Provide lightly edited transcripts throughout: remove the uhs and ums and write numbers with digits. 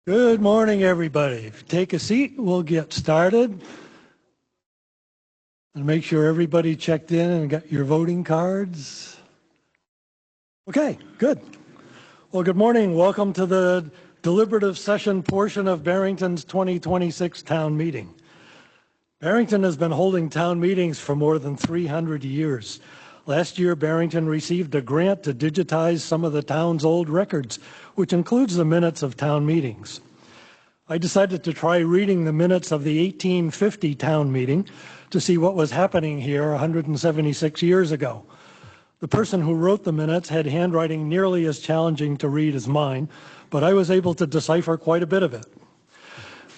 Good morning, everybody. If you take a seat, we'll get started. And make sure everybody checked in and got your voting cards. Okay, good. Well, good morning. Welcome to the deliberative session portion of Barrington's 2026 town meeting. Barrington has been holding town meetings for more than 300 years. Last year, Barrington received a grant to digitize some of the town's old records, which includes the minutes of town meetings. I decided to try reading the minutes of the 1850 town meeting to see what was happening here 176 years ago. The person who wrote the minutes had handwriting nearly as challenging to read as mine, but I was able to decipher quite a bit of it.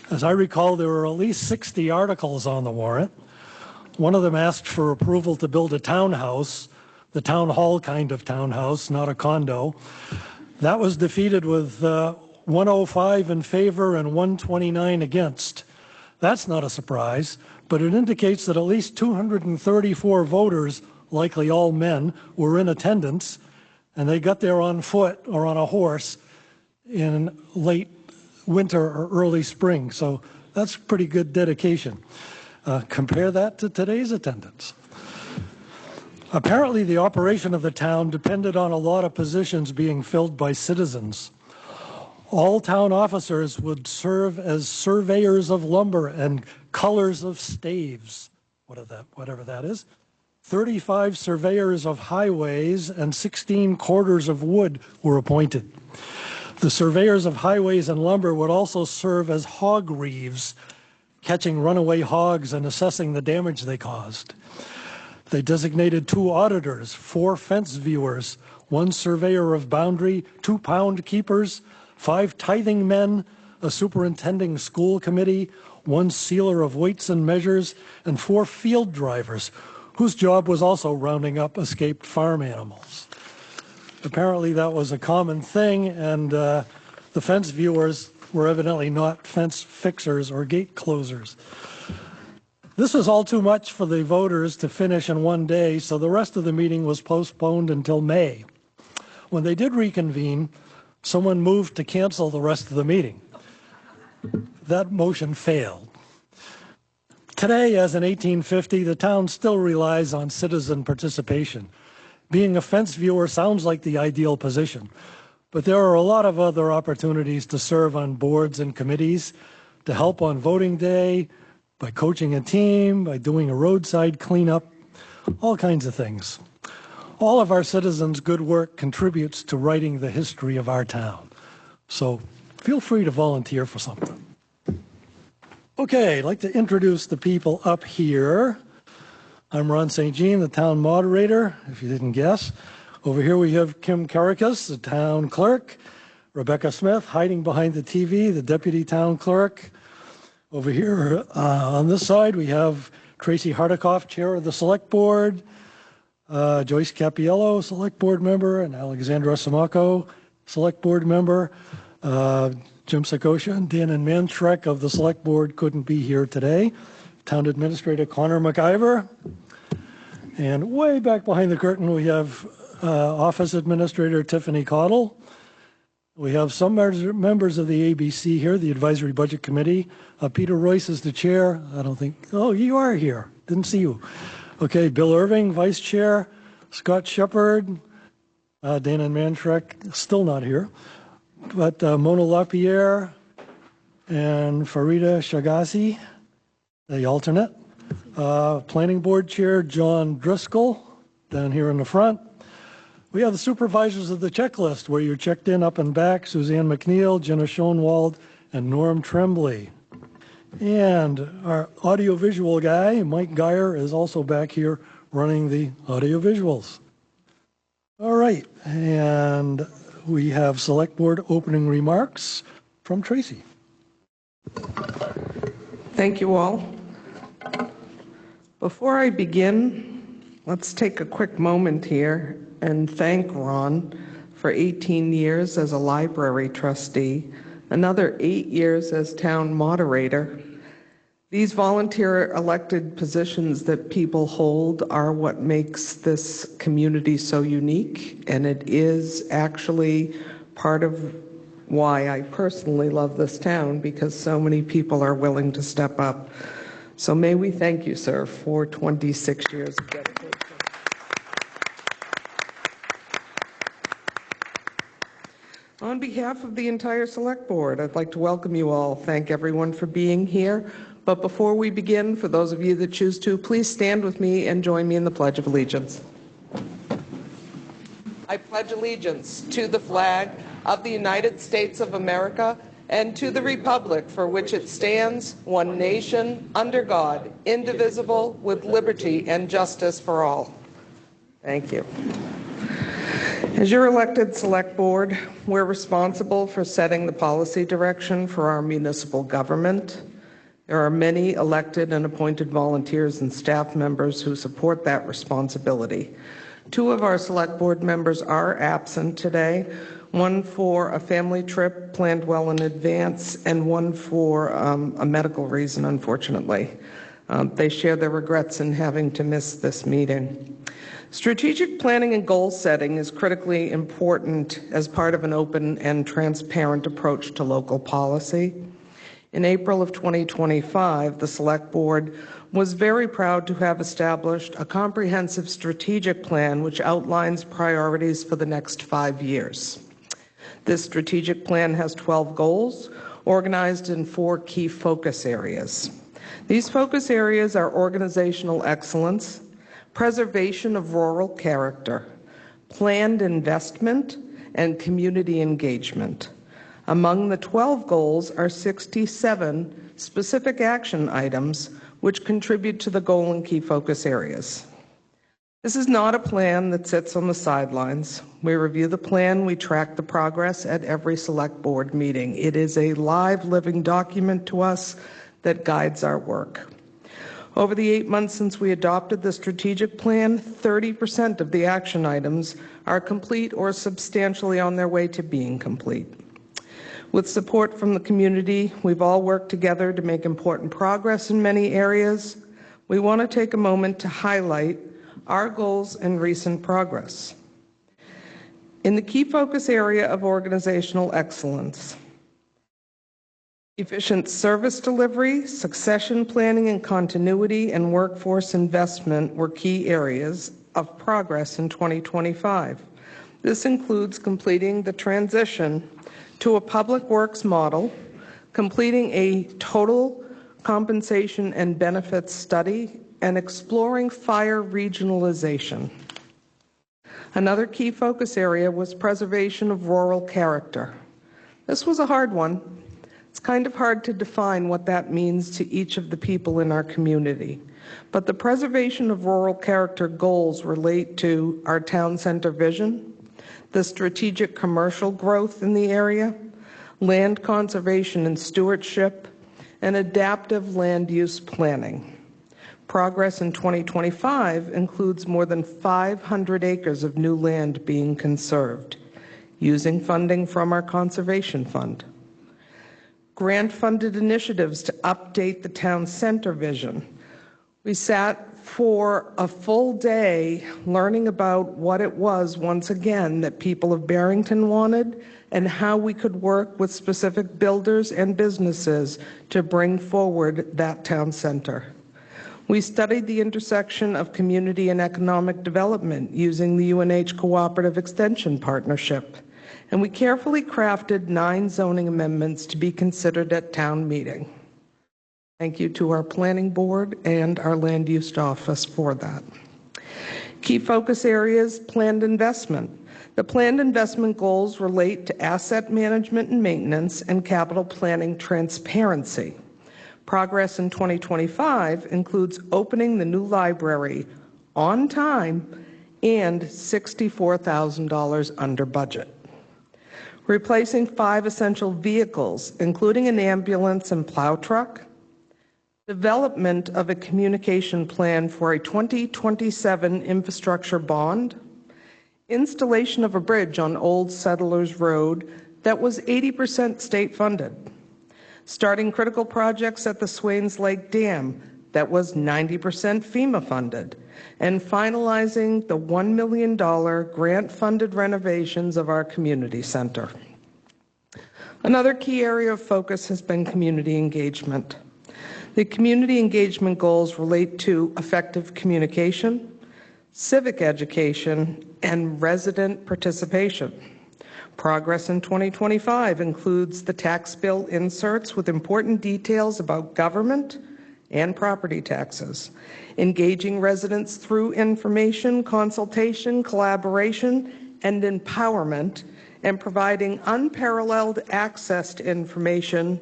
As I recall, there were at least 60 articles on the warrant. One of them asked for approval to build a townhouse, the town hall kind of townhouse, not a condo. That was defeated with 105 in favor and 129 against. That's not a surprise, but it indicates that at least 234 voters, likely all men, were in attendance, and they got there on foot or on a horse in late winter or early spring. So that's pretty good dedication. Compare that to today's attendance. Apparently, the operation of the town depended on a lot of positions being filled by citizens. All town officers would serve as surveyors of lumber and cullers of staves, whatever that is. 35 surveyors of highways and 16 corders of wood were appointed. The surveyors of highways and lumber would also serve as hog reeves, catching runaway hogs and assessing the damage they caused. They designated 2 auditors, 4 fence viewers, 1 surveyor of boundary, 2 pound keepers, 5 tithing men, a superintending school committee, 1 sealer of weights and measures, and 4 field drivers, whose job was also rounding up escaped farm animals. Apparently that was a common thing, and the fence viewers were evidently not fence fixers or gate closers. This was all too much for the voters to finish in one day, so the rest of the meeting was postponed until May. When they did reconvene, someone moved to cancel the rest of the meeting. That motion failed. Today, as in 1850, the town still relies on citizen participation. Being a fence viewer sounds like the ideal position, but there are a lot of other opportunities to serve on boards and committees, to help on voting day, by coaching a team, by doing a roadside cleanup, all kinds of things. All of our citizens' good work contributes to writing the history of our town. So feel free to volunteer for something. Okay, I'd like to introduce the people up here. I'm Ron St. Jean, the town moderator, if you didn't guess. Over here we have Kim Karakas, the town clerk. Rebecca Smith, hiding behind the TV, the deputy town clerk. Over here on this side we have Tracy Hardikoff, chair of the select board. Joyce Capiello, select board member, and Alexandra Samaco, select board member. Jim Sakosha and Dan and Mantrek of the select board couldn't be here today. Town administrator Connor McIver. And way back behind the curtain we have office administrator Tiffany Cottle. We have some members of the ABC here, the advisory budget committee. Peter Royce is the chair. I don't think, oh, you are here. Didn't see you. Okay, Bill Irving, vice chair. Scott Shepard, Dana Mantrek, still not here. But Mona LaPierre and Farida Shagasi, the alternate. Planning board chair John Driscoll, down here in the front. We have the supervisors of the checklist where you're checked in up and back, Suzanne McNeil, Jenna Schoenwald, and Norm Tremblay. And our audiovisual guy, Mike Geyer, is also back here running the audiovisuals. All right, and we have select board opening remarks from Tracy. Thank you all. Before I begin, let's take a quick moment here and thank Ron for 18 years as a library trustee, another 8 years as town moderator. These volunteer elected positions that people hold are what makes this community so unique, and it is actually part of why I personally love this town, because so many people are willing to step up. So may we thank you, sir, for 26 years of dedication. On behalf of the entire Select Board, I'd like to welcome you all. Thank everyone for being here. But before we begin, for those of you that choose to, please stand with me and join me in the Pledge of Allegiance. I pledge allegiance to the flag of the United States of America and to the republic for which it stands, one nation, under God, indivisible, with liberty and justice for all. Thank you. As your elected Select Board, we're responsible for setting the policy direction for our municipal government. There are many elected and appointed volunteers and staff members who support that responsibility. Two of our Select Board members are absent today, one for a family trip planned well in advance and one for a medical reason, unfortunately. They share their regrets in having to miss this meeting. Strategic planning and goal setting is critically important as part of an open and transparent approach to local policy. In April of 2025, the Select Board was very proud to have established a comprehensive strategic plan which outlines priorities for the next 5 years. This strategic plan has 12 goals organized in 4 key focus areas. These focus areas are organizational excellence, preservation of rural character, planned investment, and community engagement. Among the 12 goals are 67 specific action items which contribute to the goal and key focus areas. This is not a plan that sits on the sidelines. We review the plan, we track the progress at every Select Board meeting. It is a live, living document to us that guides our work. Over the 8 months since we adopted the strategic plan, 30% of the action items are complete or substantially on their way to being complete. With support from the community, we've all worked together to make important progress in many areas. We want to take a moment to highlight our goals and recent progress. In the key focus area of organizational excellence, efficient service delivery, succession planning and continuity, and workforce investment were key areas of progress in 2025. This includes completing the transition to a public works model, completing a total compensation and benefits study, and exploring fire regionalization. Another key focus area was preservation of rural character. This was a hard one. It's kind of hard to define what that means to each of the people in our community. But the preservation of rural character goals relate to our town center vision, the strategic commercial growth in the area, land conservation and stewardship, and adaptive land use planning. Progress in 2025 includes more than 500 acres of new land being conserved, using funding from our conservation fund. Grant-funded initiatives to update the town center vision. We sat for a full day learning about what it was, once again, that people of Barrington wanted and how we could work with specific builders and businesses to bring forward that town center. We studied the intersection of community and economic development using the UNH Cooperative Extension Partnership, and we carefully crafted 9 zoning amendments to be considered at town meeting. Thank you to our planning board and our land use office for that. Key focus areas, planned investment. The planned investment goals relate to asset management and maintenance and capital planning transparency. Progress in 2025 includes opening the new library on time and $64,000 under budget. Replacing 5 essential vehicles, including an ambulance and plow truck. Development of a communication plan for a 2027 infrastructure bond. Installation of a bridge on Old Settlers Road that was 80% state funded. Starting critical projects at the Swains Lake Dam that was 90% FEMA funded. And finalizing the $1 million grant-funded renovations of our community center. Another key area of focus has been community engagement. The community engagement goals relate to effective communication, civic education, and resident participation. Progress in 2025 includes the tax bill inserts with important details about government and property taxes, engaging residents through information, consultation, collaboration, and empowerment, and providing unparalleled access to information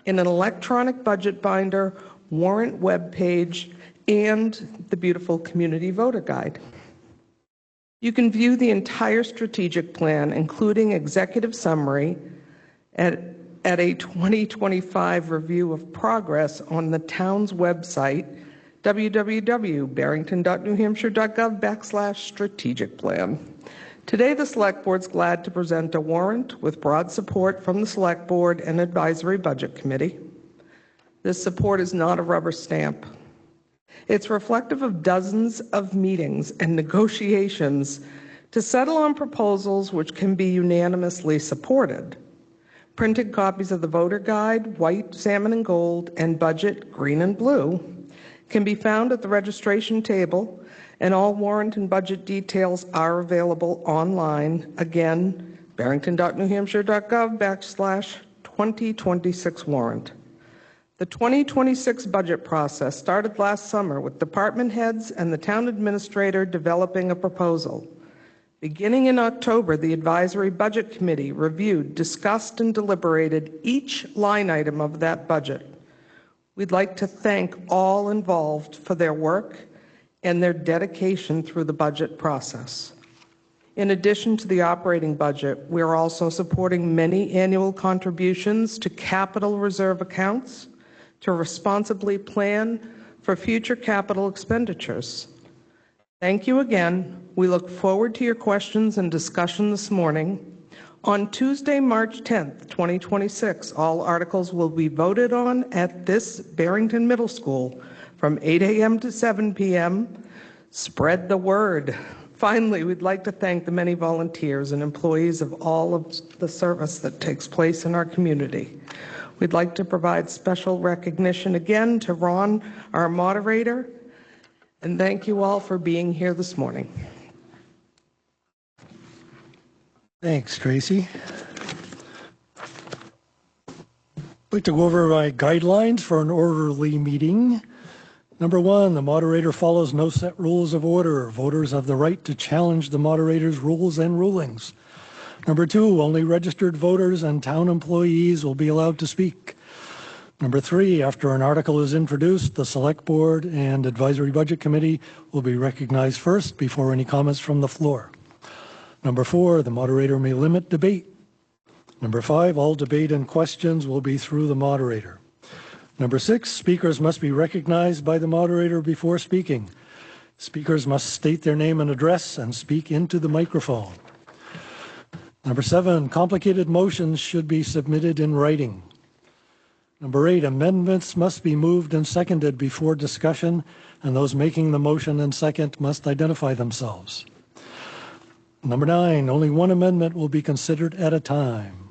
in an electronic budget binder, warrant web page, and the beautiful community voter guide. You can view the entire strategic plan, including executive summary, at a 2025 review of progress on the town's website, www.barrington.newhampshire.gov/strategic plan. Today, the Select Board's glad to present a warrant with broad support from the Select Board and Advisory Budget Committee. This support is not a rubber stamp. It's reflective of dozens of meetings and negotiations to settle on proposals which can be unanimously supported. Printed copies of the voter guide, white, salmon, and gold, and budget, green and blue, can be found at the registration table, and all warrant and budget details are available online. Again, barrington.newhampshire.gov/2026 warrant. The 2026 budget process started last summer with department heads and the town administrator developing a proposal. Beginning in October, the Advisory Budget Committee reviewed, discussed, and deliberated each line item of that budget. We'd like to thank all involved for their work and their dedication through the budget process. In addition to the operating budget, we're also supporting many annual contributions to capital reserve accounts to responsibly plan for future capital expenditures. Thank you again. We look forward to your questions and discussion this morning. On Tuesday, March 10th, 2026, all articles will be voted on at this Barrington Middle School from 8 a.m. to 7 p.m. Spread the word. Finally, we'd like to thank the many volunteers and employees of all of the service that takes place in our community. We'd like to provide special recognition again to Ron, our moderator, and thank you all for being here this morning. Thanks, Tracy. I'd like to go over my guidelines for an orderly meeting. Number one, the moderator follows no set rules of order. Voters have the right to challenge the moderator's rules and rulings. Number two, only registered voters and town employees will be allowed to speak. Number three, after an article is introduced, the Select Board and Advisory Budget Committee will be recognized first before any comments from the floor. Number four, the moderator may limit debate. Number five, all debate and questions will be through the moderator. Number six, speakers must be recognized by the moderator before speaking. Speakers must state their name and address and speak into the microphone. Number seven, complicated motions should be submitted in writing. Number eight, amendments must be moved and seconded before discussion, and those making the motion and second must identify themselves. Number nine, only one amendment will be considered at a time.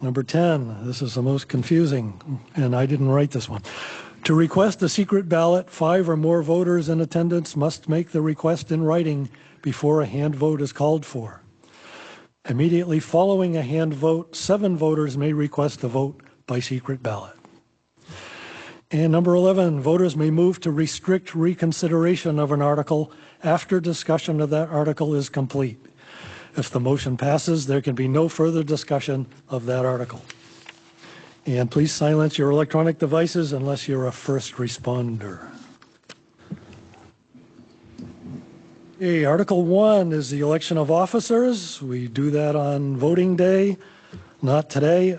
Number 10, this is the most confusing, and I didn't write this one. To request a secret ballot, 5 or more voters in attendance must make the request in writing before a hand vote is called for. Immediately following a hand vote, 7 voters may request a vote by secret ballot. And number 11, voters may move to restrict reconsideration of an article after discussion of that article is complete. If the motion passes, there can be no further discussion of that article. And please silence your electronic devices unless you're a first responder. Okay, Article 1 is the election of officers. We do that on voting day, not today.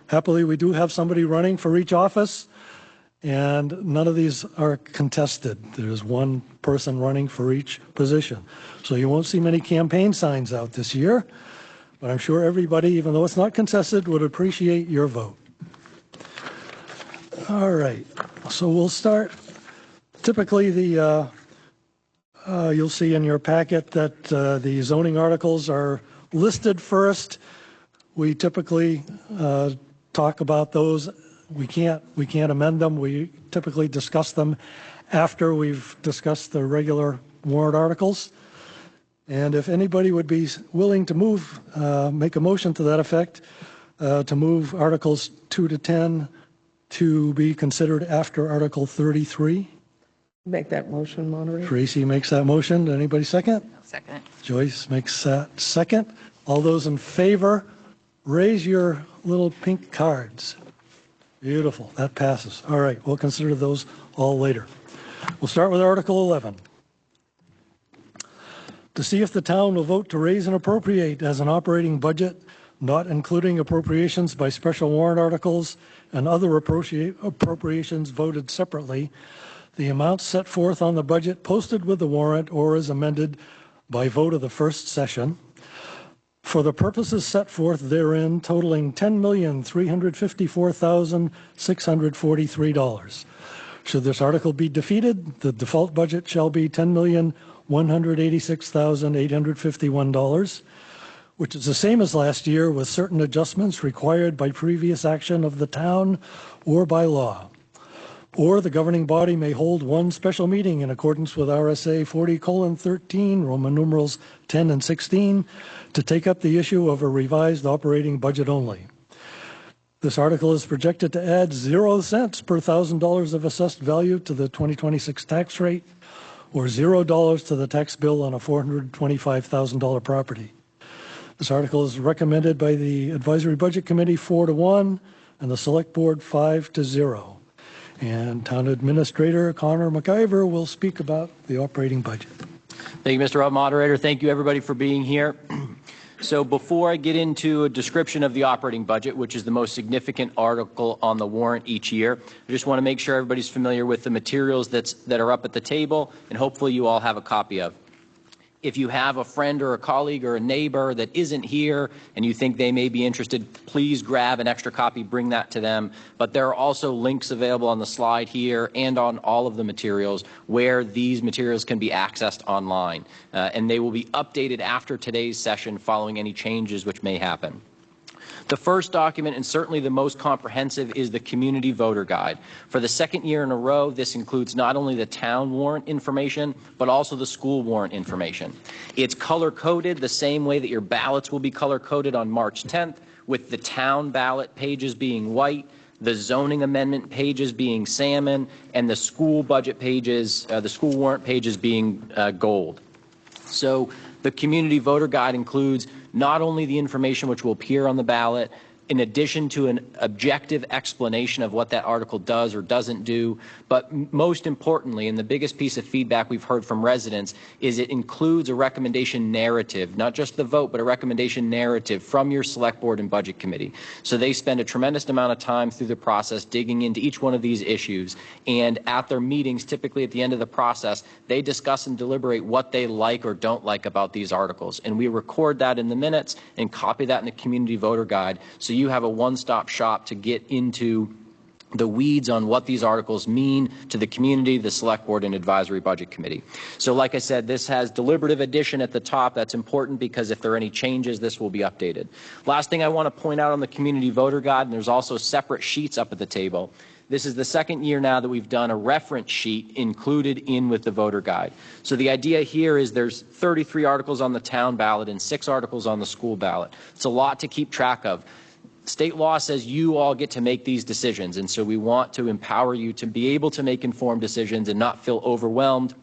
Happily, we do have somebody running for each office, and none of these are contested. There's one person running for each position. So you won't see many campaign signs out this year, but I'm sure everybody, even though it's not contested, would appreciate your vote. All right, so we'll start. Typically, you'll see in your packet that the zoning articles are listed first. we typically talk about those. We can't amend them. We typically discuss them after we've discussed the regular warrant articles. And if anybody would be willing to move, make a motion to that effect, to move Articles 2 to 10 to be considered after Article 33. Make that motion, moderator. Tracy makes that motion. Anybody second? Second. Joyce makes that second. All those in favor, raise your little pink cards. Beautiful. That passes. All right. We'll consider those all later. We'll start with Article 11. To see if the town will vote to raise and appropriate as an operating budget, not including appropriations by special warrant articles and other appropriations voted separately, the amounts set forth on the budget posted with the warrant or as amended by vote of the first session for the purposes set forth therein, totaling $10,354,643. Should this article be defeated, the default budget shall be $10,186,851, which is the same as last year with certain adjustments required by previous action of the town or by law. Or the governing body may hold one special meeting in accordance with RSA 40:13, Roman numerals 10 and 16, to take up the issue of a revised operating budget only. This article is projected to add 0 cents per $1,000 of assessed value to the 2026 tax rate, or $0 to the tax bill on a $425,000 property. This article is recommended by the Advisory Budget Committee 4-1 and the Select Board 5-0. And Town Administrator Connor McIver will speak about the operating budget. Thank you, Mr. Moderator. Thank you, everybody, for being here. So before I get into a description of the operating budget, which is the most significant article on the warrant each year, I just want to make sure everybody's familiar with the materials that are up at the table, and hopefully you all have a copy of. If you have a friend or a colleague or a neighbor that isn't here and you think they may be interested, please grab an extra copy, bring that to them. But there are also links available on the slide here and on all of the materials where these materials can be accessed online. And they will be updated after today's session following any changes which may happen. The first document, and certainly the most comprehensive, is the Community Voter Guide. For the second year in a row, this includes not only the town warrant information, but also the school warrant information. It's color-coded the same way that your ballots will be color-coded on March 10th, with the town ballot pages being white, the zoning amendment pages being salmon, and the school budget pages, the school warrant pages being gold. So the Community Voter Guide includes not only the information which will appear on the ballot, in addition to an objective explanation of what that article does or doesn't do, but most importantly, and the biggest piece of feedback we've heard from residents, is it includes a recommendation narrative, not just the vote, but a recommendation narrative from your select board and budget committee. So they spend a tremendous amount of time through the process digging into each one of these issues, and at their meetings, typically at the end of the process, they discuss and deliberate what they like or don't like about these articles. And we record that in the minutes and copy that in the Community Voter Guide, so you have a one-stop shop to get into the weeds on what these articles mean to the community, the select board, and advisory budget committee. So like I said, this has deliberative edition at the top. That's important because if there are any changes, this will be updated. Last thing I want to point out on the Community Voter Guide, and there's also separate sheets up at the table. This is the second year now that we've done a reference sheet included in with the voter guide. So the idea here is there's 33 articles on the town ballot and 6 articles on the school ballot. It's a lot to keep track of. State law says you all get to make these decisions, and so we want to empower you to be able to make informed decisions and not feel overwhelmed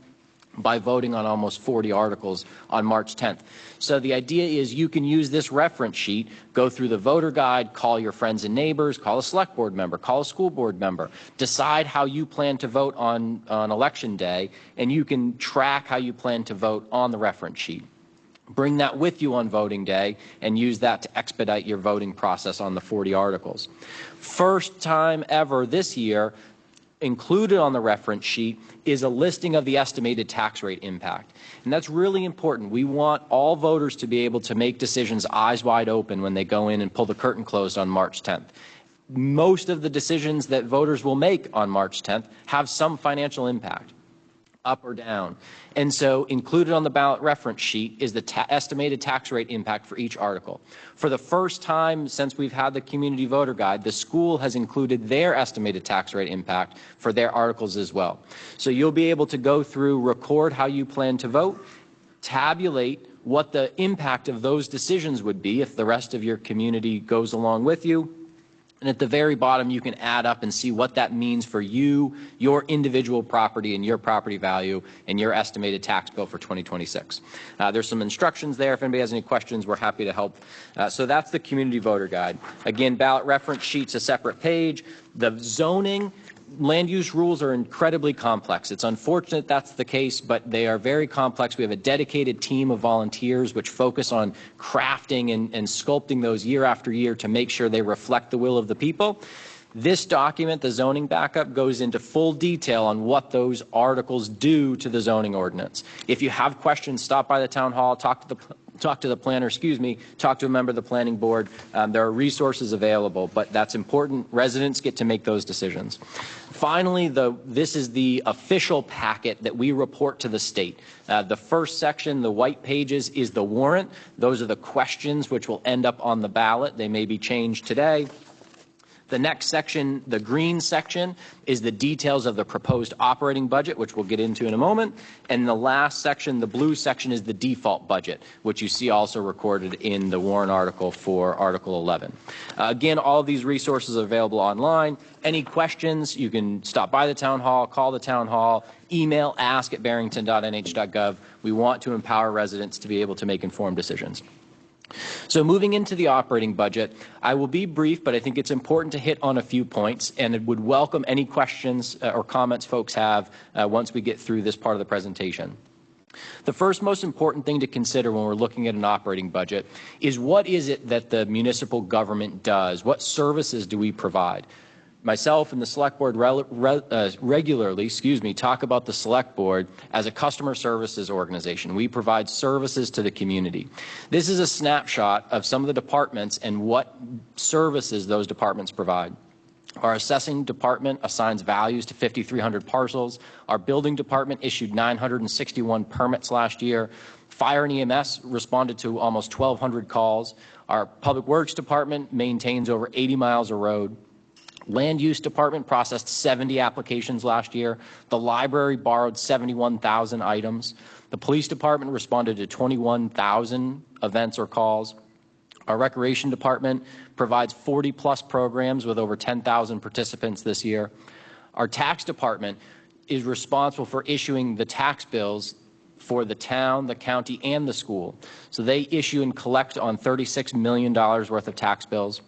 by voting on almost 40 articles on March 10th. So the idea is you can use this reference sheet, go through the voter guide, call your friends and neighbors, call a select board member, call a school board member, decide how you plan to vote on election day, and you can track how you plan to vote on the reference sheet. Bring that with you on voting day and use that to expedite your voting process on the 40 articles. First time ever this year, included on the reference sheet is a listing of the estimated tax rate impact. And that's really important. We want all voters to be able to make decisions eyes wide open when they go in and pull the curtain closed on March 10th. Most of the decisions that voters will make on March 10th have some financial impact. up or down. And so included on the ballot reference sheet is the estimated tax rate impact for each article. For the first time since we've had the community voter guide, the school has included their estimated tax rate impact for their articles as well. So you'll be able to go through, record how you plan to vote, tabulate what the impact of those decisions would be if the rest of your community goes along with you. And at the very bottom, you can add up and see what that means for you, your individual property and your property value and your estimated tax bill for 2026. There's some instructions there. If anybody has any questions, we're happy to help. So that's the community voter guide. Again, ballot reference sheet's a separate page. The zoning land use rules are incredibly complex. It's unfortunate that's the case, but they are very complex. We have a dedicated team of volunteers which focus on crafting and sculpting those year after year to make sure they reflect the will of the people. This document, the zoning backup, goes into full detail on what those articles do to the zoning ordinance. If you have questions, stop by the town hall, talk to the planner, talk to a member of the planning board. There are resources available, but that's important. Residents get to make those decisions. Finally, this is the official packet that we report to the state. The first section, the white pages, is the warrant. Those are the questions which will end up on the ballot. They may be changed today. The next section, the green section, is the details of the proposed operating budget, which we'll get into in a moment. And the last section, the blue section, is the default budget, which you see also recorded in the warrant article for Article 11. Again, all of these resources are available online. Any questions, you can stop by the town hall, call the town hall, email ask@barrington.nh.gov. We want to empower residents to be able to make informed decisions. So moving into the operating budget, I will be brief, but I think it's important to hit on a few points, and it would welcome any questions or comments folks have once we get through this part of the presentation. The first most important thing to consider when we're looking at an operating budget is what is it that the municipal government does? What services do we provide? Myself and the select board regularly, talk about the select board as a customer services organization. We provide services to the community. This is a snapshot of some of the departments and what services those departments provide. Our assessing department assigns values to 5,300 parcels. Our building department issued 961 permits last year. Fire and EMS responded to almost 1,200 calls. Our public works department maintains over 80 miles of road. Land use department processed 70 applications last year. The library borrowed 71,000 items. The police department responded to 21,000 events or calls. Our recreation department provides 40+ programs with over 10,000 participants this year. Our tax department is responsible for issuing the tax bills for the town, the county, and the school. So they issue and collect on $36 million worth of tax bills.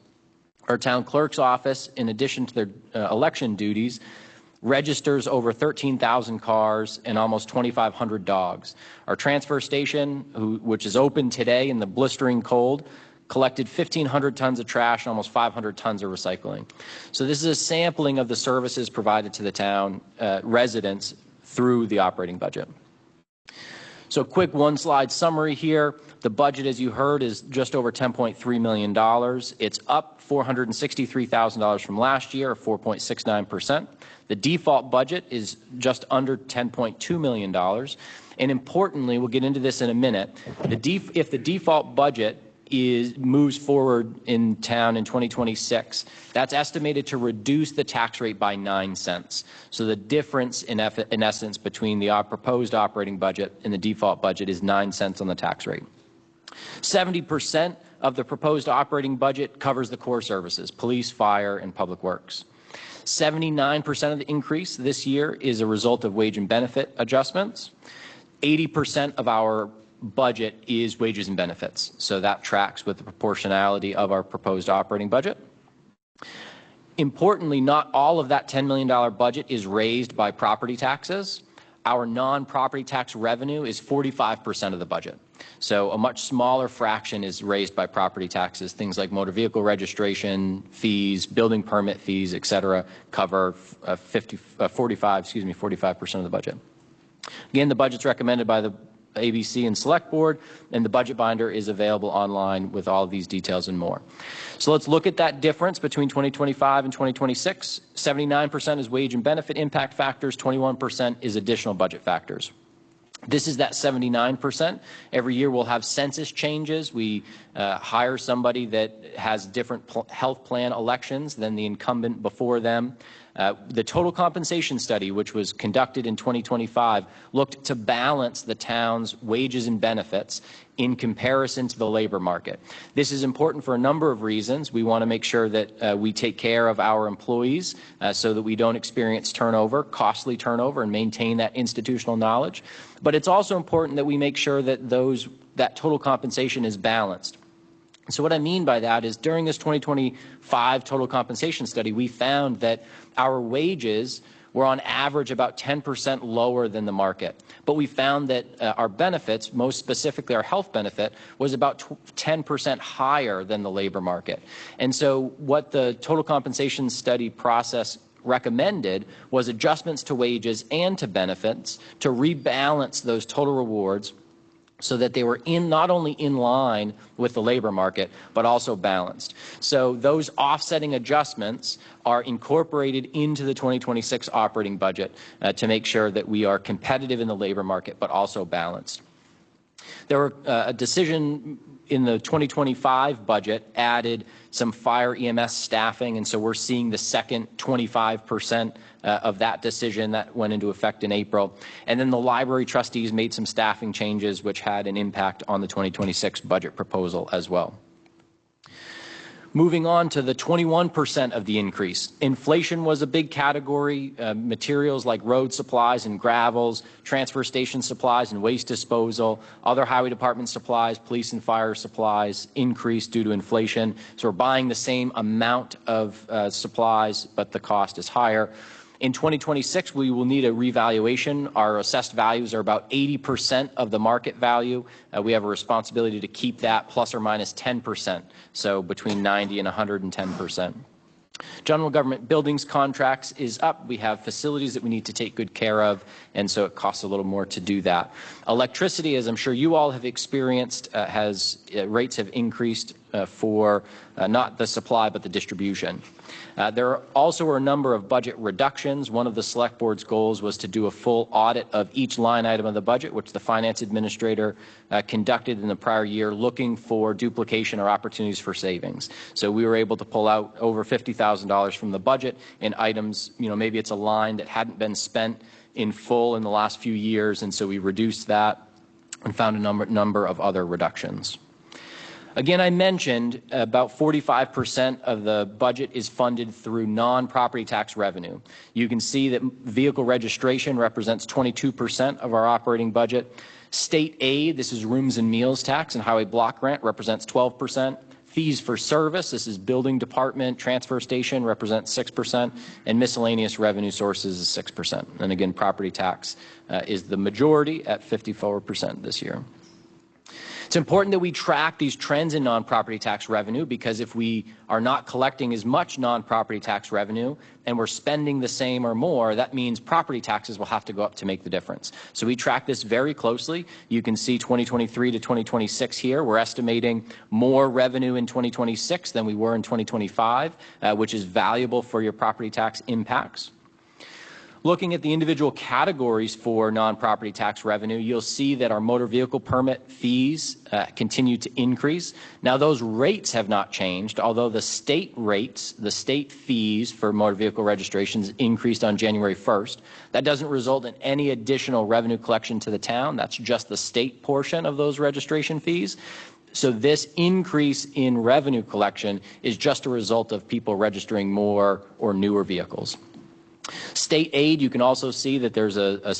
Our town clerk's office, in addition to their election duties, registers over 13,000 cars and almost 2,500 dogs. Our transfer station, which is open today in the blistering cold, collected 1,500 tons of trash and almost 500 tons of recycling. So this is a sampling of the services provided to the town residents through the operating budget. So quick one-slide summary here. The budget, as you heard, is just over $10.3 million. It's up $463,000 from last year, or 4.69%. The default budget is just under $10.2 million. And importantly, we'll get into this in a minute, if the default budget moves forward in town in 2026, that's estimated to reduce the tax rate by 9 cents. So the difference in essence between the proposed operating budget and the default budget is 9 cents on the tax rate. 70% of the proposed operating budget covers the core services, police, fire, and public works. 79% of the increase this year is a result of wage and benefit adjustments. 80% of our budget is wages and benefits, so that tracks with the proportionality of our proposed operating budget. Importantly, not all of that $10 million budget is raised by property taxes. Our non-property tax revenue is 45% of the budget. So a much smaller fraction is raised by property taxes. Things like motor vehicle registration fees, building permit fees, et cetera, cover 45% of the budget. Again, the budget's recommended by the ABC and Select Board, and the budget binder is available online with all of these details and more. So let's look at that difference between 2025 and 2026. 79% is wage and benefit impact factors, 21% is additional budget factors. This is that 79%. Every year we'll have census changes. We hire somebody that has different health plan elections than the incumbent before them. The total compensation study, which was conducted in 2025, looked to balance the town's wages and benefits in comparison to the labor market. This is important for a number of reasons. We want to make sure that we take care of our employees so that we don't experience turnover, costly turnover, and maintain that institutional knowledge. But it's also important that we make sure that that total compensation is balanced. So what I mean by that is during this 2025 total compensation study, we found that our wages were on average about 10% lower than the market. But we found that our benefits, most specifically our health benefit, was about 10% higher than the labor market. And so what the total compensation study process recommended was adjustments to wages and to benefits to rebalance those total rewards so that they were not only in line with the labor market, but also balanced. So those offsetting adjustments are incorporated into the 2026 operating budget to make sure that we are competitive in the labor market, but also balanced. There were a decision in the 2025 budget added some fire EMS staffing, and so we're seeing the second 25% of that decision that went into effect in April. And then the library trustees made some staffing changes which had an impact on the 2026 budget proposal as well. Moving on to the 21% of the increase. Inflation was a big category. Materials like road supplies and gravels, transfer station supplies and waste disposal, other highway department supplies, police and fire supplies increased due to inflation. So we're buying the same amount of supplies, but the cost is higher. In 2026, we will need a revaluation. Our assessed values are about 80% of the market value. We have a responsibility to keep that plus or minus 10%, so between 90 and 110%. General government buildings contracts is up. We have facilities that we need to take good care of, and so it costs a little more to do that. Electricity, as I'm sure you all have experienced, rates have increased for not the supply but the distribution. There also were a number of budget reductions. One of the Select Board's goals was to do a full audit of each line item of the budget, which the Finance Administrator conducted in the prior year, looking for duplication or opportunities for savings. So we were able to pull out over $50,000 from the budget in items, maybe it's a line that hadn't been spent in full in the last few years, and so we reduced that and found a number of other reductions. Again, I mentioned about 45% of the budget is funded through non-property tax revenue. You can see that vehicle registration represents 22% of our operating budget. State aid, this is rooms and meals tax and highway block grant, represents 12%. Fees for service, this is building department, transfer station, represents 6%, and miscellaneous revenue sources is 6%. And again, property tax is the majority at 54% this year. It's important that we track these trends in non-property tax revenue, because if we are not collecting as much non-property tax revenue and we're spending the same or more, that means property taxes will have to go up to make the difference. So we track this very closely. You can see 2023 to 2026 here. We're estimating more revenue in 2026 than we were in 2025, which is valuable for your property tax impacts. Looking at the individual categories for non-property tax revenue, you'll see that our motor vehicle permit fees continue to increase. Now, those rates have not changed, although the state rates, the state fees for motor vehicle registrations increased on January 1st. That doesn't result in any additional revenue collection to the town. That's just the state portion of those registration fees. So this increase in revenue collection is just a result of people registering more or newer vehicles. State aid, you can also see that there's a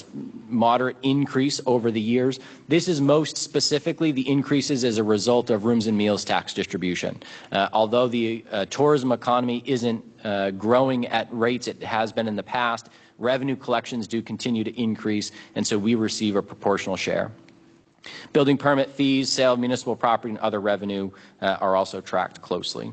moderate increase over the years. This is most specifically the increases as a result of rooms and meals tax distribution. Although the tourism economy isn't growing at rates it has been in the past, revenue collections do continue to increase, and so we receive a proportional share. Building permit fees, sale of municipal property, and other revenue are also tracked closely.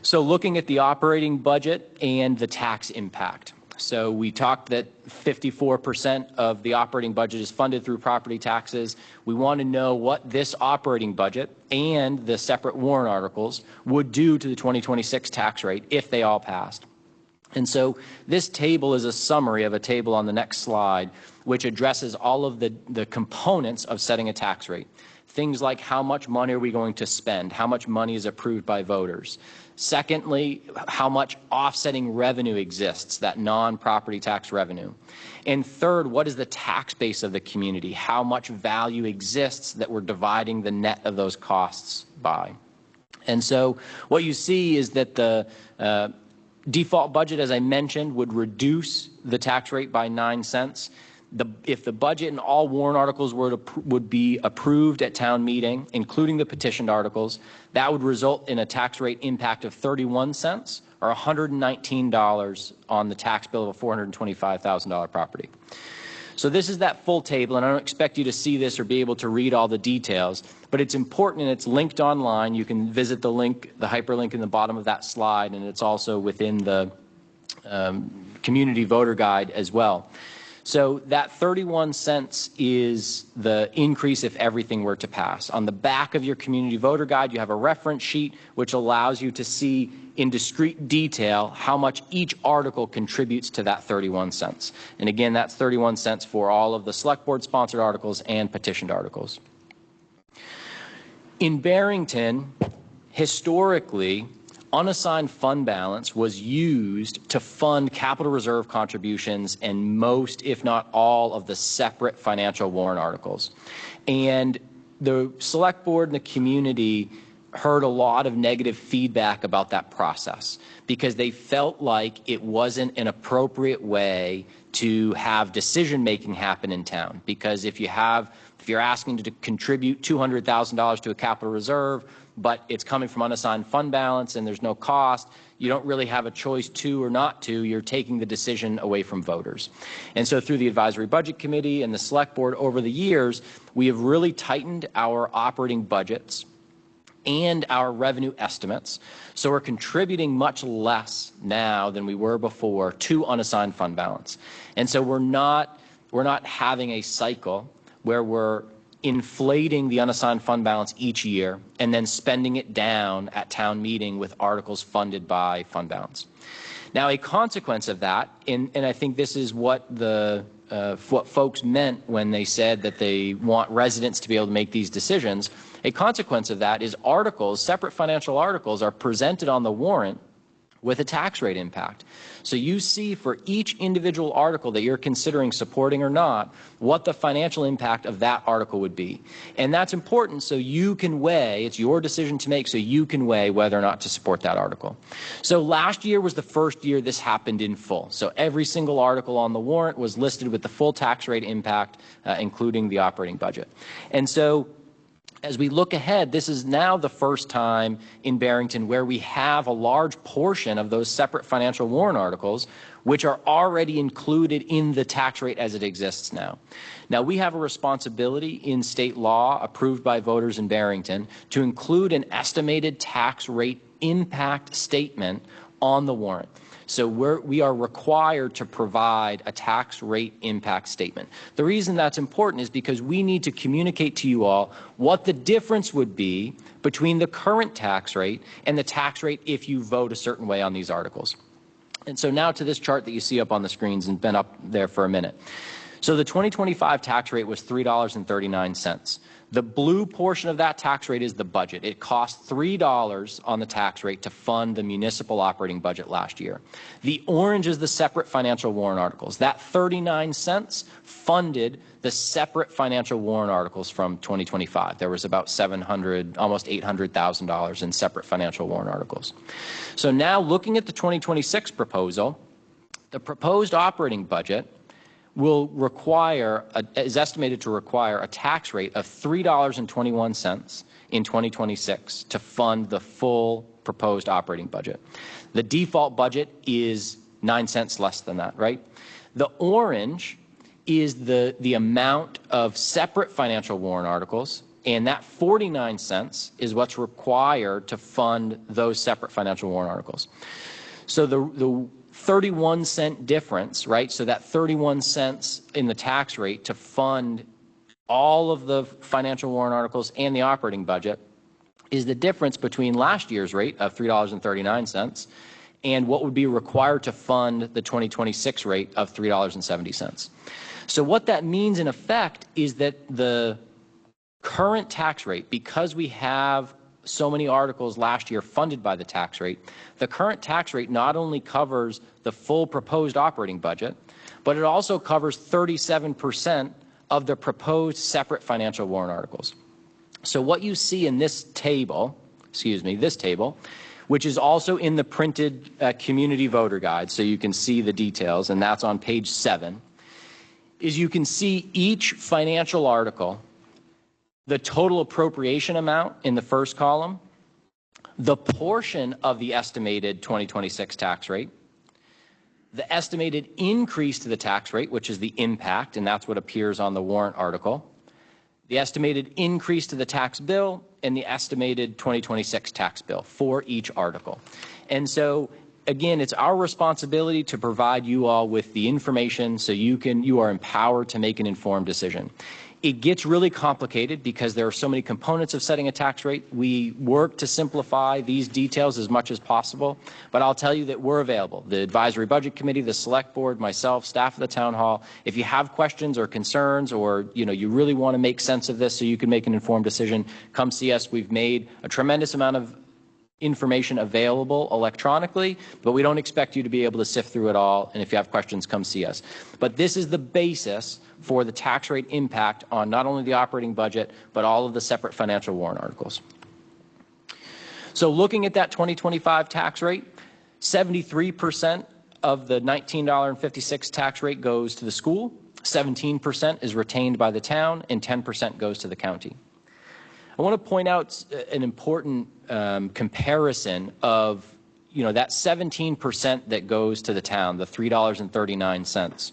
So looking at the operating budget and the tax impact. So we talked that 54% of the operating budget is funded through property taxes. We want to know what this operating budget and the separate warrant articles would do to the 2026 tax rate if they all passed. And so this table is a summary of a table on the next slide, which addresses all of the components of setting a tax rate. Things like how much money are we going to spend, how much money is approved by voters. Secondly, how much offsetting revenue exists, that non-property tax revenue. And third, what is the tax base of the community? How much value exists that we're dividing the net of those costs by? And so what you see is that the default budget, as I mentioned, would reduce the tax rate by 9 cents. If the budget and all warrant articles would be approved at town meeting, including the petitioned articles, that would result in a tax rate impact of 31 cents or $119 on the tax bill of a $425,000 property. So this is that full table, and I don't expect you to see this or be able to read all the details, but it's important and it's linked online. You can visit the link, the hyperlink in the bottom of that slide, and it's also within the community voter guide as well. So that 31 cents is the increase if everything were to pass. On the back of your community voter guide, you have a reference sheet which allows you to see in discrete detail how much each article contributes to that 31 cents. And again, that's 31 cents for all of the select board sponsored articles and petitioned articles. In Barrington, historically, unassigned fund balance was used to fund capital reserve contributions and most, if not all, of the separate financial warrant articles. And the select board and the community heard a lot of negative feedback about that process because they felt like it wasn't an appropriate way to have decision making happen in town. Because if you're asking to contribute $200,000 to a capital reserve, but it's coming from unassigned fund balance and there's no cost, you don't really have a choice to or not to. You're taking the decision away from voters. And so through the Advisory Budget Committee and the Select Board over the years, we have really tightened our operating budgets and our revenue estimates. So we're contributing much less now than we were before to unassigned fund balance. And so we're not having a cycle where we're inflating the unassigned fund balance each year and then spending it down at town meeting with articles funded by fund balance. Now, a consequence of that, and I think this is what what folks meant when they said that they want residents to be able to make these decisions, a consequence of that is articles, separate financial articles, are presented on the warrant with a tax rate impact. So you see for each individual article that you're considering supporting or not, what the financial impact of that article would be. And that's important so you can weigh, it's your decision to make, so you can weigh whether or not to support that article. So last year was the first year this happened in full. So every single article on the warrant was listed with the full tax rate impact, including the operating budget. And so as we look ahead, this is now the first time in Barrington where we have a large portion of those separate financial warrant articles which are already included in the tax rate as it exists now. Now, we have a responsibility in state law approved by voters in Barrington to include an estimated tax rate impact statement on the warrant. So we are required to provide a tax rate impact statement. The reason that's important is because we need to communicate to you all what the difference would be between the current tax rate and the tax rate if you vote a certain way on these articles. And so now to this chart that you see up on the screens and been up there for a minute. So the 2025 tax rate was $3.39. The blue portion of that tax rate is the budget. It cost $3 on the tax rate to fund the municipal operating budget last year. The orange is the separate financial warrant articles. That 39 cents funded the separate financial warrant articles from 2025. There was about almost $800,000 in separate financial warrant articles. So now looking at the 2026 proposal, the proposed operating budget is estimated to require a tax rate of $3.21 in 2026 to fund the full proposed operating budget. The default budget is 9 cents less than that, right? The orange is the amount of separate financial warrant articles, and that 49 cents is what's required to fund those separate financial warrant articles. So the 31-cent difference, right? So that 31 cents in the tax rate to fund all of the financial warrant articles and the operating budget is the difference between last year's rate of $3.39 and what would be required to fund the 2026 rate of $3.70. So what that means in effect is that the current tax rate, because we have so many articles last year funded by the tax rate, the current tax rate not only covers the full proposed operating budget, but it also covers 37% of the proposed separate financial warrant articles. So what you see in this table, which is also in the printed community voter guide, so you can see the details, and that's on page 7, is you can see each financial article, the total appropriation amount in the first column, the portion of the estimated 2026 tax rate, the estimated increase to the tax rate, which is the impact, and that's what appears on the warrant article, the estimated increase to the tax bill, and the estimated 2026 tax bill for each article. And so, again, it's our responsibility to provide you all with the information so you are empowered to make an informed decision. It gets really complicated because there are so many components of setting a tax rate. We work to simplify these details as much as possible, but I'll tell you that we're available. The Advisory Budget Committee, the Select Board, myself, staff of the Town Hall. If you have questions or concerns, or you really want to make sense of this so you can make an informed decision, come see us. We've made a tremendous amount of information available electronically, but we don't expect you to be able to sift through it all, and if you have questions, come see us. But this is the basis for the tax rate impact on not only the operating budget, but all of the separate financial warrant articles. So looking at that 2025 tax rate, 73% of the $19.56 tax rate goes to the school, 17% is retained by the town, and 10% goes to the county. I want to point out an important comparison of, that 17% that goes to the town, the $3.39.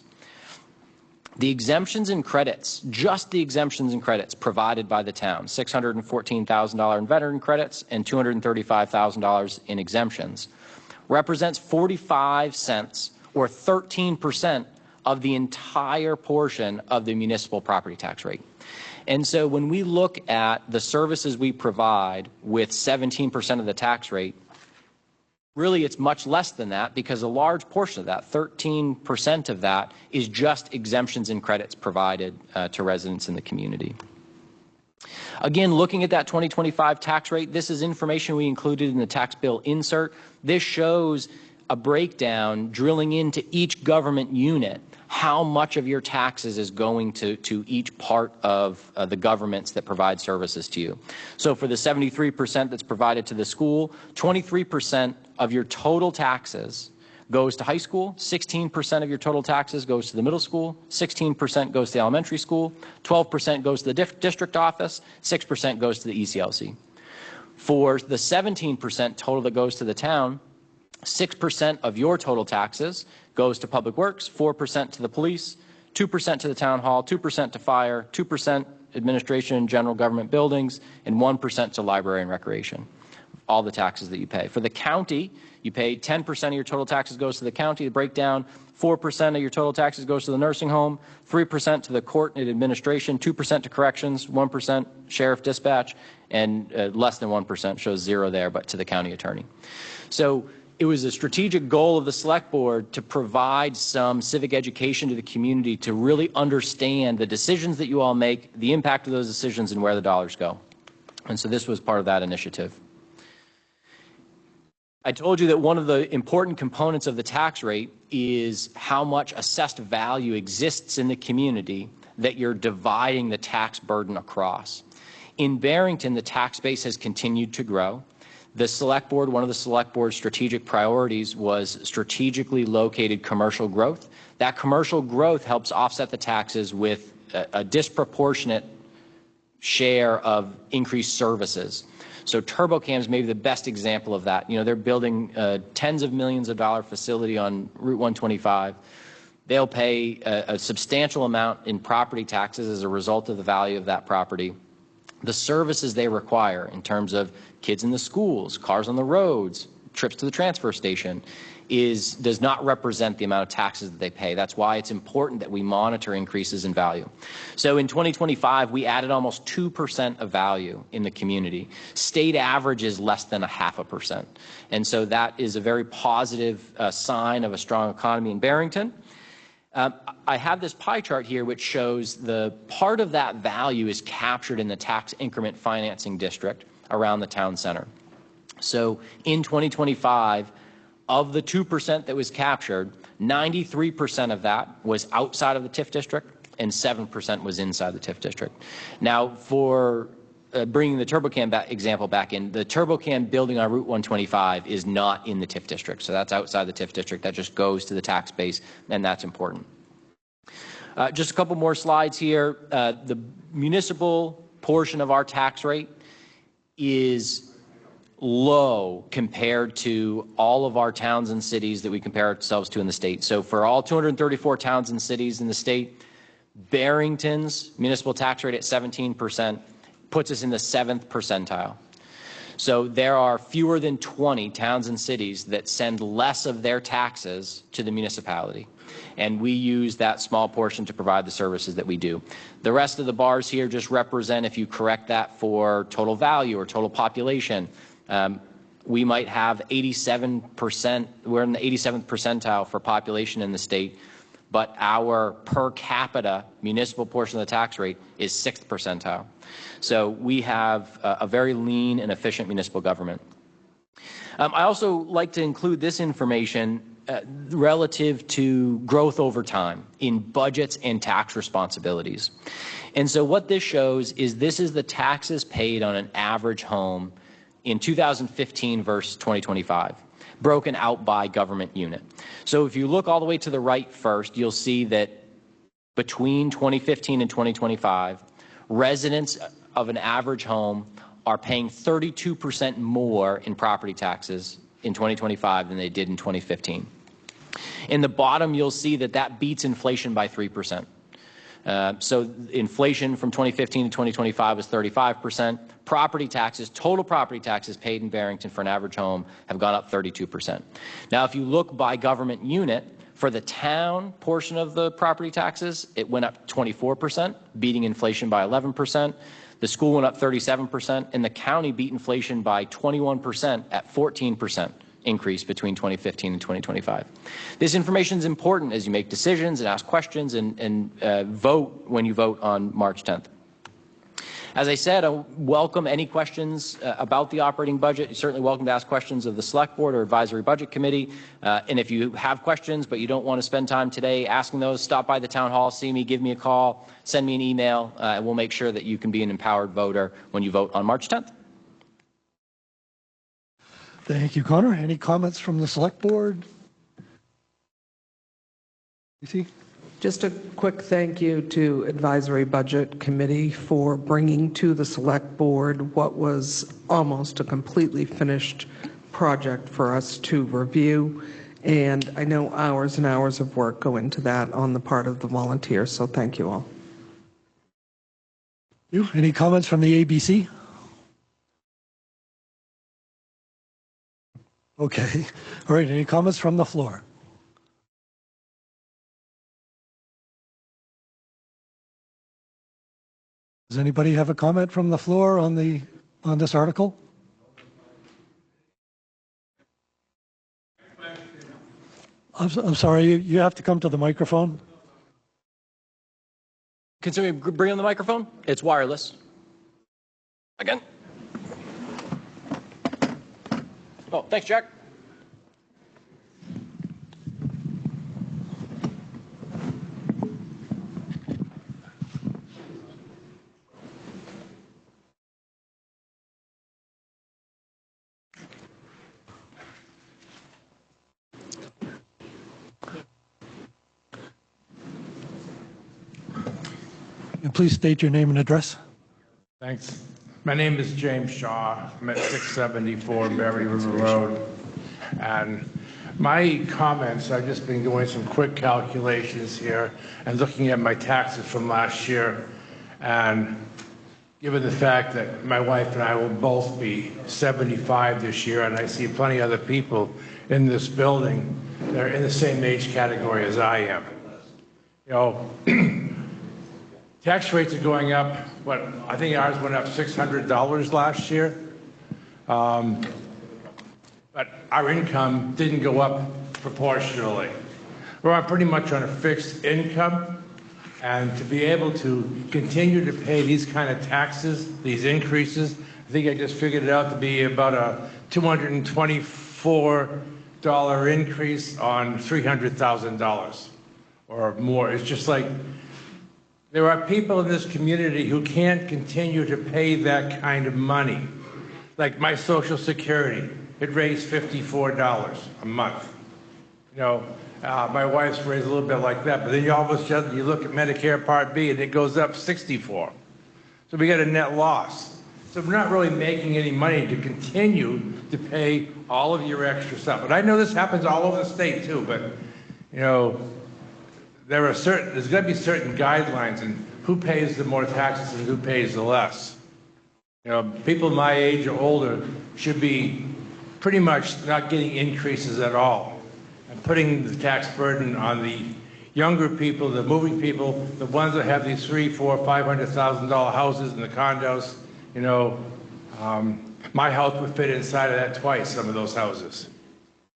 The exemptions and credits, just the exemptions and credits provided by the town, $614,000 in veteran credits and $235,000 in exemptions, represents 45 cents or 13% of the entire portion of the municipal property tax rate. And so when we look at the services we provide with 17% of the tax rate, really it's much less than that, because a large portion of that, 13% of that, is just exemptions and credits provided to residents in the community. Again, looking at that 2025 tax rate, this is information we included in the tax bill insert. This shows a breakdown drilling into each government unit, how much of your taxes is going to each part of the governments that provide services to you. So for the 73% that's provided to the school, 23% of your total taxes goes to high school, 16% of your total taxes goes to the middle school, 16% goes to the elementary school, 12% goes to the district office, 6% goes to the ECLC. For the 17% total that goes to the town, 6% of your total taxes goes to public works, 4% to the police, 2% to the town hall, 2% to fire, 2% administration and general government buildings, and 1% to library and recreation, all the taxes that you pay. For the county, you pay 10% of your total taxes goes to the county. The breakdown, 4% of your total taxes goes to the nursing home, 3% to the court and administration, 2% to corrections, 1% sheriff dispatch, and less than 1%, shows 0 there, but to the county attorney. So it was a strategic goal of the Select Board to provide some civic education to the community to really understand the decisions that you all make, the impact of those decisions, and where the dollars go. And so this was part of that initiative. I told you that one of the important components of the tax rate is how much assessed value exists in the community that you're dividing the tax burden across. In Barrington, the tax base has continued to grow. The Select Board, one of the Select Board's strategic priorities was strategically located commercial growth. That commercial growth helps offset the taxes with a disproportionate share of increased services. So TurboCam's maybe the best example of that. They're building tens of millions of dollar facility on Route 125. They'll pay a substantial amount in property taxes as a result of the value of that property. The services they require in terms of kids in the schools, cars on the roads, trips to the transfer station, does not represent the amount of taxes that they pay. That's why it's important that we monitor increases in value. So in 2025, we added almost 2% of value in the community. State average is less than 0.5%. And so that is a very positive sign of a strong economy in Barrington. I have this pie chart here which shows the part of that value is captured in the tax increment financing district around the town center. So in 2025, of the 2% that was captured, 93% of that was outside of the TIF district and 7% was inside the TIF district. Now, for bringing the TurboCam example back in, the TurboCam building on Route 125 is not in the TIF district, so that's outside the TIF district. That just goes to the tax base, and that's important. Just a couple more slides here. The municipal portion of our tax rate is low compared to all of our towns and cities that we compare ourselves to in the state. So for all 234 towns and cities in the state, Barrington's municipal tax rate at 17% puts us in the 7th percentile. So there are fewer than 20 towns and cities that send less of their taxes to the municipality. And we use that small portion to provide the services that we do. The rest of the bars here just represent, if you correct that for total value or total population, we might have 87%, we're in the 87th percentile for population in the state, but our per capita municipal portion of the tax rate is 6th percentile. So we have a very lean and efficient municipal government. I also like to include this information relative to growth over time in budgets and tax responsibilities. And so what this shows is this is the taxes paid on an average home in 2015 versus 2025, broken out by government unit. So if you look all the way to the right first, you'll see that between 2015 and 2025, residents of an average home are paying 32% more in property taxes in 2025 than they did in 2015. In the bottom, you'll see that that beats inflation by 3%. So inflation from 2015 to 2025 was 35%. Property taxes, total property taxes paid in Barrington for an average home have gone up 32%. Now, if you look by government unit, for the town portion of the property taxes, it went up 24%, beating inflation by 11%. The school went up 37%, and the county beat inflation by 21% at 14% increase between 2015 and 2025. This information is important as you make decisions and ask questions and vote when you vote on March 10th. As I said, I welcome any questions about the operating budget. You're certainly welcome to ask questions of the Select Board or Advisory Budget Committee. And if you have questions but you don't want to spend time today asking those, stop by the Town Hall, see me, give me a call, send me an email, and we'll make sure that you can be an empowered voter when you vote on March 10th. Thank you, Connor. Any comments from the Select Board? Just a quick thank you to Advisory Budget Committee for bringing to the Select Board what was almost a completely finished project for us to review. And I know hours and hours of work go into that on the part of the volunteers, so thank you all. Any comments from the ABC? Okay. All right. Any comments from the floor? Does anybody have a comment from the floor on this article? I'm sorry, you have to come to the microphone. Can somebody bring on the microphone? It's wireless. Again. Oh, thanks, Jack. And please state your name and address. Thanks. My name is James Shaw. I'm at 674 Berry River Road. And my comments, I've just been doing some quick calculations here and looking at my taxes from last year. And given the fact that my wife and I will both be 75 this year, and I see plenty of other people in this building that are in the same age category as I am. You know, tax rates are going up, but I think ours went up $600 last year. But our income didn't go up proportionally. We're pretty much on a fixed income, and to be able to continue to pay these kind of taxes, these increases, I think I just figured it out to be about a $224 increase on $300,000 or more. It's just like there are people in this community who can't continue to pay that kind of money. Like my Social Security, it raised $54 a month. You know, my wife's raised a little bit like that, but then all of a sudden you look at Medicare Part B and it goes up $64. So we got a net loss. So we're not really making any money to continue to pay all of your extra stuff. And I know this happens all over the state too, but you know, there's got to be certain guidelines in who pays the more taxes and who pays the less. You know, people my age or older should be pretty much not getting increases at all, and putting the tax burden on the younger people, the moving people, the ones that have these $300,000, $400,000, $500,000 houses and the condos. You know, my house would fit inside of that twice, some of those houses.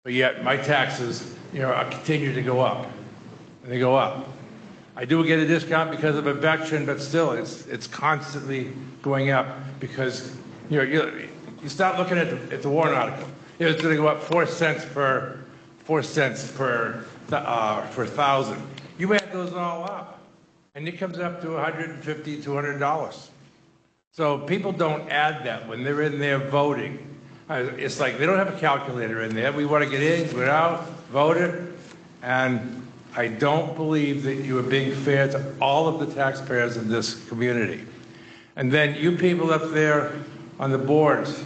But yet my taxes, you know, continue to go up, and they go up. I do get a discount because of a veteran, but still, it's constantly going up because you know you start looking at the warrant article. You know, it's going to go up 4 cents per 1,000. You add those all up, and it comes up to $150, $200. So people don't add that when they're in there voting. It's like they don't have a calculator in there. We want to get in, get out, vote it, and I don't believe that you are being fair to all of the taxpayers in this community. And then you people up there on the boards,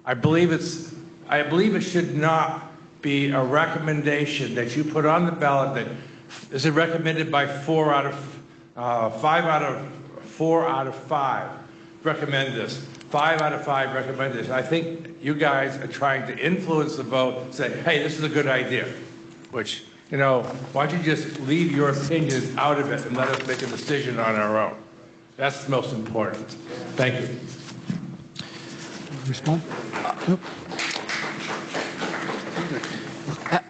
I believe it should not be a recommendation that you put on the ballot that is recommended by 4 out of 5 recommend this. 5 out of 5 recommend this. I think you guys are trying to influence the vote, say, hey, this is a good idea, which, you know, why don't you just leave your opinions out of it and let us make a decision on our own? That's the most important. Thank you. Respond? Nope.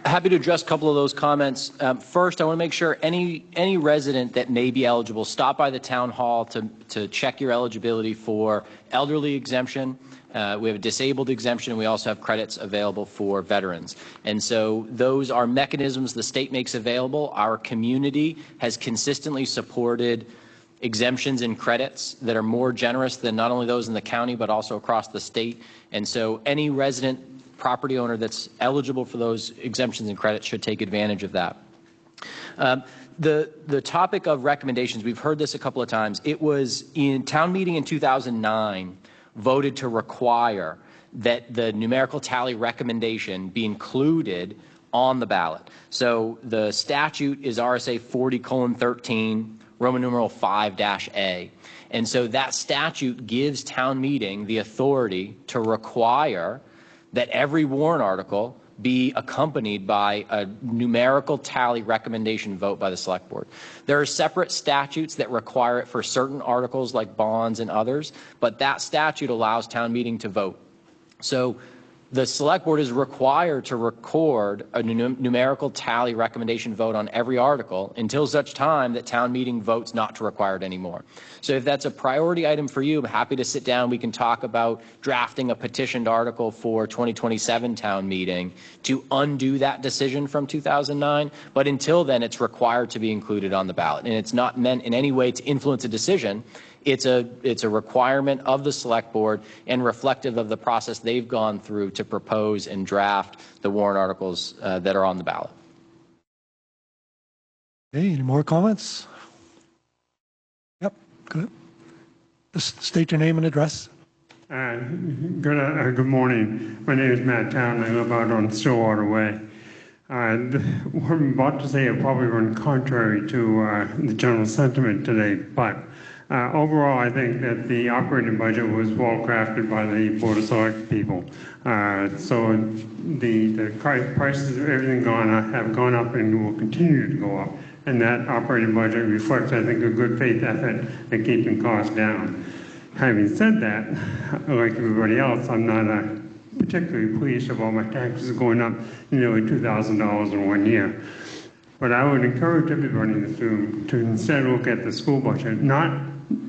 Happy to address a couple of those comments. First, I want to make sure any resident that may be eligible, stop by the town hall to check your eligibility for elderly exemption. We have a disabled exemption, and we also have credits available for veterans. And so those are mechanisms the state makes available. Our community has consistently supported exemptions and credits that are more generous than not only those in the county, but also across the state. And so any resident property owner that's eligible for those exemptions and credits should take advantage of that. The topic of recommendations, we've heard this a couple of times. It was in town meeting in 2009 voted to require that the numerical tally recommendation be included on the ballot. So the statute is RSA 40:13, Roman numeral 5-A. And so that statute gives town meeting the authority to require that every warrant article be accompanied by a numerical tally recommendation vote by the select board. There are separate statutes that require it for certain articles like bonds and others, but that statute allows town meeting to vote. So the select board is required to record a numerical tally recommendation vote on every article until such time that town meeting votes not to require it anymore. So if that's a priority item for you, I'm happy to sit down. We can talk about drafting a petitioned article for 2027 town meeting to undo that decision from 2009. But until then, it's required to be included on the ballot. And it's not meant in any way to influence a decision. It's a requirement of the select board and reflective of the process they've gone through to propose and draft the warrant articles that are on the ballot. Okay, any more comments? Yep, good. Just state your name and address. Good morning. My name is Matt Town. I live out on Stillwater Way. What I'm about to say will probably run contrary to the general sentiment today, but Overall, I think that the operating budget was well crafted by the Board of Select people. So the prices of everything have gone up and will continue to go up. And that operating budget reflects, I think, a good faith effort at keeping costs down. Having said that, like everybody else, I'm not particularly pleased about my taxes going up nearly $2,000 in 1 year. But I would encourage everybody in this room to instead look at the school budget.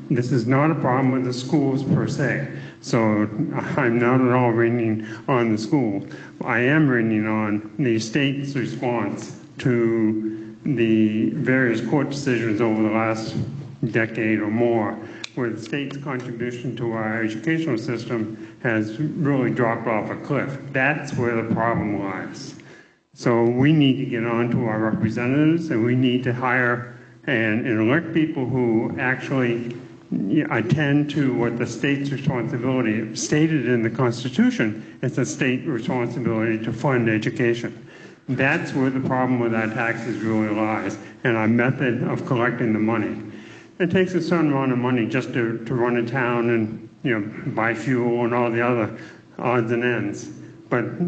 This is not a problem with the schools per se. So I'm not at all raining on the school. I am raining on the state's response to the various court decisions over the last decade or more, where the state's contribution to our educational system has really dropped off a cliff. That's where the problem lies. So we need to get on to our representatives, and we need to hire and elect people who actually attend to what the state's responsibility, stated in the Constitution, it's a state responsibility to fund education. That's where the problem with our taxes really lies, and our method of collecting the money. It takes a certain amount of money just to run a town and buy fuel and all the other odds and ends. But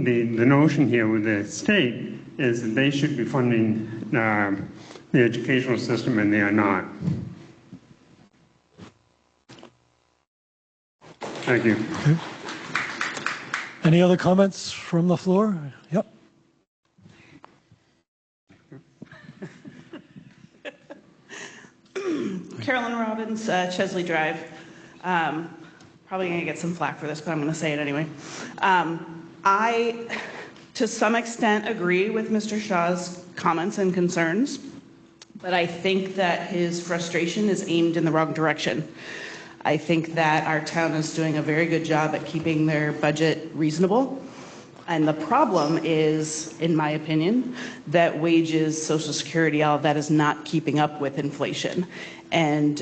the notion here with the state is that they should be funding the educational system, and they are not. Thank you. Okay. Any other comments from the floor? Yep. Carolyn Robbins, Chesley Drive. Probably going to get some flack for this, but I'm going to say it anyway. I, to some extent, agree with Mr. Shaw's comments and concerns, but I think that his frustration is aimed in the wrong direction. I think that our town is doing a very good job at keeping their budget reasonable. And the problem is, in my opinion, that wages, Social Security, all of that is not keeping up with inflation. And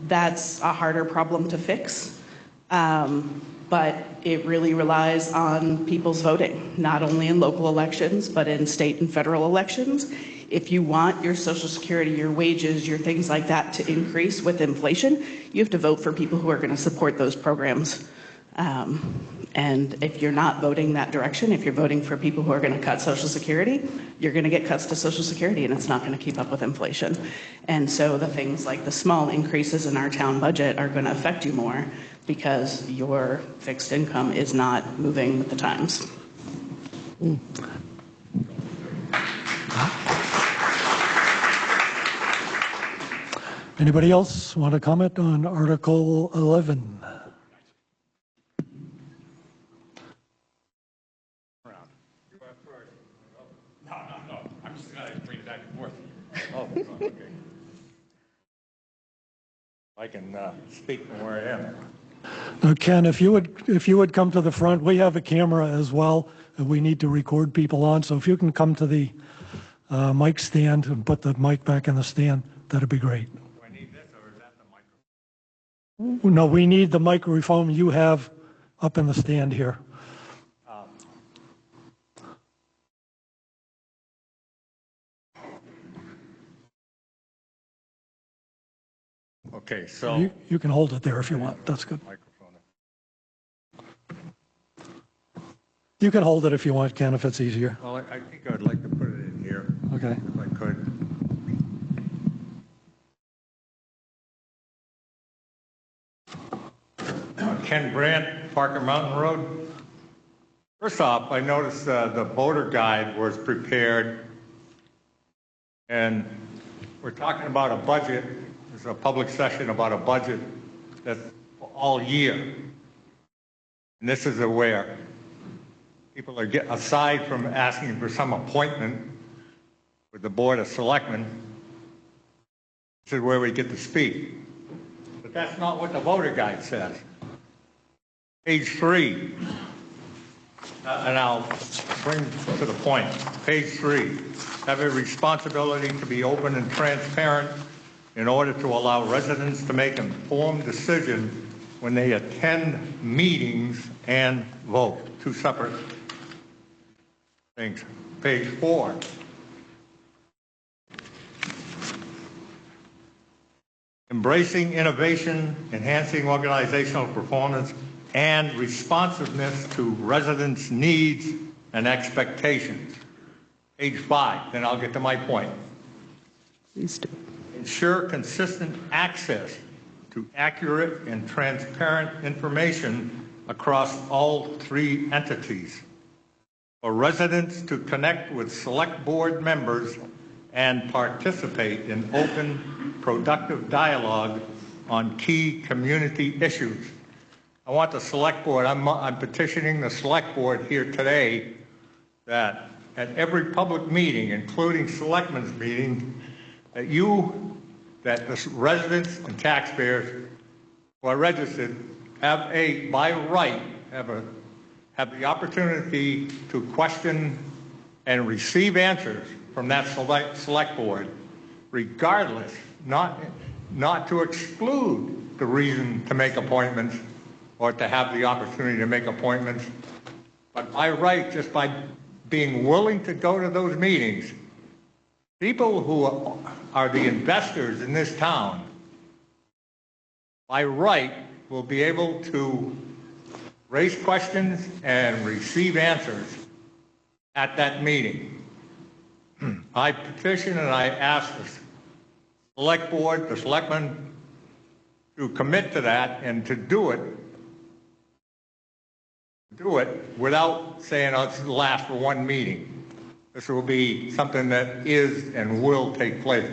that's a harder problem to fix. But it really relies on people's voting, not only in local elections, but in state and federal elections. If you want your Social Security, your wages, your things like that to increase with inflation, you have to vote for people who are going to support those programs. And if you're not voting that direction, if you're voting for people who are going to cut Social Security, you're going to get cuts to Social Security, and it's not going to keep up with inflation. And so the things like the small increases in our town budget are going to affect you more because your fixed income is not moving with the times. Anybody else want to comment on Article 11? I can speak from where I am. Now, Ken, if you would come to the front, we have a camera as well that we need to record people on. So if you can come to the mic stand and put the mic back in the stand, that'd be great. Do I need this, or is that the microphone? No, we need the microphone you have up in the stand here. Okay, so You can hold it there if you want. That's good. microphone. You can hold it if you want, Ken, if it's easier. Well, I think I'd like to put it in here, Okay. if I could. Ken Brandt, Parker Mountain Road. First off, I noticed the voter guide was prepared, and we're talking about a budget. There's a public session about a budget that's all year. And this is where people are getting, aside from asking for some appointment with the Board of Selectmen, this is where we get to speak. But that's not what the voter guide says. Page 3, and I'll bring to the point. Page 3, have a responsibility to be open and transparent in order to allow residents to make informed decisions when they attend meetings and vote. Two separate things. Page 4. embracing innovation, enhancing organizational performance, and responsiveness to residents' needs and expectations. Page 5, then I'll get to my point. Please do. Ensure consistent access to accurate and transparent information across all 3 entities. For residents to connect with select board members and participate in open, productive dialogue on key community issues. I want the select board, I'm petitioning the select board here today that at every public meeting, including selectmen's meeting, that the residents and taxpayers who are registered have by right, have the opportunity to question and receive answers from that select board, regardless, not to exclude the reason to make appointments or to have the opportunity to make appointments, but by right, just by being willing to go to those meetings, people who are the investors in this town, by right, will be able to raise questions and receive answers at that meeting. I petition and I ask the select board, the selectmen, to commit to that and to do it without saying, oh, it's last for one meeting. This will be something that is and will take place.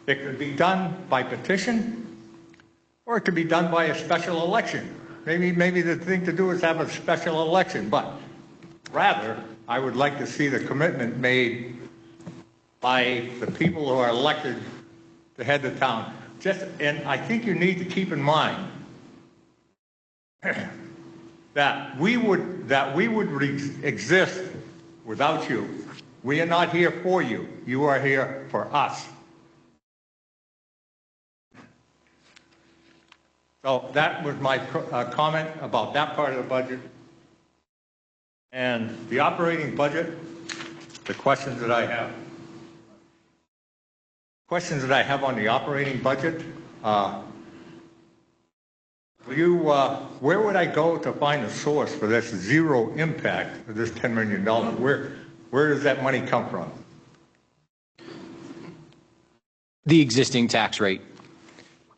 It could be done by petition, or it could be done by a special election. Maybe the thing to do is have a special election, but rather, I would like to see the commitment made by the people who are elected to head the town. And I think you need to keep in mind that we would exist without you. We are not here for you. You are here for us. So that was my comment about that part of the budget. And the operating budget, the questions that I have. Questions that I have on the operating budget. Where would I go to find a source for this zero impact for this $10 million? Where does that money come from? The existing tax rate.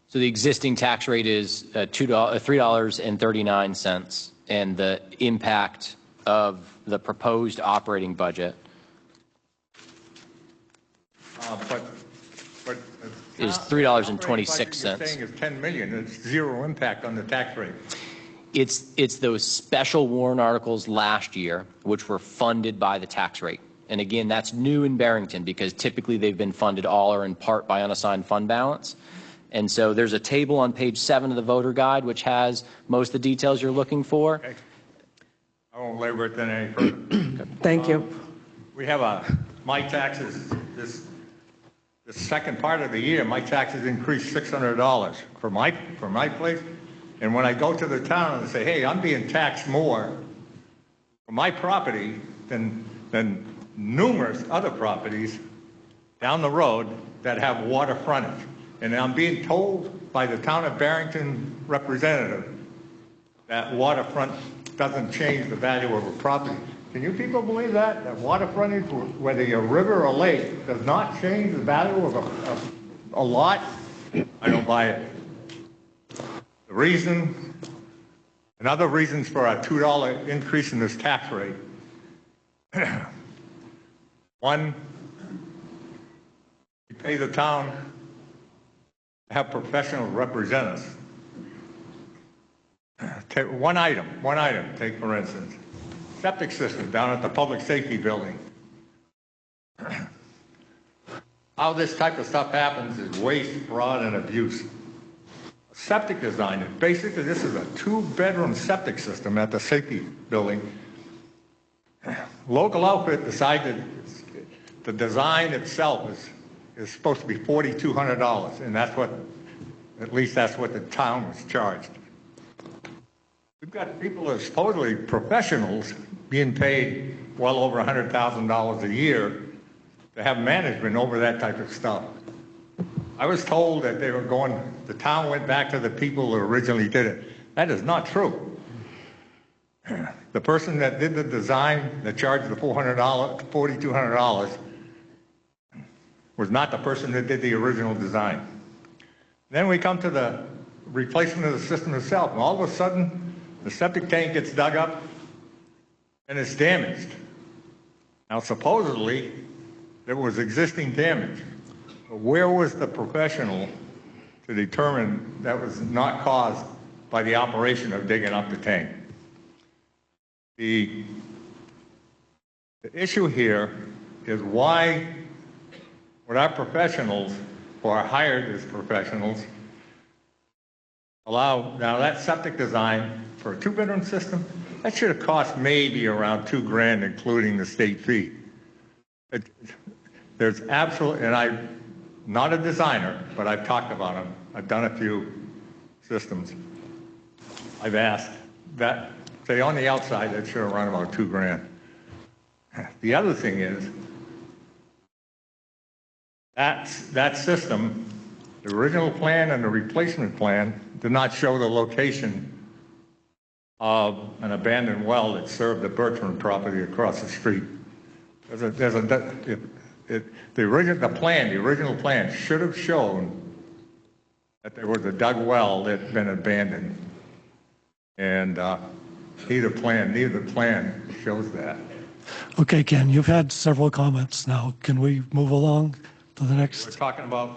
So the existing tax rate is $3.39, and the impact of the proposed operating budget is $3.26. You're saying is $10 million. It's zero impact on the tax rate. It's those special warrant articles last year which were funded by the tax rate. And again, that's new in Barrington because typically they've been funded all or in part by unassigned fund balance. And so there's a table on page 7 of the voter guide which has most of the details you're looking for. Okay. I won't labor it then any further. Thank you. We have my taxes, this second part of the year, my taxes increased $600 for my place. And when I go to the town and say, hey, I'm being taxed more for my property than numerous other properties down the road that have water frontage. And I'm being told by the town of Barrington representative that waterfront doesn't change the value of a property. Can you people believe that? That water frontage, whether you're a river or lake, does not change the value of a lot? I don't buy it. The reason, and other reasons for a $2 increase in this tax rate. One, you pay the town to have professionals represent us. Take one item, take for instance, septic system down at the public safety building. How this type of stuff happens is waste, fraud, and abuse. Septic design, basically this is a 2-bedroom septic system at the safety building. Local outfit decided the design itself is supposed to be $4,200, and that's what, at least that's what the town was charged. We've got people that are supposedly professionals being paid well over $100,000 a year to have management over that type of stuff. I was told that they were going, the town went back to the people who originally did it. That is not true. The person that did the design, that charged the $4,200, was not the person that did the original design. Then we come to the replacement of the system itself, and all of a sudden, the septic tank gets dug up and it's damaged. Now, supposedly, there was existing damage. But where was the professional to determine that was not caused by the operation of digging up the tank? The issue here is why would our professionals, who are hired as professionals, allow, now that septic design for a 2-bedroom system, that should have cost maybe around $2 grand, including the state fee. There's absolutely, and I'm not a designer, but I've talked about them. I've done a few systems. I've asked that, say on the outside, that should have run about $2 grand. The other thing is, that system, the original plan and the replacement plan, did not show the location of an abandoned well that served the Bertrand property across the street. The original plan should have shown that there was a dug well that had been abandoned. And neither plan shows that. Okay, Ken, you've had several comments now. Can we move along to the next? We're talking about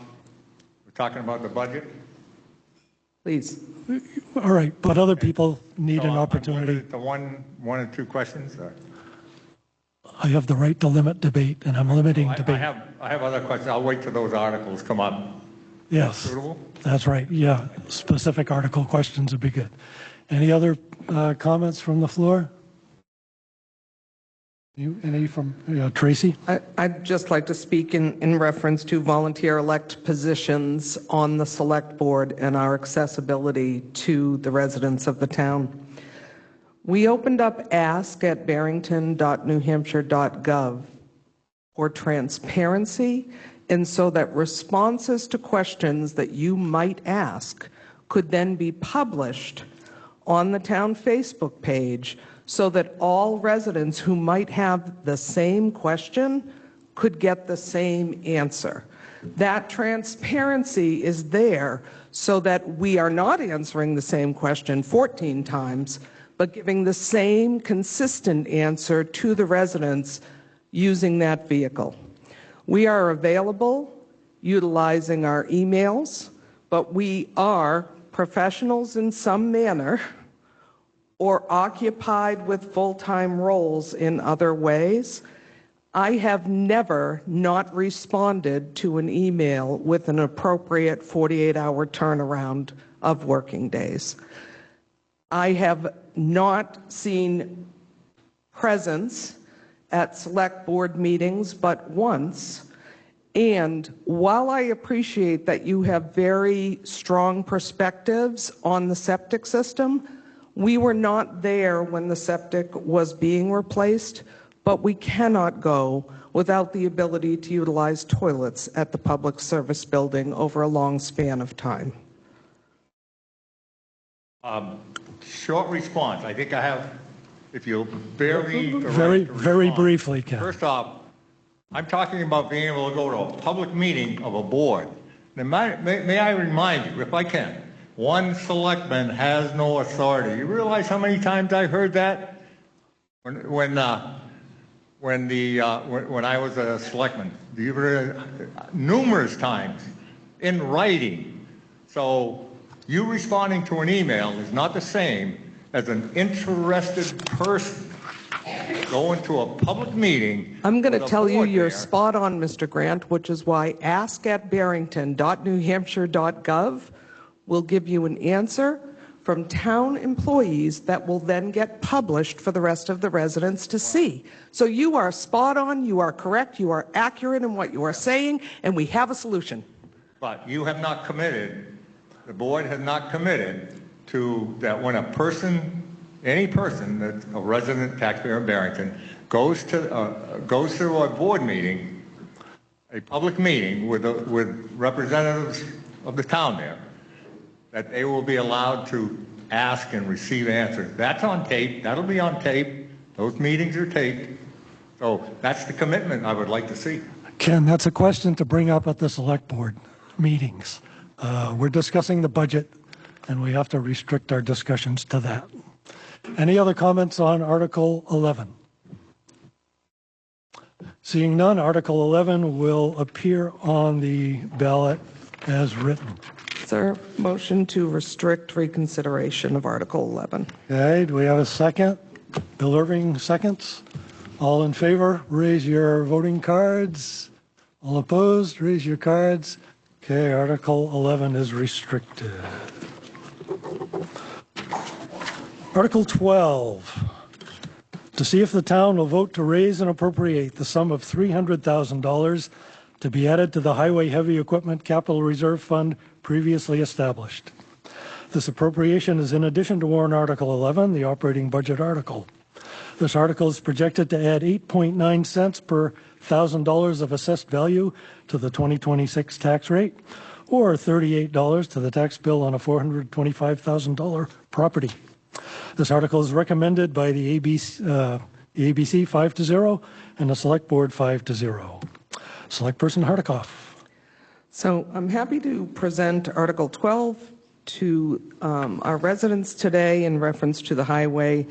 the budget. Please. All right, but other people need So an opportunity. The one or two questions? I have the right to limit debate, and I'm limiting debate. I have other questions. I'll wait till those articles come up. Yes, Suitable? that's right. Yeah, specific article questions would be good. Any other comments from the floor? Any from Tracy? I'd just like to speak in reference to volunteer elect positions on the select board and our accessibility to the residents of the town. We opened up ask@barrington.newhampshire.gov for transparency, and so that responses to questions that you might ask could then be published on the town Facebook page, so that all residents who might have the same question could get the same answer. That transparency is there so that we are not answering the same question 14 times, but giving the same consistent answer to the residents using that vehicle. We are available utilizing our emails, but we are professionals in some manner or occupied with full-time roles in other ways. I have never not responded to an email with an appropriate 48-hour turnaround of working days. I have not seen presence at select board meetings but once. And while I appreciate that you have very strong perspectives on the septic system, we were not there when the septic was being replaced, but we cannot go without the ability to utilize toilets at the public service building over a long span of time. Short response. I think I have, if you'll bear me the Very, right to very respond. briefly, Ken. First off, I'm talking about being able to go to a public meeting of a board. Now, may I remind you, if I can, one selectman has no authority. You realize how many times I heard that when I was a selectman? Numerous times in writing. So you responding to an email is not the same as an interested person going to a public meeting. I'm going to with a tell you board you're there. spot on, Mr. Grant, which is why ask@barrington.newhampshire.gov will give you an answer from town employees that will then get published for the rest of the residents to see. So you are spot on, you are correct, you are accurate in what you are saying, and we have a solution. But you have not committed, the board has not committed to that when a person, any person that's a resident taxpayer in Barrington goes to a board meeting, a public meeting with representatives of the town there, that they will be allowed to ask and receive answers. That's on tape. That'll be on tape. Those meetings are taped. So that's the commitment I would like to see. Ken, that's a question to bring up at the select board meetings. We're discussing the budget, and we have to restrict our discussions to that. Any other comments on Article 11? Seeing none, Article 11 will appear on the ballot as written. Is there a motion to restrict reconsideration of Article 11? Okay, do we have a second? Bill Irving seconds. All in favor, raise your voting cards. All opposed, raise your cards. Okay, Article 11 is restricted. Article 12, to see if the town will vote to raise and appropriate the sum of $300,000 to be added to the Highway Heavy Equipment Capital Reserve Fund previously established. This appropriation is in addition to warrant Article 11, the operating budget article. This article is projected to add 8.9 cents per $1,000 of assessed value to the 2026 tax rate, or $38 to the tax bill on a $425,000 property. This article is recommended by the ABC 5-0 and the Select Board 5-0. Select Person Hardikoff. So I'm happy to present Article 12 to our residents today in reference to the Highway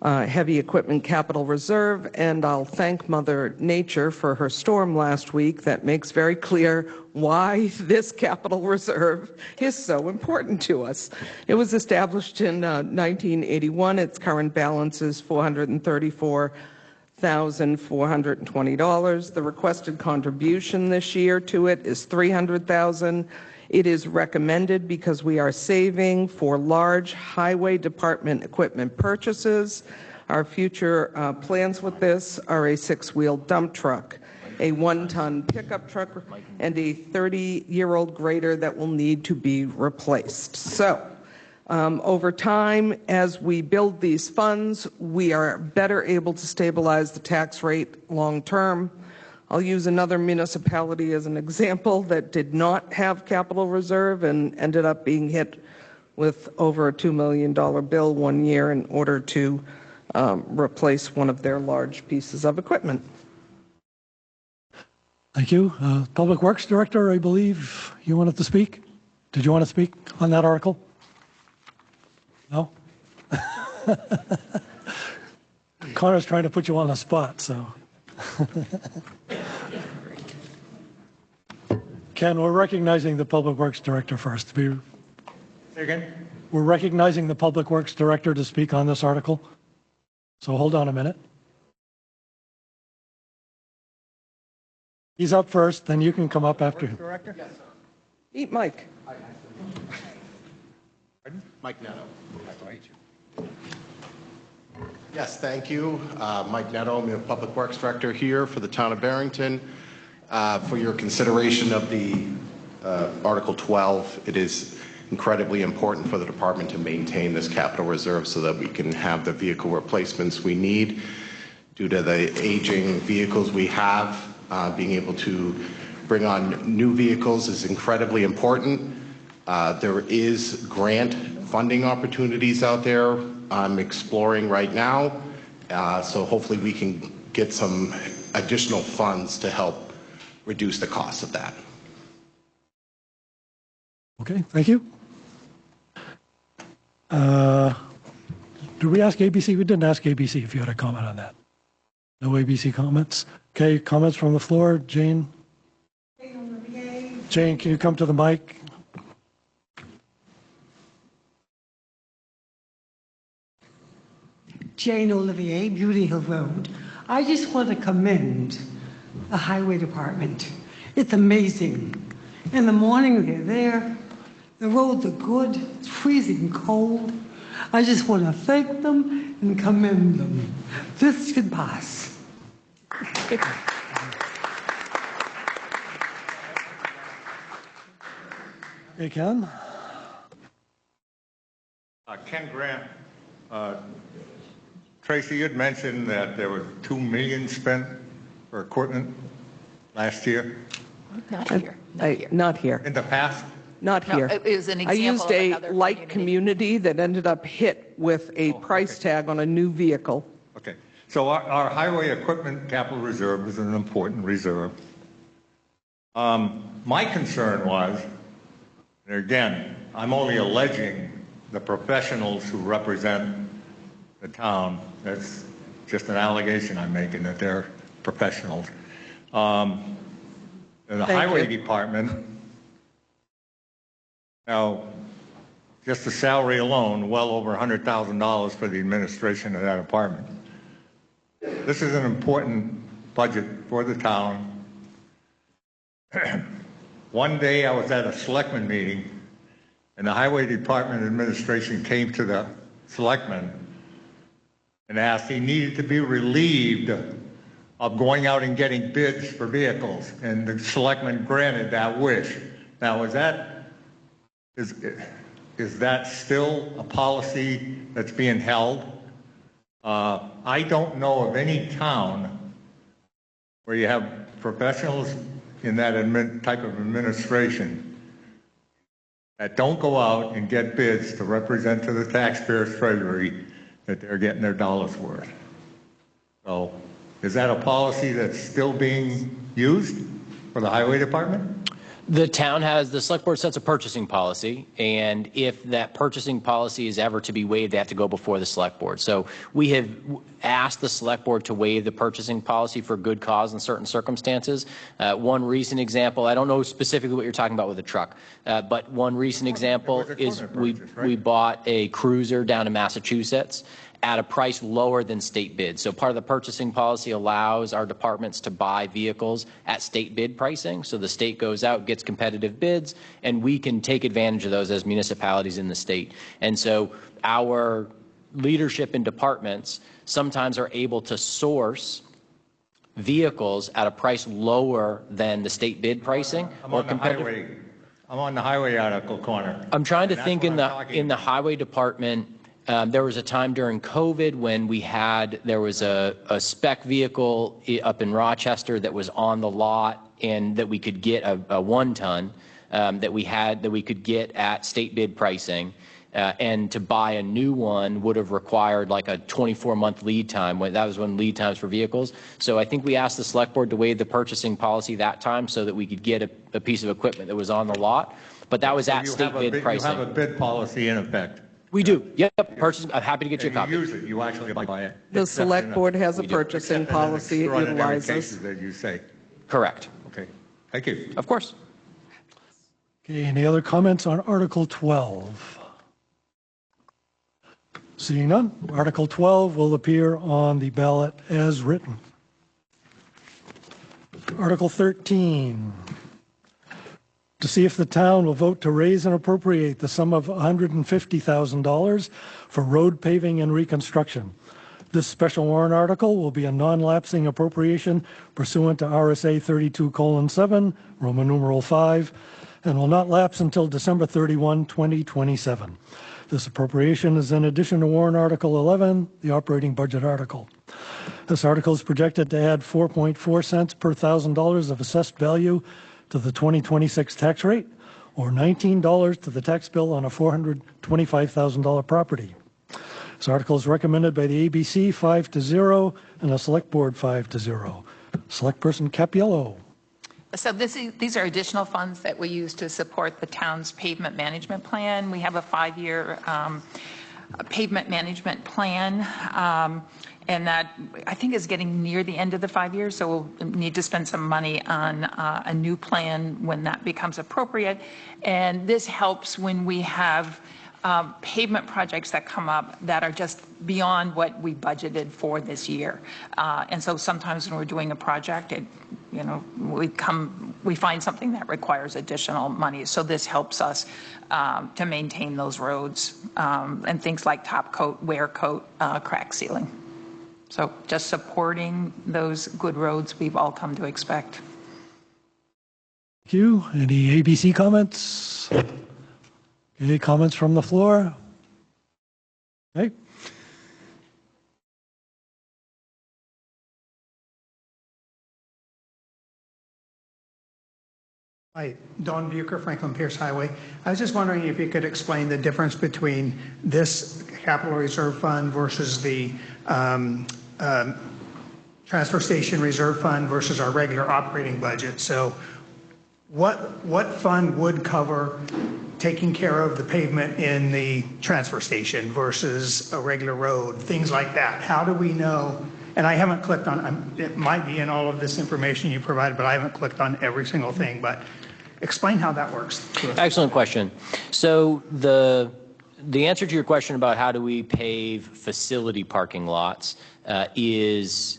Heavy Equipment Capital Reserve, and I'll thank Mother Nature for her storm last week that makes very clear why this capital reserve is so important to us. It was established in 1981. Its current balance is $434,420. The requested contribution this year to it is $300,000. It is recommended because we are saving for large highway department equipment purchases. Our future plans with this are a 6-wheel dump truck, a 1-ton pickup truck, and a 30-year-old grader that will need to be replaced. So, over time, as we build these funds, we are better able to stabilize the tax rate long term. I'll use another municipality as an example that did not have capital reserve and ended up being hit with over a $2 million bill one year in order to replace one of their large pieces of equipment. Thank you. Public Works Director, I believe you wanted to speak. Did you want to speak on that article? No? Connor's trying to put you on the spot, so. Ken, we're recognizing the Public Works Director first. Say again? We're recognizing the Public Works Director to speak on this article. So hold on a minute. He's up first, then you can come up after him. Director? Yes, sir. Eat Mike. Mike Netto. Nice to meet you. Yes, thank you. Mike Netto, I'm the Public Works Director here for the town of Barrington. For your consideration of the Article 12, it is incredibly important for the department to maintain this capital reserve so that we can have the vehicle replacements we need. Due to the aging vehicles we have, being able to bring on new vehicles is incredibly important. There is grant funding opportunities out there I'm exploring right now, so hopefully we can get some additional funds to help reduce the cost of that. Okay, thank you. Did we ask ABC? We didn't ask ABC if you had a comment on that. No ABC comments. Okay, comments from the floor. Jane? Jane, can you come to the mic? Jane Olivier, Beauty Hill Road. I just want to commend the Highway Department. It's amazing. In the morning, they're there. The roads are good. It's freezing cold. I just want to thank them and commend them. This should pass. Hey, Ken? Ken Grant, Tracy, you had mentioned that there was $2 million spent for equipment last year. Not here, not here. Not here. In the past? Not No, here. it was an I example used of a another like community that ended up hit with a price tag on a new vehicle. Okay. So our highway equipment capital reserve is an important reserve. My concern was, and again, I'm only alleging the professionals who represent the town. That's just an allegation I'm making, that they're professionals. In the highway department, now, just the salary alone, well over $100,000 for the administration of that department. This is an important budget for the town. One day I was at a selectman meeting, and the highway department administration came to the selectman and asked he needed to be relieved of going out and getting bids for vehicles, and the selectman granted that wish. Now, is that still a policy that's being held? I don't know of any town where you have professionals in that type of administration that don't go out and get bids to represent to the taxpayers' treasury that they're getting their dollars worth. So is that a policy that's still being used for the highway department? The town has, the select board sets a purchasing policy, and if that purchasing policy is ever to be waived, they have to go before the select board. So we have asked the select board to waive the purchasing policy for good cause in certain circumstances. One recent example, I don't know specifically what you're talking about with the truck, but one recent example is we bought a cruiser down in Massachusetts at a price lower than state bid. So part of the purchasing policy allows our departments to buy vehicles at state bid pricing. So the state goes out, gets competitive bids, and we can take advantage of those as municipalities in the state. And so our leadership in departments sometimes are able to source vehicles at a price lower than the state bid pricing. I'm on the highway article corner. I'm trying to think in the highway department. There was a time during COVID when there was a spec vehicle up in Rochester that was on the lot, and that we could get a 1-ton that we could get at state bid pricing. And to buy a new one would have required like a 24-month lead time. That was when lead times for vehicles. So I think we asked the select board to waive the purchasing policy that time so that we could get a piece of equipment that was on the lot. But that was at state bid pricing. You have a bid policy in effect. We do. Yep. Purchasing. I'm happy to get you a copy. You use it. You actually buy it. The select board has a purchasing policy it utilizes. Cases that you say. Correct. Okay. Thank you. Of course. Okay, any other comments on Article 12? Seeing none, Article 12 will appear on the ballot as written. Article 13, to see if the town will vote to raise and appropriate the sum of $150,000 for road paving and reconstruction. This special warrant article will be a non-lapsing appropriation pursuant to RSA 32:7, Roman numeral 5, and will not lapse until December 31, 2027. This appropriation is in addition to warrant Article 11, the operating budget article. This article is projected to add 4.4 cents per $1,000 of assessed value to the 2026 tax rate, or $19 to the tax bill on a $425,000 property. This article is recommended by the ABC 5-0 and the Select Board 5-0. Select Person Capiello. So these are additional funds that we use to support the town's pavement management plan. We have a 5-year pavement management plan, and that I think is getting near the end of the 5 years, so we'll need to spend some money on a new plan when that becomes appropriate. And this helps when we have pavement projects that come up that are just beyond what we budgeted for this year. And so sometimes when we're doing a project, we find something that requires additional money. So this helps us to maintain those roads and things like top coat, wear coat, crack sealing. So just supporting those good roads we've all come to expect. Thank you. Any ABC comments? Any comments from the floor? Okay. Hi, Don Bucher, Franklin Pierce Highway. I was just wondering if you could explain the difference between this capital reserve fund versus the transfer station reserve fund versus our regular operating budget. So what fund would cover taking care of the pavement in the transfer station versus a regular road, things like that? How do we know? And I haven't clicked on, it might be in all of this information you provided, but I haven't clicked on every single thing. But explain how that works to us. Excellent question. So the answer to your question about how do we pave facility parking lots is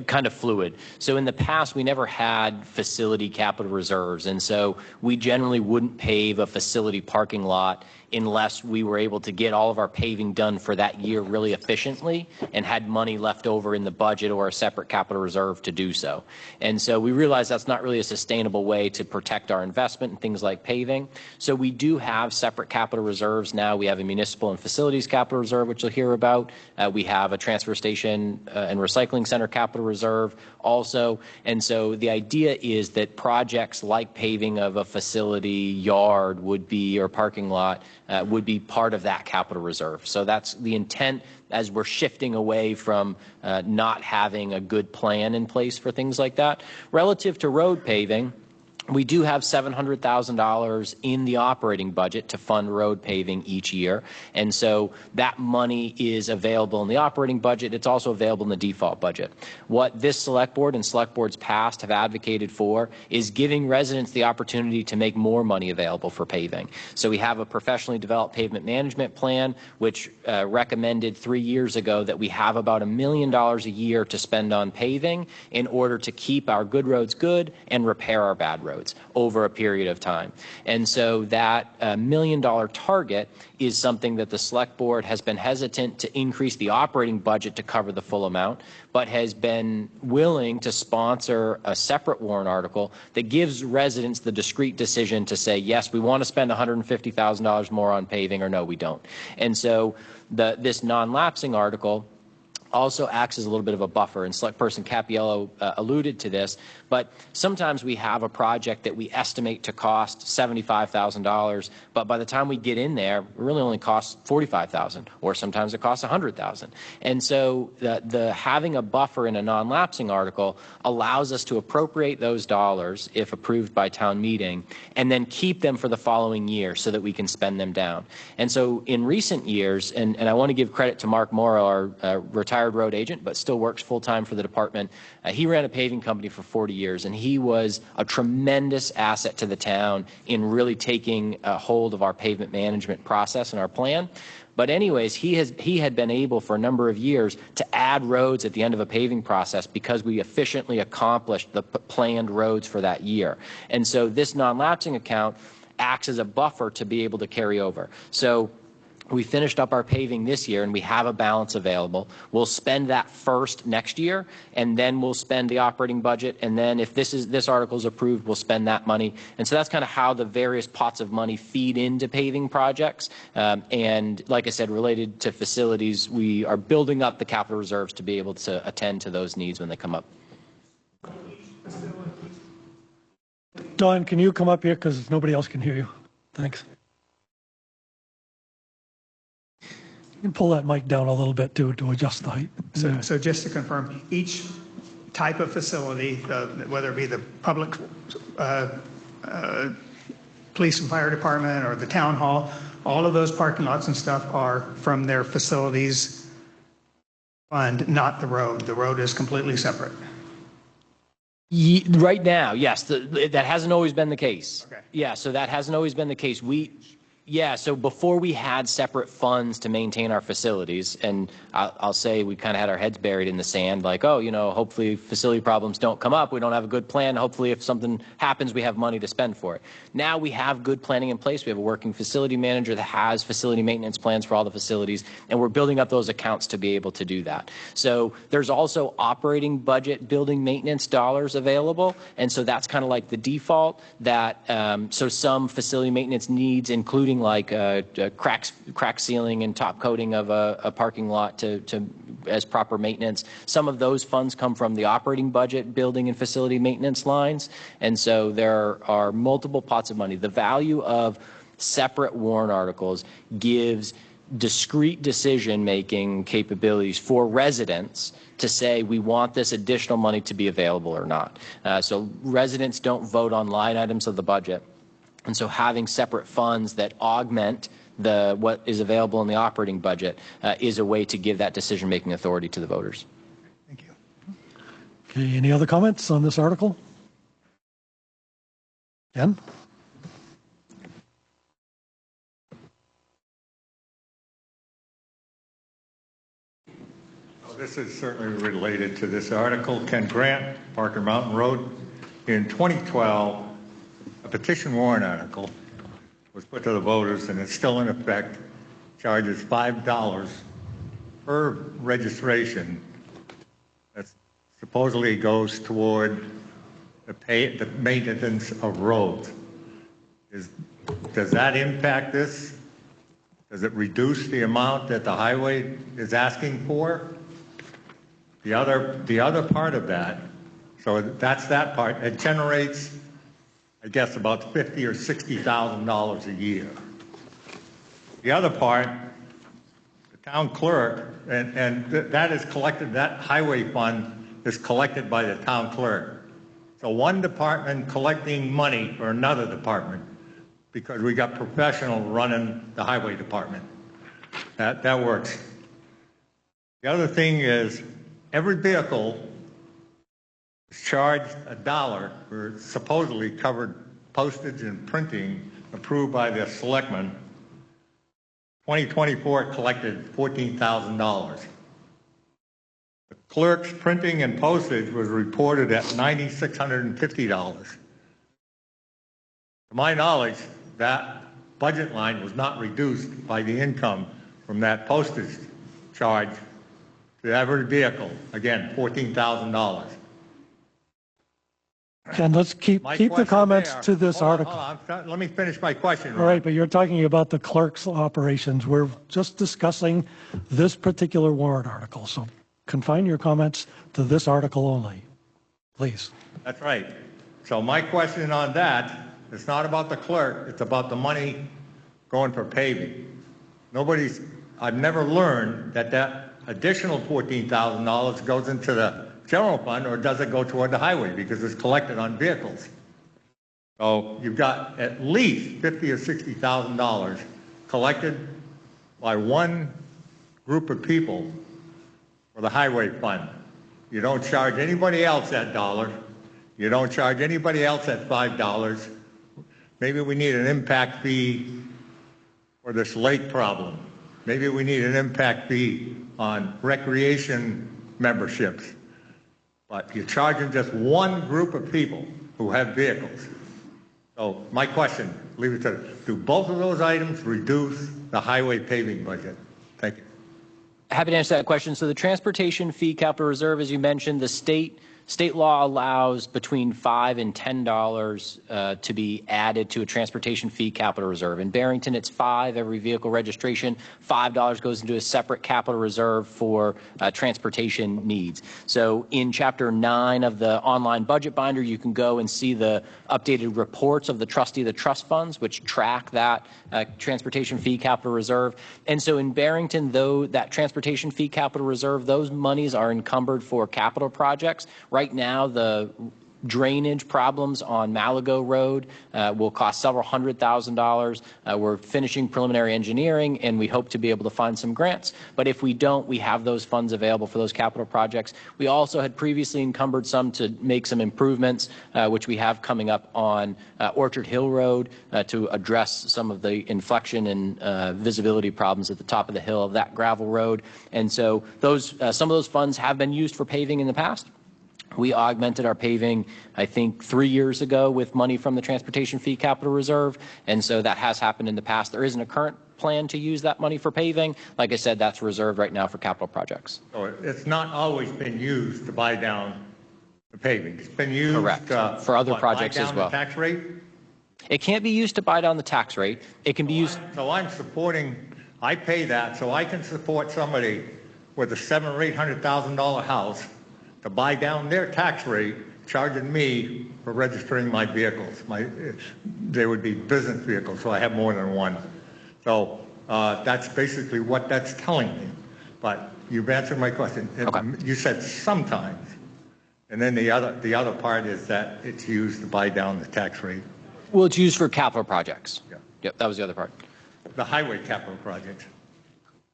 kind of fluid. So in the past, we never had facility capital reserves, and so we generally wouldn't pave a facility parking lot unless we were able to get all of our paving done for that year really efficiently and had money left over in the budget or a separate capital reserve to do so. And so we realized that's not really a sustainable way to protect our investment in things like paving. So we do have separate capital reserves now. We have a municipal and facilities capital reserve, which you'll hear about. We have a transfer station and recycling center capital reserve also. And so the idea is that projects like paving of a facility yard would be, or parking lot, would be part of that capital reserve. So that's the intent as we're shifting away from not having a good plan in place for things like that. Relative to road paving, we do have $700,000 in the operating budget to fund road paving each year. And so that money is available in the operating budget. It's also available in the default budget. What this select board and select boards past have advocated for is giving residents the opportunity to make more money available for paving. So we have a professionally developed pavement management plan, which recommended 3 years ago that we have about $1 million a year to spend on paving in order to keep our good roads good and repair our bad roads over a period of time. And so that $1 million target is something that the select board has been hesitant to increase the operating budget to cover the full amount, but has been willing to sponsor a separate warrant article that gives residents the discrete decision to say, yes, we want to spend $150,000 more on paving, or no, we don't. And so this non-lapsing article also acts as a little bit of a buffer, and Select Person Cappiello alluded to this, but sometimes we have a project that we estimate to cost $75,000, but by the time we get in there, it really only costs $45,000, or sometimes it costs $100,000. And so the having a buffer in a non-lapsing article allows us to appropriate those dollars, if approved by town meeting, and then keep them for the following year so that we can spend them down. And so in recent years, and I want to give credit to Mark Morrow, our retired road agent, but still works full-time for the department. He ran a paving company for 40 years, and he was a tremendous asset to the town in really taking hold of our pavement management process and our plan. But anyways, he had been able for a number of years to add roads at the end of a paving process because we efficiently accomplished the planned roads for that year. And so this non-lapsing account acts as a buffer to be able to carry over. So we finished up our paving this year, and we have a balance available. We'll spend that first next year, and then we'll spend the operating budget. And then if this article is approved, we'll spend that money. And so that's kind of how the various pots of money feed into paving projects. And like I said, related to facilities, we are building up the capital reserves to be able to attend to those needs when they come up. Don, can you come up here because nobody else can hear you? Thanks. You can pull that mic down a little bit to adjust the height. So just to confirm, each type of facility, whether it be the public police and fire department or the town hall, all of those parking lots and stuff are from their facilities fund, not the road. The road is completely separate. Right now, yes, that hasn't always been the case. Okay. Yeah, so that hasn't always been the case. Yeah, so before we had separate funds to maintain our facilities, and I'll say we kind of had our heads buried in the sand, like, oh, you know, hopefully facility problems don't come up. We don't have a good plan. Hopefully if something happens, we have money to spend for it. Now we have good planning in place. We have a working facility manager that has facility maintenance plans for all the facilities, and we're building up those accounts to be able to do that. So there's also operating budget building maintenance dollars available, and so that's kind of like the default that, so some facility maintenance needs, including like crack sealing and top coating of a parking lot to as proper maintenance. Some of those funds come from the operating budget, building and facility maintenance lines, and so there are multiple pots of money. The value of separate warrant articles gives discrete decision-making capabilities for residents to say we want this additional money to be available or not. So residents don't vote on line items of the budget. And so having separate funds that augment what is available in the operating budget is a way to give that decision-making authority to the voters. Thank you. Okay, any other comments on this article? Ken? This is certainly related to this article. Ken Grant, Parker Mountain Road. In 2012, a petition warrant article was put to the voters, and it's still in effect, charges $5 per registration that supposedly goes toward the maintenance of roads. Does that impact this? Does it reduce the amount that the highway is asking for? The other part of that, so that's that part. It generates, I guess, about $50,000 or $60,000 a year. The other part, the town clerk, and that is collected. That highway fund is collected by the town clerk. So one department collecting money for another department, because we got professionals running the highway department. That works. The other thing is, every vehicle is charged $1 for supposedly covered postage and printing approved by the selectmen. 2024 collected $14,000. The clerk's printing and postage was reported at $9,650. To my knowledge, that budget line was not reduced by the income from that postage charge to every vehicle. Again, $14,000. Ken, let's keep the comments to this article. Let me finish my question. All right, but you're talking about the clerk's operations. We're just discussing this particular warrant article. So confine your comments to this article only, please. That's right. So my question on that, it's not about the clerk, it's about the money going for paving. I've never learned that additional $14,000 goes into the general fund, or does it go toward the highway because it's collected on vehicles? So you've got at least $50,000 or $60,000 collected by one group of people for the highway fund. You don't charge anybody else that dollar. You don't charge anybody else that $5. Maybe we need an impact fee for this lake problem. Maybe we need an impact fee on recreation memberships. But you're charging just one group of people who have vehicles. So my question, leave it to, do both of those items reduce the highway paving budget? Thank you. Happy to answer that question. So the transportation fee capital reserve, as you mentioned, the state law allows between $5 and $10 to be added to a transportation fee capital reserve. In Barrington, it's $5 every vehicle registration. $5 goes into a separate capital reserve for transportation needs. So in Chapter 9 of the online budget binder, you can go and see the updated reports of the trustee of the trust funds, which track that transportation fee capital reserve. And so in Barrington, though that transportation fee capital reserve, those monies are encumbered for capital projects. Right now, the drainage problems on Malago Road will cost several $100,000. We're finishing preliminary engineering, and we hope to be able to find some grants. But if we don't, we have those funds available for those capital projects. We also had previously encumbered some to make some improvements, which we have coming up on Orchard Hill Road to address some of the inflection and visibility problems at the top of the hill of that gravel road. And so those some of those funds have been used for paving in the past. We augmented our paving, I think, 3 years ago with money from the Transportation Fee Capital Reserve, and so that has happened in the past. There isn't a current plan to use that money for paving. Like I said, that's reserved right now for capital projects. So it's not always been used to buy down the paving. It's been used for other projects as well. The tax rate? It can't be used to buy down the tax rate. It can be used. So I'm supporting, I pay that so I can support somebody with a $700,000 or $800,000 house to buy down their tax rate, charging me for registering my vehicles. They would be business vehicles, so I have more than one. So that's basically what that's telling me. But you've answered my question. Okay. You said sometimes. And then the other part is that it's used to buy down the tax rate. Well, it's used for capital projects. Yeah. Yep, that was the other part. The highway capital projects.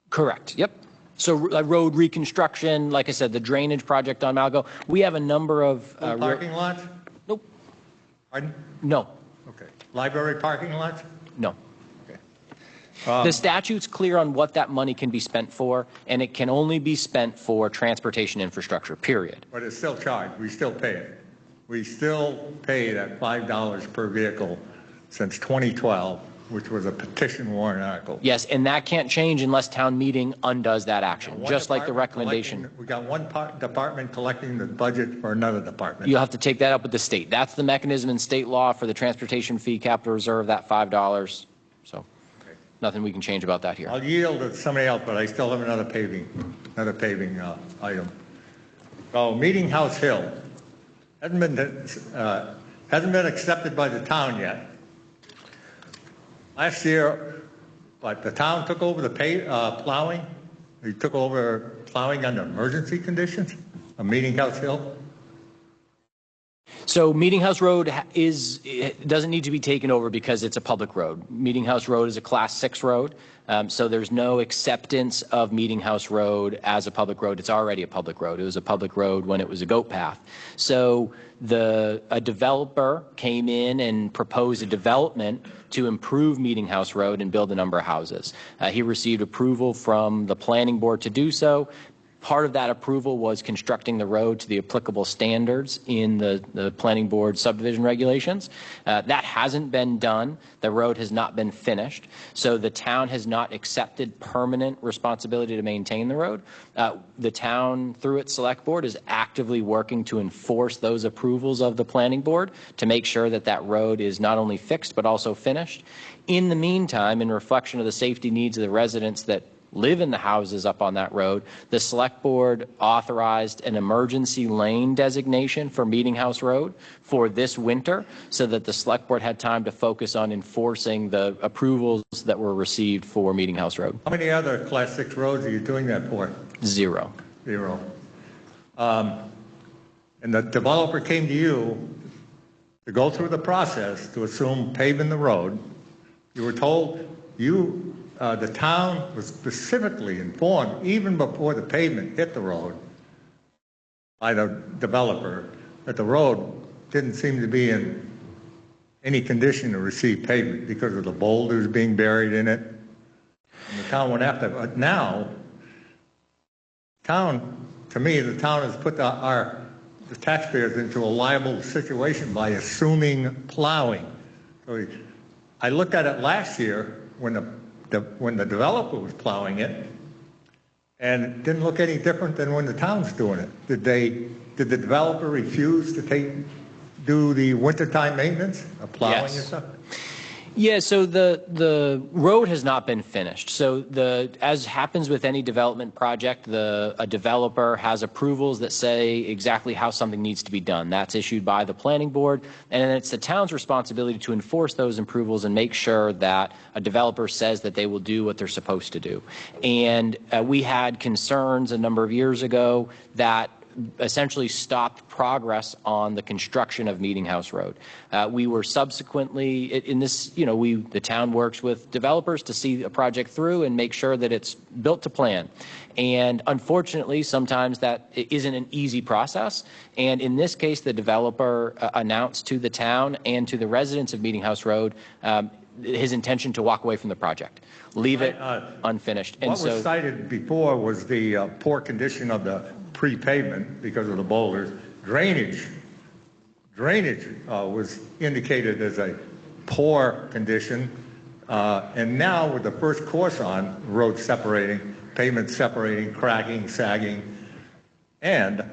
Correct. Yep. So road reconstruction, like I said, the drainage project on Malgo. We have a number of Parking lots? Nope. Pardon? No. Okay. Library parking lots? No. Okay. The statute's clear on what that money can be spent for, and it can only be spent for transportation infrastructure, period. But it's still charged. We still pay it. We still pay that $5 per vehicle since 2012, which was a petition warrant article. Yes, and that can't change unless town meeting undoes that action, just like the recommendation. We got one department collecting the budget for another department. You'll have to take that up with the state. That's the mechanism in state law for the transportation fee capital reserve, that $5. So nothing we can change about that here. I'll yield to somebody else, but I still have another paving item. So Meeting House Hill hasn't been accepted by the town yet. Last year, but the town took over the plowing. They took over plowing under emergency conditions on Meeting House Hill. So Meeting House Road doesn't need to be taken over because it's a public road. Meeting House Road is a Class 6 road, so there's no acceptance of Meeting House Road as a public road. It's already a public road. It was a public road when it was a goat path. So a developer came in and proposed a development to improve Meeting House Road and build a number of houses. He received approval from the planning board to do so. Part of that approval was constructing the road to the applicable standards in the planning board subdivision regulations. That hasn't been done. The road has not been finished. So the town has not accepted permanent responsibility to maintain the road. The town, through its select board, is actively working to enforce those approvals of the planning board to make sure that that road is not only fixed but also finished. In the meantime, in reflection of the safety needs of the residents that live in the houses up on that road, the select board authorized an emergency lane designation for Meeting House Road for this winter so that the select board had time to focus on enforcing the approvals that were received for Meeting House Road. How many other Class 6 roads are you doing that for? Zero. And the developer came to you to go through the process to assume paving the road. You were told the town was specifically informed, even before the pavement hit the road, by the developer, that the road didn't seem to be in any condition to receive pavement because of the boulders being buried in it. And the town went after it. But now, to me, the town has put the taxpayers into a liable situation by assuming plowing. So I looked at it last year when the developer was plowing it, and it didn't look any different than when the town's doing it. Did the developer refuse to do the wintertime maintenance of plowing and stuff? Yeah, so the road has not been finished. So as happens with any development project, a developer has approvals that say exactly how something needs to be done. That's issued by the planning board, and then it's the town's responsibility to enforce those approvals and make sure that a developer says that they will do what they're supposed to do. And we had concerns a number of years ago that essentially stopped progress on the construction of Meeting House Road. We were subsequently, in this, the town works with developers to see a project through and make sure that it's built to plan. And unfortunately, sometimes that isn't an easy process. And in this case, the developer announced to the town and to the residents of Meeting House Road his intention to walk away from the project, leave it unfinished. What was cited before was the poor condition of the pre-pavement because of the boulders. Drainage was indicated as a poor condition, and now with the first course on, road separating, pavement separating, cracking, sagging, and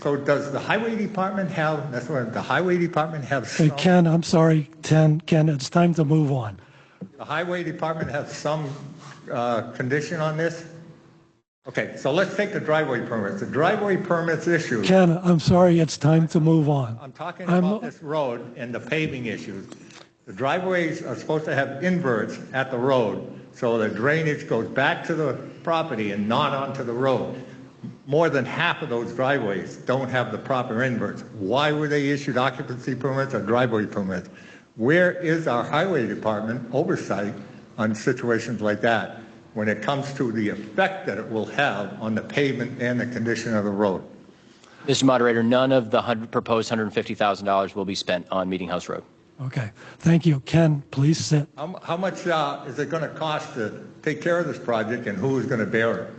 so does the highway department have, some... Ken, I'm sorry, Ken, it's time to move on. the highway department have some condition on this? Okay, so let's take the driveway permits. The driveway permits issue. Ken, I'm sorry, it's time to move on. I'm talking about this road and the paving issues. The driveways are supposed to have inverts at the road, so the drainage goes back to the property and not onto the road. More than half of those driveways don't have the proper inverts. Why were they issued occupancy permits or driveway permits? Where is our highway department oversight on situations like that when it comes to the effect that it will have on the pavement and the condition of the road? Mr. Moderator, none of the proposed $150,000 will be spent on Meeting House Road. Okay, thank you. Ken, please sit. How much is it going to cost to take care of this project, and who is going to bear it?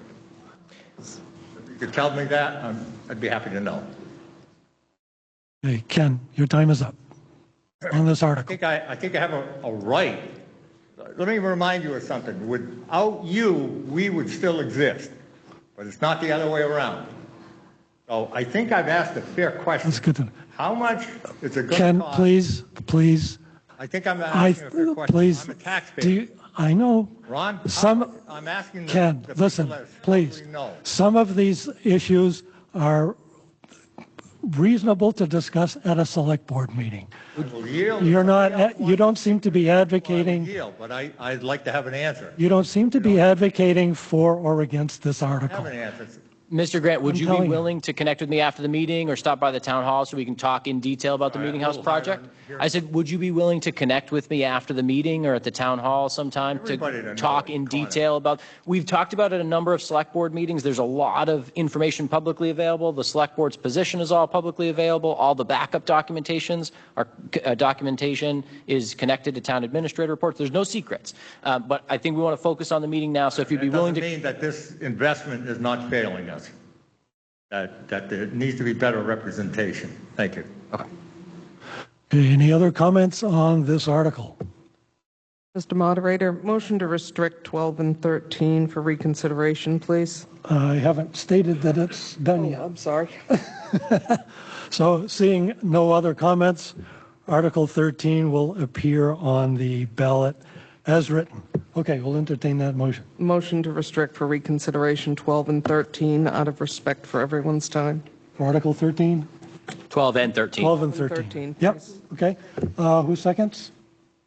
If you could tell me that, I'd be happy to know. Hey, Ken, your time is up on this article. I think I have a right. Let me remind you of something. Without you, we would still exist, but it's not the other way around. So I think I've asked a fair question. That's good to know. How much is it going to Ken, cost? please. I think I'm asking a fair question. Please. I'm a taxpayer. I know. Ron, I'm asking Ken, listen, please. Some of these issues are reasonable to discuss at a select board meeting. You're not. You don't seem to be advocating. But I'd like to have an answer. You don't seem to be advocating for or against this I article. have an answer. Mr. Grant, would you be willing to connect with me after the meeting or stop by the town hall so we can talk in detail about the Meeting House project? I said, would you be willing to connect with me after the meeting or at the town hall sometime to talk in detail about? We've talked about it at a number of select board meetings. There's a lot of information publicly available. The select board's position is all publicly available. All the backup documentation is connected to town administrator reports. There's no secrets. But I think we want to focus on the meeting now. So if you'd be willing to. It doesn't mean that this investment is not failing us. That there needs to be better representation. Thank you. Okay. Any other comments on this article? Mr. Moderator, motion to restrict 12 and 13 for reconsideration, please. I haven't stated that it's done yet. I'm sorry. So seeing no other comments, Article 13 will appear on the ballot as written. Okay, we'll entertain that motion. Motion to restrict for reconsideration 12 and 13 out of respect for everyone's time. For Article 13? 12 and 13. 12 and 13. Yep, please. okay. Who seconds?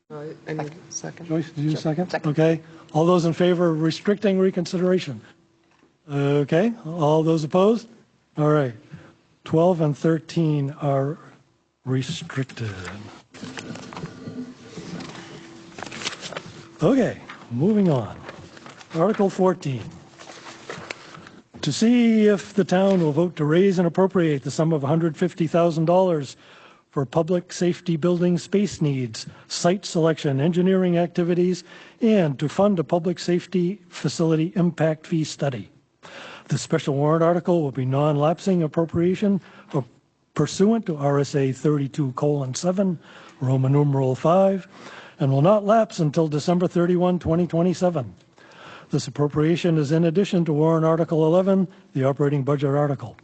I need a second. Joyce, did you second? Okay. All those in favor of restricting reconsideration? Okay. All those opposed? All right. 12 and 13 are restricted. Okay, moving on. Article 14. To see if the town will vote to raise and appropriate the sum of $150,000 for public safety building space needs, site selection, engineering activities, and to fund a public safety facility impact fee study. The special warrant article will be non-lapsing appropriation pursuant to RSA 32:7, Roman numeral 5, and will not lapse until December 31, 2027. This appropriation is in addition to warrant Article 11, the operating budget article.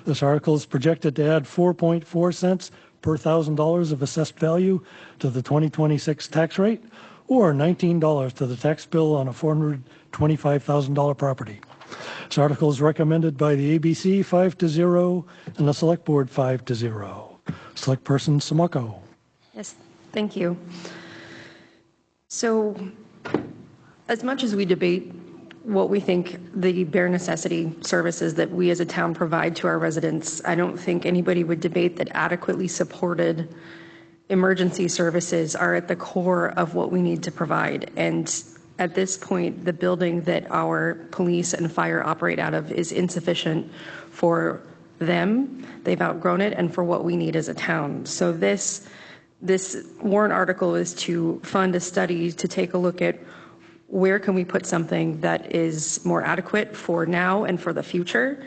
This article is projected to add 4.4 cents per $1,000 of assessed value to the 2026 tax rate, or $19 to the tax bill on a $425,000 property. This article is recommended by the ABC 5-0 and the Select Board 5-0. Select Person Samako. Yes, thank you. So, as much as we debate what we think the bare necessity services that we as a town provide to our residents, I don't think anybody would debate that adequately supported emergency services are at the core of what we need to provide. And at this point, the building that our police and fire operate out of is insufficient for them. They've outgrown it, and for what we need as a town. So this warrant article is to fund a study to take a look at where can we put something that is more adequate for now and for the future,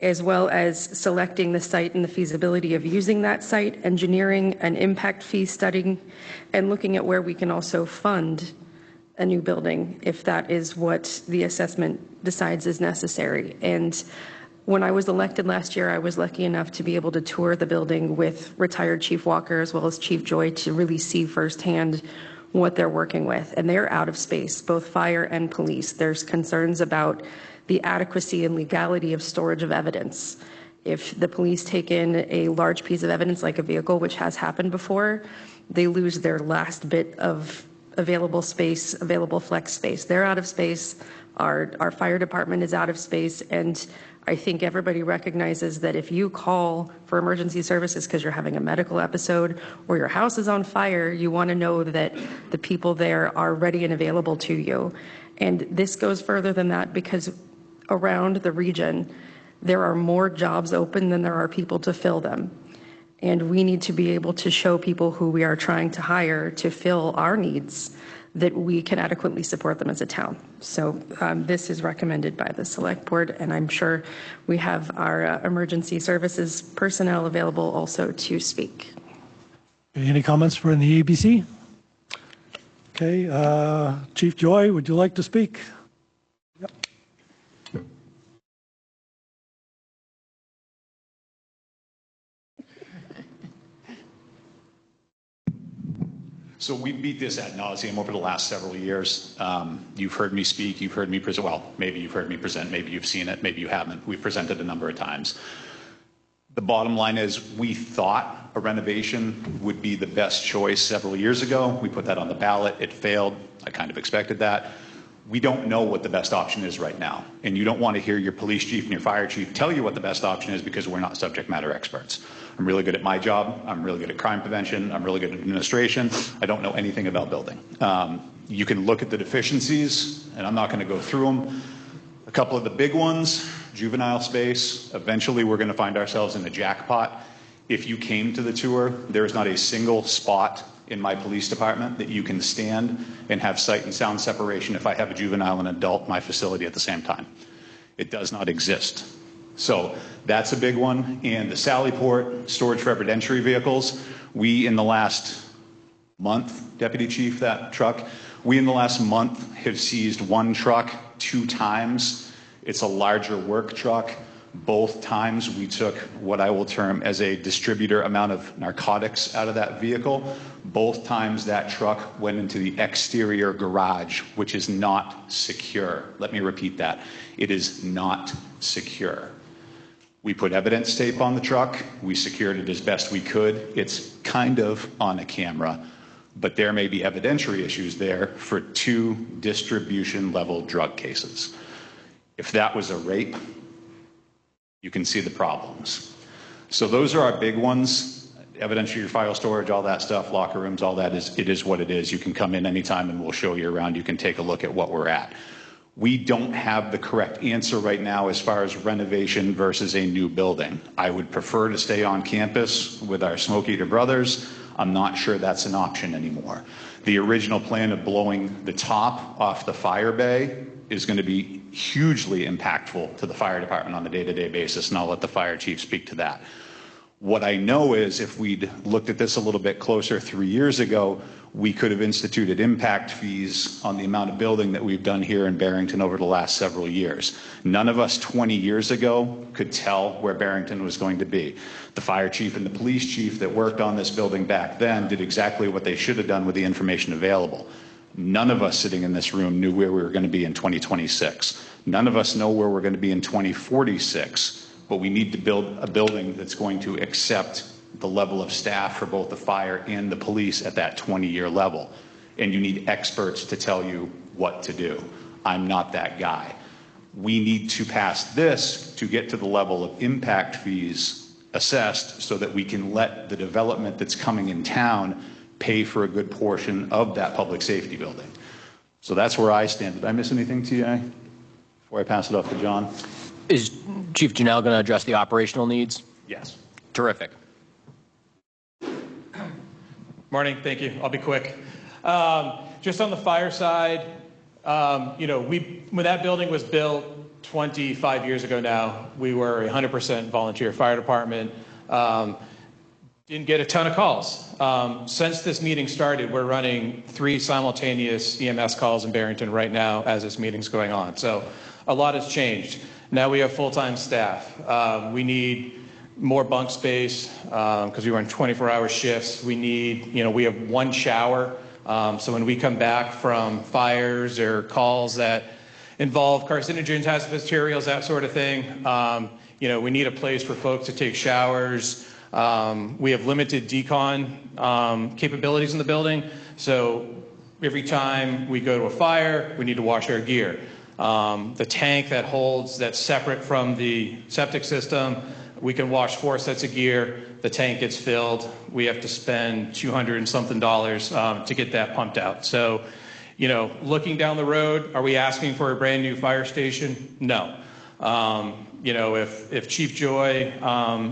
as well as selecting the site and the feasibility of using that site, engineering an impact fee study, and looking at where we can also fund a new building if that is what the assessment decides is necessary. And when I was elected last year, I was lucky enough to be able to tour the building with retired Chief Walker as well as Chief Joy to really see firsthand what they're working with, and they're out of space, both fire and police. There's concerns about the adequacy and legality of storage of evidence. If the police take in a large piece of evidence like a vehicle, which has happened before, they lose their last bit of available space, available flex space. They're out of space. Our fire department is out of space. And I think everybody recognizes that if you call for emergency services because you're having a medical episode or your house is on fire, you want to know that the people there are ready and available to you. And this goes further than that because around the region, there are more jobs open than there are people to fill them. And we need to be able to show people who we are trying to hire to fill our needs that we can adequately support them as a town. So this is recommended by the select board, and I'm sure we have our emergency services personnel available also to speak. Any comments from the ABC? Okay, Chief Joy, would you like to speak? Yep. So we beat this ad nauseum over the last several years. You've heard me speak, you've heard me present, well, maybe you've heard me present, maybe you've seen it, maybe you haven't. We've presented a number of times. The bottom line is we thought a renovation would be the best choice several years ago. We put that on the ballot, it failed. I kind of expected that. We don't know what the best option is right now. And you don't want to hear your police chief and your fire chief tell you what the best option is because we're not subject matter experts. I'm really good at my job. I'm really good at crime prevention. I'm really good at administration. I don't know anything about building. You can look at the deficiencies, and I'm not going to go through them. A couple of the big ones, juvenile space. Eventually, we're going to find ourselves in the jackpot. If you came to the tour, there is not a single spot in my police department that you can stand and have sight and sound separation if I have a juvenile and adult in my facility at the same time. It does not exist. So that's a big one. And the Sallyport storage for evidentiary vehicles, we in the last month, Deputy Chief, that truck, we in the last month have seized one truck 2 times. It's a larger work truck. Both times we took what I will term as a distributor amount of narcotics out of that vehicle. Both times that truck went into the exterior garage, which is not secure. Let me repeat that. It is not secure. We put evidence tape on the truck. We secured it as best we could. It's kind of on a camera, but there may be evidentiary issues there for 2 distribution level drug cases. If that was a rape, you can see the problems. So those are our big ones. Evidentiary file storage, all that stuff, locker rooms, all that it is what it is. You can come in anytime and we'll show you around. You can take a look at what we're at. We don't have the correct answer right now as far as renovation versus a new building. I would prefer to stay on campus with our Smoke Eater brothers. I'm not sure that's an option anymore. The original plan of blowing the top off the fire bay is going to be hugely impactful to the fire department on a day-to-day basis, and I'll let the fire chief speak to that. What I know is if we'd looked at this a little bit closer 3 years ago, we could have instituted impact fees on the amount of building that we've done here in Barrington over the last several years. None of us 20 years ago could tell where Barrington was going to be. The fire chief and the police chief that worked on this building back then did exactly what they should have done with the information available. None of us sitting in this room knew where we were going to be in 2026. None of us know where we're going to be in 2046, but we need to build a building that's going to accept the level of staff for both the fire and the police at that 20-year level. And you need experts to tell you what to do. I'm not that guy. We need to pass this to get to the level of impact fees assessed so that we can let the development that's coming in town pay for a good portion of that public safety building. So that's where I stand. Did I miss anything, TA, before I pass it off to John? Is Chief Janelle going to address the operational needs? Yes. Terrific. Morning, thank you. I'll be quick. Just on the fire side, when that building was built 25 years ago now, we were a 100% volunteer fire department. Didn't get a ton of calls. Since this meeting started, we're running 3 simultaneous EMS calls in Barrington right now as this meeting's going on. So a lot has changed. Now we have full-time staff. We need more bunk space because we run 24-hour shifts. We have 1 shower So when we come back from fires or calls that involve carcinogens, hazardous materials, that sort of thing, we need a place for folks to take showers. We have limited decon capabilities in the building, so every time we go to a fire, we need to wash our gear. The tank that's separate from the septic system, we can wash 4 sets of gear. The tank gets filled. We have to spend $200 and something to get that pumped out. So, looking down the road, are we asking for a brand new fire station? No. If Chief Joy,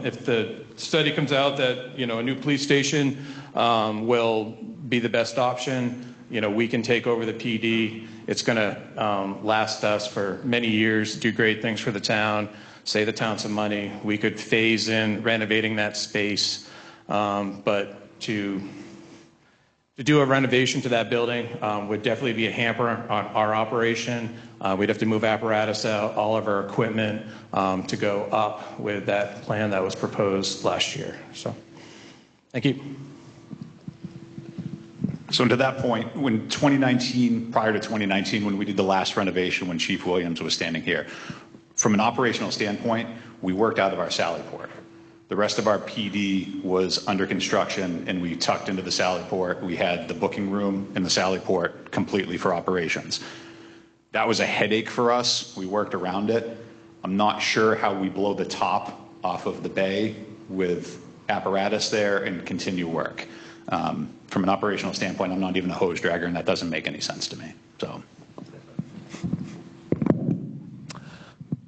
if the study comes out that, a new police station will be the best option, we can take over the PD. It's going to last us for many years, do great things for the town, save the town some money. We could phase in renovating that space, but to do a renovation to that building would definitely be a hamper on our operation. We'd have to move apparatus out, all of our equipment to go up with that plan that was proposed last year. So, thank you. So to that point, prior to 2019, when we did the last renovation, when Chief Williams was standing here, from an operational standpoint, we worked out of our Sallyport. The rest of our PD was under construction, and we tucked into the Sallyport. We had the booking room in the Sallyport completely for operations. That was a headache for us. We worked around it. I'm not sure how we blow the top off of the bay with apparatus there and continue work. From an operational standpoint, I'm not even a hose dragger, and that doesn't make any sense to me. So.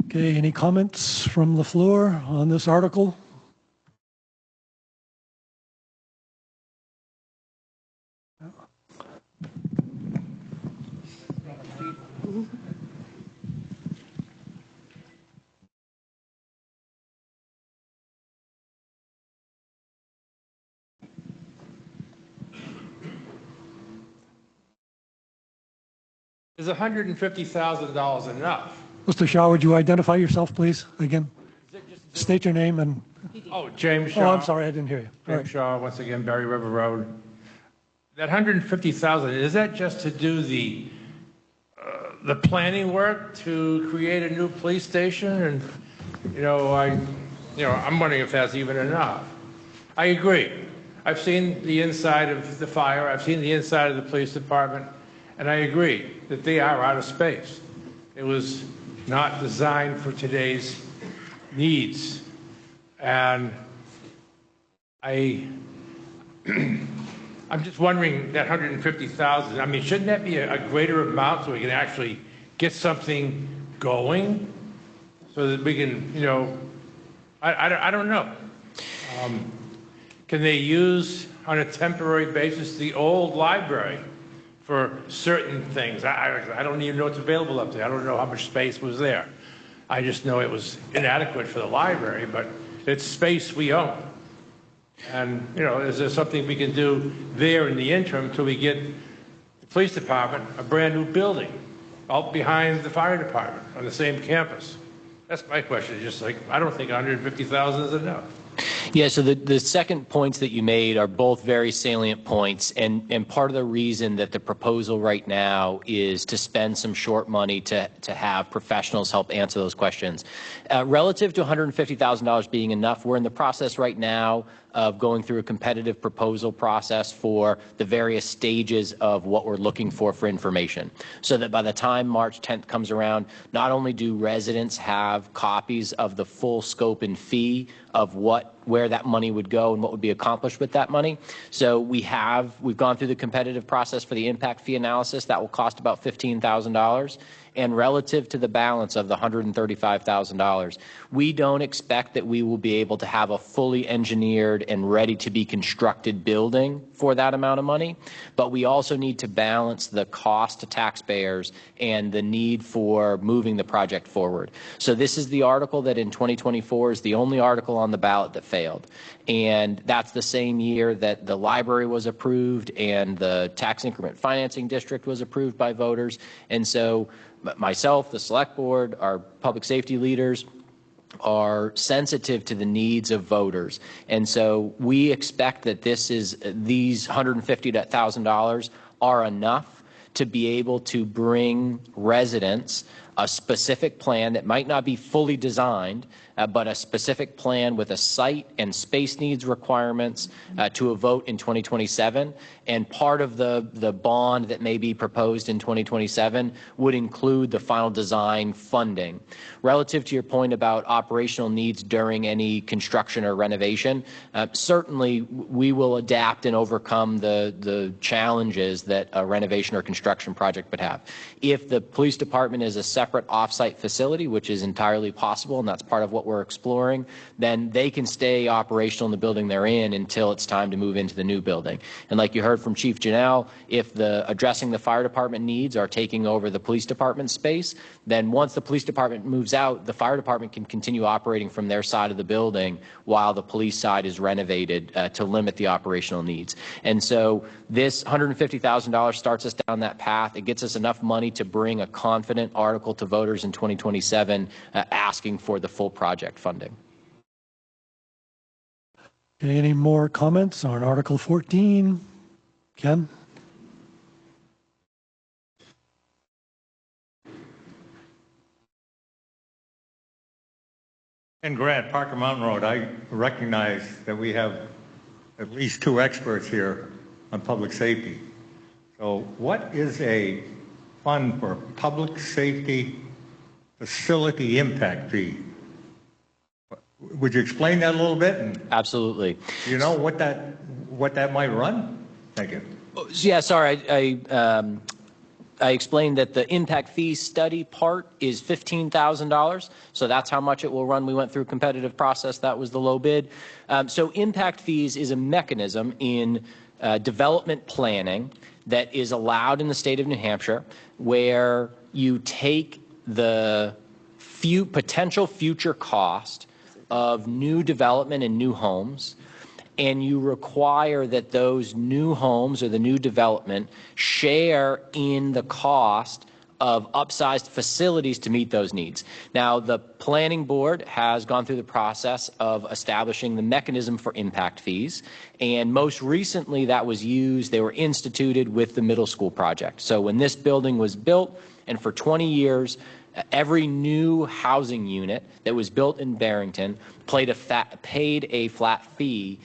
Okay, any comments from the floor on this article? Is $150,000 enough? Mr. Shaw, would you identify yourself, please, again? State your name and... Oh, James Shaw. Oh, I'm sorry, I didn't hear you. James Shaw, once again, Berry River Road. That $150,000, is that just to do the planning work to create a new police station? And, I'm wondering if that's even enough. I agree. I've seen the inside of the fire. I've seen the inside of the police department. And I agree that they are out of space. It was not designed for today's needs. And I'm just wondering that $150,000, I mean, shouldn't that be a greater amount so we can actually get something going? So that we can, I don't know. Can they use on a temporary basis the old library for certain things? I don't even know what's available up there. I don't know how much space was there. I just know it was inadequate for the library, but it's space we own. And, is there something we can do there in the interim until we get the police department a brand new building out behind the fire department on the same campus? That's my question. Just like, I don't think $150,000 is enough. Yeah, so the second points that you made are both very salient points, and part of the reason that the proposal right now is to spend some short money to have professionals help answer those questions. Relative to $150,000 being enough, we're in the process right now of going through a competitive proposal process for the various stages of what we're looking for information, so that by the time March 10th comes around, not only do residents have copies of the full scope and fee of where that money would go and what would be accomplished with that money. So we've gone through the competitive process for the impact fee analysis. That will cost about $15,000. And relative to the balance of the $135,000, we don't expect that we will be able to have a fully engineered and ready to be constructed building for that amount of money. But we also need to balance the cost to taxpayers and the need for moving the project forward. So this is the article that in 2024 is the only article on the ballot that failed. And that's the same year that the library was approved and the tax increment financing district was approved by voters. And so myself, the select board, our public safety leaders are sensitive to the needs of voters. And so we expect that these $150,000 are enough to be able to bring residents a specific plan that might not be fully designed, but a specific plan with a site and space needs requirements to a vote in 2027. And part of the bond that may be proposed in 2027 would include the final design funding. Relative to your point about operational needs during any construction or renovation, certainly we will adapt and overcome the challenges that a renovation or construction project would have. If the police department is a separate off-site facility, which is entirely possible, and that's part of what we're exploring, then they can stay operational in the building they're in until it's time to move into the new building. And like you heard from Chief Janelle, if addressing the fire department needs are taking over the police department space, then once the police department moves out, the fire department can continue operating from their side of the building while the police side is renovated to limit the operational needs. And so this $150,000 starts us down that path. It gets us enough money to bring a confident article to voters in 2027 asking for the full project funding. Okay, any more comments on Article 14? Ken? And Grant, Parker Mountain Road, I recognize that we have at least 2 experts here on public safety. So what is a fund for public safety facility impact fee? Would you explain that a little bit? And absolutely. Do you know what that might run? Thank you. Yeah, sorry, I explained that the impact fee study part is $15,000, so that's how much it will run. We went through a competitive process. That was the low bid. So impact fees is a mechanism in development planning that is allowed in the state of New Hampshire, where you take the potential future cost of new development and new homes, and you require that those new homes or the new development share in the cost of upsized facilities to meet those needs. Now, the planning board has gone through the process of establishing the mechanism for impact fees, and most recently that was used, they were instituted with the middle school project. So when this building was built, and for 20 years, every new housing unit that was built in Barrington paid a flat fee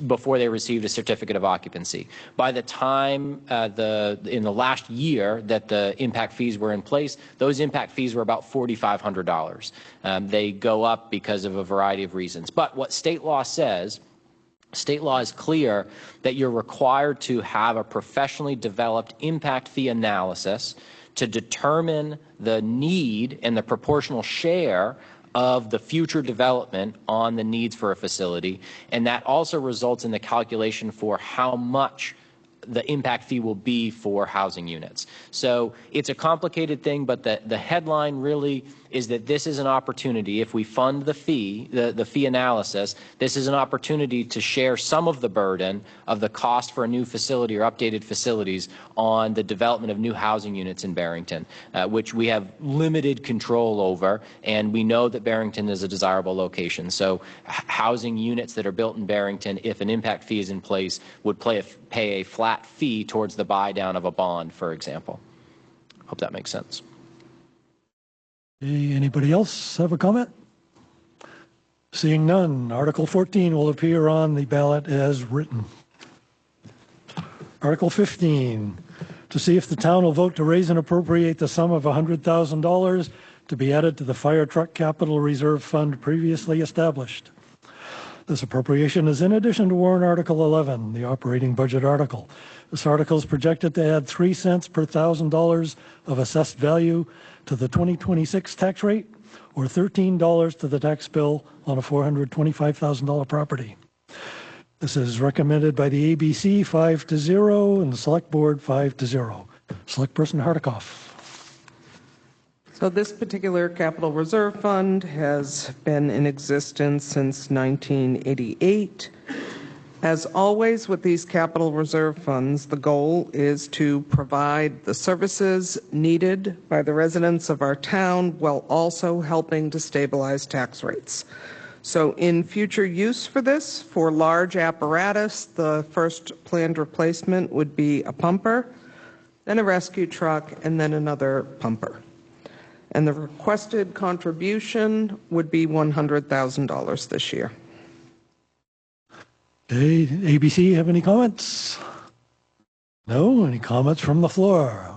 before they received a certificate of occupancy. By the time in the last year that the impact fees were in place, those impact fees were about $4,500. They go up because of a variety of reasons. But what state law says, state law is clear that you're required to have a professionally developed impact fee analysis to determine the need and the proportional share of the future development on the needs for a facility, and that also results in the calculation for how much the impact fee will be for housing units. So it's a complicated thing, but the headline really is that this is an opportunity. If we fund the fee, the fee analysis, this is an opportunity to share some of the burden of the cost for a new facility or updated facilities on the development of new housing units in Barrington, which we have limited control over, and we know that Barrington is a desirable location. So housing units that are built in Barrington, if an impact fee is in place, would pay a flat fee towards the buy down of a bond, for example. Hope that makes sense. Anybody else have a comment? Seeing none, Article 14 will appear on the ballot as written. Article 15, to see if the town will vote to raise and appropriate the sum of $100,000 to be added to the fire truck capital reserve fund previously established. This appropriation is in addition to warrant Article 11, the operating budget article. This article is projected to add 3 cents per $1,000 of assessed value to the 2026 tax rate, or $13 to the tax bill on a $425,000 property. This is recommended by the ABC 5-0 and the Select Board 5-0. Select Person Hardikoff. So this particular capital reserve fund has been in existence since 1988. As always with these capital reserve funds, the goal is to provide the services needed by the residents of our town while also helping to stabilize tax rates. So in future use for this, for large apparatus, the first planned replacement would be a pumper, then a rescue truck, and then another pumper. And the requested contribution would be $100,000 this year. Okay, ABC, have any comments? No? Any comments from the floor?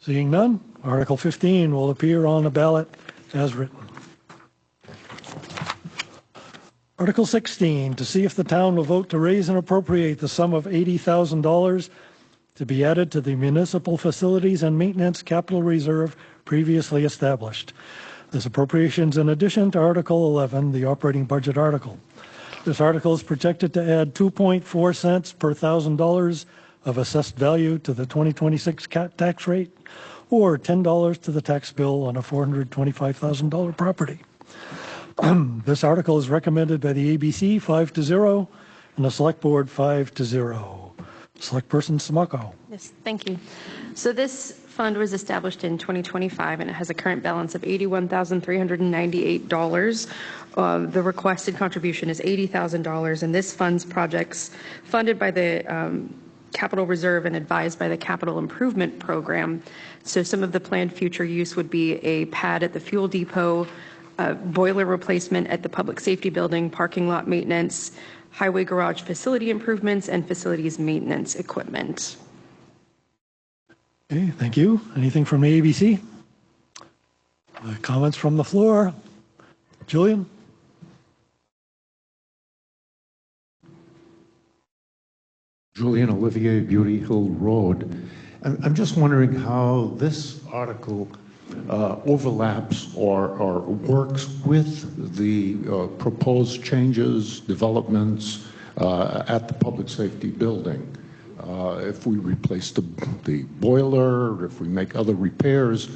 Seeing none, Article 15 will appear on the ballot as written. Article 16, to see if the town will vote to raise and appropriate the sum of $80,000 to be added to the Municipal Facilities and Maintenance Capital Reserve previously established. This appropriation is in addition to Article 11, the operating budget article. This article is projected to add 2.4 cents per $1,000 of assessed value to the 2026 tax rate, or $10 to the tax bill on a $425,000 property. This article is recommended by the ABC 5-0 and the Select Board 5-0. Select Person Smocko. Yes, thank you. So this fund was established in 2025 and it has a current balance of $81,398. The requested contribution is $80,000, and this funds projects funded by the Capital Reserve and advised by the Capital Improvement Program. So some of the planned future use would be a pad at the fuel depot, boiler replacement at the public safety building, parking lot maintenance, highway garage facility improvements, and facilities maintenance equipment. Okay, thank you. Anything from the ABC? Comments from the floor? Julian? Julian Olivier, Beauty Hill Road. I'm just wondering how this article overlaps or works with the proposed changes, developments at the public safety building. If we replace the boiler, if we make other repairs,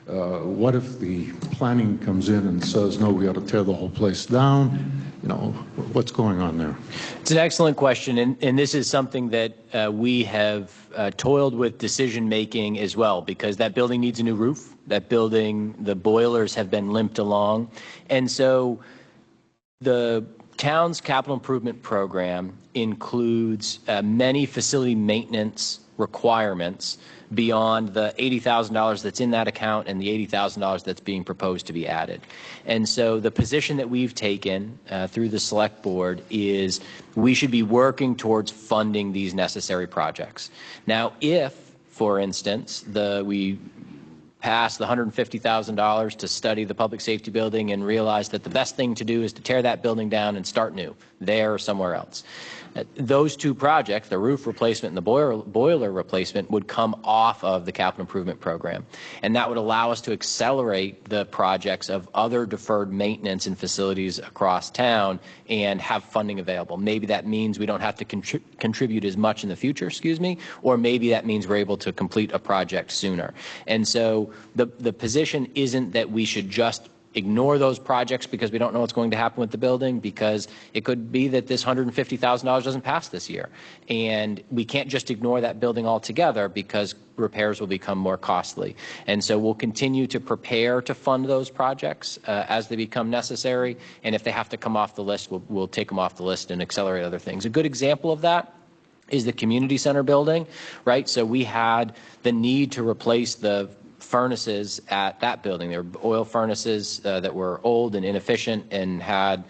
what if the planning comes in and says, no, we ought to tear the whole place down? You know, what's going on there? It's an excellent question, and this is something that we have toiled with decision-making as well, because that building needs a new roof. That building, the boilers have been limped along. And so the town's capital improvement program includes many facility maintenance requirements beyond the $80,000 that's in that account and the $80,000 that's being proposed to be added. And so the position that we've taken through the select board is we should be working towards funding these necessary projects. Now, if, for instance, we pass the $150,000 to study the public safety building and realize that the best thing to do is to tear that building down and start new there or somewhere else. Those two projects, the roof replacement and the boiler replacement, would come off of the capital improvement program. And that would allow us to accelerate the projects of other deferred maintenance and facilities across town and have funding available. Maybe that means we don't have to contribute as much in the future, or maybe that means we're able to complete a project sooner. And so the position isn't that we should just ignore those projects because we don't know what's going to happen with the building, because it could be that this $150,000 doesn't pass this year. And we can't just ignore that building altogether because repairs will become more costly. And so we'll continue to prepare to fund those projects as they become necessary. And if they have to come off the list, we'll take them off the list and accelerate other things. A good example of that is the community center building, right? So we had the need to replace the furnaces at that building. There were oil furnaces that were old and inefficient and had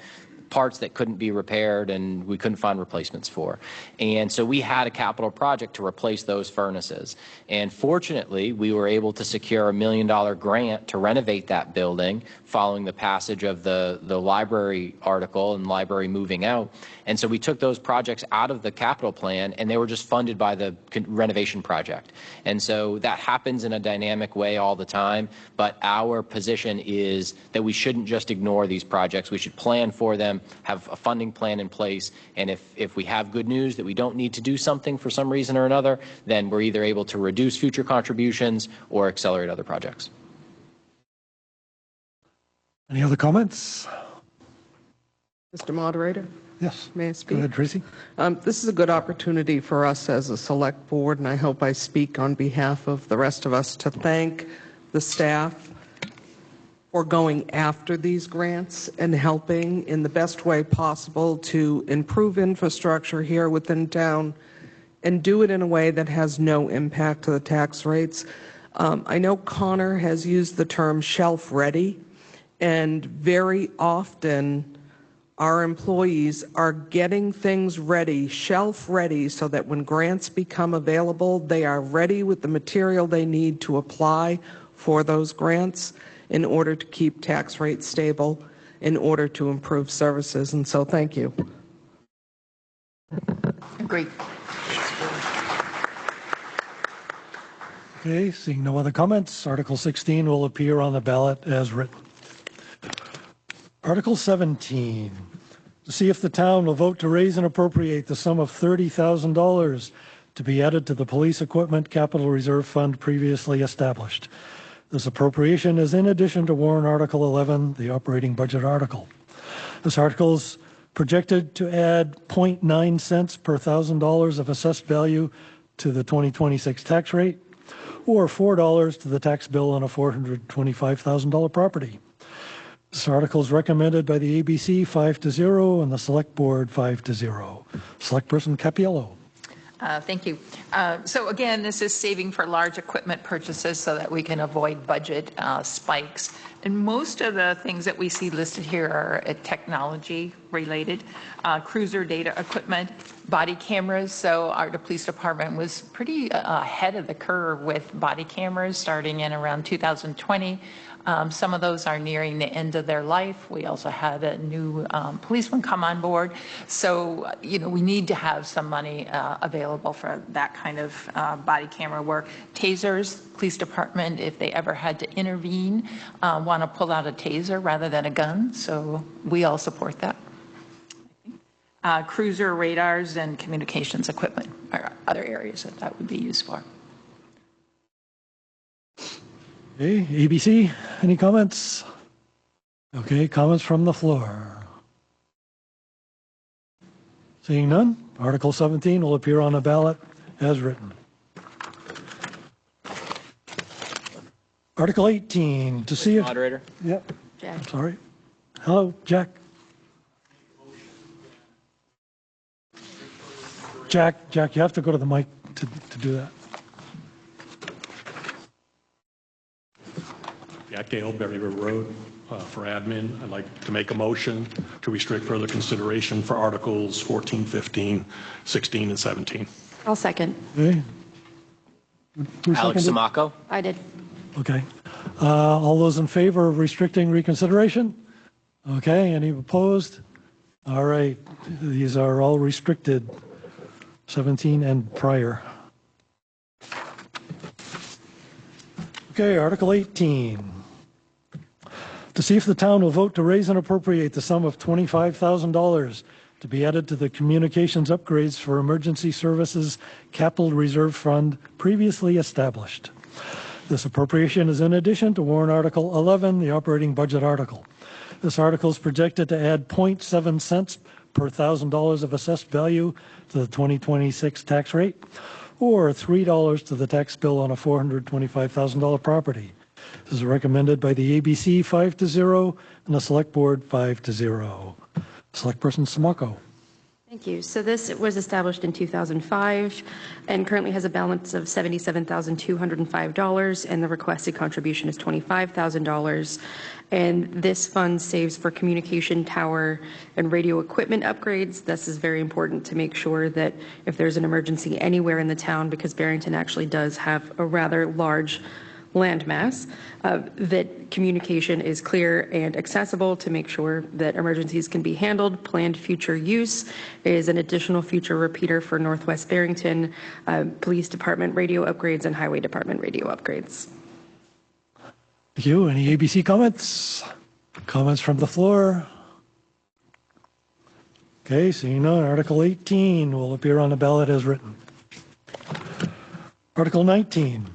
parts that couldn't be repaired and we couldn't find replacements for. And so we had a capital project to replace those furnaces. And fortunately, we were able to secure $1 million grant to renovate that building following the passage of the library article and library moving out. And so we took those projects out of the capital plan and they were just funded by the renovation project. And so that happens in a dynamic way all the time, but our position is that we shouldn't just ignore these projects. We should plan for them, have a funding plan in place, and if we have good news that we don't need to do something for some reason or another, then we're either able to reduce future contributions or accelerate other projects. Any other comments? Mr. Moderator? Yes. May I speak? Go ahead, Tracy. This is a good opportunity for us as a select board, and I hope I speak on behalf of the rest of us to thank the staff for going after these grants and helping in the best way possible to improve infrastructure here within town and do it in a way that has no impact to the tax rates. I know Connor has used the term shelf ready, and very often our employees are getting things ready, shelf ready, so that when grants become available, they are ready with the material they need to apply for those grants in order to keep tax rates stable, in order to improve services. And so thank you. Agreed. Okay, seeing no other comments, Article 16 will appear on the ballot as written. Article 17, to see if the town will vote to raise and appropriate the sum of $30,000 to be added to the Police Equipment Capital Reserve Fund previously established. This appropriation is in addition to warrant Article 11, the operating budget article. This article is projected to add 0.9 cents per $1,000 of assessed value to the 2026 tax rate, or $4 to the tax bill on a $425,000 property. This article is recommended by the ABC 5-0 and the Select Board 5-0. Select Person Cappiello. Thank you. So again, this is saving for large equipment purchases so that we can avoid budget spikes. And most of the things that we see listed here are technology related, cruiser data equipment, body cameras. So the police department was pretty ahead of the curve with body cameras starting in around 2020. Some of those are nearing the end of their life. We also had a new policeman come on board. So, we need to have some money available for that kind of body camera work. Tasers, police department, if they ever had to intervene, want to pull out a taser rather than a gun. So we all support that. Cruiser radars and communications equipment are other areas that would be used for. Okay, ABC, any comments? Okay, comments from the floor. Seeing none, Article 17 will appear on the ballot as written. Article 18, to see if... Moderator. Yep. Jack. Sorry. Hello, Jack. Jack, you have to go to the mic to do that. Jack Dale, Berry River Road, for admin. I'd like to make a motion to restrict further consideration for Articles 14, 15, 16, and 17. I'll second. Okay. Alex Samaco. I did. Okay. All those in favor of restricting reconsideration? Okay. Any opposed? All right. These are all restricted, 17 and prior. Okay, Article 18. To see if the town will vote to raise and appropriate the sum of $25,000 to be added to the Communications Upgrades for Emergency Services Capital Reserve Fund previously established. This appropriation is in addition to warrant Article 11, the operating budget article. This article is projected to add 0.7 cents per $1,000 of assessed value to the 2026 tax rate, or $3 to the tax bill on a $425,000 property. This is recommended by the ABC 5-0 and the Select Board 5-0. Select Person Samaco. Thank you. So this was established in 2005 and currently has a balance of $77,205, and the requested contribution is $25,000. And this fund saves for communication tower and radio equipment upgrades. This is very important to make sure that if there's an emergency anywhere in the town, because Barrington actually does have a rather large landmass, that communication is clear and accessible to make sure that emergencies can be handled. Planned future use is an additional future repeater for Northwest Barrington, Police Department radio upgrades, and Highway Department radio upgrades. Thank you. Any ABC comments? Comments from the floor? Okay, seeing none, Article 18 will appear on the ballot as written. Article 19.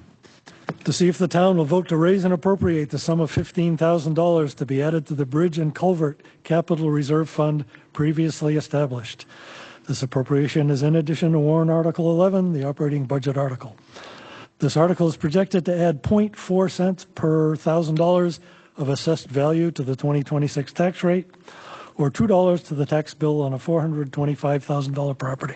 To see if the town will vote to raise and appropriate the sum of $15,000 to be added to the Bridge and Culvert Capital Reserve Fund previously established. This appropriation is in addition to warrant Article 11, the operating budget article. This article is projected to add 0.4 cents per $1,000 of assessed value to the 2026 tax rate, or $2 to the tax bill on a $425,000 property.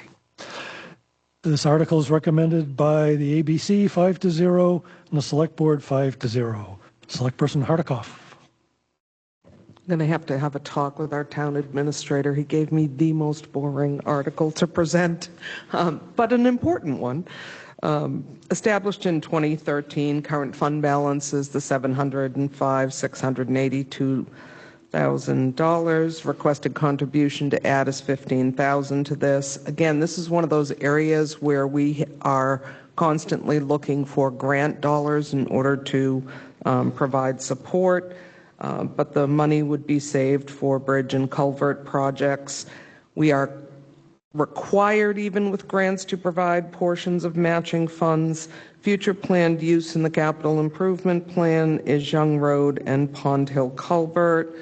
This article is recommended by the ABC 5-0 and the Select Board 5-0. Select Person Hardikoff. I'm going to have a talk with our town administrator. He gave me the most boring article to present, but an important one. Established in 2013, current fund balance is the $705,682,000. Requested contribution to add is $15,000 to this. Again, this is one of those areas where we are constantly looking for grant dollars in order to provide support. But the money would be saved for bridge and culvert projects. We are required, even with grants, to provide portions of matching funds. Future planned use in the capital improvement plan is Young Road and Pond Hill Culvert.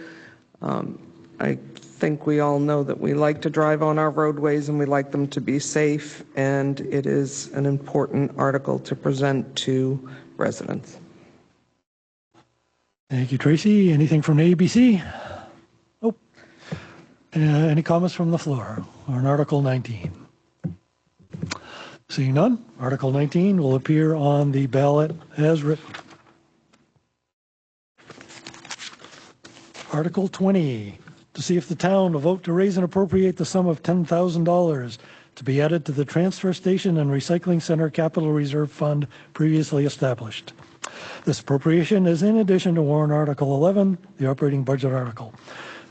I think we all know that we like to drive on our roadways and we like them to be safe, and it is an important article to present to residents. Thank you, Tracy. Anything from the ABC? Nope. Any comments from the floor on Article 19? Seeing none, Article 19 will appear on the ballot as written. Article 20, to see if the town will vote to raise and appropriate the sum of $10,000 to be added to the Transfer Station and Recycling Center Capital Reserve Fund previously established. This appropriation is in addition to Warrant Article 11, the operating budget article.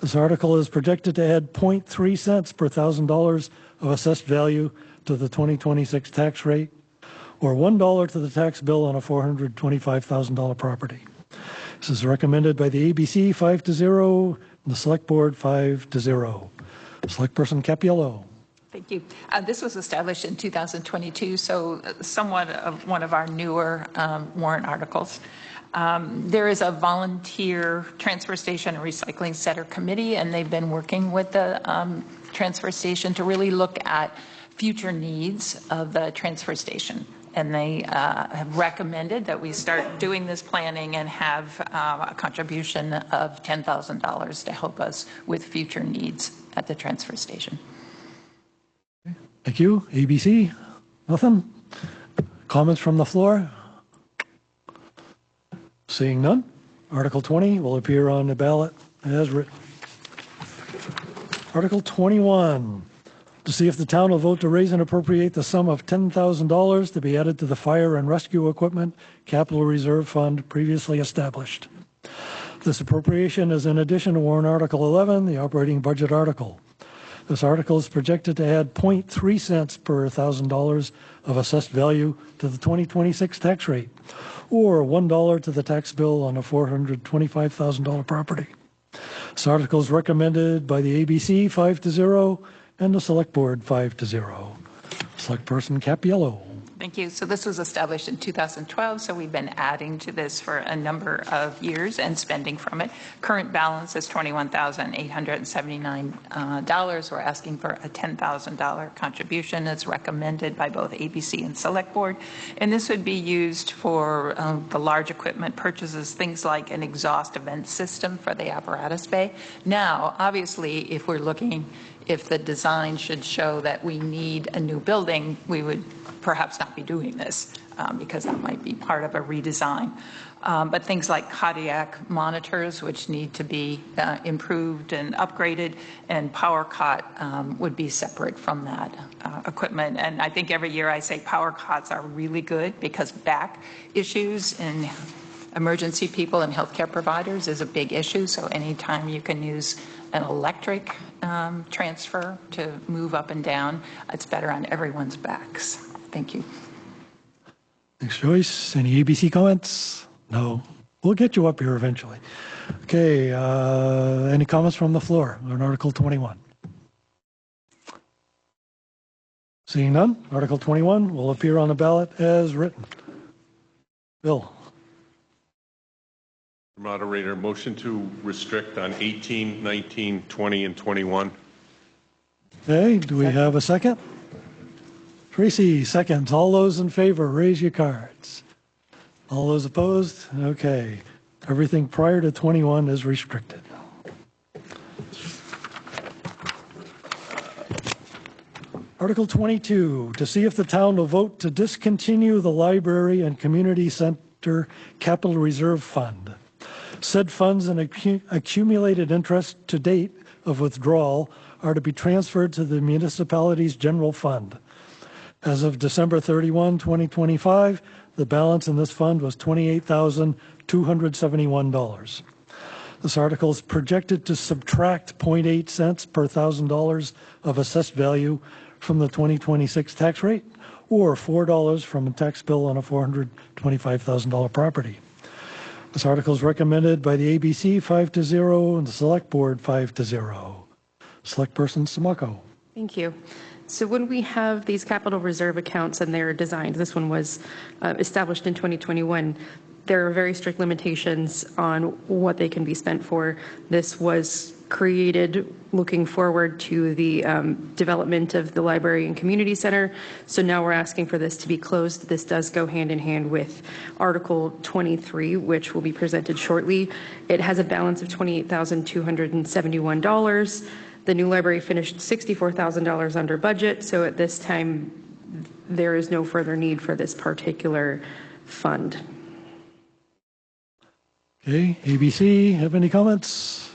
This article is projected to add 0.3 cents per $1,000 of assessed value to the 2026 tax rate, or $1 to the tax bill on a $425,000 property. This is recommended by the ABC 5-0 and the Select Board 5-0. Select Person Cappiello. Thank you. This was established in 2022, so somewhat of one of our newer warrant articles. There is a volunteer transfer station and recycling center committee, and they've been working with the transfer station to really look at future needs of the transfer station. And they have recommended that we start doing this planning and have a contribution of $10,000 to help us with future needs at the transfer station. Thank you. ABC? Nothing? Comments from the floor? Seeing none, Article 20 will appear on the ballot as written. Article 21, to see if the town will vote to raise and appropriate the sum of $10,000 to be added to the Fire and Rescue Equipment Capital Reserve Fund previously established. This appropriation is in addition to Warrant Article 11, the operating budget article. This article is projected to add 0.3 cents per $1,000 of assessed value to the 2026 tax rate, or $1 to the tax bill on a $425,000 property. This article is recommended by the ABC 5-0 and the Select Board 5-0. Select Person Cappiello. Thank you. So this was established in 2012, so we've been adding to this for a number of years and spending from it. Current balance is $21,879. We're asking for a $10,000 contribution. It's recommended by both ABC and Select Board. And this would be used for the large equipment purchases, things like an exhaust event system for the apparatus bay. Now, obviously, if the design should show that we need a new building, we would perhaps not be doing this because that might be part of a redesign. But things like cardiac monitors, which need to be improved and upgraded, and power cot would be separate from that equipment. And I think every year I say power cots are really good because back issues in emergency people and healthcare providers is a big issue. So anytime you can use an electric transfer to move up and down, it's better on everyone's backs. Thank you. Thanks, Joyce. Any ABC comments? No. We'll get you up here eventually. Okay. Any comments from the floor on Article 21? Seeing none, Article 21 will appear on the ballot as written. Bill. Moderator, motion to restrict on 18, 19, 20, and 21. Okay, do we have a second? Tracy, seconds. All those in favor, raise your cards. All those opposed? Okay. Everything prior to 21 is restricted. Article 22, to see if the town will vote to discontinue the library and community center capital reserve fund. Said funds and accumulated interest to date of withdrawal are to be transferred to the municipality's general fund. As of December 31, 2025, the balance in this fund was $28,271. This article is projected to subtract 0.8 cents per $1,000 of assessed value from the 2026 tax rate, or $4 from a tax bill on a $425,000 property. This article is recommended by the ABC 5-0 and the Select Board 5-0. Select Person Samaco. Thank you. So when we have these capital reserve accounts and they're designed, this one was established in 2021, there are very strict limitations on what they can be spent for. This was created looking forward to the development of the library and community center. So now we're asking for this to be closed. This does go hand in hand with Article 23, which will be presented shortly. It has a balance of $28,271. The new library finished $64,000 under budget. So at this time, there is no further need for this particular fund. Okay, ABC, have any comments?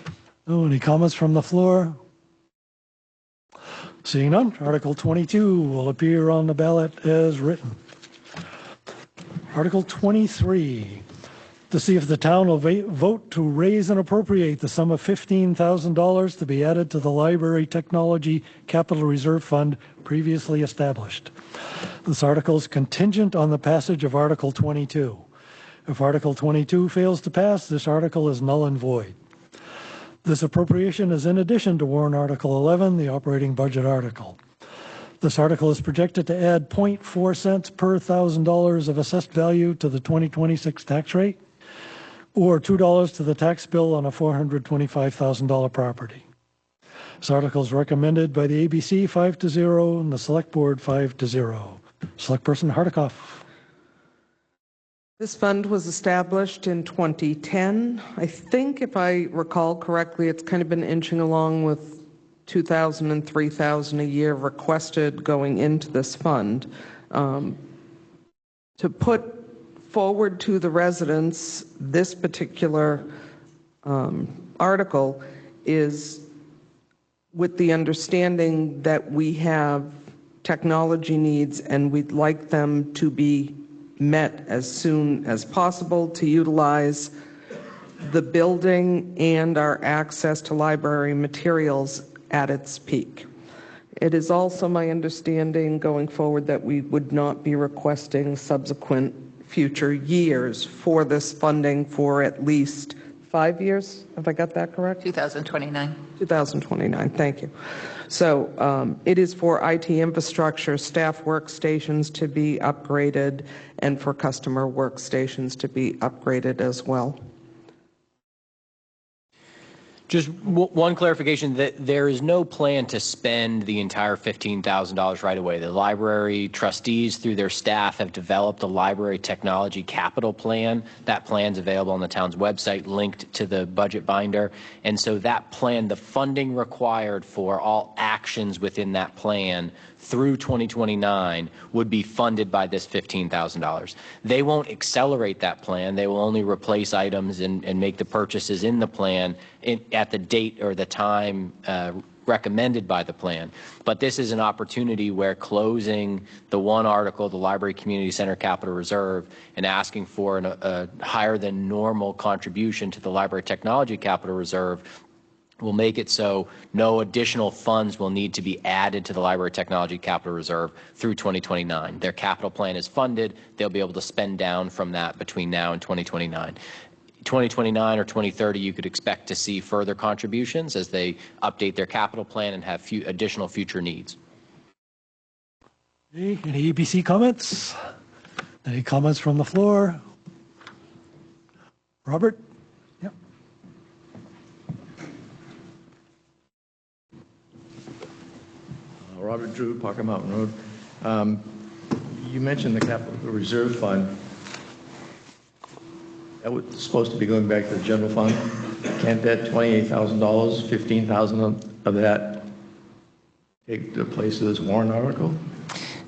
No, any comments from the floor? Seeing none, Article 22 will appear on the ballot as written. Article 23, to see if the town will vote to raise and appropriate the sum of $15,000 to be added to the Library Technology Capital Reserve Fund previously established. This article is contingent on the passage of Article 22. If Article 22 fails to pass, this article is null and void. This appropriation is in addition to Warrant Article 11, the operating budget article. This article is projected to add 0.4 cents per $1,000 of assessed value to the 2026 tax rate, or $2 to the tax bill on a $425,000 property. This article is recommended by the ABC 5-0 and the Select Board 5-0. Select Person Hardikoff. This fund was established in 2010. I think, if I recall correctly, it's kind of been inching along with $2,000 and $3,000 a year requested going into this fund. To put forward to the residents this particular article is with the understanding that we have technology needs and we'd like them to be met as soon as possible to utilize the building and our access to library materials at its peak. It is also my understanding going forward that we would not be requesting subsequent future years for this funding for at least 5 years. Have I got that correct? 2029. 2029, thank you. So it is for IT infrastructure, staff workstations to be upgraded, and for customer workstations to be upgraded as well. Just one clarification, that there is no plan to spend the entire $15,000 right away. The library trustees, through their staff, have developed a library technology capital plan. That plan's available on the town's website, linked to the budget binder. And so that plan, the funding required for all actions within that plan through 2029 would be funded by this $15,000. They won't accelerate that plan. They will only replace items and make the purchases in the plan at the date or the time recommended by the plan. But this is an opportunity where closing the one article, the Library Community Center Capital Reserve, and asking for a higher than normal contribution to the Library Technology Capital Reserve will make it so no additional funds will need to be added to the Library Technology Capital Reserve through 2029. Their capital plan is funded. They'll be able to spend down from that between now and 2029. 2029 or 2030, you could expect to see further contributions as they update their capital plan and have additional future needs. Okay, any ABC comments? Any comments from the floor? Robert? Yep. Robert Drew, Parker Mountain Road. You mentioned the Capital Reserve Fund. That was supposed to be going back to the general fund. Can't that $28,000, $15,000 of that take the place of this warrant article?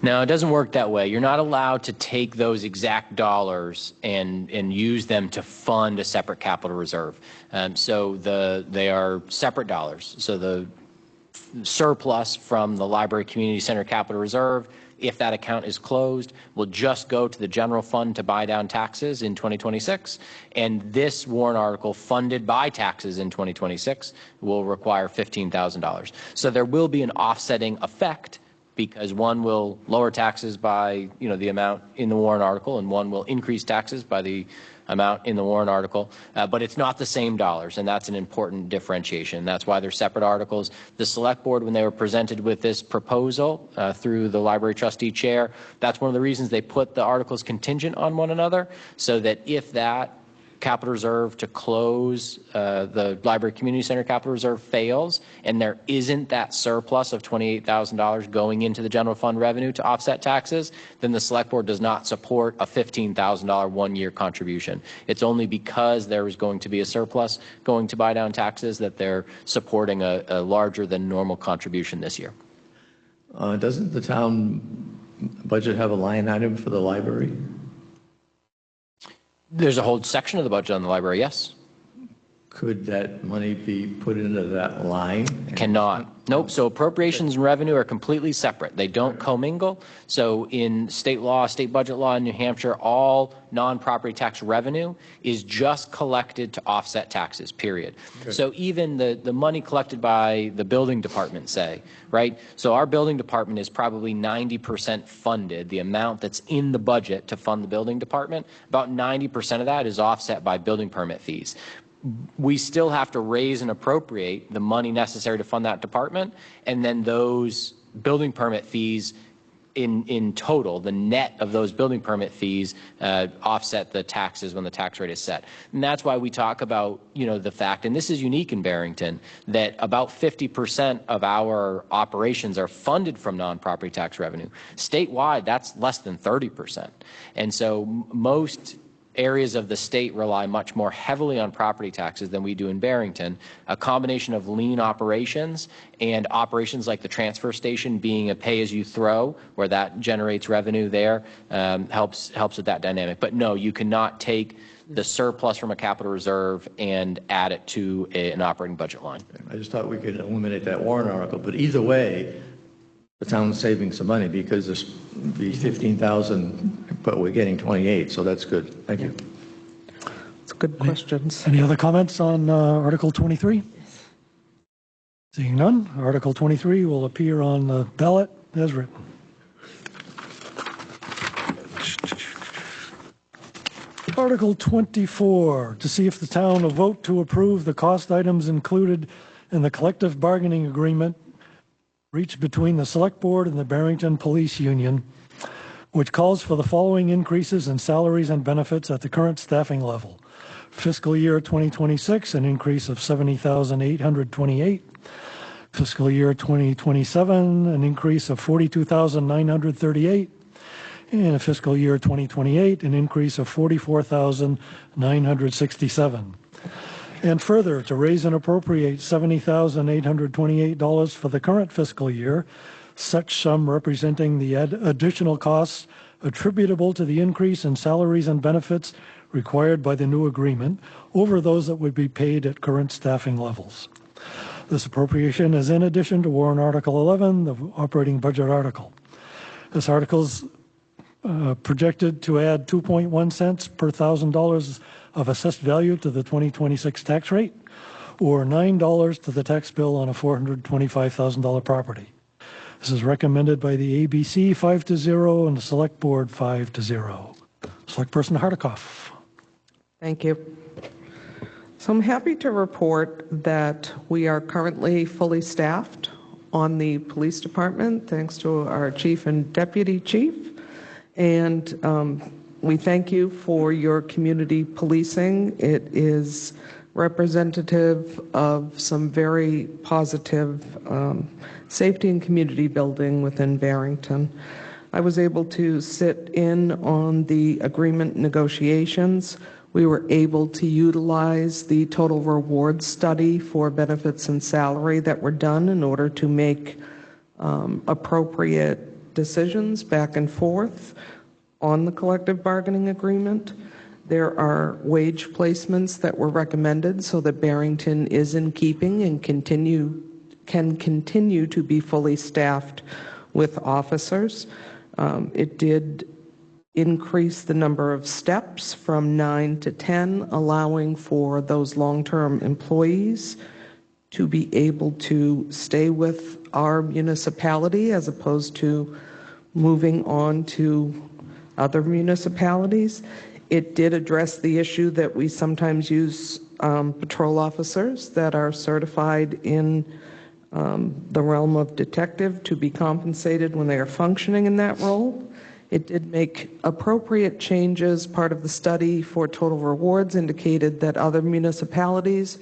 No, it doesn't work that way. You're not allowed to take those exact dollars and use them to fund a separate capital reserve. So they are separate dollars. So the surplus from the Library Community Center Capital Reserve, if that account is closed, will just go to the general fund to buy down taxes in 2026. And this warrant article, funded by taxes in 2026, will require $15,000. So there will be an offsetting effect, because one will lower taxes by, the amount in the warrant article, and one will increase taxes by the amount in the warrant article, but it's not the same dollars, and that's an important differentiation. That's why they're separate articles. The Select Board, when they were presented with this proposal through the Library Trustee Chair, that's one of the reasons they put the articles contingent on one another, so that if that capital reserve to close the Library Community Center capital reserve fails, and there isn't that surplus of $28,000 going into the general fund revenue to offset taxes, then the Select Board does not support a $15,000 one-year contribution. It's only because there is going to be a surplus going to buy down taxes that they're supporting a larger than normal contribution this year. Doesn't the town budget have a line item for the library? There's a whole section of the budget on the library, yes. Could that money be put into that line? Cannot. Nope. So appropriations and revenue are completely separate. They don't commingle. So in state law, state budget law in New Hampshire, all non-property tax revenue is just collected to offset taxes, period. Okay. So even the money collected by the building department, say, right? So our building department is probably 90% funded, the amount that's in the budget to fund the building department. About 90% of that is offset by building permit fees. We still have to raise and appropriate the money necessary to fund that department, and then those building permit fees in total, the net of those building permit fees offset the taxes when the tax rate is set. And that's why we talk about, the fact, and this is unique in Barrington, that about 50% of our operations are funded from non-property tax revenue. Statewide, that's less than 30%. And so most areas of the state rely much more heavily on property taxes than we do in Barrington. A combination of lean operations and operations like the transfer station being a pay-as-you-throw, where that generates revenue there, helps with that dynamic. But no, you cannot take the surplus from a capital reserve and add it to an operating budget line. I just thought we could eliminate that warrant article, but either way, the town's saving some money, because there's be 15,000, but we're getting 28, so that's good. Thank you. It's good questions. Any other comments on Article 23? Seeing none, Article 23 will appear on the ballot as written. Article 24, to see if the town will vote to approve the cost items included in the collective bargaining agreement reached between the Select Board and the Barrington Police Union, which calls for the following increases in salaries and benefits at the current staffing level. Fiscal year 2026, an increase of $70,828. Fiscal year 2027, an increase of $42,938. And fiscal year 2028, an increase of $44,967. And further, to raise and appropriate $70,828 for the current fiscal year, such sum representing the additional costs attributable to the increase in salaries and benefits required by the new agreement over those that would be paid at current staffing levels. This appropriation is in addition to Warrant Article 11, the operating budget article. This article is projected to add 2.1 cents per $1,000 of assessed value to the 2026 tax rate, or $9 to the tax bill on a $425,000 property. This is recommended by the ABC 5-0 and the Select Board 5-0. Select Person Hardikoff. Thank you. So I'm happy to report that we are currently fully staffed on the police department, thanks to our chief and deputy chief. And we thank you for your community policing. It is representative of some very positive safety and community building within Barrington. I was able to sit in on the agreement negotiations We were able to utilize the total reward study for benefits and salary that were done in order to make appropriate decisions back and forth on the collective bargaining agreement. There are wage placements that were recommended so that Barrington is in keeping and can continue to be fully staffed with officers. It did increase the number of steps from 9 to 10, allowing for those long-term employees to be able to stay with our municipality as opposed to moving on to other municipalities. It did address the issue that we sometimes use patrol officers that are certified in the realm of detective to be compensated when they are functioning in that role. It did make appropriate changes. Part of the study for total rewards indicated that other municipalities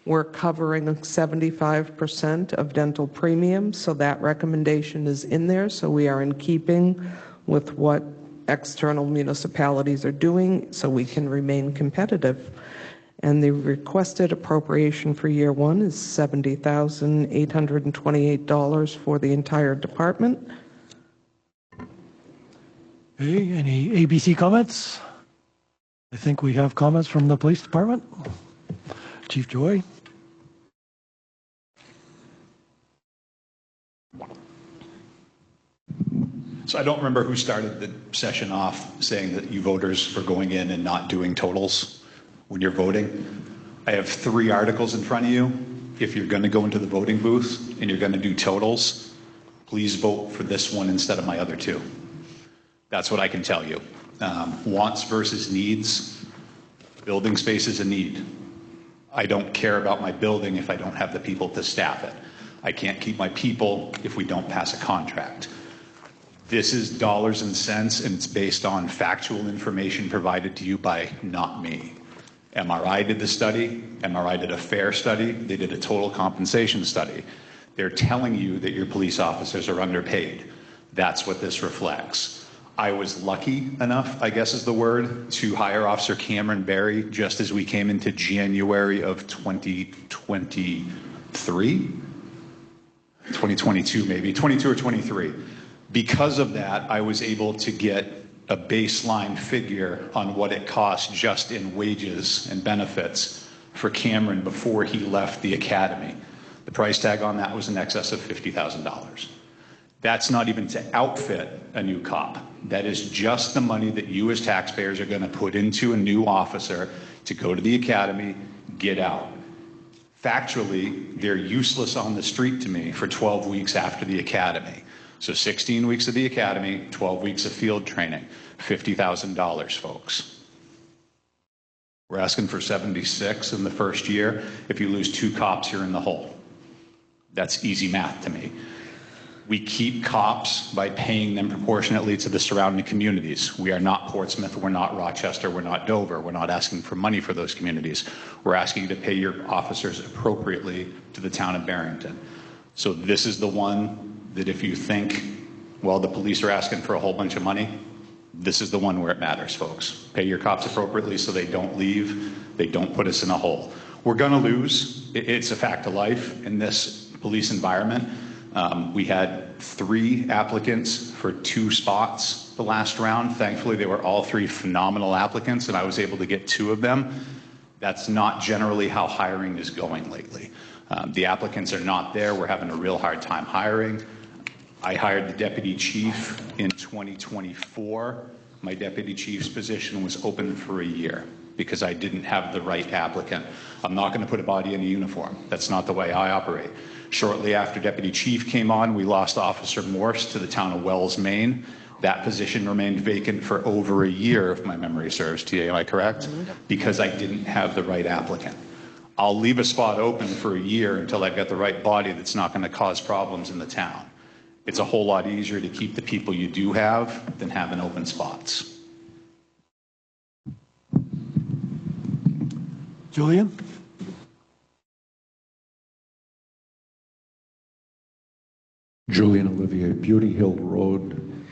were covering 75% of dental premiums, so that recommendation is in there. So we are in keeping with what external municipalities are doing so we can remain competitive. And the requested appropriation for year one is $70,828 for the entire department. Okay, any ABC comments? I think we have comments from the police department. Chief Joy. So I don't remember who started the session off saying that you voters were going in and not doing totals when you're voting. I have 3 articles in front of you. If you're going to go into the voting booth and you're going to do totals, please vote for this one instead of my other 2. That's what I can tell you. Wants versus needs. Building space is a need. I don't care about my building if I don't have the people to staff it. I can't keep my people if we don't pass a contract. This is dollars and cents, and it's based on factual information provided to you by not me. MRI did the study. MRI did a fair study. They did a total compensation study. They're telling you that your police officers are underpaid. That's what this reflects. I was lucky enough, I guess is the word, to hire Officer Cameron Berry just as we came into January of 2023? 2022 maybe, 22 or 23. Because of that, I was able to get a baseline figure on what it cost just in wages and benefits for Cameron before he left the academy. The price tag on that was in excess of $50,000. That's not even to outfit a new cop. That is just the money that you as taxpayers are going to put into a new officer to go to the academy, get out. Factually, they're useless on the street to me for 12 weeks after the academy. So 16 weeks of the academy, 12 weeks of field training, $50,000, folks. We're asking for 76 in the first year. If you lose 2 cops, you're in the hole. That's easy math to me. We keep cops by paying them proportionately to the surrounding communities. We are not Portsmouth, we're not Rochester, we're not Dover. We're not asking for money for those communities. We're asking you to pay your officers appropriately to the town of Barrington. So this is the one that if you think, well, the police are asking for a whole bunch of money, this is the one where it matters, folks. Pay your cops appropriately so they don't leave, they don't put us in a hole. We're gonna lose. It's a fact of life in this police environment. We had 3 applicants for 2 spots the last round. Thankfully, they were all 3 phenomenal applicants, and I was able to get 2 of them. That's not generally how hiring is going lately. The applicants are not there. We're having a real hard time hiring. I hired the deputy chief in 2024. My deputy chief's position was open for a year because I didn't have the right applicant. I'm not going to put a body in a uniform. That's not the way I operate. Shortly after deputy chief came on, we lost Officer Morse to the town of Wells, Maine. That position remained vacant for over a year, if my memory serves. TA, am I correct? Because I didn't have the right applicant. I'll leave a spot open for a year until I've got the right body that's not going to cause problems in the town. It's a whole lot easier to keep the people you do have than having open spots. Julian? Julian Olivier, Beauty Hill Road.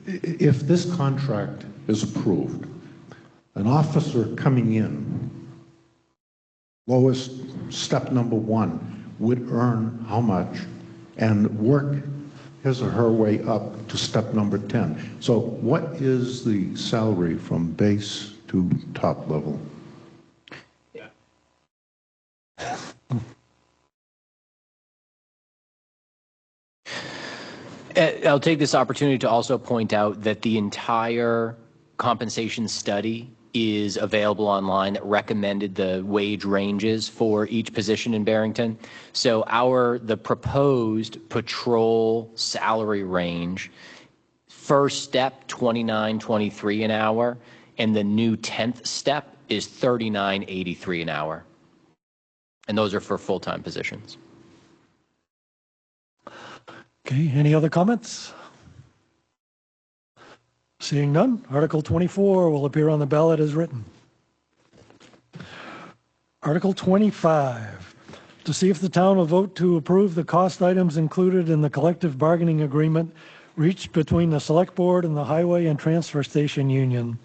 If this contract is approved, an officer coming in, lowest step number 1, would earn how much and work his or her way up to step number 10. So what is the salary from base to top level? I'll take this opportunity to also point out that the entire compensation study is available online that recommended the wage ranges for each position in Barrington. So the proposed patrol salary range, first step $29.23 an hour, and the new 10th step is $39.83 an hour. And those are for full-time positions. Okay, any other comments? Seeing none, Article 24 will appear on the ballot as written. Article 25, to see if the town will vote to approve the cost items included in the collective bargaining agreement reached between the Select Board and the Highway and Transfer Station Union,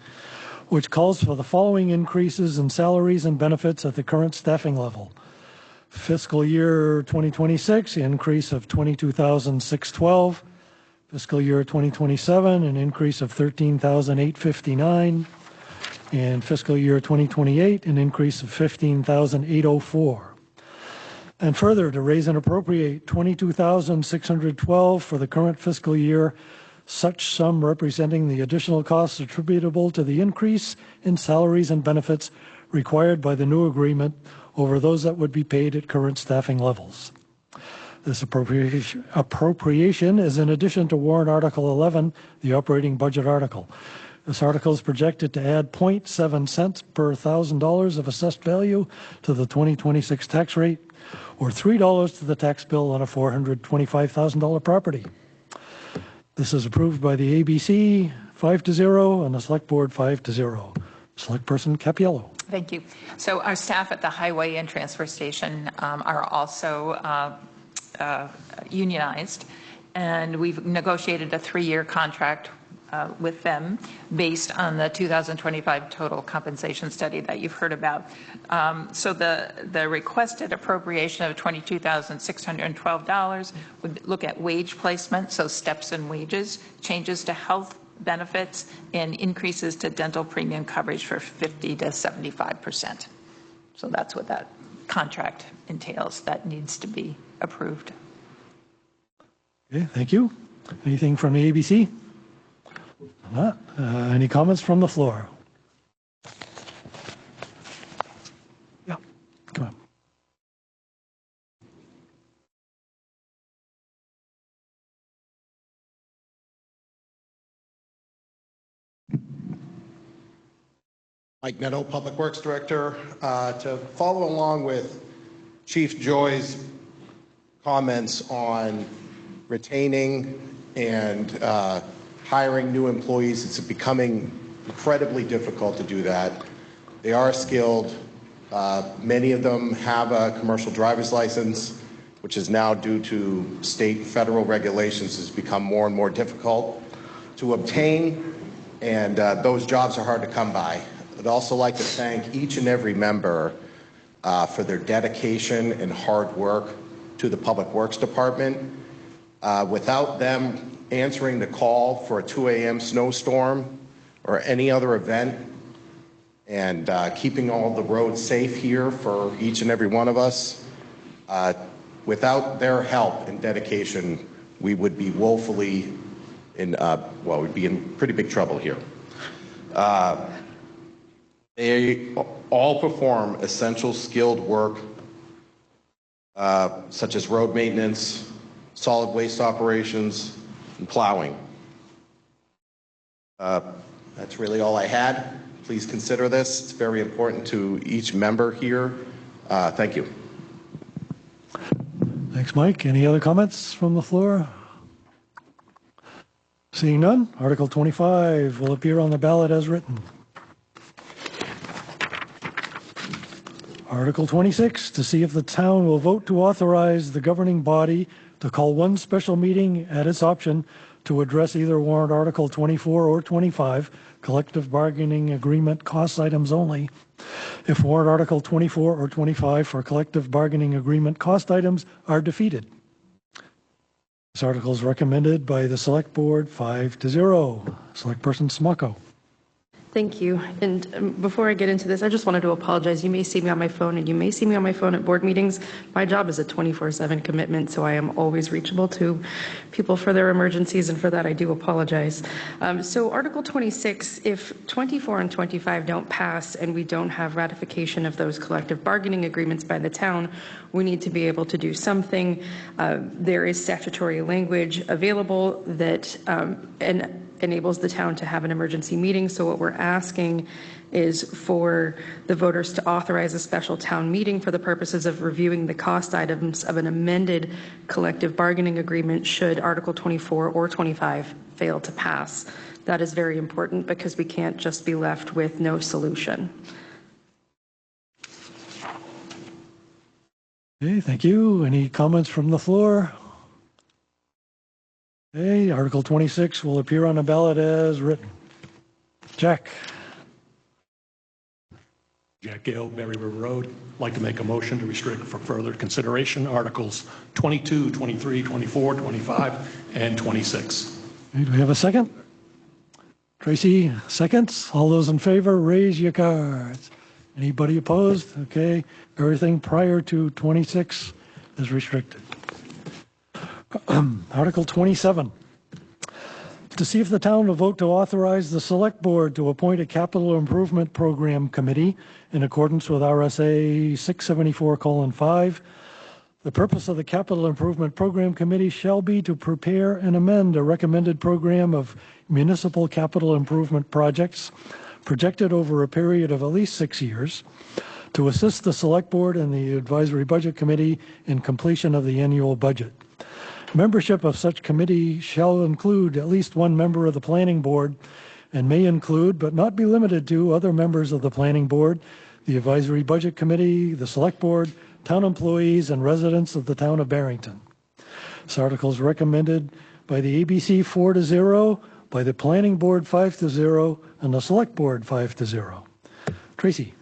which calls for the following increases in salaries and benefits at the current staffing level. Fiscal year 2026, increase of $22,612. Fiscal year 2027, an increase of $13,859. And fiscal year 2028, an increase of $15,804. And further, to raise and appropriate $22,612 for the current fiscal year, such sum representing the additional costs attributable to the increase in salaries and benefits required by the new agreement over those that would be paid at current staffing levels. This appropriation is in addition to warrant Article 11, the operating budget article. This article is projected to add 0.7 cents per $1,000 of assessed value to the 2026 tax rate, or $3 to the tax bill on a $425,000 property. This is approved by the ABC 5-0 and the Select Board 5-0. Select Person Cappiello. Thank you. So our staff at the Highway and Transfer Station are also unionized, and we've negotiated a 3-year contract with them based on the 2025 total compensation study that you've heard about. So the requested appropriation of $22,612 would look at wage placement, so steps in wages, changes to health benefits, and increases to dental premium coverage for 50 to 75%. So that's what that contract entails. That needs to be approved. Okay, thank you. Anything from the ABC? Not. Any comments from the floor? Yeah, come on. Mike Netto, Public Works Director. To follow along with Chief Joy's comments on retaining and hiring new employees, it's becoming incredibly difficult to do that. They are skilled. Many of them have a commercial driver's license, which is now, due to state and federal regulations, has become more and more difficult to obtain, and those jobs are hard to come by. I'd also like to thank each and every member for their dedication and hard work to the Public Works Department. Without them answering the call for a 2 a.m. snowstorm or any other event, and keeping all the roads safe here for each and every one of us, without their help and dedication, we would be woefully in, we'd be in pretty big trouble here. They all perform essential skilled work, such as road maintenance, solid waste operations, and plowing. That's really all I had. Please consider this. It's very important to each member here. Thank you. Thanks, Mike. Any other comments from the floor? Seeing none, Article 25 will appear on the ballot as written. Article 26, to see if the town will vote to authorize the governing body to call one special meeting at its option to address either warrant Article 24 or 25, collective bargaining agreement cost items only. If warrant Article 24 or 25 for collective bargaining agreement cost items are defeated. This article is recommended by the Select Board 5-0. Select Person Smocko. Thank you. And before I get into this, I just wanted to apologize. You may see me on my phone, and you may see me on my phone at board meetings. My job is a 24/7 commitment, so I am always reachable to people for their emergencies, and for that I do apologize. So Article 26, if 24 and 25 don't pass and we don't have ratification of those collective bargaining agreements by the town, we need to be able to do something. There is statutory language available that enables the town to have an emergency meeting. So what we're asking is for the voters to authorize a special town meeting for the purposes of reviewing the cost items of an amended collective bargaining agreement should Article 24 or 25 fail to pass. That is very important because we can't just be left with no solution. Okay, thank you. Any comments from the floor? Okay, Article 26 will appear on the ballot as written. Jack. Jack Gale, Berry River Road. I'd like to make a motion to restrict for further consideration Articles 22, 23, 24, 25, and 26. Okay, do we have a second? Tracy, seconds. All those in favor, raise your cards. Anybody opposed? Okay, everything prior to 26 is restricted. Article 27, to see if the town will vote to authorize the Select Board to appoint a Capital Improvement Program Committee in accordance with RSA 674:5. The purpose of the Capital Improvement Program Committee shall be to prepare and amend a recommended program of municipal capital improvement projects projected over a period of at least 6 years to assist the Select Board and the Advisory Budget Committee in completion of the annual budget. Membership of such committee shall include at least one member of the Planning Board and may include, but not be limited to, other members of the Planning Board, the Advisory Budget Committee, the Select Board, town employees, and residents of the town of Barrington. This article is recommended by the ABC 4-0, by the Planning Board 5-0, and the Select Board 5-0. Tracy.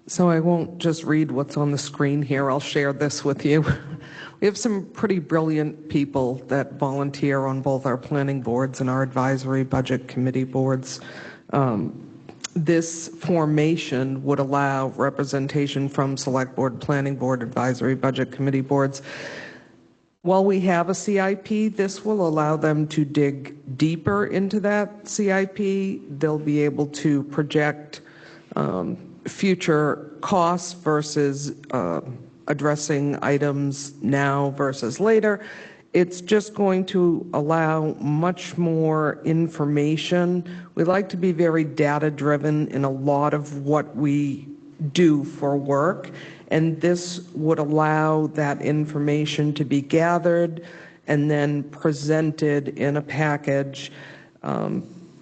So I won't just read what's on the screen here. I'll share this with you. We have some pretty brilliant people that volunteer on both our planning boards and our advisory budget committee boards. This formation would allow representation from Select Board, Planning Board, Advisory Budget Committee boards. While we have a CIP, this will allow them to dig deeper into that CIP. They'll be able to project future costs versus addressing items now versus later. It's just going to allow much more information. We like to be very data-driven in a lot of what we do for work, and this would allow that information to be gathered and then presented in a package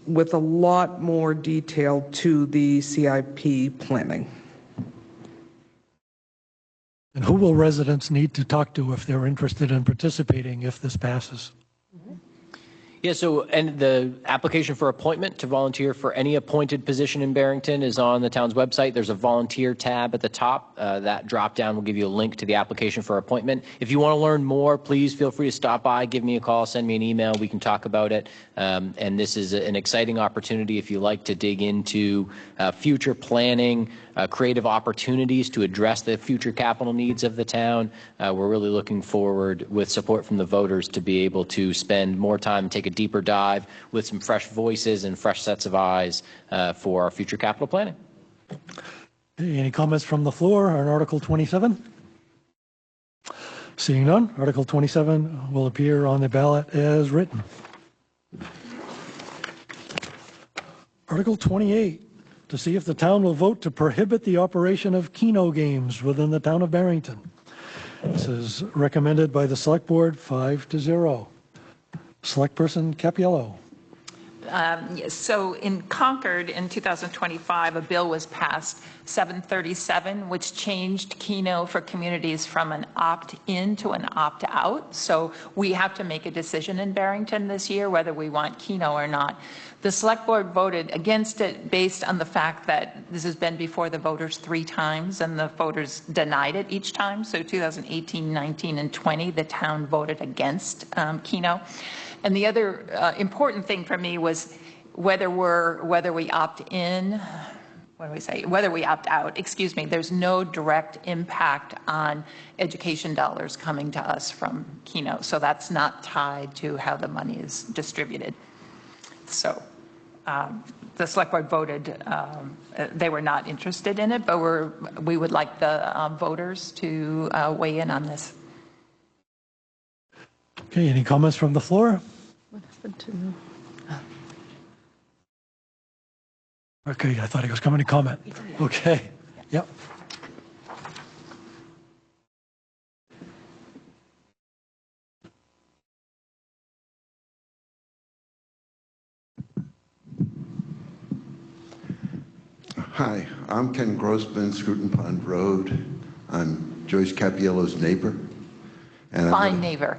with a lot more detail to the CIP planning. And who will residents need to talk to if they're interested in participating if this passes? Yeah, so, and the application for appointment to volunteer for any appointed position in Barrington is on the town's website. There's a volunteer tab at the top. That drop down will give you a link to the application for appointment. If you want to learn more, please feel free to stop by, give me a call, send me an email. We can talk about it. And this is an exciting opportunity if you like to dig into future planning, creative opportunities to address the future capital needs of the town. We're really looking forward, with support from the voters, to be able to spend more time and take a deeper dive with some fresh voices and fresh sets of eyes for our future capital planning. Any comments from the floor on Article 27? Seeing none, Article 27 will appear on the ballot as written. Article 28, to see if the town will vote to prohibit the operation of Keno games within the town of Barrington. This is recommended by the Select Board 5-0. Select Person Capiello. So in Concord in 2025, a bill was passed, 737, which changed Keno for communities from an opt-in to an opt-out. So we have to make a decision in Barrington this year whether we want Keno or not. The select board voted against it based on the fact that this has been before the voters 3 times and the voters denied it each time. So 2018, 19, and 20, the town voted against Keno. And the other important thing for me was whether we opt in, whether we opt out, excuse me, there's no direct impact on education dollars coming to us from Keno. So that's not tied to how the money is distributed. So the select board voted, they were not interested in it, but we would like the voters to weigh in on this. Okay, any comments from the floor? Okay, I thought he was coming to comment. Okay, yep. Hi, I'm Ken Grossman, Scruton Pond Road. I'm Joyce Capiello's neighbor. And Fine neighbor.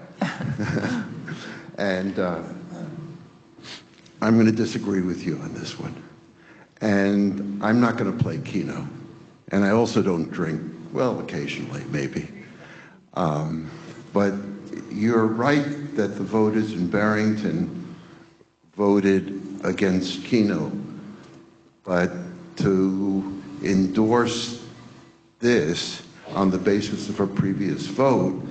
And I'm going to disagree with you on this one. And I'm not going to play Keno. And I also don't drink, well, occasionally, maybe. But you're right that the voters in Barrington voted against Keno. But to endorse this on the basis of a previous vote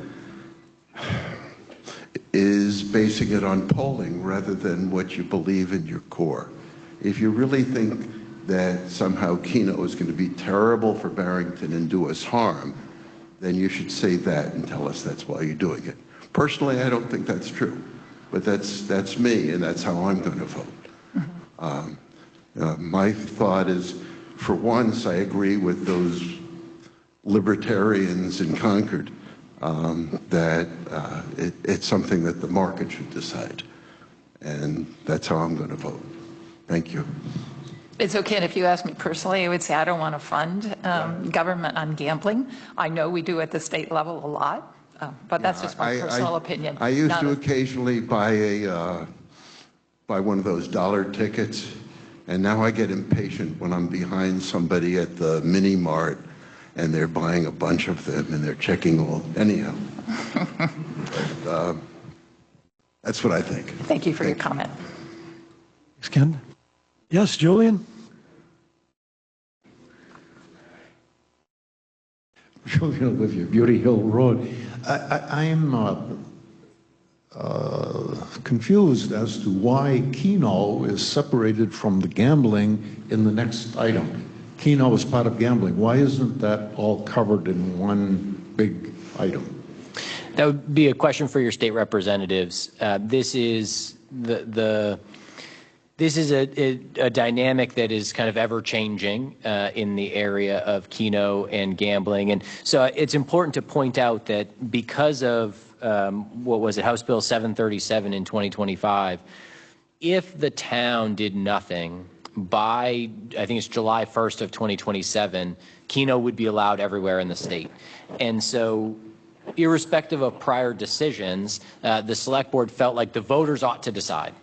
is basing it on polling rather than what you believe in your core. If you really think that somehow Keno is going to be terrible for Barrington and do us harm, then you should say that and tell us that's why you're doing it. Personally, I don't think that's true, but that's me, and that's how I'm going to vote. My thought is, for once, I agree with those libertarians in Concord that it's something that the market should decide. And that's how I'm going to vote. Thank you. It's okay if you ask me personally, I would say I don't want to fund government on gambling. I know we do at the state level a lot, but that's just my personal opinion. I used to occasionally buy one of those dollar tickets, and now I get impatient when I'm behind somebody at the mini mart and they're buying a bunch of them and they're checking all, anyhow. But, that's what I think. Thank you for your comment. Thanks, Ken. Yes, Julian? Julian Olivia, Beauty Hill Road. I'm confused as to why Keno is separated from the gambling in the next item. Keno is part of gambling. Why isn't that all covered in one big item? That would be a question for your state representatives. This is This is a dynamic that is kind of ever changing in the area of Keno and gambling. And so it's important to point out that because of what was it, House Bill 737 in 2025, if the town did nothing by, I think it's July 1st of 2027, Keno would be allowed everywhere in the state. And so irrespective of prior decisions, the select board felt like the voters ought to decide.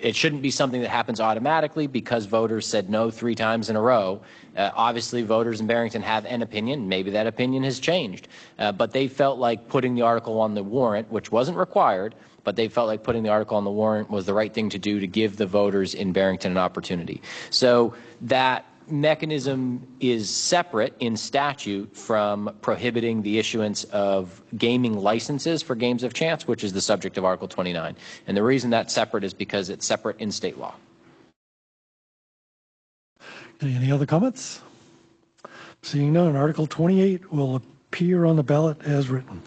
It shouldn't be something that happens automatically because voters said no 3 times in a row. Obviously, voters in Barrington have an opinion. Maybe that opinion has changed. But they felt like putting the article on the warrant, which wasn't required, but they felt like putting the article on the warrant was the right thing to do to give the voters in Barrington an opportunity. So that mechanism is separate in statute from prohibiting the issuance of gaming licenses for games of chance, which is the subject of Article 29. And the reason that's separate is because it's separate in state law. Any other comments? Seeing none, Article 28 will appear on the ballot as written.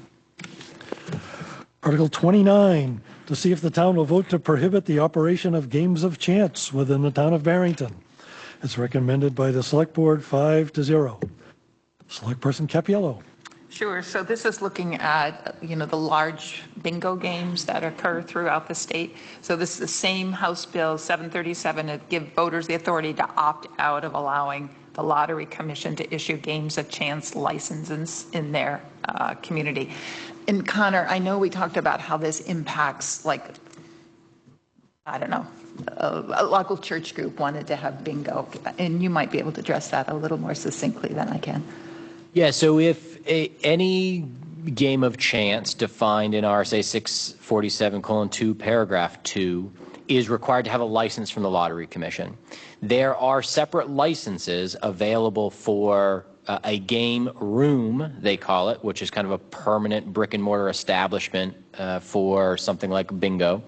Article 29, to see if the town will vote to prohibit the operation of games of chance within the town of Barrington. It's recommended by the Select Board 5-0. Select Person Capiello. Sure. So this is looking at, the large bingo games that occur throughout the state. So this is the same House Bill 737 to give voters the authority to opt out of allowing the Lottery Commission to issue games of chance licenses in their community. And Connor, I know we talked about how this impacts, a local church group wanted to have bingo, and you might be able to address that a little more succinctly than I can. Yeah, so if any game of chance defined in RSA 647:2, paragraph 2, is required to have a license from the Lottery Commission. There are separate licenses available for a game room, they call it, which is kind of a permanent brick and mortar establishment for something like bingo.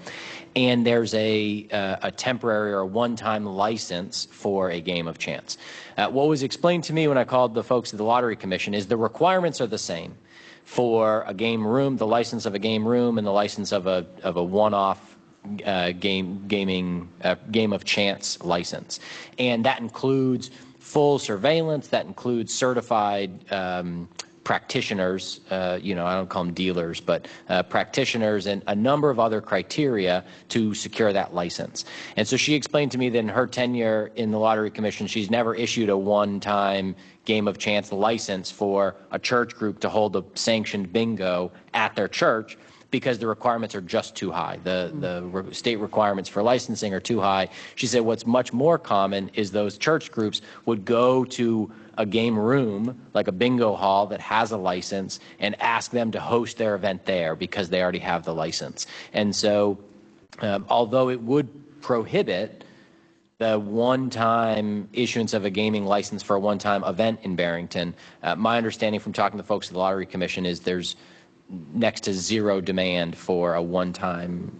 And there's a temporary or a one-time license for a game of chance. What was explained to me when I called the folks at the Lottery Commission is the requirements are the same for a game room, the license of a game room, and the license of a one-off game of chance license. And that includes full surveillance, that includes certified practitioners, I don't call them dealers, but practitioners, and a number of other criteria to secure that license. And so she explained to me that in her tenure in the Lottery Commission, she's never issued a one-time game of chance license for a church group to hold a sanctioned bingo at their church, because the requirements are just too high. The state requirements for licensing are too high. She said what's much more common is those church groups would go to a game room, like a bingo hall that has a license, and ask them to host their event there because they already have the license. And so although it would prohibit the one-time issuance of a gaming license for a one-time event in Barrington, my understanding from talking to folks at the Lottery Commission is there's next to zero demand for a one-time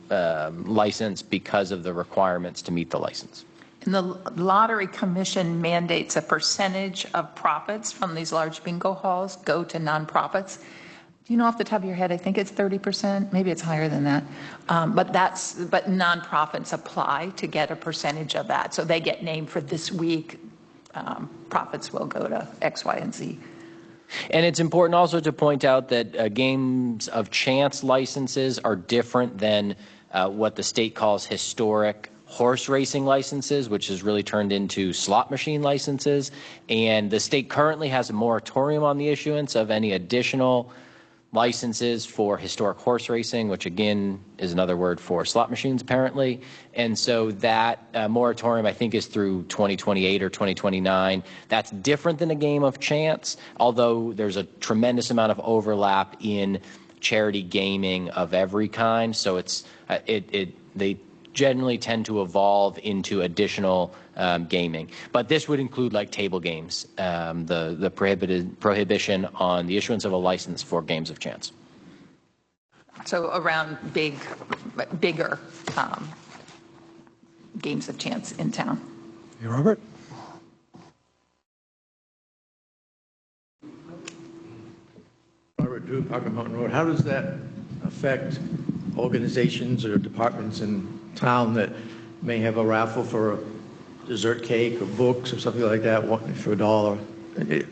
license because of the requirements to meet the license. And the Lottery Commission mandates a percentage of profits from these large bingo halls go to nonprofits. Do you know off the top of your head? I think it's 30%. Maybe it's higher than that. But nonprofits apply to get a percentage of that. So they get named for this week. Profits will go to X, Y, and Z. And it's important also to point out that games of chance licenses are different than what the state calls historic horse racing licenses, which has really turned into slot machine licenses. And the state currently has a moratorium on the issuance of any additional licenses for historic horse racing, which again is another word for slot machines apparently. And so that moratorium I think is through 2028 or 2029. That's different than a game of chance, although there's a tremendous amount of overlap in charity gaming of every kind. So it's they generally tend to evolve into additional gaming. But this would include like table games, the prohibition on the issuance of a license for games of chance. So around bigger games of chance in town. Hey, Robert? Robert Drew, Parker Mountain Road. How does that affect organizations or departments in town that may have a raffle for a dessert cake or books or something like that for $1?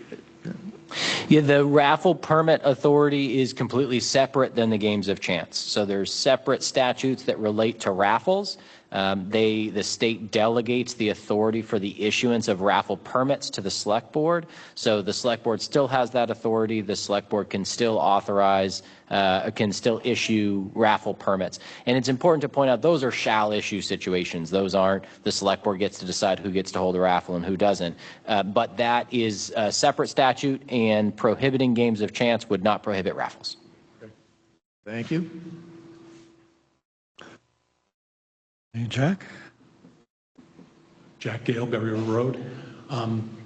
Yeah, the raffle permit authority is completely separate than the games of chance. So there's separate statutes that relate to raffles. The state delegates the authority for the issuance of raffle permits to the select board. So the select board still has that authority. The select board can still authorize, can still issue raffle permits. And it's important to point out those are shall issue situations. Those aren't the select board gets to decide who gets to hold a raffle and who doesn't. But that is a separate statute, and prohibiting games of chance would not prohibit raffles. Okay. Thank you. Hey, Jack? Jack Gale, Berry River Road.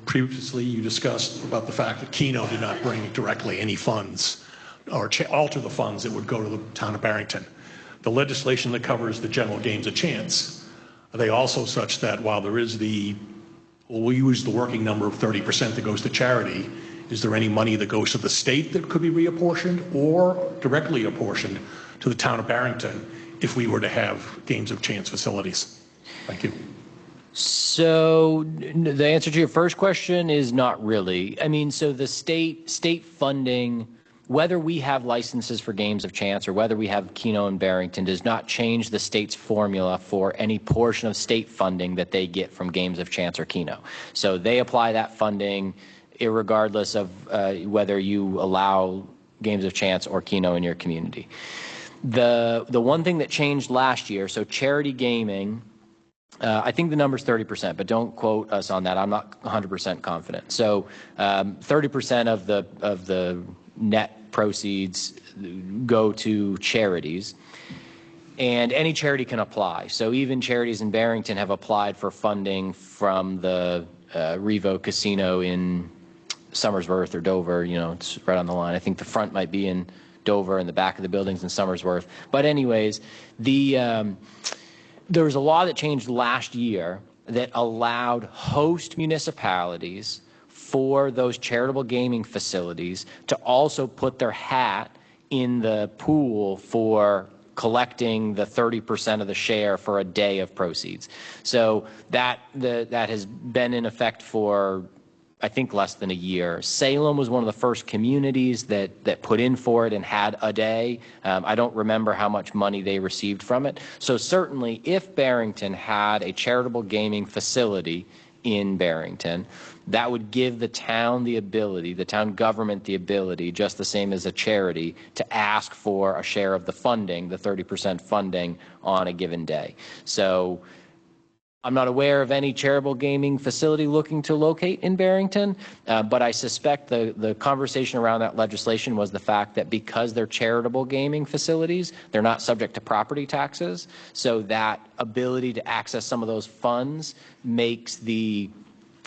Previously, you discussed about the fact that Keno did not bring directly any funds or alter the funds that would go to the town of Barrington. The legislation that covers the general games of chance, are they also such that while there is we'll use the working number of 30% that goes to charity, is there any money that goes to the state that could be reapportioned or directly apportioned to the town of Barrington if we were to have games of chance facilities? Thank you. So the answer to your first question is not really. I mean, so the state funding whether we have licenses for games of chance or whether we have Keno and Barrington does not change the state's formula for any portion of state funding that they get from games of chance or Keno. So they apply that funding irregardless of whether you allow games of chance or Keno in your community. The one thing that changed last year, so charity gaming, I think the number's 30%, but don't quote us on that. I'm not 100% confident. So 30% of the net proceeds go to charities, and any charity can apply. So even charities in Barrington have applied for funding from the Revo Casino in Somersworth or Dover. You know, it's right on the line. I think the front might be in Dover and the back of the building's in Somersworth. But anyways, there was a law that changed last year that allowed host municipalities for those charitable gaming facilities to also put their hat in the pool for collecting the 30% of the share for a day of proceeds. So that has been in effect for, I think, less than a year. Salem was one of the first communities that put in for it and had a day. I don't remember how much money they received from it. So certainly if Barrington had a charitable gaming facility in Barrington, that would give the town the ability, the town government the ability, just the same as a charity, to ask for a share of the funding, the 30% funding on a given day. So I'm not aware of any charitable gaming facility looking to locate in Barrington, but I suspect the conversation around that legislation was the fact that because they're charitable gaming facilities, they're not subject to property taxes. So that ability to access some of those funds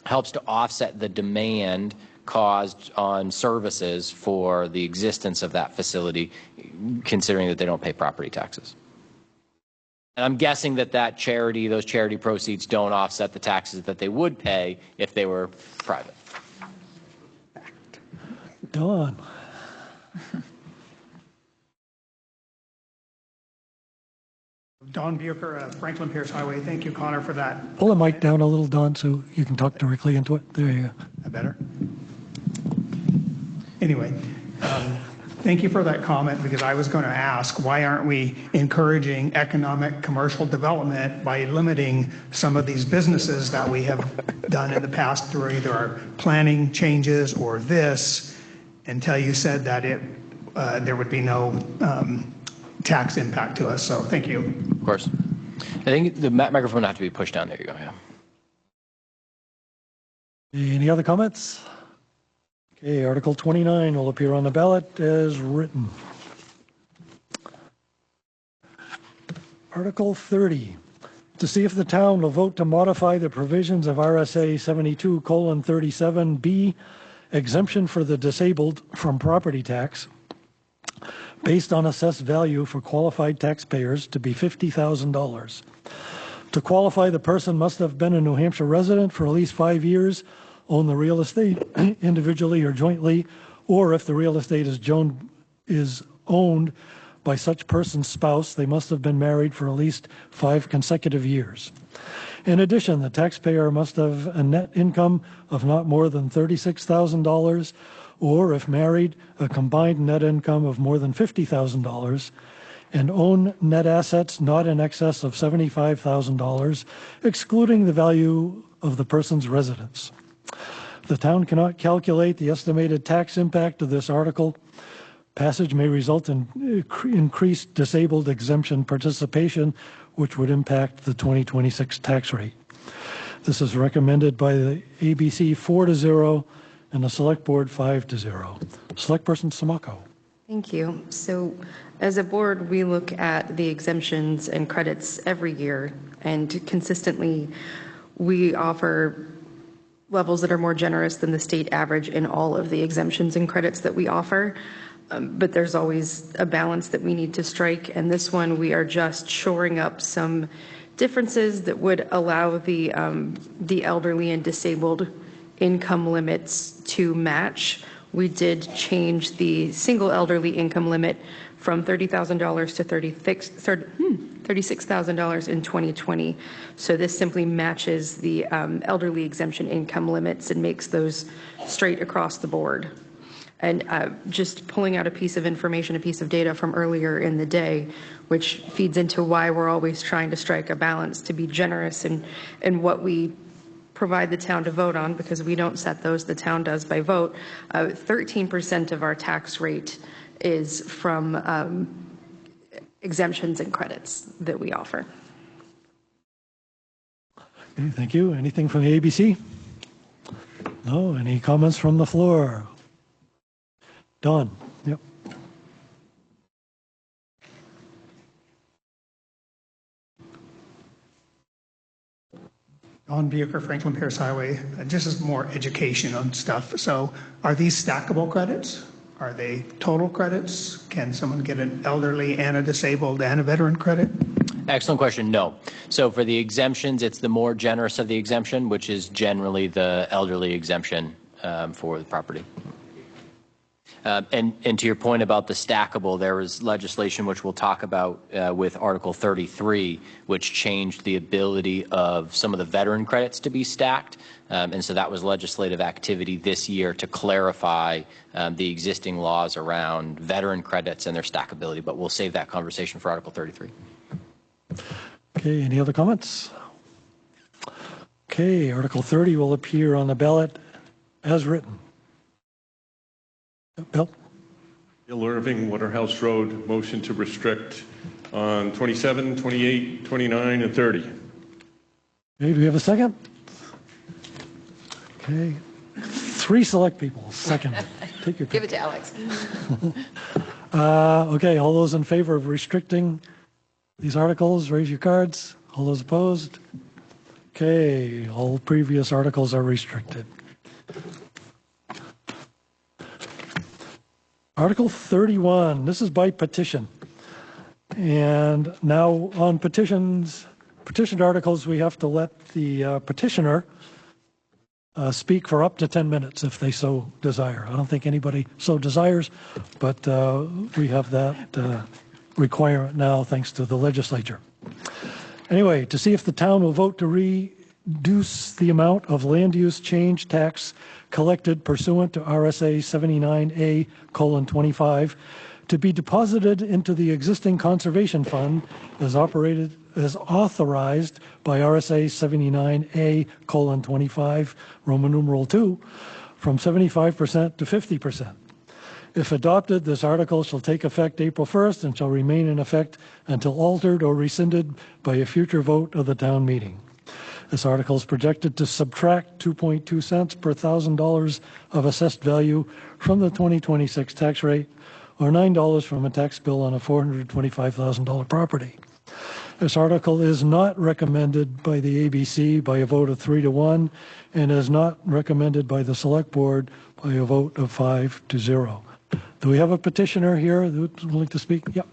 helps to offset the demand caused on services for the existence of that facility, considering that they don't pay property taxes. And I'm guessing that those charity proceeds don't offset the taxes that they would pay if they were private. Dawn. Don Bucher, Franklin Pierce Highway. Thank you, Connor, for that. Pull the mic down a little, Don, so you can talk directly into it. There you go. That better? Anyway, thank you for that comment, because I was going to ask, why aren't we encouraging economic commercial development by limiting some of these businesses that we have done in the past through either our planning changes or this, until you said that there would be no tax impact to us. So thank you. Of course. I think the microphone will have to be pushed down. There you go. Yeah. Any other comments? Okay, Article 29 will appear on the ballot as written. Article 30, to see if the town will vote to modify the provisions of RSA 72:37B, exemption for the disabled from property tax, based on assessed value for qualified taxpayers to be $50,000. To qualify, the person must have been a New Hampshire resident for at least 5 years, own the real estate individually or jointly, or if the real estate is owned by such person's spouse, they must have been married for at least 5 consecutive years. In addition, the taxpayer must have a net income of not more than $36,000, or if married, a combined net income of more than $50,000, and own net assets not in excess of $75,000, excluding the value of the person's residence. The town cannot calculate the estimated tax impact of this article. Passage may result in increased disabled exemption participation, which would impact the 2026 tax rate. This is recommended by the ABC 4-0 and the Select Board 5-0. Select Person Samako. Thank you. So as a board, we look at the exemptions and credits every year, and consistently we offer levels that are more generous than the state average in all of the exemptions and credits that we offer. But there's always a balance that we need to strike. And this one, we are just shoring up some differences that would allow the elderly and disabled income limits to match. We did change the single elderly income limit from $30,000 to $36,000 in 2020. So this simply matches the elderly exemption income limits and makes those straight across the board. And just pulling out a piece of information, a piece of data from earlier in the day, which feeds into why we're always trying to strike a balance to be generous in what we provide the town to vote on, because we don't set those, the town does by vote. 13% of our tax rate is from exemptions and credits that we offer. Okay, thank you. Anything from the ABC? No? Any comments from the floor? Don? Yep. Don Bucher, Franklin Pierce Highway. Just as more education on stuff. So are these stackable credits? Are they total credits? Can someone get an elderly and a disabled and a veteran credit? Excellent question. No. So for the exemptions, it's the more generous of the exemption, which is generally the elderly exemption for the property. And to your point about the stackable, there was legislation which we'll talk about with Article 33, which changed the ability of some of the veteran credits to be stacked. And so that was legislative activity this year to clarify the existing laws around veteran credits and their stackability. But we'll save that conversation for Article 33. Okay, any other comments? Okay, Article 30 will appear on the ballot as written. Bill? Bill Irving, Waterhouse Road, motion to restrict on 27, 28, 29, and 30. Okay, do we have a second? Okay, 3 select people, second. Take your pick. Give it to Alex. Okay, all those in favor of restricting these articles, raise your cards. All those opposed? Okay, all previous articles are restricted. Article 31, this is by petition. And now on petitioned articles, we have to let the petitioner speak for up to 10 minutes if they so desire. I don't think anybody so desires, but we have that requirement now thanks to the legislature. Anyway, to see if the town will vote to reduce the amount of land use change tax collected pursuant to RSA 79A:25 to be deposited into the existing conservation fund as authorized by RSA 79A:25, Roman numeral 2, from 75% to 50%. If adopted, this article shall take effect April 1st and shall remain in effect until altered or rescinded by a future vote of the town meeting. This article is projected to subtract 2.2 cents per $1,000 of assessed value from the 2026 tax rate, or $9 from a tax bill on a $425,000 property. This article is not recommended by the ABC by a vote of 3-1 and is not recommended by the Select Board by a vote of 5-0. Do we have a petitioner here who would like to speak? Yep.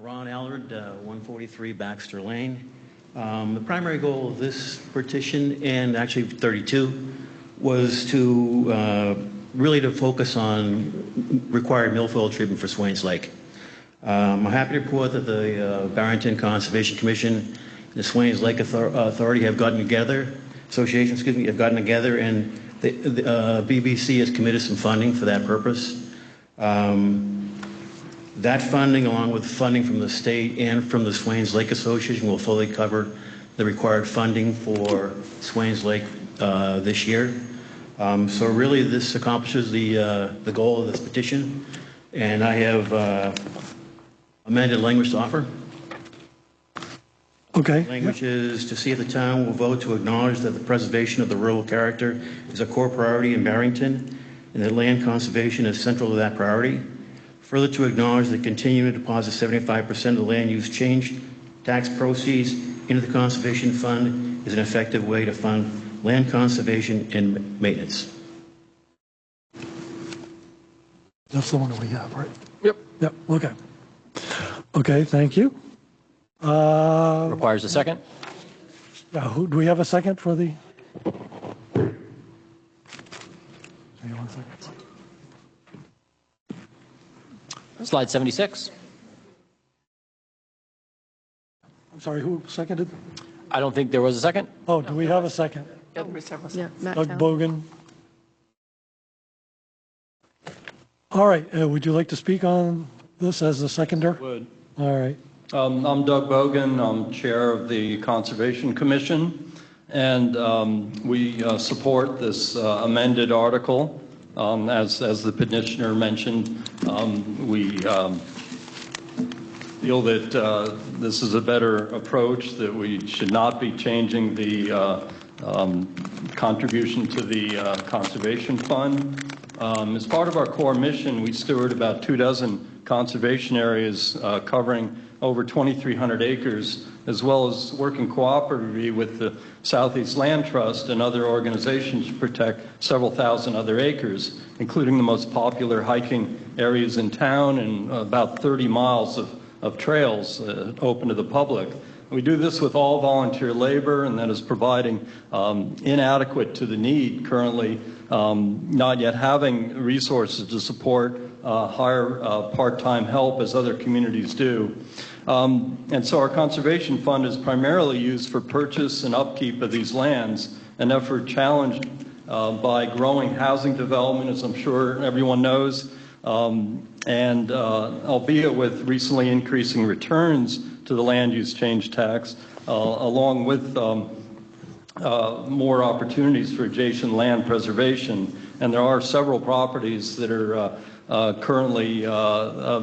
Ron Allard, 143 Baxter Lane. The primary goal of this petition, and actually 32, was to really to focus on required milfoil treatment for Swains Lake. I'm happy to report that the Barrington Conservation Commission and the Swains Lake Authority have gotten together, have gotten together, and the BBC has committed some funding for that purpose. That funding, along with funding from the state and from the Swains Lake Association, will fully cover the required funding for Swains Lake this year. So really, this accomplishes the goal of this petition, and I have amended language to offer. Okay. Language is to see if the town will vote to acknowledge that the preservation of the rural character is a core priority in Barrington, and that land conservation is central to that priority. Further, to acknowledge that continuing to deposit 75% of the land use change tax proceeds into the conservation fund is an effective way to fund land conservation and maintenance. That's the one that we have, right? Yep. Yep, okay. Okay, thank you. Requires a second? Yeah, do we have a second for the? Hang on 1 second. Slide 76. I'm sorry, who seconded? I don't think there was a second. Oh, do we have a second? Yeah, there were several. Yeah, Matt Doug Town. Bogan. All right, would you like to speak on this as a seconder? Would. All right. I'm Doug Bogan. I'm chair of the Conservation Commission, and we support this amended article. As the petitioner mentioned, we feel that this is a better approach, that we should not be changing the contribution to the Conservation Fund. As part of our core mission, we steward about 24 conservation areas covering over 2,300 acres, as well as working cooperatively with the Southeast Land Trust and other organizations to protect several thousand other acres, including the most popular hiking areas in town and about 30 miles of trails open to the public. We do this with all volunteer labor, and that is providing inadequate to the need currently, not yet having resources to support hire part-time help as other communities do. And so our conservation fund is primarily used for purchase and upkeep of these lands, an effort challenged by growing housing development, as I'm sure everyone knows, and albeit with recently increasing returns to the land use change tax, along with more opportunities for adjacent land preservation. And there are several properties that are currently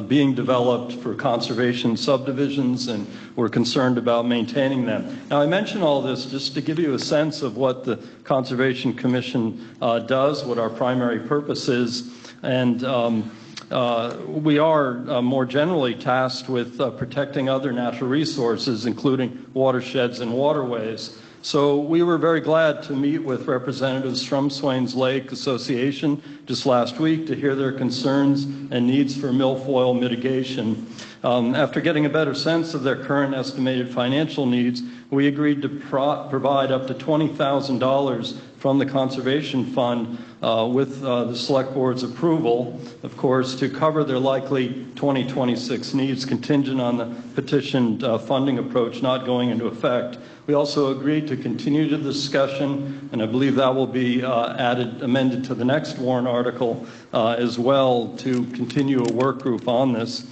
being developed for conservation subdivisions, and we're concerned about maintaining them. Now, I mention all this just to give you a sense of what the Conservation Commission does, what our primary purpose is, and we are more generally tasked with protecting other natural resources, including watersheds and waterways. So we were very glad to meet with representatives from Swains Lake Association just last week to hear their concerns and needs for milfoil mitigation. After getting a better sense of their current estimated financial needs, we agreed to provide up to $20,000 from the Conservation Fund with the Select Board's approval, of course, to cover their likely 2026 needs contingent on the petitioned funding approach not going into effect. We also agreed to continue the discussion, and I believe that will be amended to the next warrant article as well, to continue a work group on this.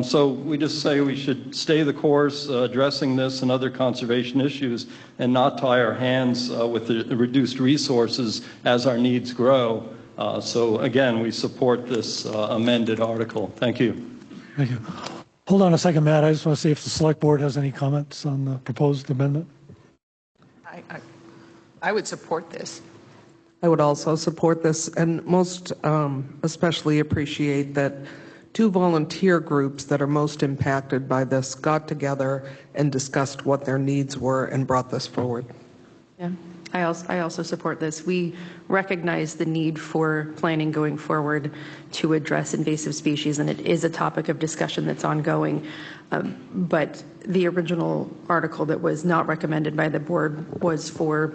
So we just say we should stay the course addressing this and other conservation issues and not tie our hands with the reduced resources as our needs grow. So again, we support this amended article. Thank you. Thank you. Hold on a second, Matt. I just want to see if the Select Board has any comments on the proposed amendment. I would support this. I would also support this, and most especially appreciate that two volunteer groups that are most impacted by this got together and discussed what their needs were and brought this forward. Yeah, I also support this. We recognize the need for planning going forward to address invasive species, and it is a topic of discussion that's ongoing. But the original article that was not recommended by the board was for,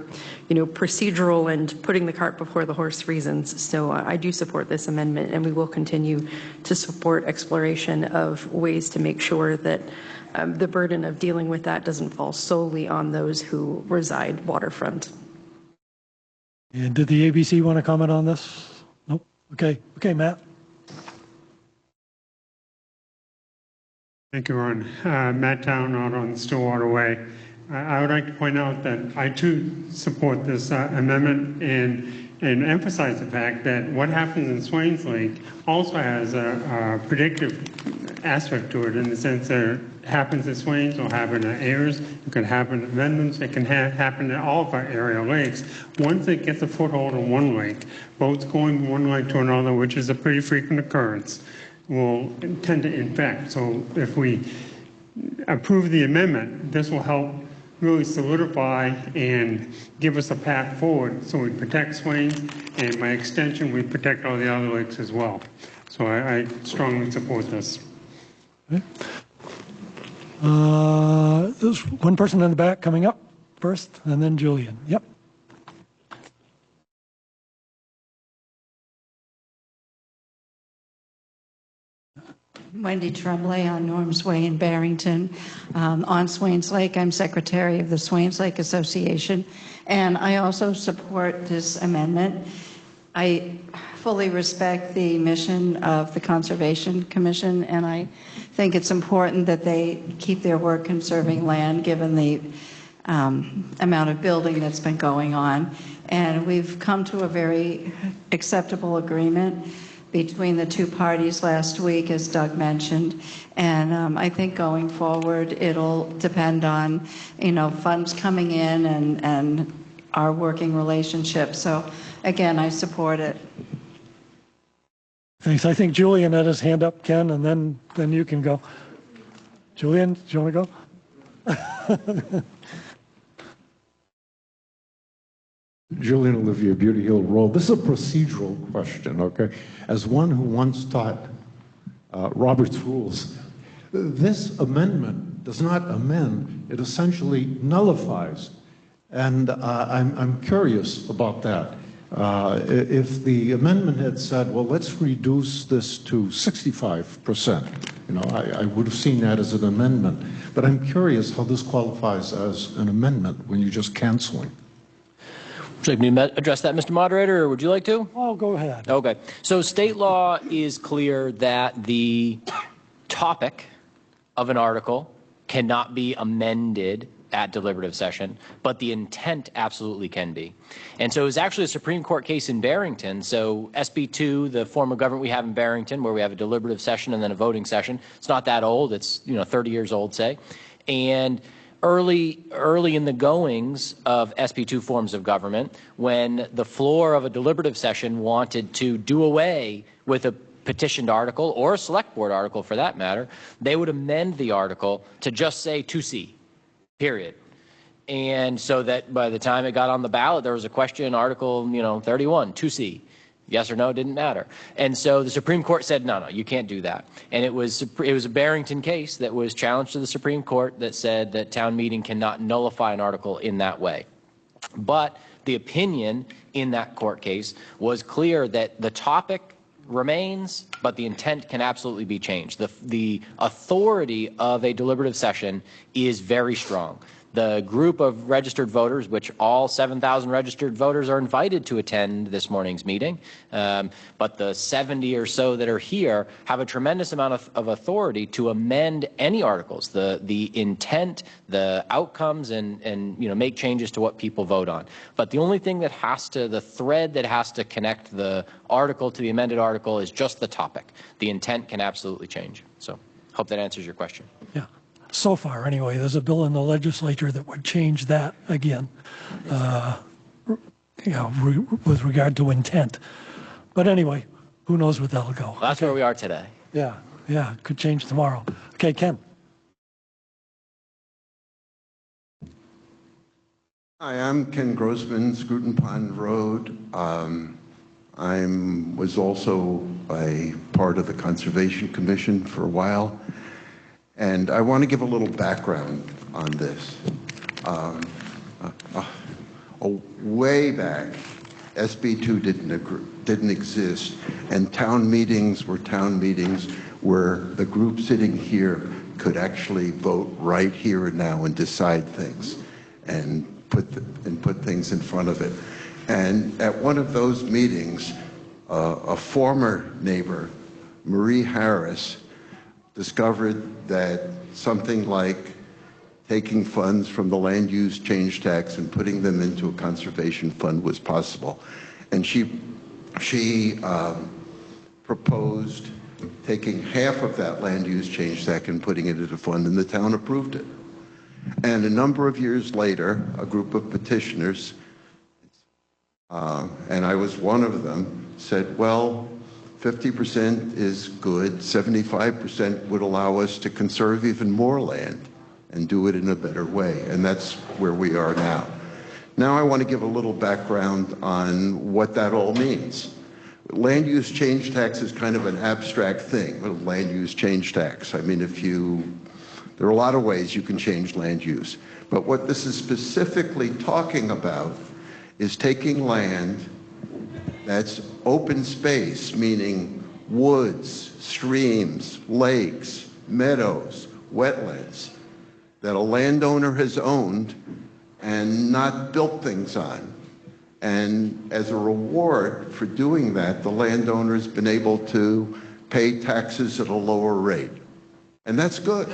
procedural and putting the cart before the horse reasons. So I do support this amendment, and we will continue to support exploration of ways to make sure that the burden of dealing with that doesn't fall solely on those who reside waterfront. And did the ABC want to comment on this? Nope. Okay, Matt. Thank you, Ron. Matt Town out on Stillwater Way. I would like to point out that I too support this amendment and emphasize the fact that what happens in Swains Lake also has a predictive aspect to it, in the sense that it happens in Swains, will happen at Ayers, it could happen at Redlands, it can happen at all of our area lakes. Once it gets a foothold in one lake, boats going from one lake to another, which is a pretty frequent occurrence, will tend to infect. So if we approve the amendment, this will help really solidify and give us a path forward, so we protect Swains, and by extension we protect all the other lakes as well. So I strongly support this. Okay. There's one person in the back coming up first, and then Julian. Yep. Wendy Tremblay on Norm's Way in Barrington. On Swains Lake, I'm secretary of the Swains Lake Association, and I also support this amendment. I fully respect the mission of the Conservation Commission, and I think it's important that they keep their work conserving land given the amount of building that's been going on. And we've come to a very acceptable agreement between the two parties last week, as Doug mentioned. And I think going forward, it'll depend on, funds coming in and our working relationship. So again, I support it. Thanks. I think Julian had his hand up, Ken, and then you can go. Julian, do you want to go? Julian Olivier, Beauty Hill Road. This is a procedural question, okay? As one who once taught Robert's rules, this amendment does not amend, it essentially nullifies. And I'm curious about that. If the amendment had said, well, let's reduce this to 65%, I would have seen that as an amendment. But I'm curious how this qualifies as an amendment when you're just canceling. Would you like me to address that, Mr. Moderator, or would you like to? Oh, go ahead. Okay. So state law is clear that the topic of an article cannot be amended at deliberative session, but the intent absolutely can be. And so it was actually a Supreme Court case in Barrington. So SB 2, the form of government we have in Barrington, where we have a deliberative session and then a voting session, it's not that old. It's 30 years old, say. And early in the goings of SB 2 forms of government, when the floor of a deliberative session wanted to do away with a petitioned article, or a select board article for that matter, they would amend the article to just say 2C, period. And so that by the time it got on the ballot, there was a question, Article 31, 2C. Yes or no, didn't matter. And so the Supreme Court said, no, you can't do that. And it was a Barrington case that was challenged to the Supreme Court that said that town meeting cannot nullify an article in that way. But the opinion in that court case was clear that the topic remains, but the intent can absolutely be changed. The authority of a deliberative session is very strong. The group of registered voters, which all 7,000 registered voters are invited to attend this morning's meeting, but the 70 or so that are here have a tremendous amount of authority to amend any articles, the intent, the outcomes, and make changes to what people vote on. But the only thing that the thread that has to connect the article to the amended article is just the topic. The intent can absolutely change. So, hope that answers your question. Yeah. So far, anyway, there's a bill in the legislature that would change that again, with regard to intent. But anyway, who knows what that'll go. Well, that's where we are today. Yeah, could change tomorrow. Okay, Ken. Hi, I'm Ken Grossman, Scruton Pond Road. I was also a part of the Conservation Commission for a while. And I want to give a little background on this. Way back, SB 2 didn't exist, and town meetings were town meetings where the group sitting here could actually vote right here and now and decide things and put things in front of it. And at one of those meetings, a former neighbor, Marie Harris, discovered that something like taking funds from the land use change tax and putting them into a conservation fund was possible. And she proposed taking half of that land use change tax and putting it into a fund, and the town approved it. And a number of years later, a group of petitioners, and I was one of them, said, well, 50% is good, 75% would allow us to conserve even more land and do it in a better way, and that's where we are now. Now I want to give a little background on what that all means. Land use change tax is kind of an abstract thing, land use change tax. I mean, there are a lot of ways you can change land use, but what this is specifically talking about is taking land that's open space, meaning woods, streams, lakes, meadows, wetlands that a landowner has owned and not built things on. And as a reward for doing that, the landowner has been able to pay taxes at a lower rate. And that's good.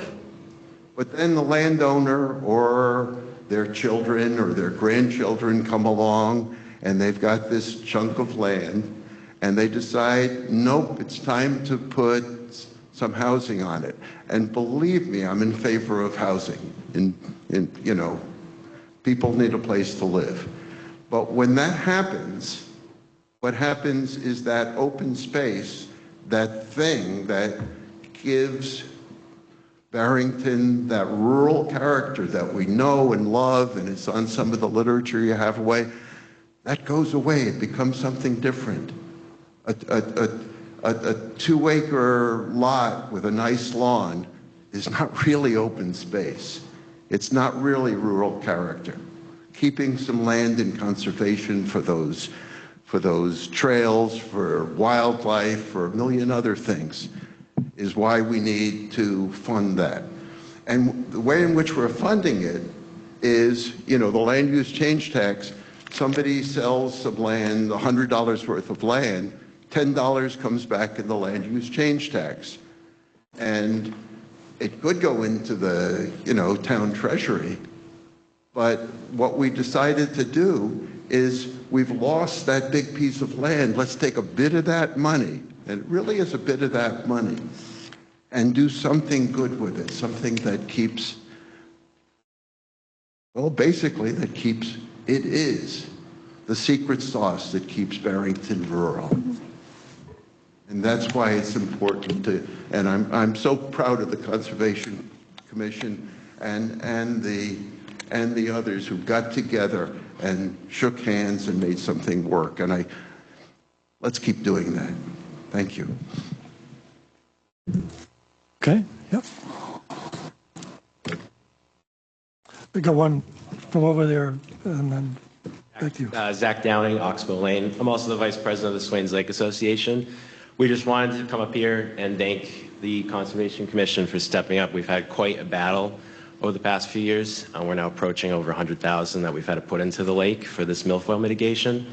But then the landowner or their children or their grandchildren come along and they've got this chunk of land and they decide, nope, it's time to put some housing on it. And believe me, I'm in favor of housing. You know, people need a place to live. But when that happens, what happens is that open space, that thing that gives Barrington that rural character that we know and love, and it's on some of the literature you have away, that goes away. It becomes something different. A 2-acre lot with a nice lawn is not really open space. It's not really rural character. Keeping some land in conservation for those trails, for wildlife, for a million other things is why we need to fund that. And the way in which we're funding it is, you know, the land use change tax, somebody sells some land, $100 worth of land, $10 comes back in the land use change tax. And it could go into the, you know, town treasury. But what we decided to do is we've lost that big piece of land. Let's take a bit of that money, and it really is a bit of that money, and do something good with it, something that keeps, well, basically that keeps, it is the secret sauce that keeps Barrington rural. And that's why it's important to, and I'm so proud of the Conservation Commission and the others who got together and shook hands and made something work. And let's keep doing that. Thank you. Okay, yep. We got one from over there, and then thank you. Zach Downing, Oxbow Lane. I'm also the Vice President of the Swains Lake Association. We just wanted to come up here and thank the Conservation Commission for stepping up. We've had quite a battle over the past few years. We're now approaching over 100,000 that we've had to put into the lake for this milfoil mitigation.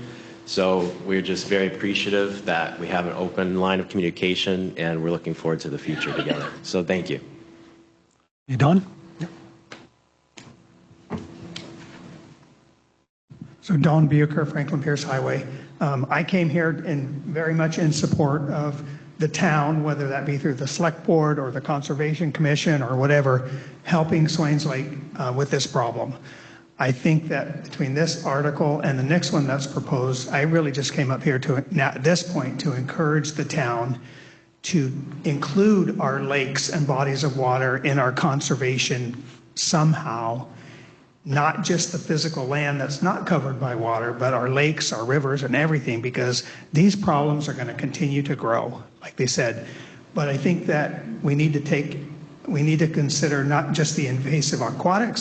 So we're just very appreciative that we have an open line of communication, and we're looking forward to the future together. So thank you. You done? Yep. So Don Bucher, Franklin Pierce Highway. I came here very much in support of the town, whether that be through the select board or the Conservation Commission or whatever, helping Swains Lake with this problem. I think that between this article and the next one that's proposed, I really just came up here to, now at this point, to encourage the town to include our lakes and bodies of water in our conservation somehow, not just the physical land that's not covered by water, but our lakes, our rivers, and everything, because these problems are going to continue to grow, like they said. But I think that we need to consider not just the invasive aquatic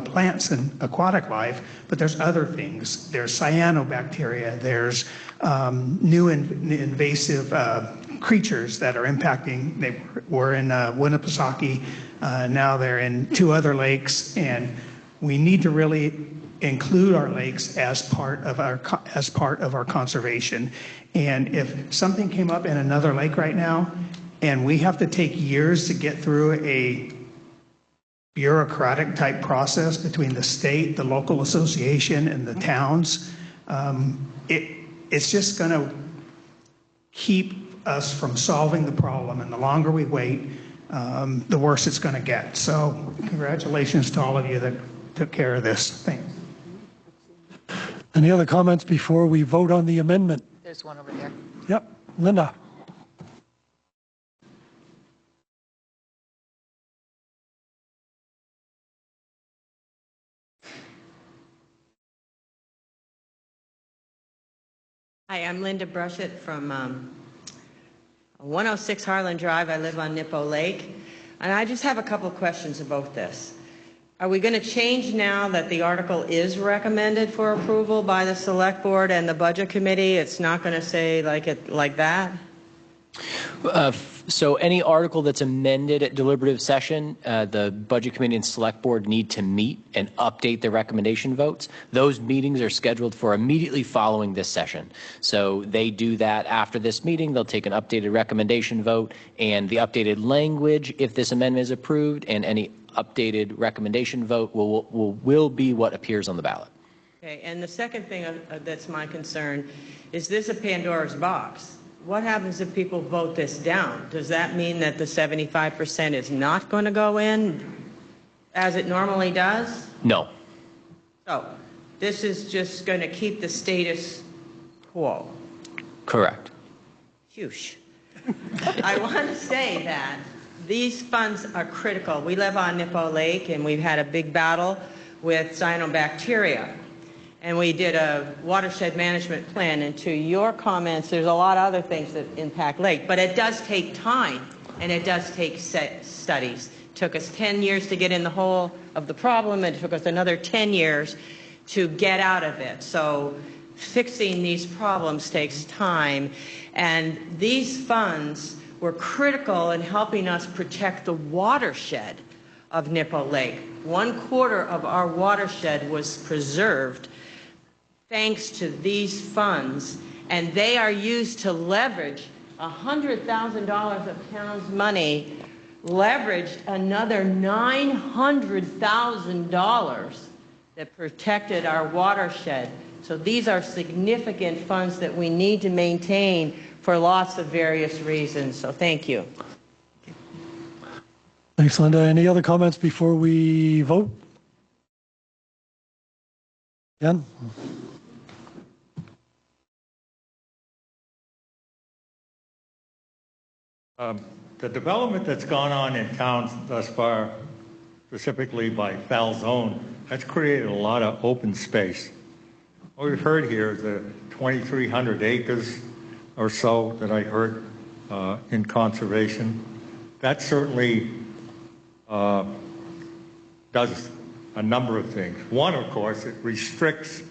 plants and aquatic life, but there's other things. There's cyanobacteria, there's new invasive creatures that are impacting. They were in Winnipesaukee, now they're in 2 other lakes, and we need to really include our lakes as part of our conservation. And if something came up in another lake right now, and we have to take years to get through a bureaucratic type process between the state, the local association, and the towns, it's just going to keep us from solving the problem. And the longer we wait, the worse it's going to get. So congratulations to all of you that took care of this. Thanks. Any other comments before we vote on the amendment? There's one over there. Yep, Linda. Hi, I'm Linda Brushett from 106 Harlan Drive. I live on Nippo Lake. And I just have a couple of questions about this. Are we going to change now that the article is recommended for approval by the Select Board and the Budget Committee? It's not going to say like that? So any article that's amended at deliberative session, the Budget Committee and Select Board need to meet and update their recommendation votes. Those meetings are scheduled for immediately following this session. So they do that after this meeting. They'll take an updated recommendation vote, and the updated language, if this amendment is approved, and any updated recommendation vote will be what appears on the ballot. Okay, and the second thing that's my concern is this a Pandora's box? What happens if people vote this down? Does that mean that the 75% is not going to go in as it normally does? No. So this is just going to keep the status quo? Correct. Huge. I want to say that these funds are critical. We live on Nippo Lake, and we've had a big battle with cyanobacteria. And we did a watershed management plan, and to your comments, there's a lot of other things that impact lake, but it does take time, and it does take studies. It took us 10 years to get in the hole of the problem, and it took us another 10 years to get out of it. So fixing these problems takes time, and these funds were critical in helping us protect the watershed of Nippo Lake. 1/4 of our watershed was preserved thanks to these funds, and they are used to leverage $100,000 of town's money, leveraged another $900,000 that protected our watershed. So these are significant funds that we need to maintain for lots of various reasons. So thank you. Thanks, Linda. Any other comments before we vote? Ken? The development that's gone on in town thus far, specifically by Falzone, that's created a lot of open space. What we've heard here is the 2,300 acres or so that I heard in conservation. That certainly does a number of things. One, of course, it restricts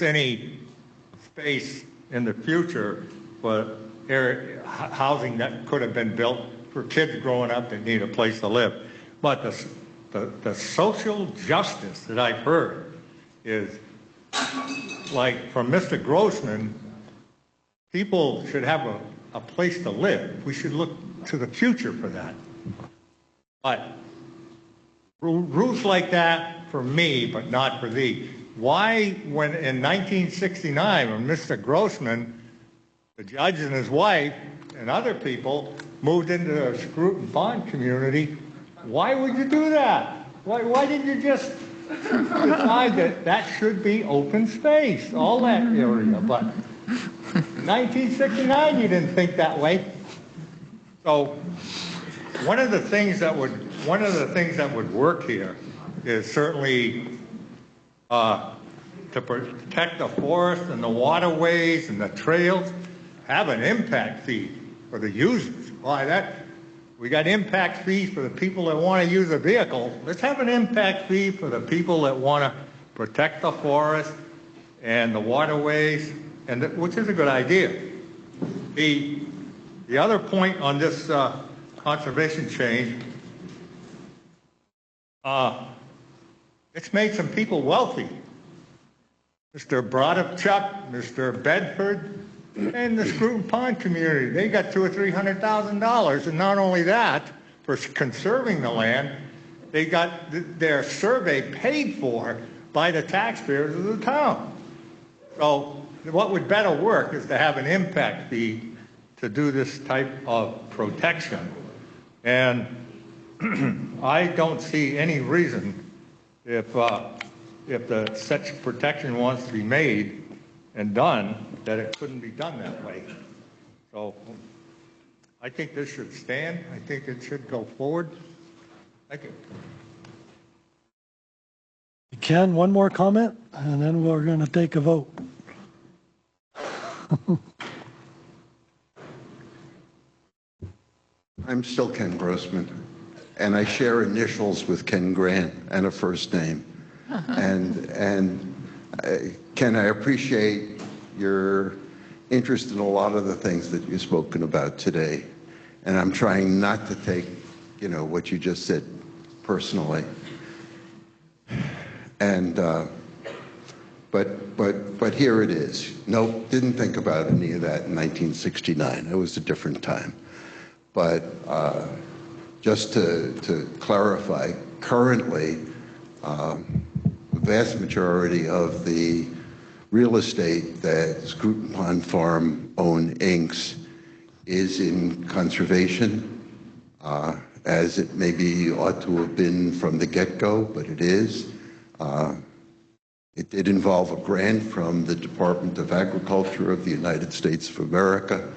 any space in the future for housing that could have been built for kids growing up that need a place to live. But the social justice that I've heard is, like from Mr. Grossman, people should have a place to live. We should look to the future for that. But rules like that for me, but not for thee. Why, when in 1969, when Mr. Grossman, the judge and his wife and other people moved into the Scruton Pond community, why would you do that? Why didn't you just decide that that should be open space, all that area? But in 1969, you didn't think that way. So one of the things that would work here is certainly to protect the forest and the waterways and the trails. Have an impact fee for the users. Why we got impact fees for the people that want to use a vehicle. Let's have an impact fee for the people that want to protect the forest and the waterways, which is a good idea. The other point on this conservation change, it's made some people wealthy. Mr. Brodachuk, Mr. Bedford, and the Scruton Pond community, they got $200,000 or $300,000, and not only that, for conserving the land, they got their survey paid for by the taxpayers of the town. So what would better work is to have an impact fee to do this type of protection. And I don't see any reason if such protection wants to be made and done, that it couldn't be done that way. So I think this should stand. I think it should go forward. Thank you. Ken, one more comment, and then we're going to take a vote. I'm still Ken Grossman, and I share initials with Ken Grant and a first name. And Ken, I appreciate your interest in a lot of the things that you've spoken about today, and I'm trying not to take, what you just said personally. And but here it is. Nope, didn't think about any of that in 1969. It was a different time. But just to clarify, currently, the vast majority of the real estate that Scruton Pond Farm own Inc. is in conservation, as it maybe ought to have been from the get-go, but it is. It did involve a grant from the Department of Agriculture of the United States of America,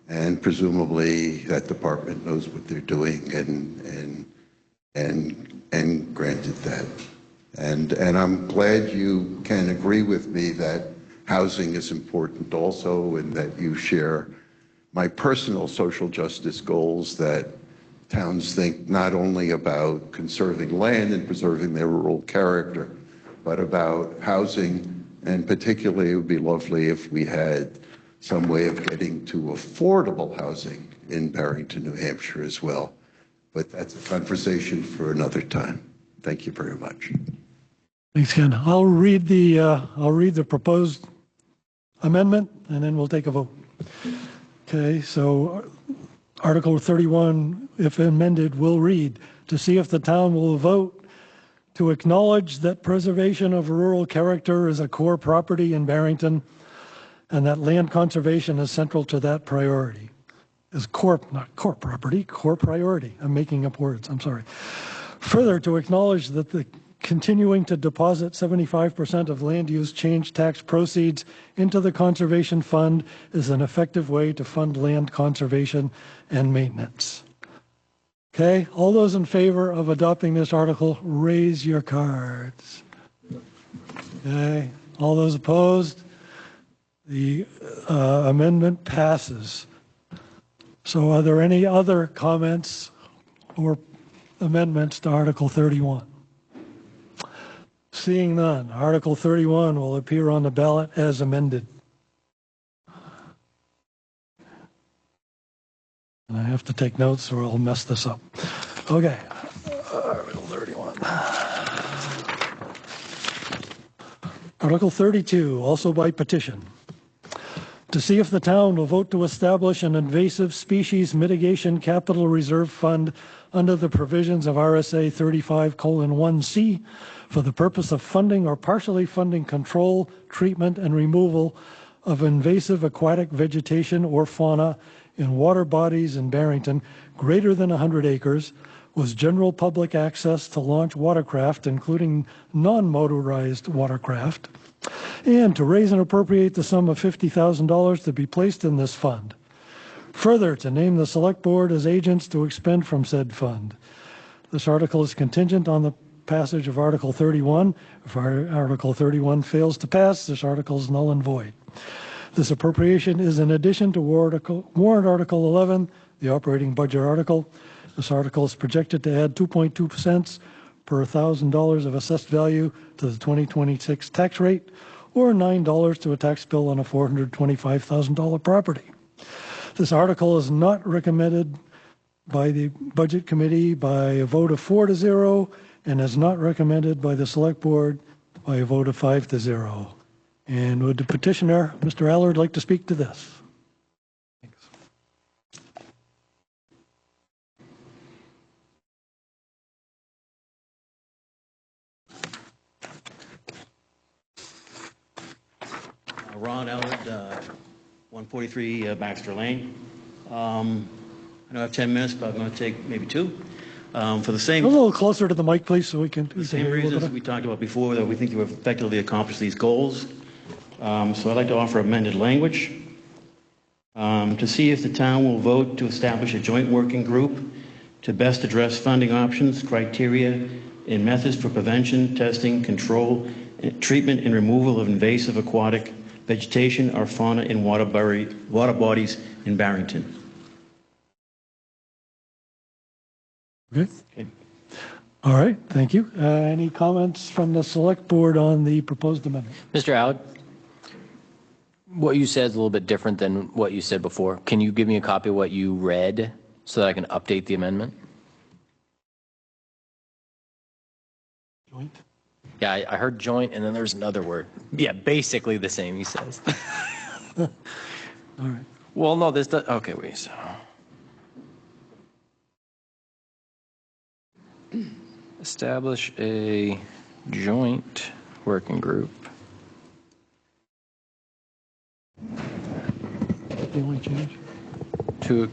and presumably that department knows what they're doing and granted that. And I'm glad you can agree with me that housing is important also, and that you share my personal social justice goals, that towns think not only about conserving land and preserving their rural character, but about housing, and particularly it would be lovely if we had some way of getting to affordable housing in Barrington, New Hampshire as well. But that's a conversation for another time. Thank you very much. Thanks, Ken. I'll read the proposed amendment, and then we'll take a vote. Okay, so Article 31, if amended, will read, to see if the town will vote to acknowledge that preservation of rural character is a core property in Barrington, and that land conservation is central to that priority. Is core, not core property, core priority. I'm making up words, I'm sorry. Further, to acknowledge that the continuing to deposit 75% of land use change tax proceeds into the conservation fund is an effective way to fund land conservation and maintenance. Okay, all those in favor of adopting this article, raise your cards. Okay, all those opposed? The amendment passes. So are there any other comments or amendments to Article 31? Seeing none, Article 31 will appear on the ballot as amended. And I have to take notes or I'll mess this up. Okay, Article 31. Article 32, also by petition. To see if the town will vote to establish an invasive species mitigation capital reserve fund under the provisions of RSA 35:1C for the purpose of funding or partially funding control, treatment, and removal of invasive aquatic vegetation or fauna in water bodies in Barrington greater than 100 acres, with general public access to launch watercraft, including non-motorized watercraft, and to raise and appropriate the sum of $50,000 to be placed in this fund. Further, to name the Select Board as agents to expend from said fund. This article is contingent on the passage of Article 31. If Article 31 fails to pass, this article is null and void. This appropriation is in addition to Warrant Article 11, the operating budget article. This article is projected to add 2.2 cents per $1,000 of assessed value to the 2026 tax rate, or $9 to a tax bill on a $425,000 property. This article is not recommended by the Budget Committee by a vote of 4-0, and is not recommended by the Select Board by a vote of 5-0. And would the petitioner, Mr. Allard, like to speak to this? Thanks. Ron Allard, 143 Baxter Lane. I know I have 10 minutes, but I'm going to take maybe 2. For the same, a little closer to the mic, please, so we can. The same reasons we talked about before, that we think we've effectively accomplished these goals. So I'd like to offer amended language to see if the town will vote to establish a joint working group to best address funding options, criteria, and methods for prevention, testing, control, treatment, and removal of invasive aquatic vegetation or fauna in water bodies in Barrington. Okay. All right, thank you. Any comments from the Select Board on the proposed amendment? Mr. Allard? What you said is a little bit different than what you said before. Can you give me a copy of what you read so that I can update the amendment? Joint? Yeah, I heard joint, and then there's another word. Yeah, basically the same, he says. All right. Well, no, this does, okay, wait, so. Establish a joint working group. The only change? To,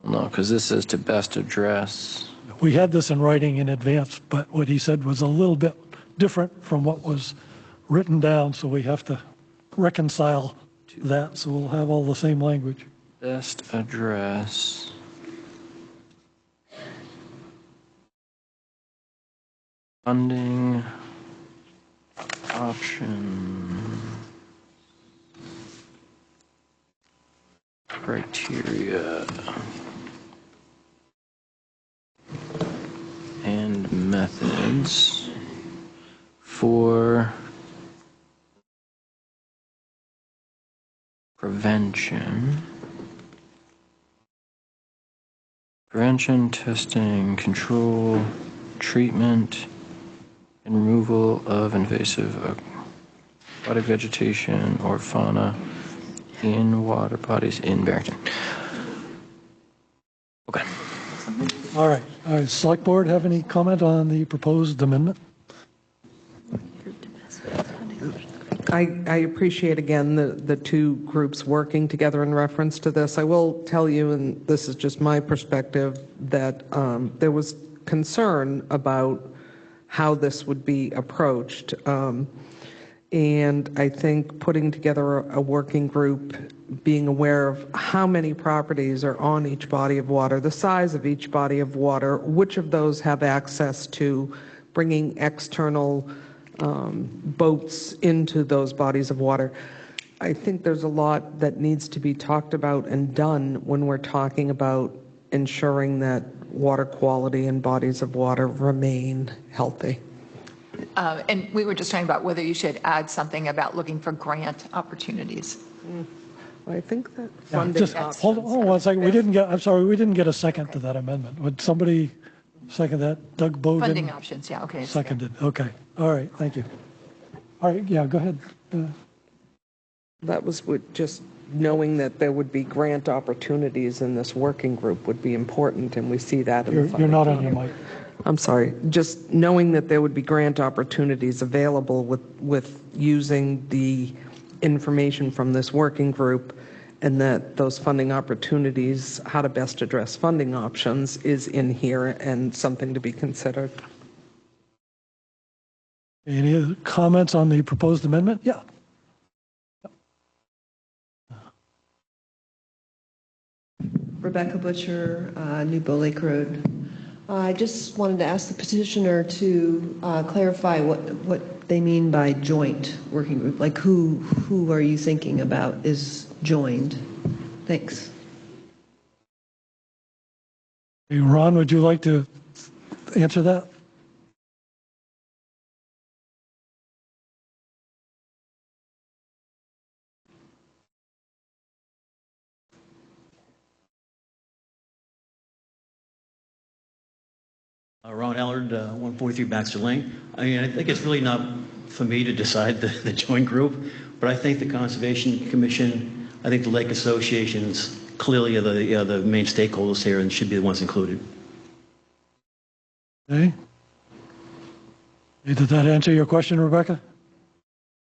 no, because this says to best address. We had this in writing in advance, but what he said was a little bit different from what was written down, so we have to reconcile that, so we'll have all the same language. Best address. Funding option criteria and methods for prevention, testing, control, treatment, and removal of invasive aquatic vegetation or fauna in water bodies in Barrington. Okay. All right. Select Board have any comment on the proposed amendment? I appreciate, again, the two groups working together in reference to this. I will tell you, and this is just my perspective, that there was concern about how this would be approached. And I think putting together a working group, being aware of how many properties are on each body of water, the size of each body of water, which of those have access to bringing external boats into those bodies of water. I think there's a lot that needs to be talked about and done when we're talking about ensuring that water quality and bodies of water remain healthy. And we were just talking about whether you should add something about looking for grant opportunities. I think that Yeah, funding just hold on one second. I'm sorry, we didn't get a second to that amendment. Would somebody second that? Doug Bowden? Funding options, yeah, okay. Seconded. Okay. All right. Thank you. All right. Yeah, go ahead. That was just knowing that there would be grant opportunities in this working group would be important, and we see that in the funding. You're not on your mic. I'm sorry. Just knowing that there would be grant opportunities available with using the information from this working group, and that those funding opportunities, how to best address funding options, is in here and something to be considered. Any other comments on the proposed amendment? Yeah. Rebecca Butcher, New Bow Lake Road. I just wanted to ask the petitioner to clarify what they mean by joint working group. Like who are you thinking about is joined? Thanks. Hey, Ron, would you like to answer that? Ron Allard, 143 Baxter Lane. I mean, I think it's really not for me to decide the joint group, but I think the Conservation Commission, I think the Lake Associations clearly are the main stakeholders here and should be the ones included. Okay. Did that answer your question, Rebecca?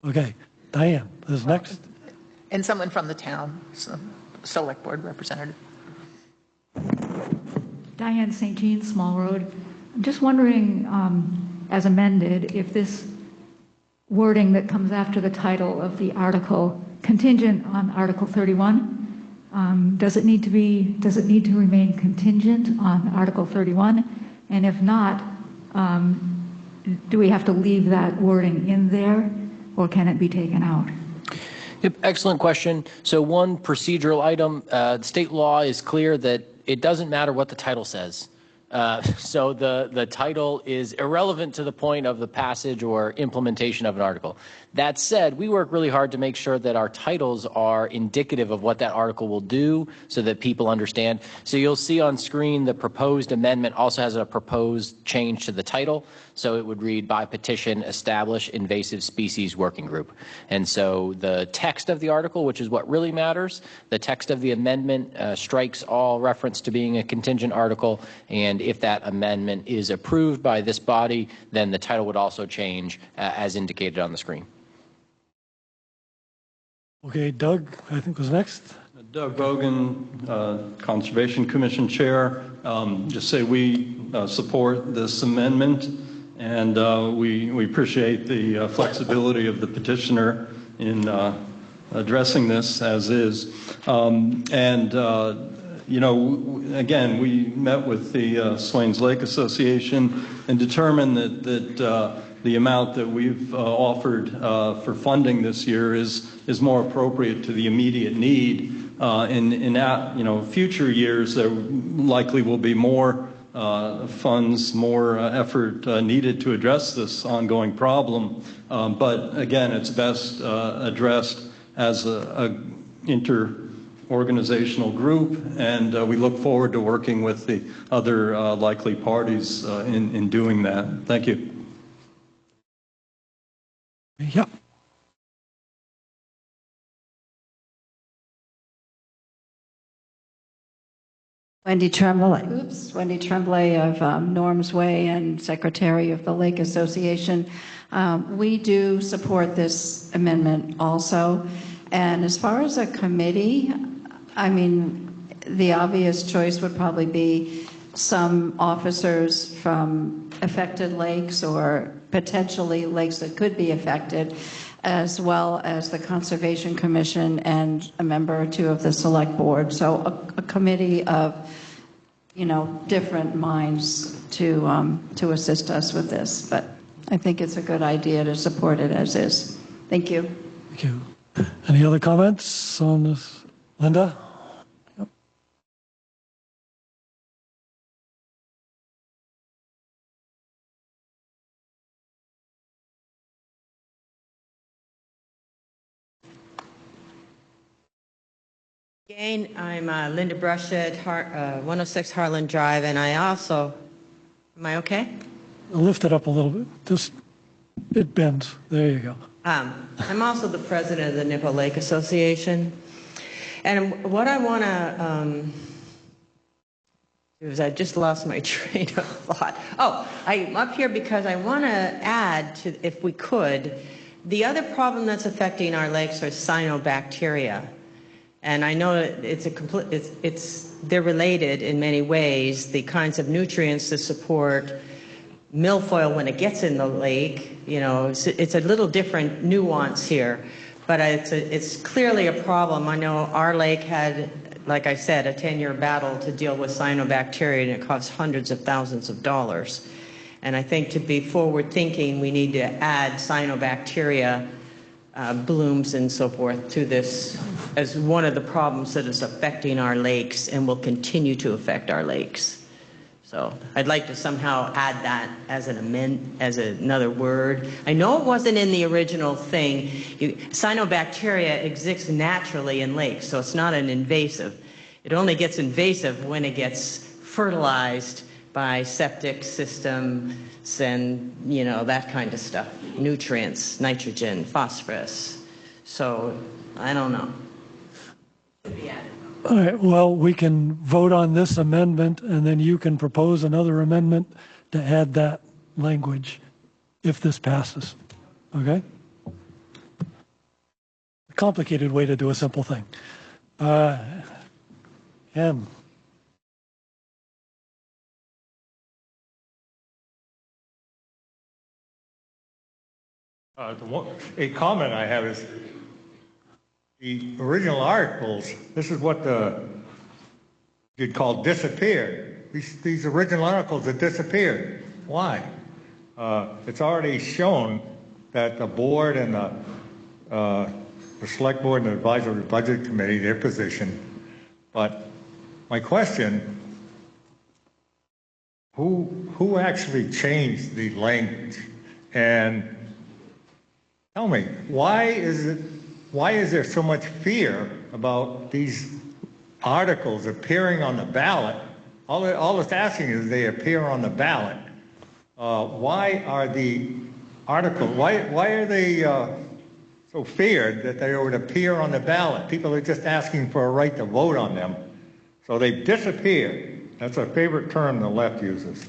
Okay. Diane is next. And someone from the town, select board representative. Diane St. Jean, Small Road. I'm just wondering, as amended, if this wording that comes after the title of the article, contingent on Article 31, does it need to remain contingent on Article 31? And if not, do we have to leave that wording in there, or can it be taken out? Yep, excellent question. So one procedural item, state law is clear that it doesn't matter what the title says. So the title is irrelevant to the point of the passage or implementation of an article. That said, we work really hard to make sure that our titles are indicative of what that article will do so that people understand. So you'll see on screen the proposed amendment also has a proposed change to the title. So it would read, by petition, establish invasive species working group. And so the text of the article, which is what really matters, the text of the amendment strikes all reference to being a contingent article, and if that amendment is approved by this body, then the title would also change as indicated on the screen. Okay, Doug, I think was next. Doug Bogan, Conservation Commission Chair. Just say we support this amendment, and we appreciate the flexibility of the petitioner in addressing this as is. You know, again, we met with the Swains Lake Association and determined that the amount that we've offered for funding this year is more appropriate to the immediate need. In future years, there likely will be more funds, more effort needed to address this ongoing problem. But again, it's best addressed as a inter-organizational group, and we look forward to working with the other likely parties in doing that. Thank you. Yep. Wendy Tremblay of Norms Way and Secretary of the Lake Association. We do support this amendment also. And as far as a committee, I mean, the obvious choice would probably be some officers from affected lakes or potentially lakes that could be affected, as well as the Conservation Commission and a member or two of the Select Board. So a committee of, you know, different minds to assist us with this. But I think it's a good idea to support it as is. Thank you. Thank you. Any other comments on this? Linda? Yep. Again, I'm Linda Brushett, 106 Harlan Drive, and I also, am I okay? Lift it up a little bit. Just, it bends. There you go. I'm also the president of the Nippo Lake Association. And what I want to do is I just lost my train of thought. Oh, I'm up here because I want to add to, if we could, the other problem that's affecting our lakes are cyanobacteria. And I know they're related in many ways. The kinds of nutrients to support milfoil when it gets in the lake, you know, it's a little different nuance here, but it's clearly a problem. I know our lake had, like I said, a 10-year battle to deal with cyanobacteria, and it cost hundreds of thousands of dollars. And I think to be forward-thinking, we need to add cyanobacteria blooms and so forth to this as one of the problems that is affecting our lakes and will continue to affect our lakes. So I'd like to somehow add that as another word. I know it wasn't in the original thing. Cyanobacteria exists naturally in lakes, so it's not an invasive. It only gets invasive when it gets fertilized by septic systems and, you know, that kind of stuff. Nutrients, nitrogen, phosphorus. So I don't know. All right, well, we can vote on this amendment, and then you can propose another amendment to add that language if this passes. Okay? A complicated way to do a simple thing. M. A comment I have is the original articles, this is what you'd call disappeared. These original articles have disappeared. Why? It's already shown that the board and the select board and the advisory budget committee, their position. But my question who actually changed the language? And tell me, why is there so much fear about these articles appearing on the ballot? All it's asking is they appear on the ballot. Why are the articles, why are they so feared that they would appear on the ballot? People are just asking for a right to vote on them. So they've disappeared. That's a favorite term the left uses.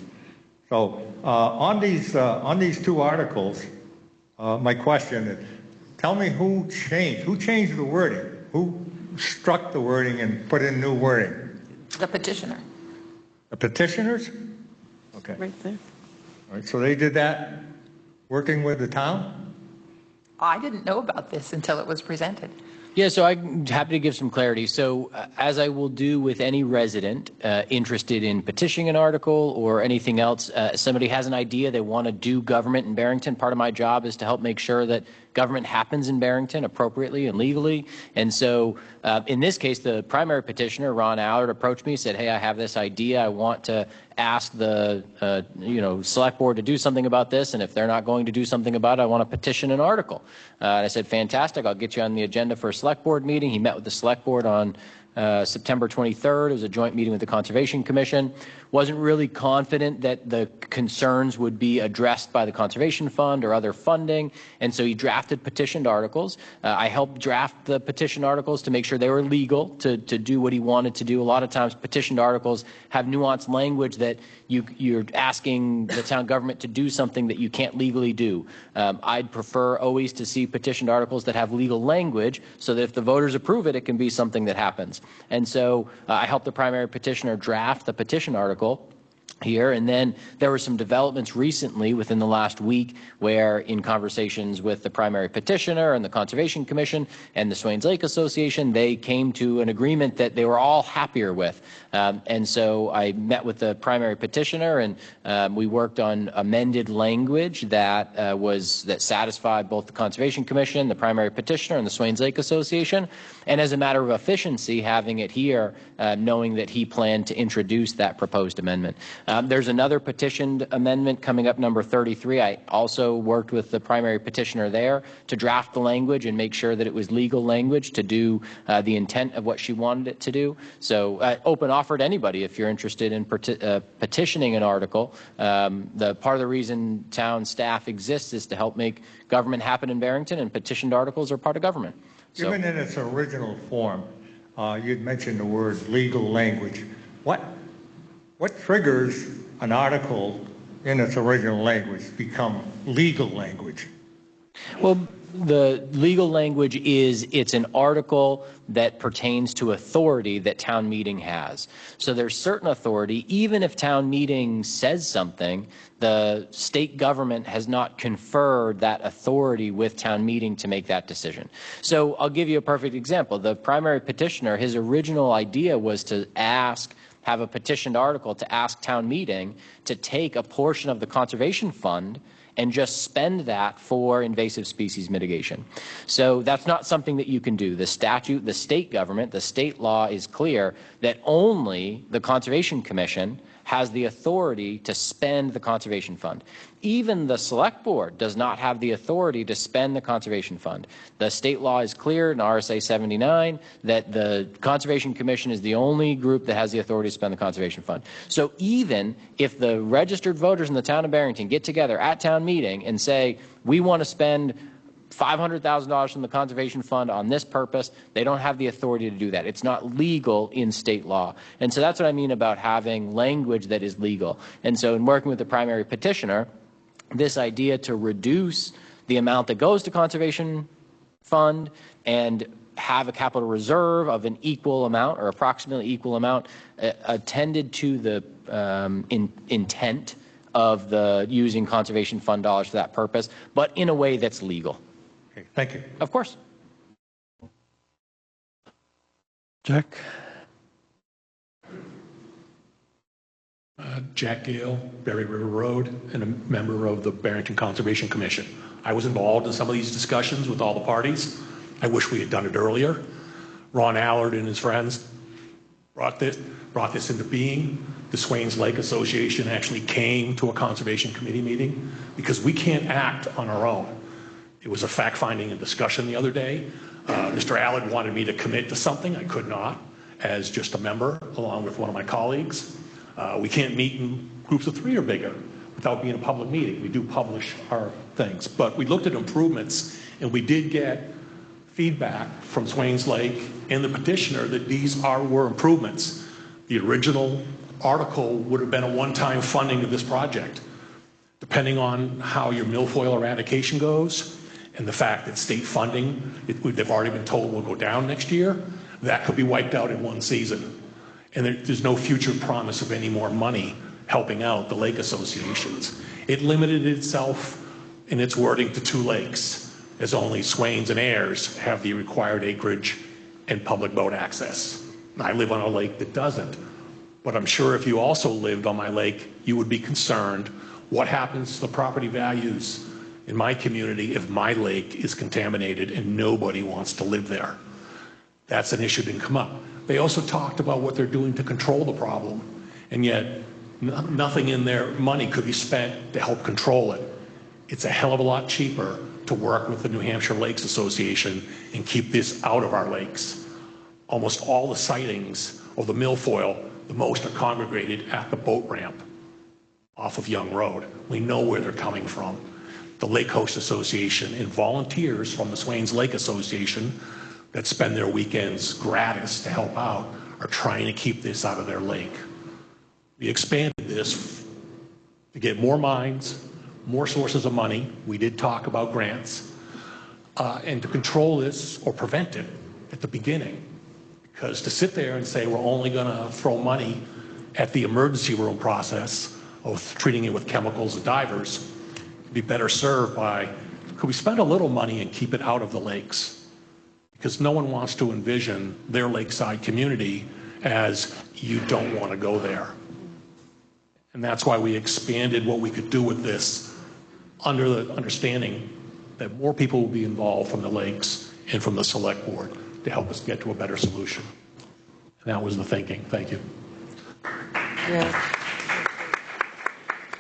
So on these two articles, my question is, tell me who changed the wording? Who struck the wording and put in new wording? The petitioner. The petitioners? Okay. Right there. All right, so they did that working with the town? I didn't know about this until it was presented. Yeah, so I'm happy to give some clarity. So as I will do with any resident interested in petitioning an article or anything else, somebody has an idea, they want to do government in Barrington. Part of my job is to help make sure that government happens in Barrington appropriately and legally. And so in this case, the primary petitioner, Ron Allard, approached me, said, hey, I have this idea. I want to ask the select board to do something about this, and if they're not going to do something about it, I want to petition an article. And I said, fantastic, I'll get you on the agenda for a select board meeting. He met with the select board on September 23rd. It was a joint meeting with the Conservation Commission. Wasn't really confident that the concerns would be addressed by the Conservation Fund or other funding, and so he drafted petitioned articles. I helped draft the petitioned articles to make sure they were legal to do what he wanted to do. A lot of times petitioned articles have nuanced language that you're asking the town government to do something that you can't legally do. I'd prefer always to see petitioned articles that have legal language so that if the voters approve it, it can be something that happens. And so I helped the primary petitioner draft the petition article here, and then there were some developments recently within the last week where in conversations with the primary petitioner and the Conservation Commission and the Swains Lake Association, they came to an agreement that they were all happier with. And so I met with the primary petitioner, and we worked on amended language that that satisfied both the Conservation Commission, the primary petitioner, and the Swains Lake Association. And as a matter of efficiency, having it here, knowing that he planned to introduce that proposed amendment. There's another petitioned amendment coming up, number 33. I also worked with the primary petitioner there to draft the language and make sure that it was legal language to do the intent of what she wanted it to do. So open offer to anybody if you're interested in petitioning an article. The part of the reason town staff exists is to help make government happen in Barrington, and petitioned articles are part of government. So, even in its original form, you'd mentioned the word legal language. What triggers an article in its original language become legal language? well, the legal language is it's an article that pertains to authority that town meeting has. So there's certain authority, even if town meeting says something, the state government has not conferred that authority with town meeting to make that decision. So I'll give you a perfect example. The primary petitioner, his original idea was to have a petitioned article to ask town meeting to take a portion of the conservation fund and just spend that for invasive species mitigation. So that's not something that you can do. The statute, the state government, the state law is clear that only the Conservation Commission has the authority to spend the conservation fund. Even the select board does not have the authority to spend the conservation fund. The state law is clear in RSA 79 that the Conservation Commission is the only group that has the authority to spend the conservation fund. So even if the registered voters in the town of Barrington get together at town meeting and say, we want to spend $500,000 from the conservation fund on this purpose, they don't have the authority to do that. It's not legal in state law. And so that's what I mean about having language that is legal. And so in working with the primary petitioner, this idea to reduce the amount that goes to conservation fund and have a capital reserve of an equal amount or approximately equal amount attended to the intent of the using conservation fund dollars for that purpose, but in a way that's legal. Okay, thank you. Of course. Jack? Jack Gale, Berry River Road, and a member of the Barrington Conservation Commission. I was involved in some of these discussions with all the parties. I wish we had done it earlier. Ron Allard and his friends brought this into being. The Swains Lake Association actually came to a Conservation Committee meeting because we can't act on our own. It was a fact-finding and discussion the other day. Mr. Allard wanted me to commit to something. I could not, as just a member, along with one of my colleagues. We can't meet in groups of 3 or bigger without being a public meeting. We do publish our things. But we looked at improvements, and we did get feedback from Swains Lake and the petitioner that these were improvements. The original article would have been a one-time funding of this project. Depending on how your milfoil eradication goes and the fact that state funding, they've already been told will go down next year, that could be wiped out in one season. And there's no future promise of any more money helping out the lake associations. It limited itself in its wording to 2 lakes, as only Swains and Ayers have the required acreage and public boat access. I live on a lake that doesn't. But I'm sure if you also lived on my lake, you would be concerned what happens to the property values in my community if my lake is contaminated and nobody wants to live there. That's an issue that didn't come up. They also talked about what they're doing to control the problem, and yet nothing in their money could be spent to help control it. It's a hell of a lot cheaper to work with the New Hampshire Lakes Association and keep this out of our lakes. Almost all the sightings of the milfoil, the most are congregated at the boat ramp off of Young Road. We know where they're coming from. The Lake Coast Association and volunteers from the Swains Lake Association that spend their weekends gratis to help out are trying to keep this out of their lake. We expanded this to get more mines, more sources of money. We did talk about grants, and to control this or prevent it at the beginning. Because to sit there and say we're only going to throw money at the emergency room process of treating it with chemicals and divers, would be better served by, could we spend a little money and keep it out of the lakes? Because no one wants to envision their lakeside community as you don't want to go there. And that's why we expanded what we could do with this under the understanding that more people will be involved from the lakes and from the select board to help us get to a better solution. And that was the thinking. Thank you. Yeah.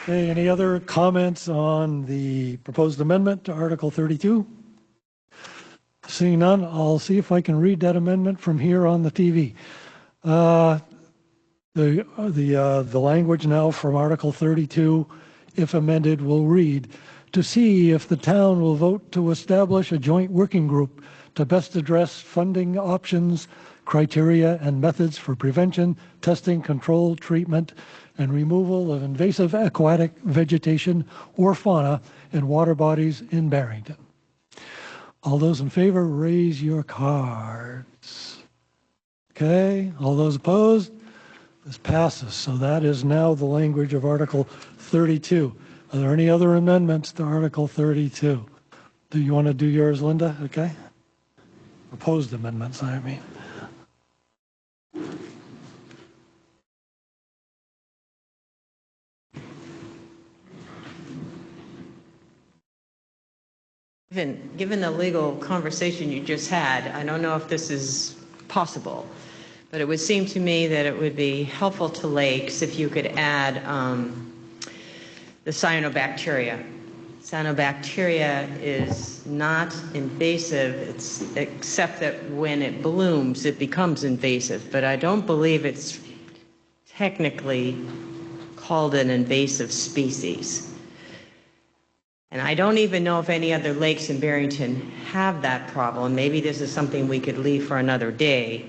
Okay, any other comments on the proposed amendment to Article 32? Seeing none, I'll see if I can read that amendment from here on the TV. The language now from Article 32, if amended, will read, to see if the town will vote to establish a joint working group to best address funding options, criteria, and methods for prevention, testing, control, treatment, and removal of invasive aquatic vegetation or fauna in water bodies in Barrington. All those in favor, raise your cards. Okay, all those opposed? This passes. So that is now the language of Article 32. Are there any other amendments to Article 32? Do you want to do yours, Linda? Okay. Proposed amendments, I mean. Given the legal conversation you just had, I don't know if this is possible, but it would seem to me that it would be helpful to lakes if you could add the cyanobacteria. Cyanobacteria is not invasive, except that when it blooms, it becomes invasive. But I don't believe it's technically called an invasive species. And I don't even know if any other lakes in Barrington have that problem. Maybe this is something we could leave for another day.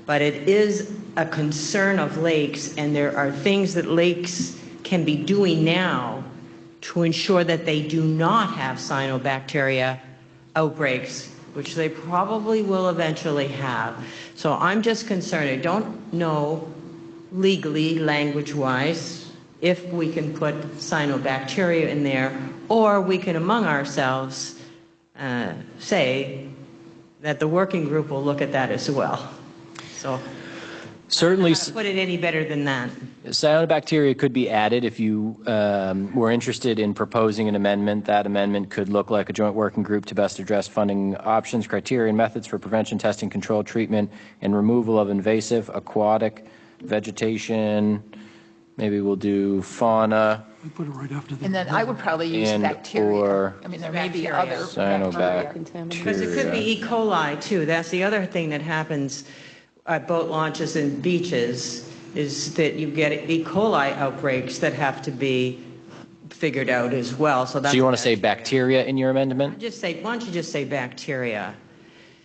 But it is a concern of lakes, and there are things that lakes can be doing now to ensure that they do not have cyanobacteria outbreaks, which they probably will eventually have. So I'm just concerned. I don't know legally, language-wise, if we can put cyanobacteria in there, or we can among ourselves say that the working group will look at that as well. So Certainly, Put it any better than that. cyanobacteria could be added if you were interested in proposing an amendment. That amendment could look like a joint working group to best address funding options, criteria, and methods for prevention, testing, control, treatment, and removal of invasive aquatic vegetation. Maybe we'll do fauna. We put it right after the. And then I would probably use And bacteria. or I mean, there may be Bacteria. other cyanobacteria. Because it could be E. coli too. That's the other thing that happens at boat launches and beaches, is that you get E. coli outbreaks that have to be figured out as well. So that's. So you want to say bacteria in your amendment? Why don't you just say bacteria?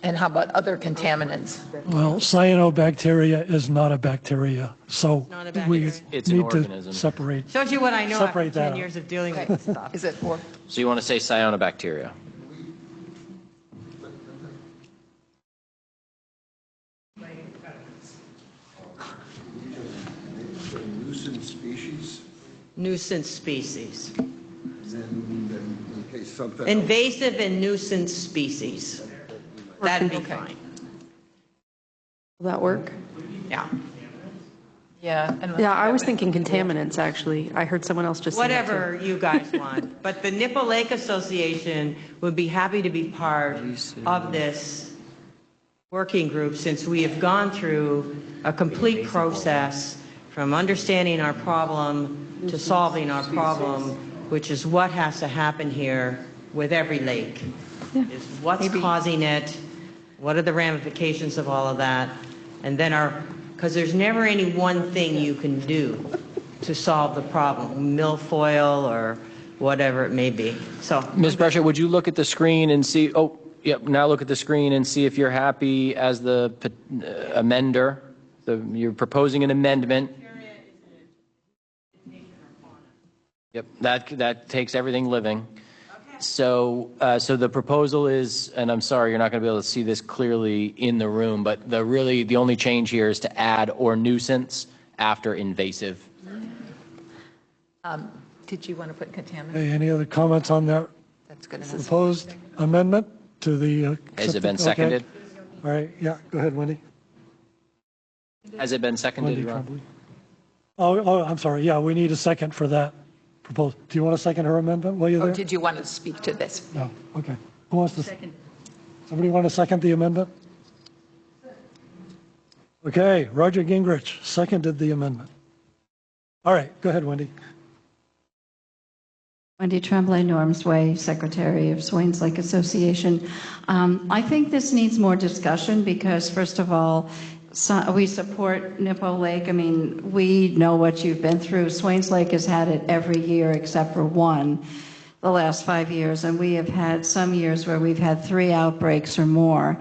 And how about other contaminants? Well, cyanobacteria is not a bacteria, so we It's an need organism. to separate. Shows you what I know after Separate that 10 out. years of dealing with this stuff. Is it for? So you want to say cyanobacteria? Nuisance species, Nuisance species. then in case something. Invasive and nuisance species. That'd be fine. Will that work? Yeah. Yeah. Yeah, I was thinking contaminants, actually. I heard someone else just say that, too. Whatever you guys want. But the Nippo Lake Association would be happy to be part of this working group, since we have gone through a complete process from understanding our problem to solving our problem, which is what has to happen here with every lake. Is what's causing it, what are the ramifications of all of that, and then because there's never any one thing you can do to solve the problem, milfoil or whatever it may be. So, Ms. Brescia, would you look at the screen and see, oh, yep, now look at the screen and see if you're happy as the amender. You're proposing an amendment. Yep, that takes everything living. So the proposal is, and I'm sorry, you're not going to be able to see this clearly in the room, but the only change here is to add or nuisance after invasive. Did you want to put contaminants? Hey, any other comments on that That's good enough. proposed amendment to the? Has it been okay. seconded? All right, yeah, go ahead, Wendy. Has it been seconded, Wendy Ron? Tremblay. Oh, I'm sorry, yeah, we need a second for that proposal. Do you want to second her amendment while you're Or there? did you want to speak to this? No, okay. Who wants to? Somebody want to second the amendment? Okay, Roger Gingrich seconded the amendment. All right, go ahead, Wendy. Wendy Tremblay, Norms Way, Secretary of Swains Lake Association. I think this needs more discussion because, first of all, we support Nippo Lake. I mean, we know what you've been through. Swains Lake has had it every year except for one, the last 5 years, and we have had some years where we've had 3 outbreaks or more.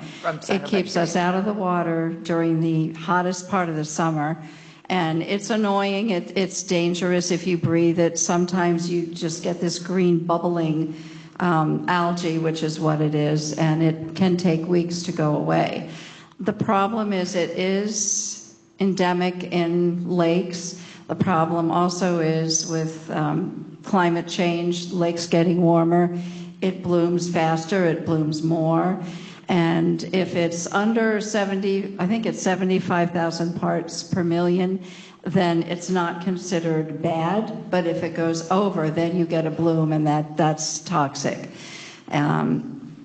It keeps us out of the water during the hottest part of the summer. And it's annoying, it's dangerous if you breathe it. Sometimes you just get this green bubbling algae, which is what it is, and it can take weeks to go away. The problem is it is endemic in lakes. The problem also is with climate change, lakes getting warmer. It blooms faster, it blooms more. And if it's under 70, I think it's 75,000 parts per million, then it's not considered bad. But if it goes over, then you get a bloom, and that's toxic.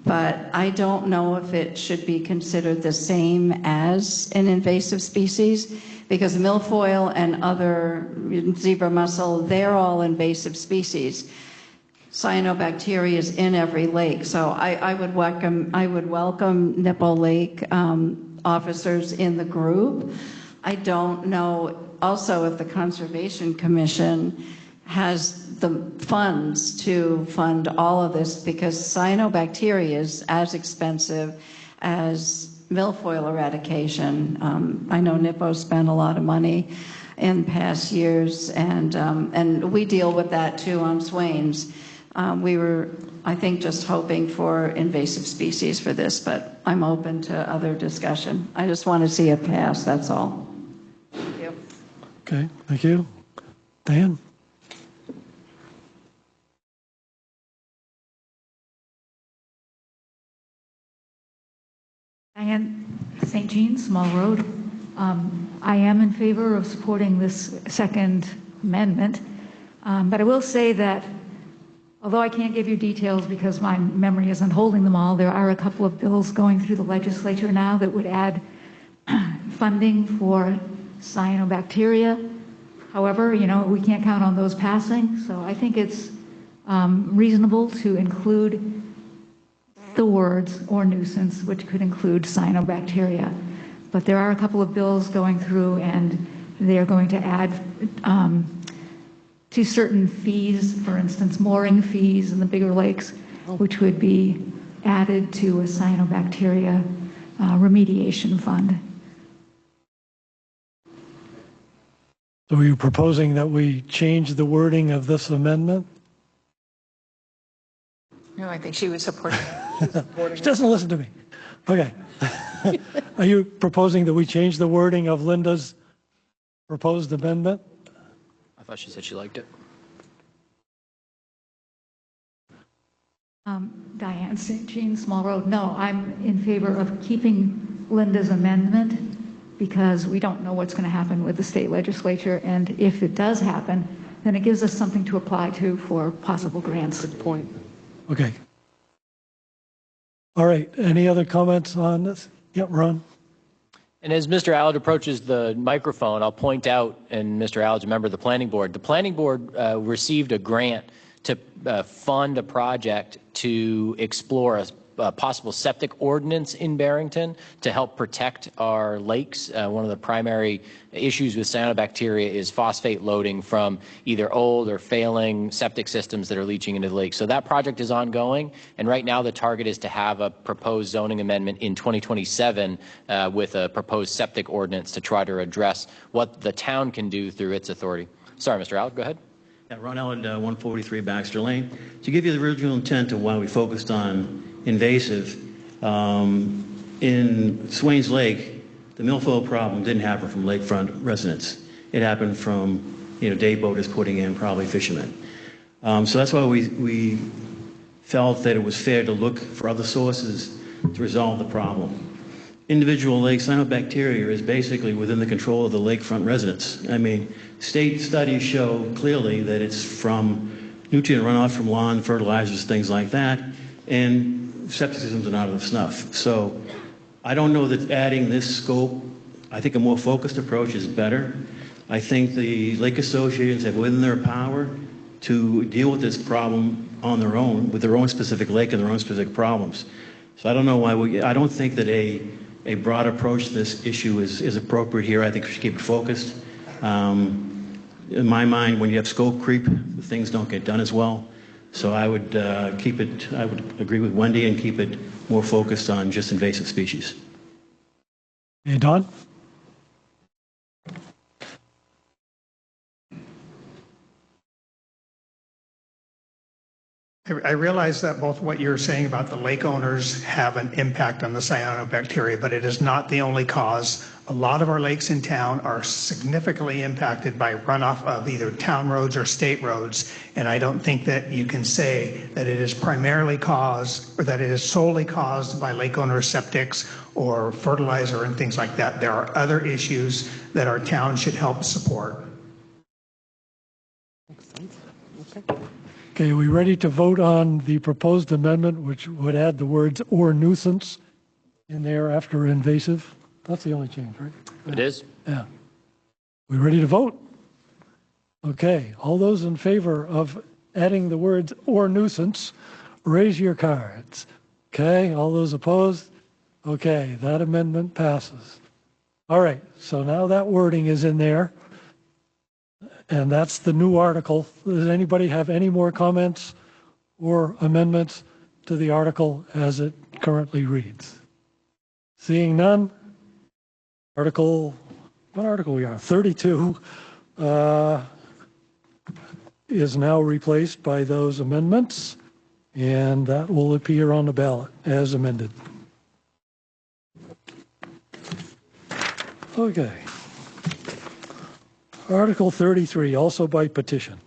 But I don't know if it should be considered the same as an invasive species, because milfoil and other zebra mussel, they're all invasive species. Cyanobacteria is in every lake, so I would welcome Nippo Lake officers in the group. I don't know also if the Conservation Commission has the funds to fund all of this, because cyanobacteria is as expensive as milfoil eradication. I know Nippo spent a lot of money in past years, and we deal with that too on Swains. We were, I think, just hoping for invasive species for this, but I'm open to other discussion. I just want to see it pass, that's all. Thank you. Okay, thank you. Dan? Diane, St. Jean, Small Road. I am in favor of supporting this second amendment, but I will say that although I can't give you details because my memory isn't holding them all, there are a couple of bills going through the legislature now that would add funding for cyanobacteria. However, we can't count on those passing, so I think it's reasonable to include the words "or nuisance," which could include cyanobacteria. But there are a couple of bills going through, and they are going to add to certain fees, for instance, mooring fees in the bigger lakes, which would be added to a cyanobacteria remediation fund. So are you proposing that we change the wording of this amendment? No, I think she was supporting. She doesn't listen to me. Okay. Are you proposing that we change the wording of Linda's proposed amendment? I thought she said she liked it. Diane St. Jean, Small Road. No, I'm in favor of keeping Linda's amendment because we don't know what's going to happen with the state legislature, and if it does happen, then it gives us something to apply to for possible grants. Good point. Okay. All right. Any other comments on this? Yeah, Ron. And as Mr. Allard approaches the microphone, I'll point out, and Mr. Allard's a member of the planning board received a grant to fund a project to explore a possible septic ordinance in Barrington to help protect our lakes. One of the primary issues with cyanobacteria is phosphate loading from either old or failing septic systems that are leaching into the lake. So that project is ongoing, and right now the target is to have a proposed zoning amendment in 2027 with a proposed septic ordinance to try to address what the town can do through its authority. Sorry, Mr. Allard, go ahead. Yeah, Ron Allen, 143 Baxter Lane. To give you the original intent of why we focused on invasive, in Swains Lake, the milfoil problem didn't happen from lakefront residents. It happened from, day boaters putting in, probably fishermen. So that's why we felt that it was fair to look for other sources to resolve the problem. Individual lake cyanobacteria is basically within the control of the lakefront residents. I mean, state studies show clearly that it's from nutrient runoff from lawn, fertilizers, things like that, and septic systems are not of snuff. So I don't know that adding this scope, I think a more focused approach is better. I think the lake associations have within their power to deal with this problem on their own, with their own specific lake and their own specific problems. So I don't know why I don't think that a broad approach to this issue is appropriate here. I think we should keep it focused. In my mind, when you have scope creep, things don't get done as well. So I would I would agree with Wendy and keep it more focused on just invasive species. Hey, Don? I realize that both what you're saying about the lake owners have an impact on the cyanobacteria, but it is not the only cause. A lot of our lakes in town are significantly impacted by runoff of either town roads or state roads, and I don't think that you can say that it is primarily caused or that it is solely caused by lake owner septics or fertilizer and things like that. There are other issues that our town should help support. Okay, are we ready to vote on the proposed amendment, which would add the words "or nuisance" in there after invasive? That's the only change, right? It is. Yeah. We ready to vote? Okay, all those in favor of adding the words "or nuisance," raise your cards. Okay, all those opposed? Okay, that amendment passes. All right, so now that wording is in there. And that's the new article. Does anybody have any more comments or amendments to the article as it currently reads? Seeing none, what article we are? 32 is now replaced by those amendments, and that will appear on the ballot as amended. Okay. Article 33, also by petition.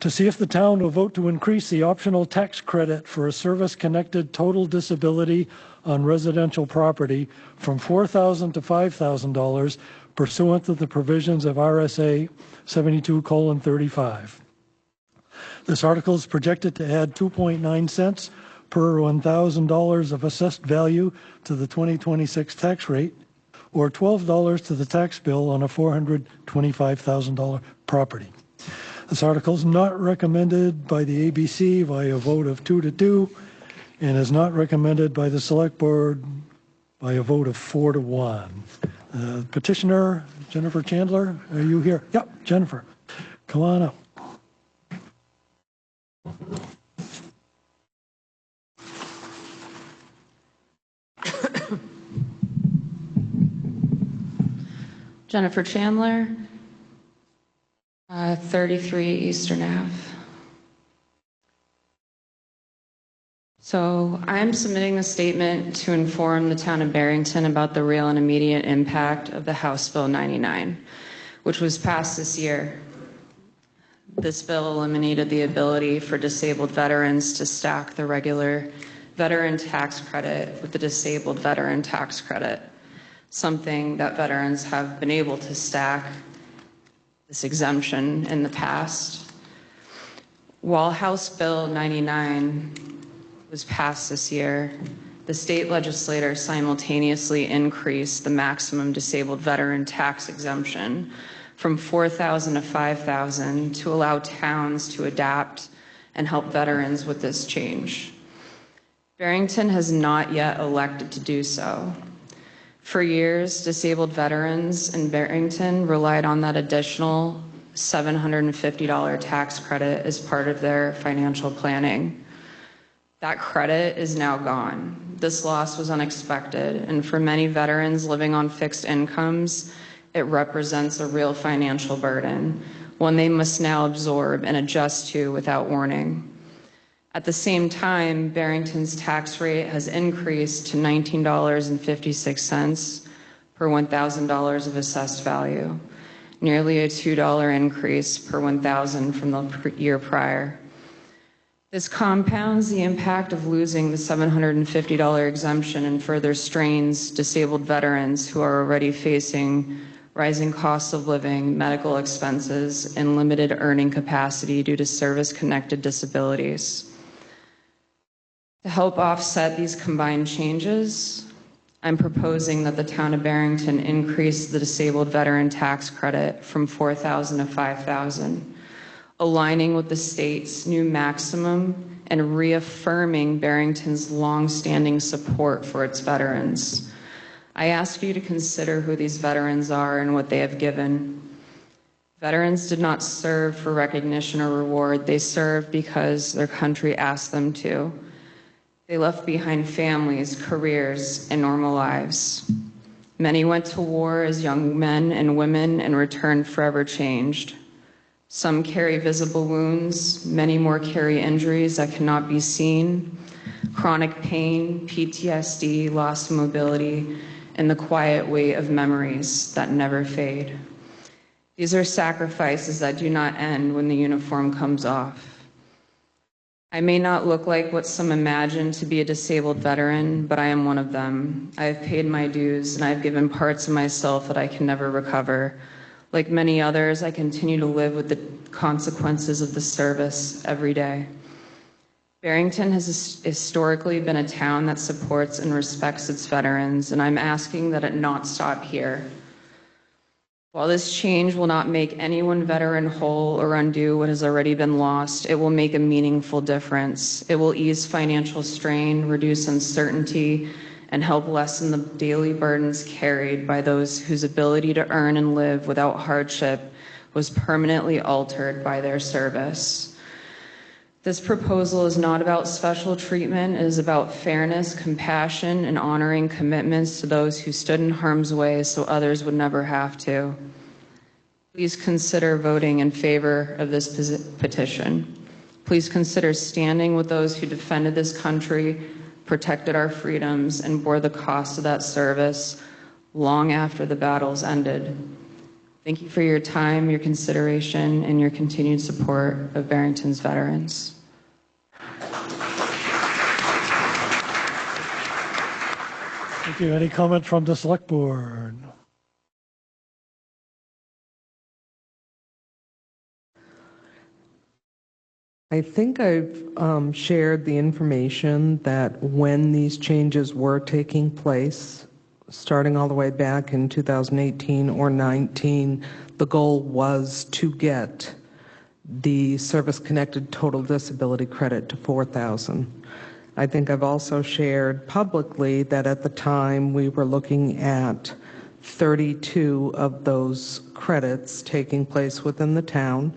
To see if the town will vote to increase the optional tax credit for a service-connected total disability on residential property from $4,000 to $5,000 pursuant to the provisions of RSA 72:35. This article is projected to add 2.9 cents per $1,000 of assessed value to the 2026 tax rate, or $12 to the tax bill on a $425,000 property. This article is not recommended by the ABC by a vote of 2-2 and is not recommended by the Select Board by a vote of 4-1. Petitioner, Jennifer Chandler, are you here? Yep, Jennifer, come on up. Jennifer Chandler, 33 Eastern Ave. So I'm submitting a statement to inform the town of Barrington about the real and immediate impact of the House Bill 99, which was passed this year. This bill eliminated the ability for disabled veterans to stack the regular veteran tax credit with the disabled veteran tax credit, something that veterans have been able to stack this exemption in the past. While House Bill 99 was passed this year, the state legislature simultaneously increased the maximum disabled veteran tax exemption from $4,000 to $5,000 to allow towns to adapt and help veterans with this change. Barrington has not yet elected to do so. For years, disabled veterans in Barrington relied on that additional $750 tax credit as part of their financial planning. That credit is now gone. This loss was unexpected, and for many veterans living on fixed incomes, it represents a real financial burden, one they must now absorb and adjust to without warning. At the same time, Barrington's tax rate has increased to $19.56 per $1,000 of assessed value, nearly a $2 increase per $1,000 from the year prior. This compounds the impact of losing the $750 exemption and further strains disabled veterans who are already facing rising costs of living, medical expenses, and limited earning capacity due to service-connected disabilities. To help offset these combined changes, I'm proposing that the town of Barrington increase the disabled veteran tax credit from $4,000 to $5,000, aligning with the state's new maximum and reaffirming Barrington's long-standing support for its veterans. I ask you to consider who these veterans are and what they have given. Veterans did not serve for recognition or reward. They served because their country asked them to. They left behind families, careers, and normal lives. Many went to war as young men and women and returned forever changed. Some carry visible wounds, many more carry injuries that cannot be seen, chronic pain, PTSD, loss of mobility, and the quiet weight of memories that never fade. These are sacrifices that do not end when the uniform comes off. I may not look like what some imagine to be a disabled veteran, but I am one of them. I have paid my dues, and I have given parts of myself that I can never recover. Like many others, I continue to live with the consequences of the service every day. Barrington has historically been a town that supports and respects its veterans, and I'm asking that it not stop here. While this change will not make any one veteran whole or undo what has already been lost, it will make a meaningful difference. It will ease financial strain, reduce uncertainty, and help lessen the daily burdens carried by those whose ability to earn and live without hardship was permanently altered by their service. This proposal is not about special treatment. It is about fairness, compassion, and honoring commitments to those who stood in harm's way so others would never have to. Please consider voting in favor of this petition. Please consider standing with those who defended this country, protected our freedoms, and bore the cost of that service long after the battles ended. Thank you for your time, your consideration, and your continued support of Barrington's veterans. Thank you. Any comment from the select board? I think I've shared the information that when these changes were taking place, starting all the way back in 2018 or 19, the goal was to get the service-connected total disability credit to $4,000. I think I've also shared publicly that at the time we were looking at 32 of those credits taking place within the town.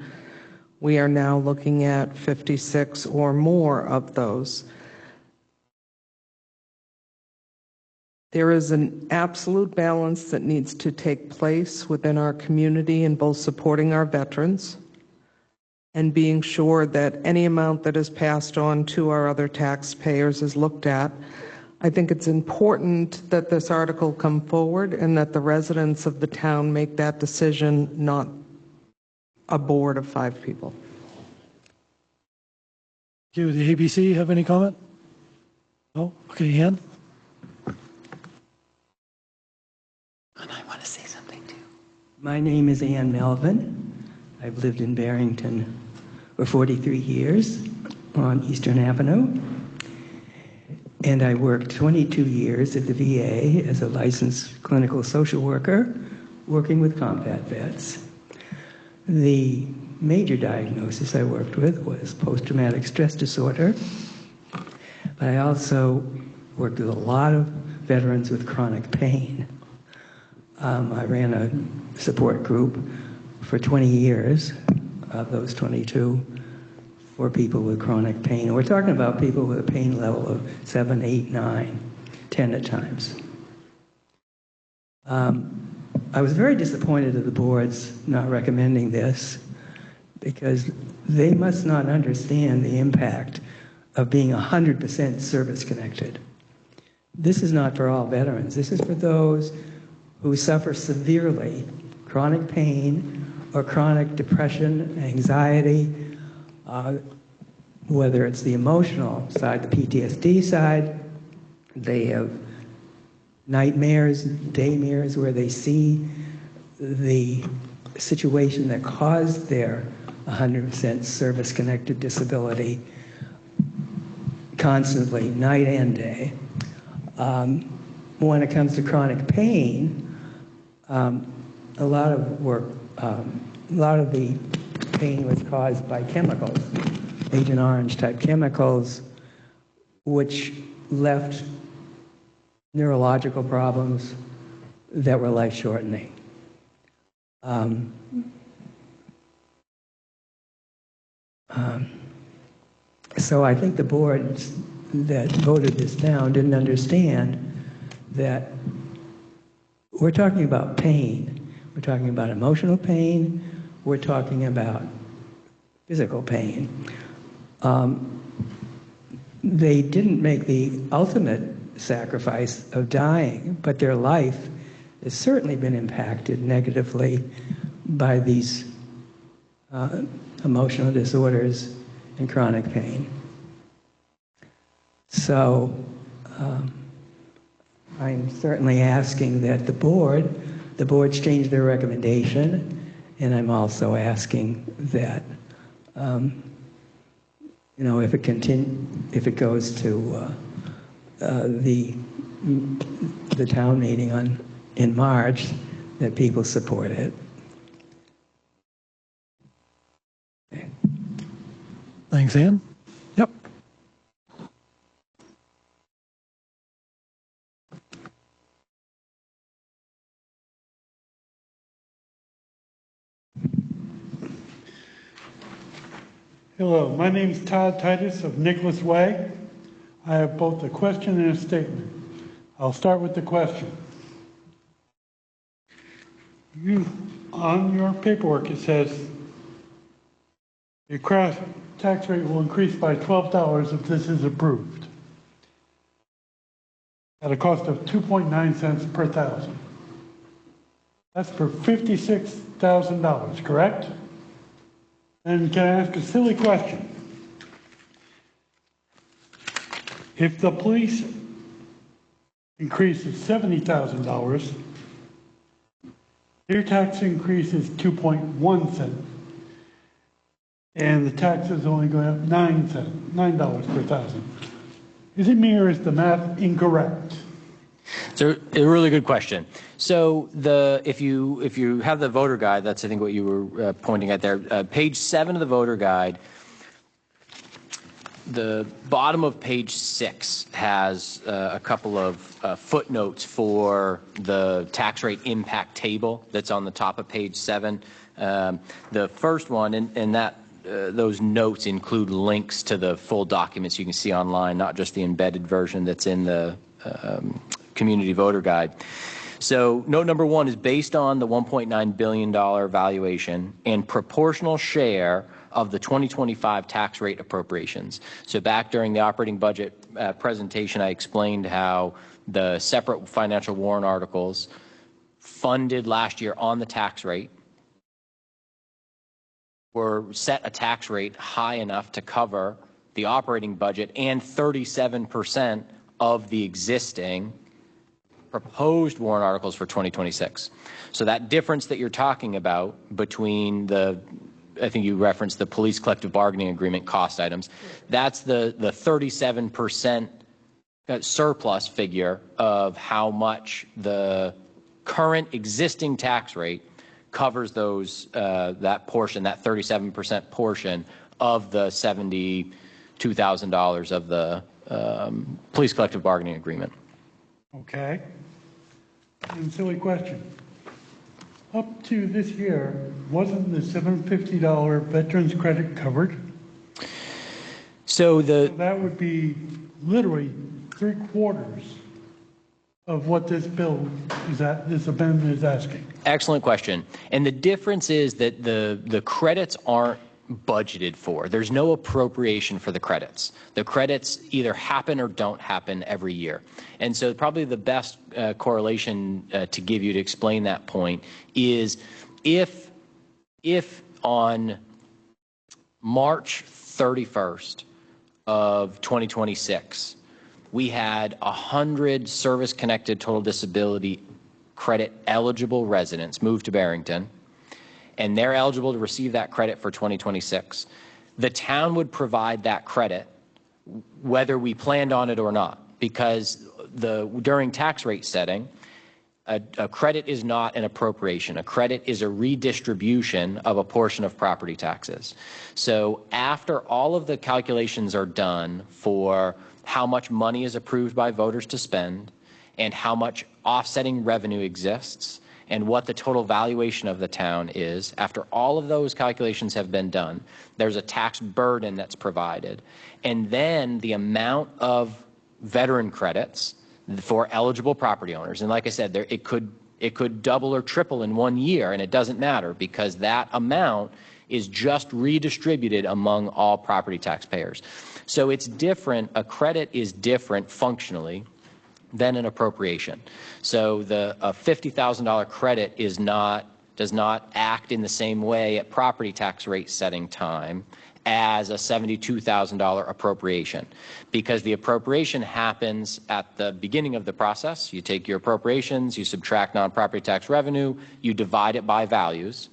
We are now looking at 56 or more of those. There is an absolute balance that needs to take place within our community in both supporting our veterans and being sure that any amount that is passed on to our other taxpayers is looked at. I think it's important that this article come forward and that the residents of the town make that decision, not a board of 5 people. Do the ABC have any comment? No? Okay, Ann? And I want to say something too. My name is Ann Melvin. I've lived in Barrington for 43 years on Eastern Avenue. And I worked 22 years at the VA as a licensed clinical social worker working with combat vets. The major diagnosis I worked with was post-traumatic stress disorder, but I also worked with a lot of veterans with chronic pain. I ran a support group for 20 years, of those 22, for people with chronic pain. And we're talking about people with a pain level of 7, 8, 9, 10 at times. I was very disappointed at the board's not recommending this because they must not understand the impact of being 100% service-connected. This is not for all veterans. This is for those who suffer severely chronic pain or chronic depression, anxiety, whether it's the emotional side, the PTSD side. They have nightmares, daymares, where they see the situation that caused their 100% service-connected disability constantly, night and day. When it comes to chronic pain, a lot of the pain was caused by chemicals, Agent Orange type chemicals, which left neurological problems that were life-shortening. So I think the boards that voted this down didn't understand that we're talking about pain. We're talking about emotional pain. We're talking about physical pain. They didn't make the ultimate sacrifice of dying, but their life has certainly been impacted negatively by these emotional disorders and chronic pain. So I'm certainly asking that the boards change their recommendation, and I'm also asking that if it goes to the town meeting in March, that people support it. Thanks, Ann. Yep. Hello, my name is Todd Titus of Nicholas Way. I have both a question and a statement. I'll start with the question. On your paperwork, it says the tax rate will increase by $12 if this is approved, at a cost of 2.9 cents per thousand. That's for $56,000, correct? And can I ask a silly question? If the police increase is $70,000, their tax increase is 2.1 cents. And the tax is only going up $9 per thousand. Is it me or is the math incorrect? So a really good question. So if you have the voter guide, that's I think what you were pointing at there. Page 7 of the voter guide. The bottom of page 6 has a couple of footnotes for the tax rate impact table that's on the top of page 7. The first one, and that those notes include links to the full documents you can see online, not just the embedded version that's in the community voter guide. So note number 1 is based on the $1.9 billion valuation and proportional share of the 2025 tax rate appropriations. So back during the operating budget presentation, I explained how the separate financial warrant articles funded last year on the tax rate were set a tax rate high enough to cover the operating budget and 37% of the existing proposed warrant articles for 2026. So that difference that you're talking about between I think you referenced the police collective bargaining agreement cost items, that's the 37% surplus figure of how much the current existing tax rate covers those that portion, that 37% portion of the $72,000 of the police collective bargaining agreement. Okay. And silly question. Up to this year, wasn't the $750 veterans credit covered? So that would be literally 3/4 of what this bill is this amendment is asking. Excellent question. And the difference is that the credits aren't budgeted for. There's no appropriation for the credits. The credits either happen or don't happen every year. And so probably the best correlation to give you to explain that point is if on March 31st of 2026, we had 100 service-connected total disability credit eligible residents move to Barrington, and they're eligible to receive that credit for 2026, the town would provide that credit whether we planned on it or not, because during tax rate setting, a credit is not an appropriation. A credit is a redistribution of a portion of property taxes. So after all of the calculations are done for how much money is approved by voters to spend and how much offsetting revenue exists and what the total valuation of the town is, after all of those calculations have been done, there's a tax burden that's provided. And then the amount of veteran credits for eligible property owners, and like I said, it could double or triple in 1 year, and it doesn't matter because that amount is just redistributed among all property taxpayers. So it's different. A credit is different functionally than an appropriation. So a $50,000 credit does not act in the same way at property tax rate setting time as a $72,000 appropriation, because the appropriation happens at the beginning of the process. You take your appropriations, you subtract non-property tax revenue, you divide it by values,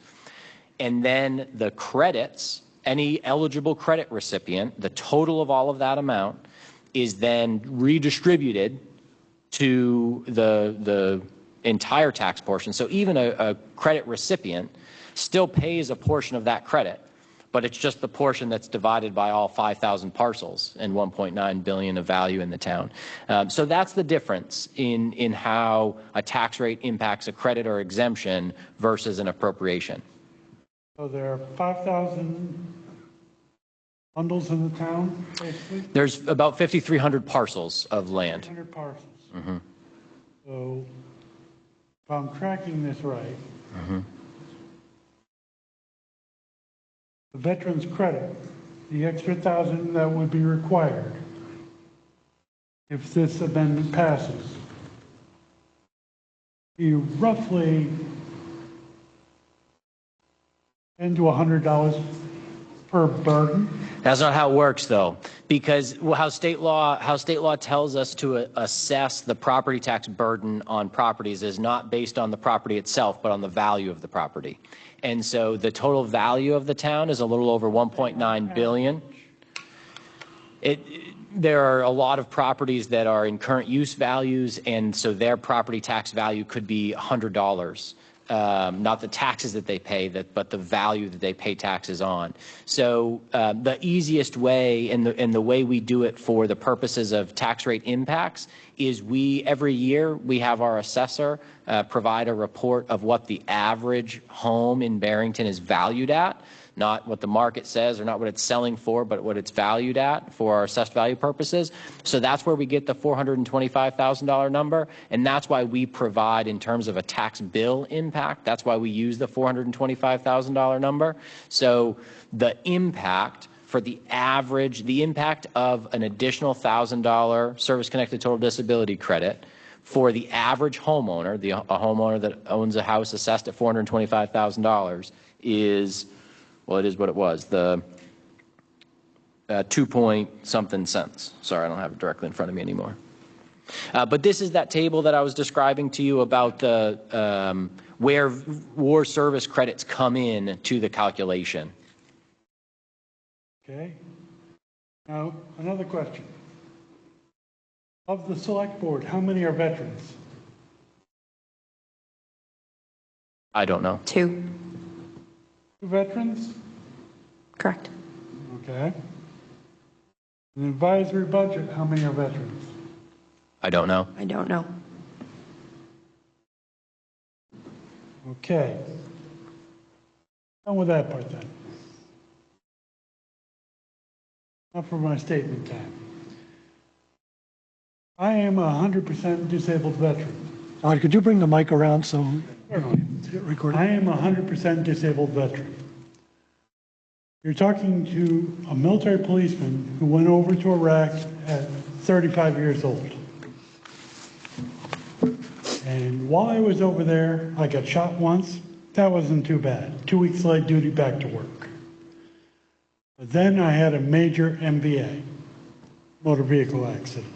and then the credits, any eligible credit recipient, the total of all of that amount is then redistributed to the entire tax portion. So even a credit recipient still pays a portion of that credit, but it's just the portion that's divided by all 5,000 parcels and $1.9 billion of value in the town. So that's the difference in how a tax rate impacts a credit or exemption versus an appropriation. So there are 5,000 bundles in the town, basically? There's about 5,300 parcels of land. 500 parcels. Mm-hmm. So if I'm tracking this right, Mm-hmm. the veterans credit, the extra 1,000 that would be required if this amendment passes, you roughly $10 to $100 per burden? That's not how it works, though, because how state law tells us to assess the property tax burden on properties is not based on the property itself, but on the value of the property. And so the total value of the town is a little over 1.9 billion. There are a lot of properties that are in current use values, and so their property tax value could be $100. Not the taxes that they pay, but the value that they pay taxes on. So the easiest way and the way we do it for the purposes of tax rate impacts is every year we have our assessor provide a report of what the average home in Barrington is valued at. Not what the market says or not what it's selling for, but what it's valued at for our assessed value purposes. So that's where we get the $425,000 number, and that's why we provide in terms of a tax bill impact. That's why we use the $425,000 number. So the impact for the impact of an additional $1,000 service-connected total disability credit for the average homeowner, a homeowner that owns a house assessed at $425,000 is, well, it is what it was, the 2 point something cents. Sorry, I don't have it directly in front of me anymore. But this is that table that I was describing to you about the where war service credits come in to the calculation. Okay. Now, another question. Of the select board, how many are veterans? I don't know. 2. 2 veterans? Correct. Okay. An advisory budget, how many are veterans? I don't know. I don't know. Okay. Done with that part then. Now for my statement time. I am a 100% disabled veteran. Todd, could you bring the mic around so get recorded? I am a 100% disabled veteran. You're talking to a military policeman who went over to Iraq at 35 years old. And while I was over there, I got shot once. That wasn't too bad. 2 weeks light duty, back to work. But then I had a major MVA, motor vehicle accident.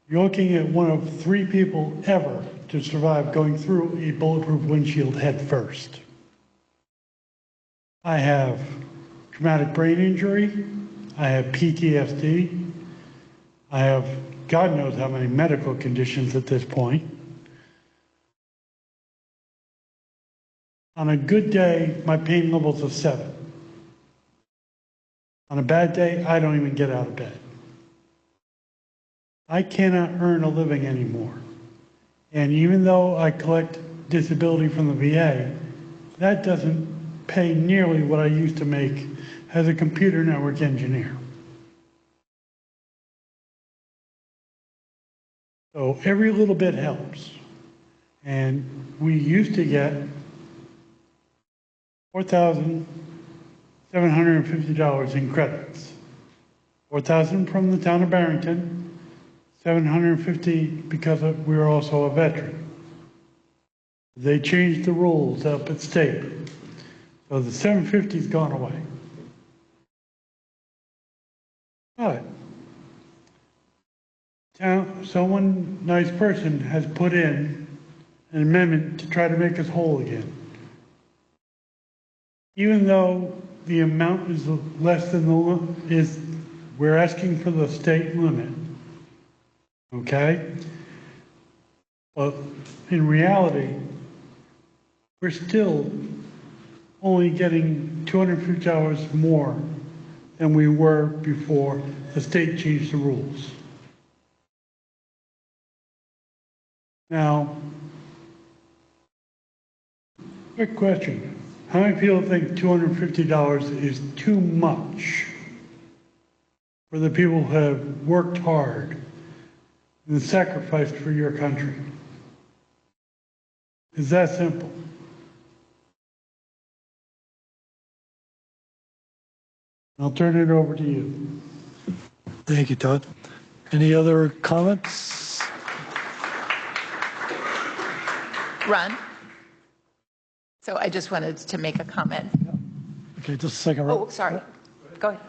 You're looking at one of 3 people ever to survive going through a bulletproof windshield head first. I have traumatic brain injury. I have PTSD. I have God knows how many medical conditions at this point. On a good day, my pain level's a 7. On a bad day, I don't even get out of bed. I cannot earn a living anymore. And even though I collect disability from the VA, that doesn't pay nearly what I used to make as a computer network engineer. So every little bit helps. And we used to get $4,750 in credits. $4,000 from the town of Barrington, $750 because we were also a veteran. They changed the rules up at state. So the $750's gone away. But someone, nice person, has put in an amendment to try to make us whole again. Even though the amount is less than we're asking for the state limit. Okay? But in reality, we're still only getting $250 more than we were before the state changed the rules. Now, quick question. How many people think $250 is too much for the people who have worked hard and sacrificed for your country? It's that simple. I'll turn it over to you. Thank you, Todd. Any other comments? Ron? So I just wanted to make a comment. Okay, just a second. Oh, sorry. Go ahead.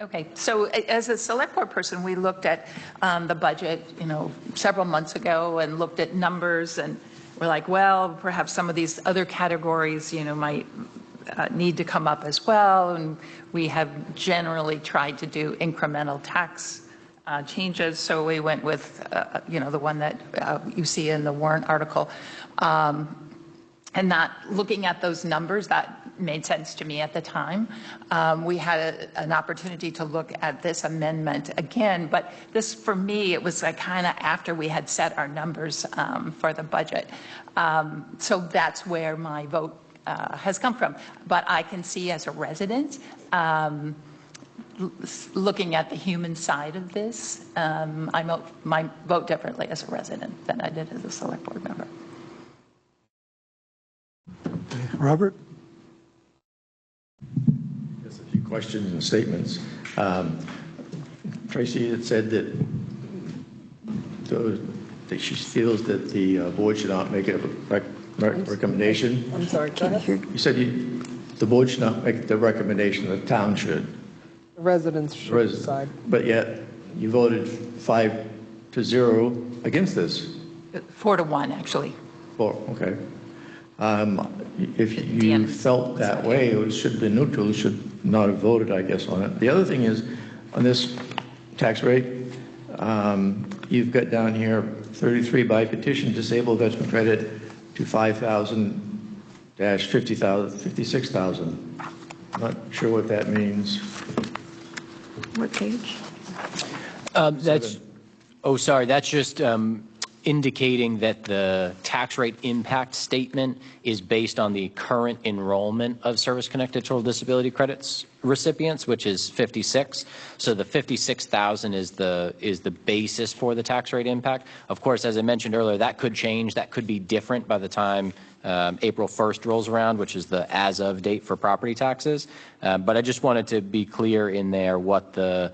Okay, so as a select board person, we looked at the budget, several months ago and looked at numbers, and we're like, well, perhaps some of these other categories, might need to come up as well. And we have generally tried to do incremental tax changes. So we went with, the one that you see in the warrant article. And not looking at those numbers, that made sense to me at the time. We had an opportunity to look at this amendment again, but this, for me, it was like kind of after we had set our numbers for the budget. So that's where my vote has come from. But I can see as a resident, looking at the human side of this, I might vote differently as a resident than I did as a select board member. Robert? Just a few questions and statements. Tracy had said that she feels that the board should not make a recommendation. I'm sorry, go ahead. You said the board should not make the recommendation, the town should. The residents should decide. But yet you voted 5-0 against this. 4-1, actually. 4, okay. If you felt that way, it should have been neutral. You should not have voted, I guess, on it. The other thing is, on this tax rate, you've got down here 33 by petition disabled veteran credit to 56,000. I'm not sure what that means. What page? That's just indicating that the tax rate impact statement is based on the current enrollment of service-connected total disability credits recipients, which is 56. So the 56,000 is the basis for the tax rate impact. Of course, as I mentioned earlier, that could change. That could be different by the time April 1st rolls around, which is the as-of date for property taxes. But I just wanted to be clear in there what the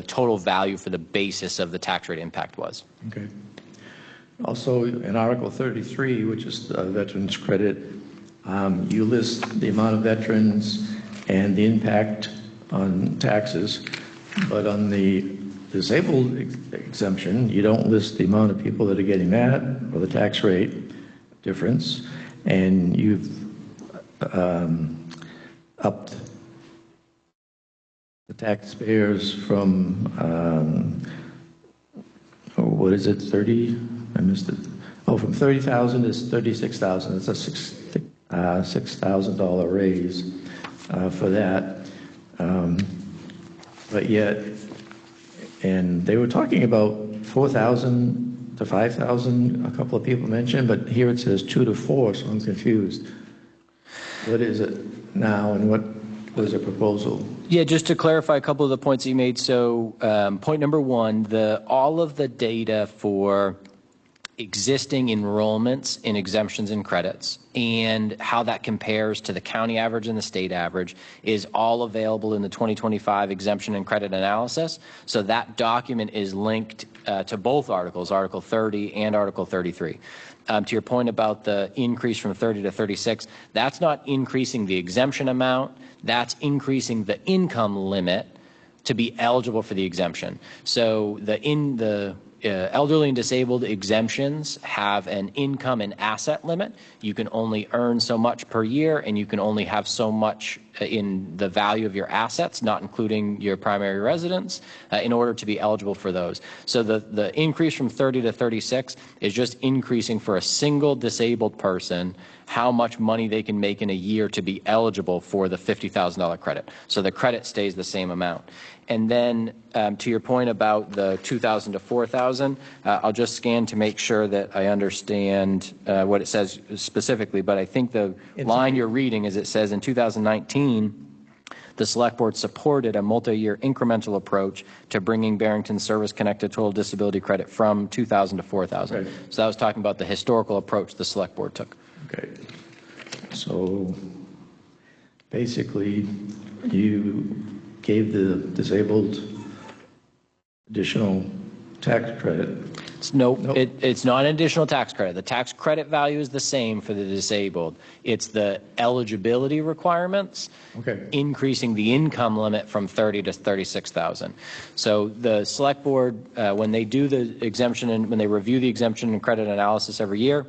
total value for the basis of the tax rate impact was. Okay. Also, in Article 33, which is veterans credit, you list the amount of veterans and the impact on taxes, but on the disabled exemption, you don't list the amount of people that are getting that or the tax rate difference, and you've upped the taxpayers from, what is it, 30? I missed it. Oh, from 30,000 to 36,000. It's a $6,000 raise for that. But yet, and they were talking about 4,000 to 5,000. A couple of people mentioned, but here it says 2 to 4, so I'm confused. What is it now, and what was the proposal? Yeah, just to clarify a couple of the points you made. So, point number one, all of the data for existing enrollments in exemptions and credits and how that compares to the county average and the state average is all available in the 2025 exemption and credit analysis. So that document is linked to both articles, Article 30 and Article 33. To your point about the increase from 30 to 36, that's not increasing the exemption amount, that's increasing the income limit to be eligible for the exemption. So the elderly and disabled exemptions have an income and asset limit. You can only earn so much per year, and you can only have so much in the value of your assets, not including your primary residence, in order to be eligible for those. So the increase from 30 to 36 is just increasing for a single disabled person how much money they can make in a year to be eligible for the $50,000 credit. So the credit stays the same amount. And then to your point about the 2,000 to 4,000, I'll just scan to make sure that I understand what it says specifically, but I think the line you're reading is it says in 2019, the Select Board supported a multi-year incremental approach to bringing Barrington service-connected total disability credit from 2,000 to 4,000. Okay. So that was talking about the historical approach the Select Board took. Okay. So basically, you gave the disabled additional tax credit. It's not an additional tax credit. The tax credit value is the same for the disabled. It's the eligibility requirements, increasing the income limit from 30 to 36,000. So the select board, when they do the exemption and when they review the exemption and credit analysis every year,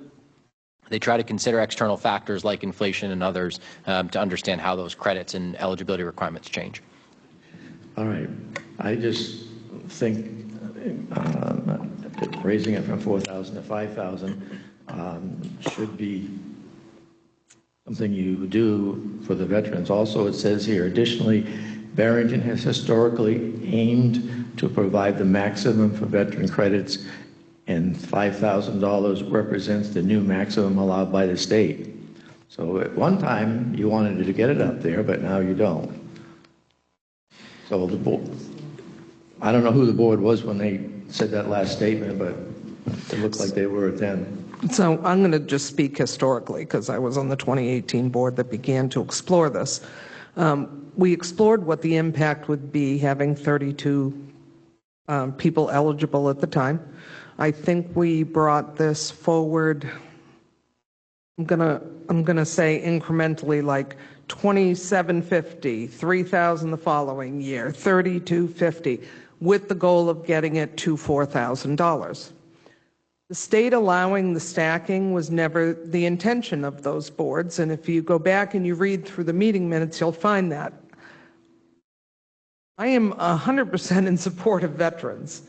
they try to consider external factors like inflation and others to understand how those credits and eligibility requirements change. All right. I just think raising it from 4,000 to 5,000 should be something you do for the veterans. Also, it says here, additionally, Barrington has historically aimed to provide the maximum for veteran credits, and $5,000 represents the new maximum allowed by the state. So at one time, you wanted to get it up there, but now you don't. So the board, I don't know who the board was when they said that last statement, but it looked like they were then. So I'm going to just speak historically because I was on the 2018 board that began to explore this. We explored what the impact would be having 32 people eligible at the time. I think we brought this forward, I'm gonna say incrementally, like 2,750, 3,000 the following year, 3,250, with the goal of getting it to $4,000. The state allowing the stacking was never the intention of those boards, and if you go back and you read through the meeting minutes, you'll find that. I am 100% in support of veterans.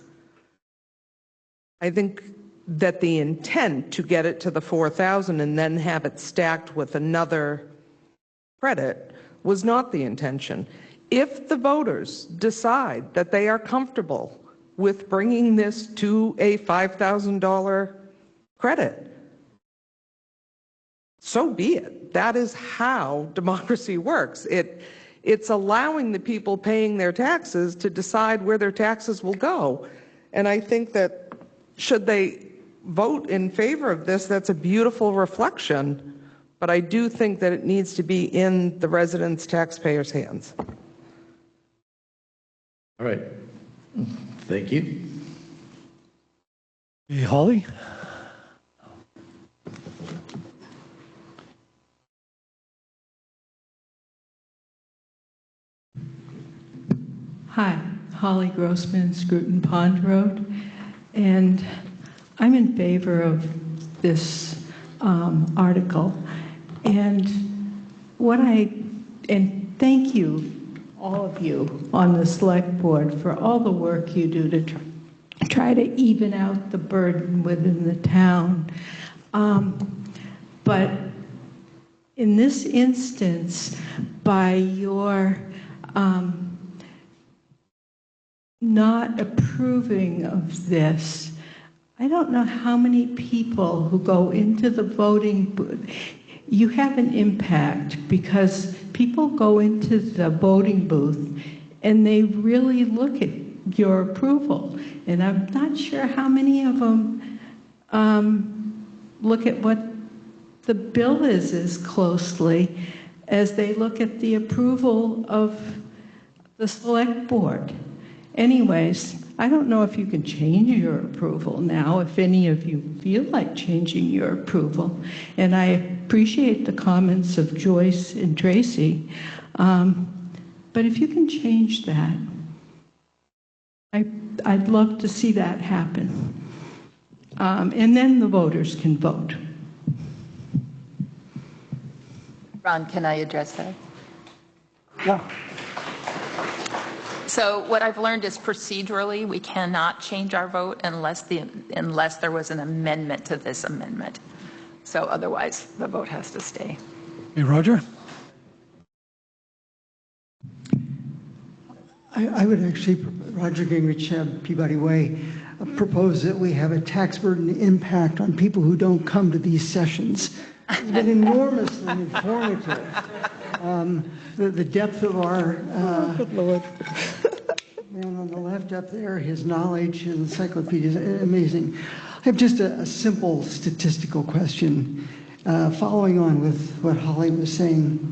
I think that the intent to get it to the 4,000 and then have it stacked with another credit was not the intention. If the voters decide that they are comfortable with bringing this to a $5,000 credit, so be it. That is how democracy works. It's allowing the people paying their taxes to decide where their taxes will go. And I think that should they vote in favor of this, that's a beautiful reflection, but I do think that it needs to be in the residents' taxpayers' hands. All right. Thank you. Hey, Holly? Hi, Holly Grossman, Scruton Pond Road, and I'm in favor of this article. And thank you, all of you on the select board, for all the work you do to try to even out the burden within the town. But in this instance, by your not approving of this, I don't know how many people who go into the voting booth. You have an impact because people go into the voting booth and they really look at your approval. And I'm not sure how many of them look at what the bill is as closely as they look at the approval of the select board. Anyways, I don't know if you can change your approval now, if any of you feel like changing your approval. And I appreciate the comments of Joyce and Tracy. But if you can change that, I'd love to see that happen. And then the voters can vote. Ron, can I address that? Yeah. So what I've learned is procedurally, we cannot change our vote unless there was an amendment to this amendment. So otherwise, the vote has to stay. Hey, Roger? I would actually, Roger Gingrich, Peabody Way, propose that we have a tax burden impact on people who don't come to these sessions. It's been enormously informative. The depth of our, good Lord. Man on the left up there, his knowledge and encyclopedia is amazing. I have just a simple statistical question, following on with what Holly was saying.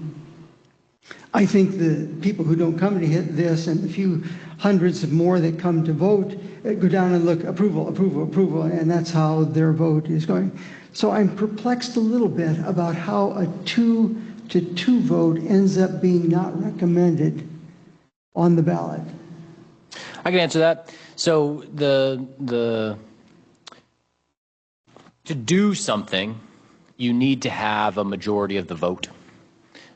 I think the people who don't come to hit this and the few hundreds of more that come to vote go down and look approval, approval, approval, and that's how their vote is going. So I'm perplexed a little bit about how a 2-2 vote ends up being not recommended on the ballot. I can answer that. So to do something, you need to have a majority of the vote.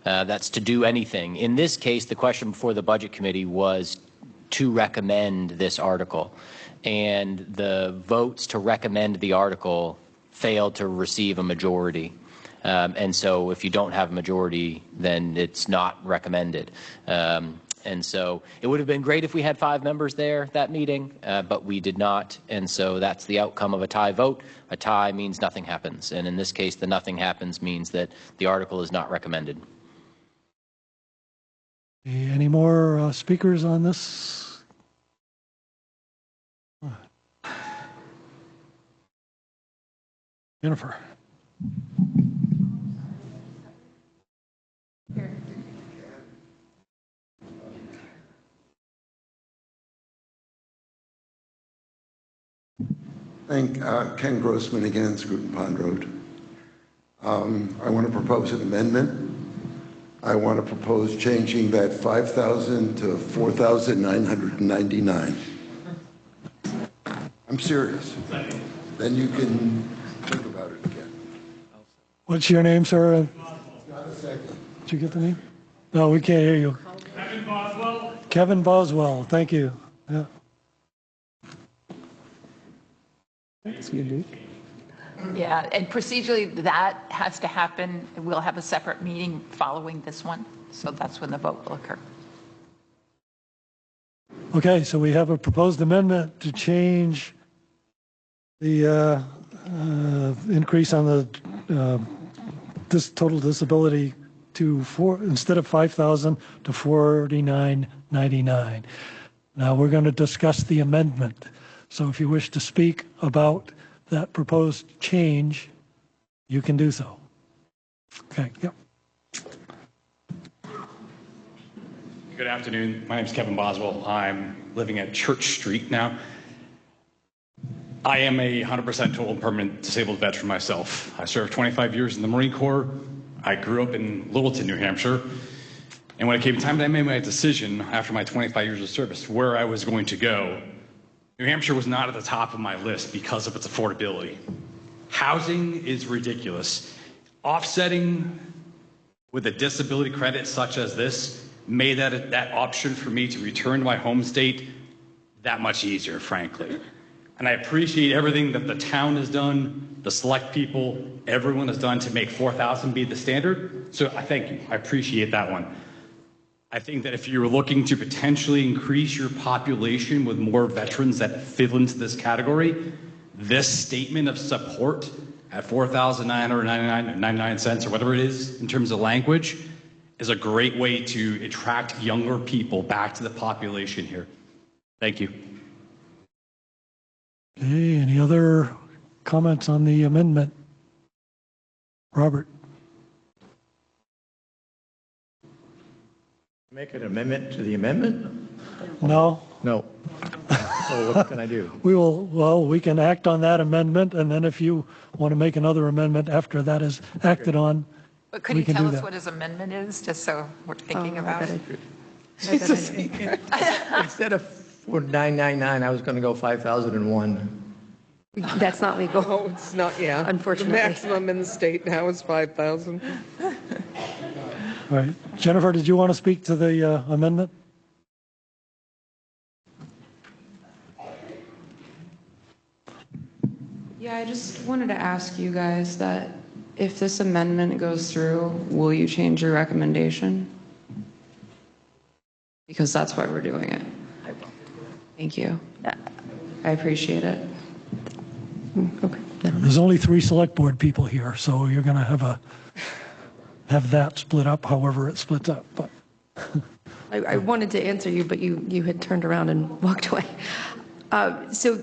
That's to do anything. In this case, the question before the Budget Committee was to recommend this article. And the votes to recommend the article failed to receive a majority. And so if you don't have a majority, then it's not recommended. And so it would have been great if we had 5 members there that meeting, but we did not. And so that's the outcome of a tie vote. A tie means nothing happens. And in this case, the nothing happens means that the article is not recommended. Any more speakers on this? Jennifer. Ken Grossman again, Scruton Pond Road. I want to propose an amendment. I want to propose changing that 5,000 to 4,999. I'm serious. Then you can think about it again. What's your name, sir? Not a second. Did you get the name? No, we can't hear you. Kevin Boswell. Kevin Boswell, thank you. Yeah. That's unique. Yeah, and procedurally, that has to happen. We'll have a separate meeting following this one, so that's when the vote will occur. Okay, so we have a proposed amendment to change the increase on the this total disability to instead of 5,000 to 49.99. Now we're going to discuss the amendment. So if you wish to speak about that proposed change, you can do so. Okay, yep. Good afternoon. My name is Kevin Boswell. I'm living at Church Street now. I am a 100% total and permanent disabled veteran myself. I served 25 years in the Marine Corps. I grew up in Littleton, New Hampshire. And when it came time, I made my decision after my 25 years of service where I was going to go. New Hampshire was not at the top of my list because of its affordability. Housing is ridiculous. Offsetting with a disability credit such as this made that option for me to return to my home state that much easier, frankly. And I appreciate everything that the town has done, the select people, everyone has done to make 4,000 be the standard. So I thank you. I appreciate that one. I think that if you're looking to potentially increase your population with more veterans that fit into this category, this statement of support at 4,999 cents or whatever it is in terms of language is a great way to attract younger people back to the population here. Thank you. Okay, any other comments on the amendment? Robert. Make an amendment to the amendment? No. No. So what can I do? We can act on that amendment, and then if you want to make another amendment after that is acted on, But could you tell us what his amendment is, just so we're thinking about it? Instead of 4,999, I was going to go 5,001. That's not legal. No, it's not, yeah. Unfortunately. The maximum in the state now is 5,000. all right. Jennifer, did you want to speak to the amendment? Yeah, I just wanted to ask you guys that if this amendment goes through, will you change your recommendation? Because that's why we're doing it. I will. Thank you. I appreciate it. Okay. There's only 3 select board people here, so you're going to have that split up however it splits up. But I wanted to answer you, but you had turned around and walked away. So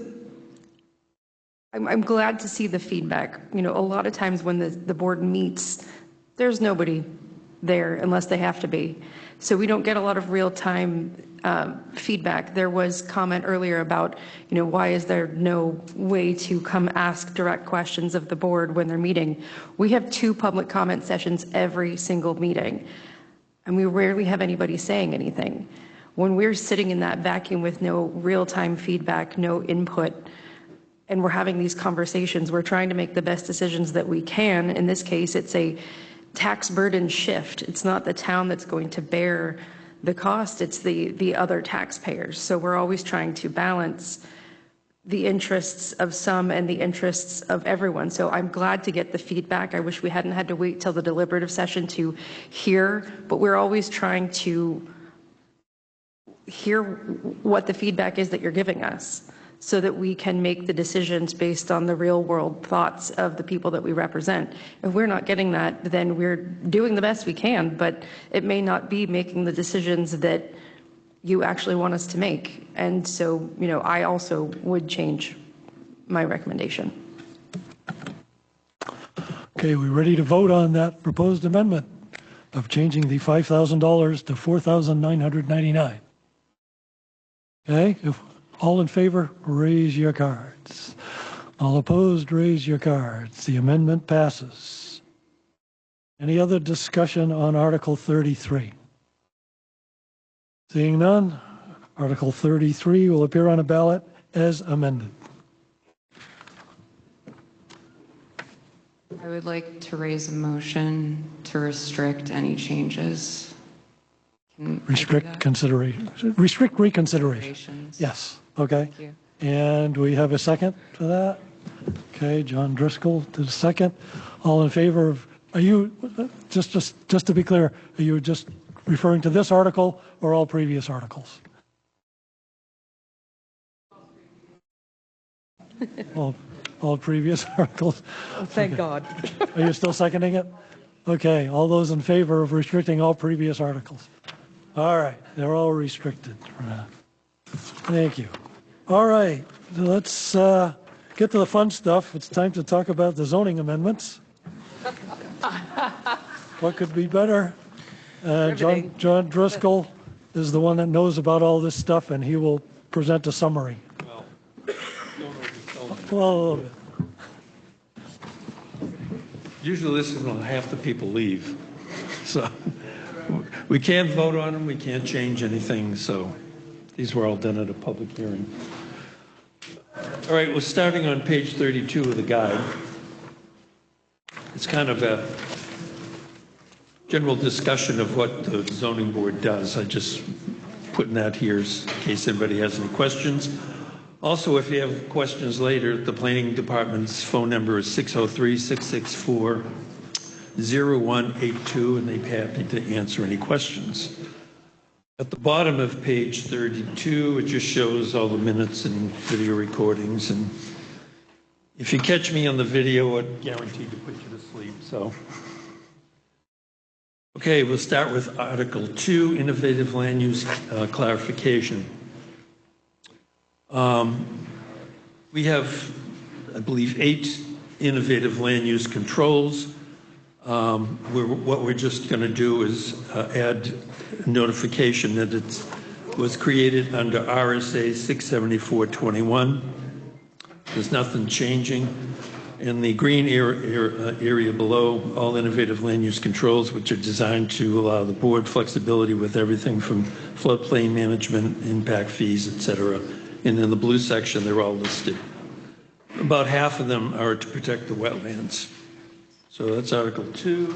I'm glad to see the feedback. You know, a lot of times when the board meets, there's nobody there unless they have to be. So we don't get a lot of real-time feedback. There was comment earlier about, why is there no way to come ask direct questions of the board when they're meeting? We have 2 public comment sessions every single meeting, and we rarely have anybody saying anything. When we're sitting in that vacuum with no real-time feedback, no input, and we're having these conversations, we're trying to make the best decisions that we can. In this case, it's a tax burden shift. It's not the town that's going to bear the cost, it's the other taxpayers. So we're always trying to balance the interests of some and the interests of everyone. So I'm glad to get the feedback. I wish we hadn't had to wait till the deliberative session to hear, but we're always trying to hear what the feedback is that you're giving us, so that we can make the decisions based on the real world thoughts of the people that we represent. If we're not getting that, then we're doing the best we can, but it may not be making the decisions that you actually want us to make. And so, I also would change my recommendation. Okay, we ready to vote on that proposed amendment of changing the $5,000 to $4,999? Okay, if all in favor, raise your cards. All opposed, raise your cards. The amendment passes. Any other discussion on Article 33? Seeing none, Article 33 will appear on a ballot as amended. I would like to raise a motion to restrict any changes. Restrict consideration. Restrict reconsideration. Yes. Okay. Thank you. And we have a second for that. Okay, John Driscoll did a second. All in favor of? Are you just to be clear? Are you just referring to this article or all previous articles? all previous articles. Oh, thank God. Are you still seconding it? Okay. All those in favor of restricting all previous articles? All right, they're all restricted. Thank you. All right, let's get to the fun stuff. It's time to talk about the zoning amendments. What could be better? John Driscoll is the one that knows about all this stuff, and he will present a summary. Well, a little bit. Usually this is when half the people leave. So we can't vote on them, we can't change anything, so these were all done at a public hearing. All right, we're starting on page 32 of the guide. It's kind of a general discussion of what the zoning board does. I just putting that here in case anybody has any questions. Also, if you have questions later, the planning department's phone number is 603-664-0182, and they'd be happy to answer any questions. At the bottom of page 32, it just shows all the minutes and video recordings. And if you catch me on the video, I'm guaranteed to put you to sleep. So, okay, we'll start with Article 2, Innovative Land Use Clarification. We have, I believe, 8 innovative land use controls. What we're just going to do is add notification that it was created under RSA 674-21. There's nothing changing. In the green area below, all innovative land use controls, which are designed to allow the board flexibility with everything from floodplain management, impact fees, etc. And in the blue section, they're all listed. About half of them are to protect the wetlands. So that's Article 2.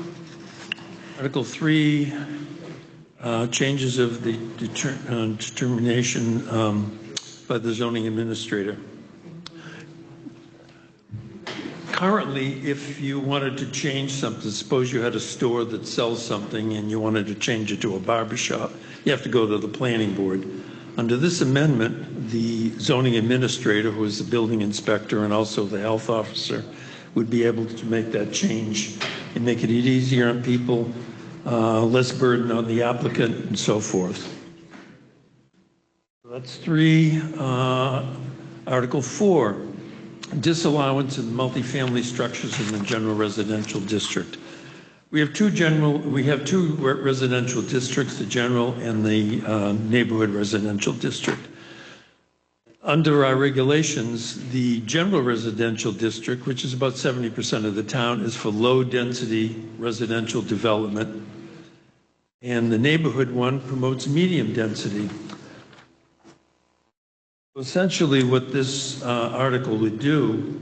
Article 3, changes of the determination by the zoning administrator. Currently, if you wanted to change something, suppose you had a store that sells something and you wanted to change it to a barber shop, you have to go to the planning board. Under this amendment, the zoning administrator, who is the building inspector and also the health officer, would be able to make that change and make it easier on people, less burden on the applicant, and so forth. That's 3. Article 4, disallowance of multifamily structures in the general residential district. We have two residential districts, the general and the neighborhood residential district. Under our regulations, the general residential district, which is about 70% of the town, is for low-density residential development. And the neighborhood one promotes medium density. Essentially, what this article would do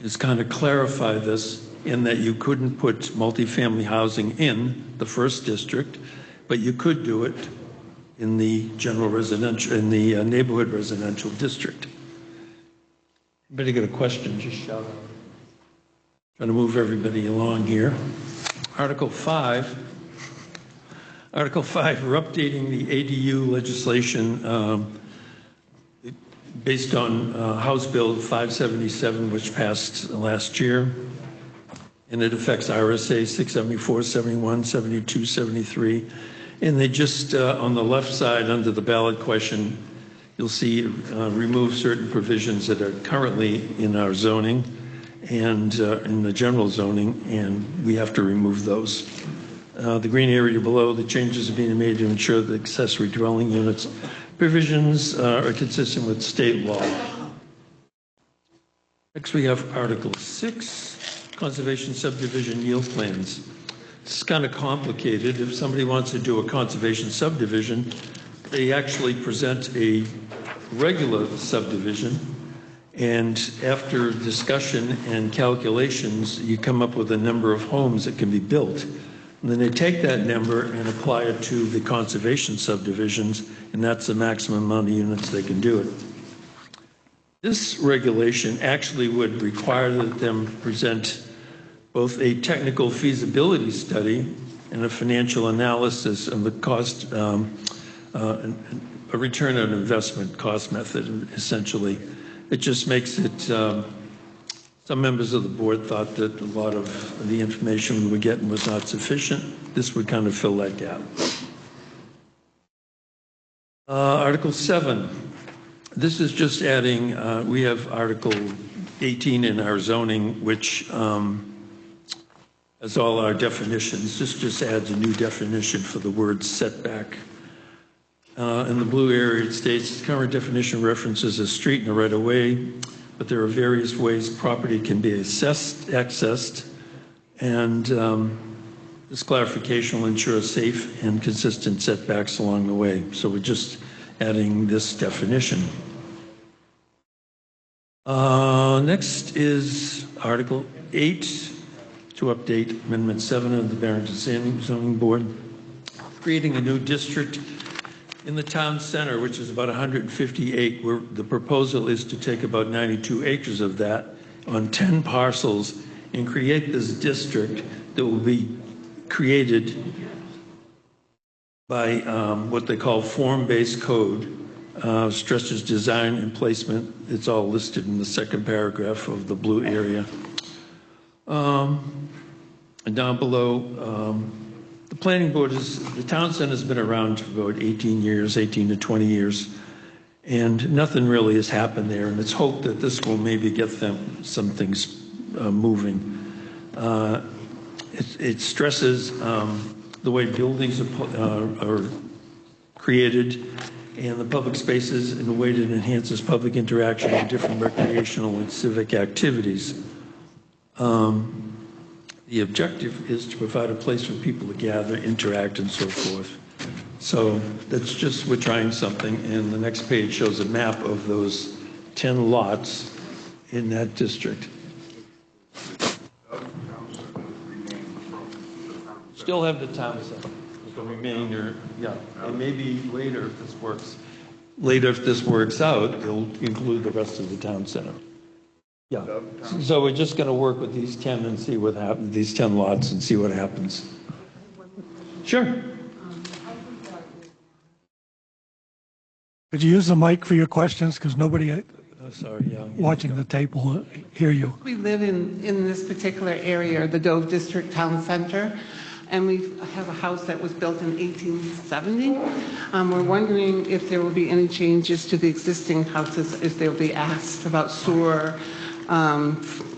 is kind of clarify this in that you couldn't put multifamily housing in the first district, but you could do it in the general residential, in the neighborhood residential district. Anybody got a question, just shout out. Trying to move everybody along here. Article 5. Article 5, we're updating the ADU legislation based on House Bill 577, which passed last year. And it affects RSA 674, 71, 72, 73. And they just, on the left side under the ballot question, you'll see remove certain provisions that are currently in our zoning and in the general zoning, and we have to remove those. The green area below, the changes are being made to ensure that accessory dwelling units provisions are consistent with state law. Next, we have Article 6, Conservation Subdivision Yield Plans. It's kind of complicated. If somebody wants to do a conservation subdivision, they actually present a regular subdivision, and after discussion and calculations, you come up with a number of homes that can be built. And then they take that number and apply it to the conservation subdivisions, and that's the maximum amount of units they can do it. This regulation actually would require that them present both a technical feasibility study and a financial analysis of the cost, a return on investment cost method, essentially. It just makes it, some members of the board thought that a lot of the information we were getting was not sufficient. This would kind of fill that gap. Article 7. This is just adding, we have Article 18 in our zoning, which has all our definitions. This just adds a new definition for the word setback. In the blue area, it states current definition references a street and a right-of-way, but there are various ways property can be accessed, and this clarification will ensure safe and consistent setbacks along the way. So we're just adding this definition. Next is Article 8, to update Amendment 7 of the Barrington Zoning Board, creating a new district in the town center, which is about 158, where the proposal is to take about 92 acres of that on 10 parcels and create this district that will be created by what they call form-based code, stresses design and placement. It's all listed in the second paragraph of the blue area. And down below, the planning board the town center has been around for about 18 to 20 years, and nothing really has happened there, and it's hoped that this will maybe get them some things moving. It stresses the way buildings are created and the public spaces in a way that enhances public interaction with different recreational and civic activities. The objective is to provide a place for people to gather, interact, and so forth. So that's just, we're trying something, and the next page shows a map of those 10 lots in that district. Still have the town center, the remainder, yeah, and maybe later if this works. Later, if this works out, it'll include the rest of the town center. Yeah, so we're just going to work with these 10 and see what happens, these 10 lots, and see what happens. Sure. Could you use the mic for your questions? Because nobody watching the tape will hear you. We live in this particular area, the Dove District Town Center, and we have a house that was built in 1870. We're wondering if there will be any changes to the existing houses, if they'll be asked about sewer,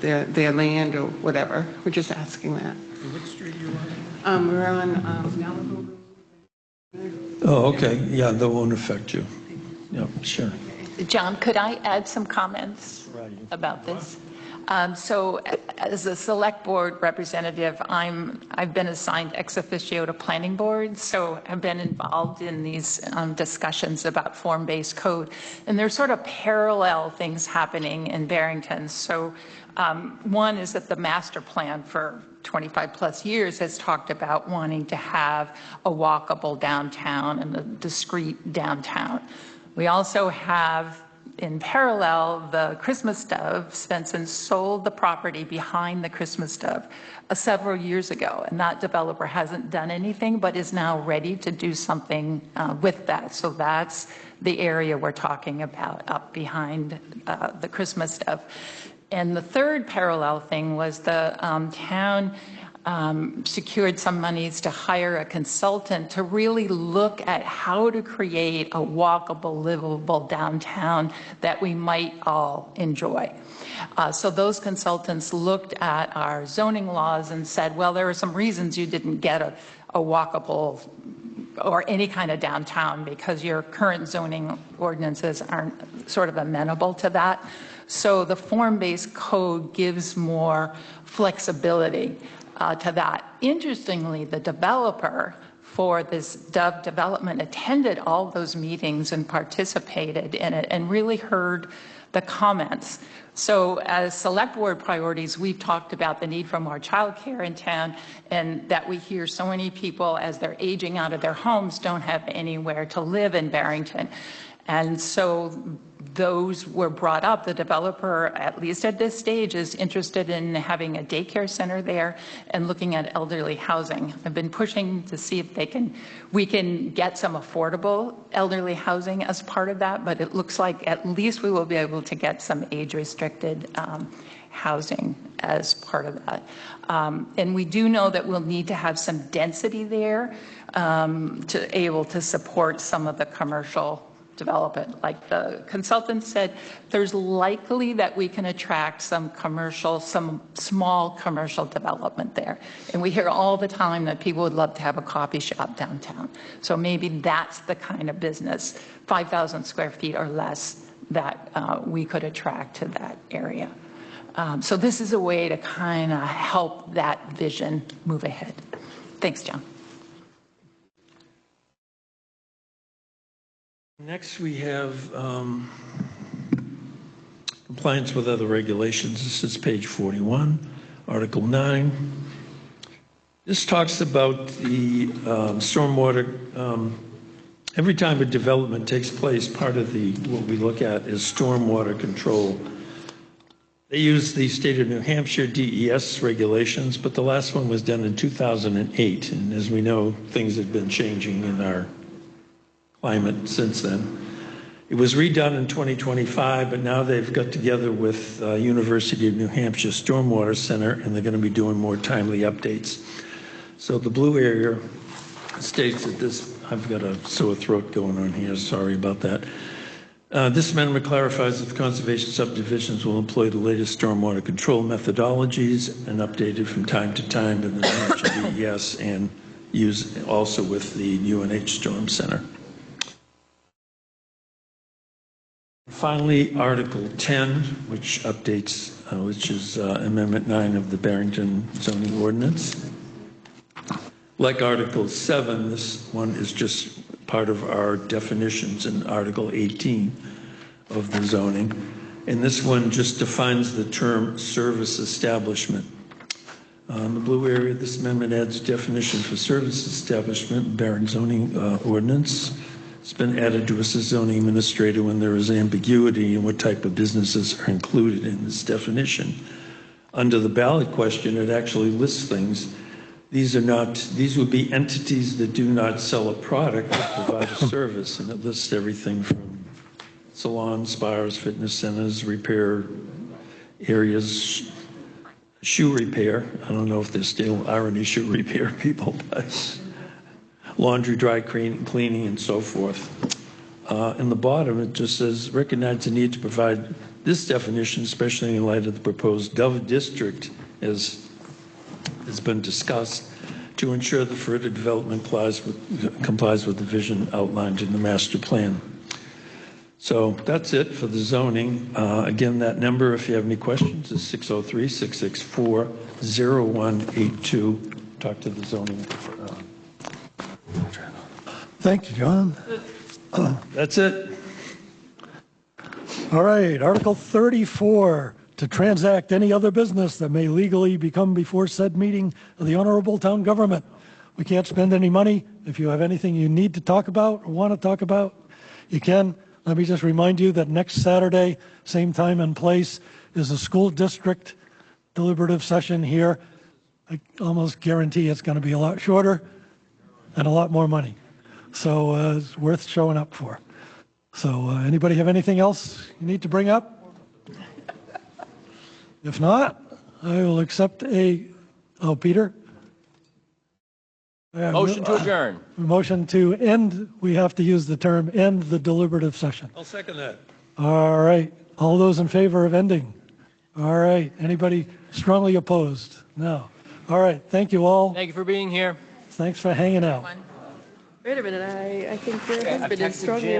their land or whatever. We're just asking that. Which street are you on? We're on Malibu. Oh, okay. Yeah, that won't affect you. Yeah, sure. John, could I add some comments about this? So as a select board representative, I've been assigned ex officio to planning boards, so I've been involved in these discussions about form-based code. And there's sort of parallel things happening in Barrington. So one is that the master plan for 25 plus years has talked about wanting to have a walkable downtown and a discrete downtown. We also have, in parallel, the Christmas Dove. Svensson sold the property behind the Christmas Dove several years ago, and that developer hasn't done anything but is now ready to do something with that. So that's the area we're talking about up behind the Christmas Dove. And the third parallel thing was the town secured some monies to hire a consultant to really look at how to create a walkable, livable downtown that we might all enjoy. So those consultants looked at our zoning laws and said, well, there are some reasons you didn't get a walkable or any kind of downtown because your current zoning ordinances aren't sort of amenable to that. So the form-based code gives more flexibility to that. Interestingly, the developer for this Dove development attended all those meetings and participated in it and really heard the comments. So as select board priorities, we've talked about the need for more childcare in town, and that we hear so many people as they're aging out of their homes don't have anywhere to live in Barrington. And so those were brought up. The developer, at least at this stage, is interested in having a daycare center there and looking at elderly housing. I've been pushing to see if we can get some affordable elderly housing as part of that, but it looks like at least we will be able to get some age-restricted housing as part of that. And we do know that we'll need to have some density there to able to support some of the commercial development. Like the consultant said, there's likely that we can attract some small commercial development there. And we hear all the time that people would love to have a coffee shop downtown. So maybe that's the kind of business, 5,000 square feet or less, that we could attract to that area. So this is a way to kind of help that vision move ahead. Thanks, John. Next, we have compliance with other regulations. This is page 41, Article 9. This talks about the stormwater. Every time a development takes place, part of what we look at is stormwater control. They use the state of New Hampshire DES regulations, but the last one was done in 2008. And as we know, things have been changing in our climate since then. It was redone in 2025, but now they've got together with University of New Hampshire Stormwater Center, and they're going to be doing more timely updates. So the blue area states that this, I've got a sore throat going on here, sorry about that. This amendment clarifies that the conservation subdivisions will employ the latest stormwater control methodologies and updated from time to time in the New Hampshire DES and used also with the UNH Storm Center. Finally, Article 10, which updates, which is Amendment 9 of the Barrington zoning ordinance. Like Article 7, this one is just part of our definitions in Article 18 of the zoning. And this one just defines the term service establishment. In the blue area, this amendment adds definition for service establishment in Barrington zoning ordinance. It's been added to us as zoning administrator when there is ambiguity in what type of businesses are included in this definition. Under the ballot question, it actually lists things. These would be entities that do not sell a product but provide a service, and it lists everything from salons, spas, fitness centers, repair areas, shoe repair. I don't know if there still are any shoe repair people, but laundry, dry cleaning, and so forth. In the bottom, it just says, recognize the need to provide this definition, especially in light of the proposed Dove district, as has been discussed to ensure the further development complies with the vision outlined in the master plan. So that's it for the zoning. Again, that number, if you have any questions, is 603-664-0182. Talk to the zoning. Thank you, John. That's it. All right, Article 34, to transact any other business that may legally become before said meeting of the Honorable Town Government. We can't spend any money. If you have anything you need to talk about or want to talk about, you can. Let me just remind you that next Saturday, same time and place, is a school district deliberative session here. I almost guarantee it's going to be a lot shorter and a lot more money. So it's worth showing up for. So anybody have anything else you need to bring up? If not, I will accept Peter? Motion to adjourn. Motion to end, we have to use the term end the deliberative session. I'll second that. All right. All those in favor of ending? All right. Anybody strongly opposed? No. All right. Thank you all. Thank you for being here. Thanks for hanging out. Wait a minute, I think your husband is strongly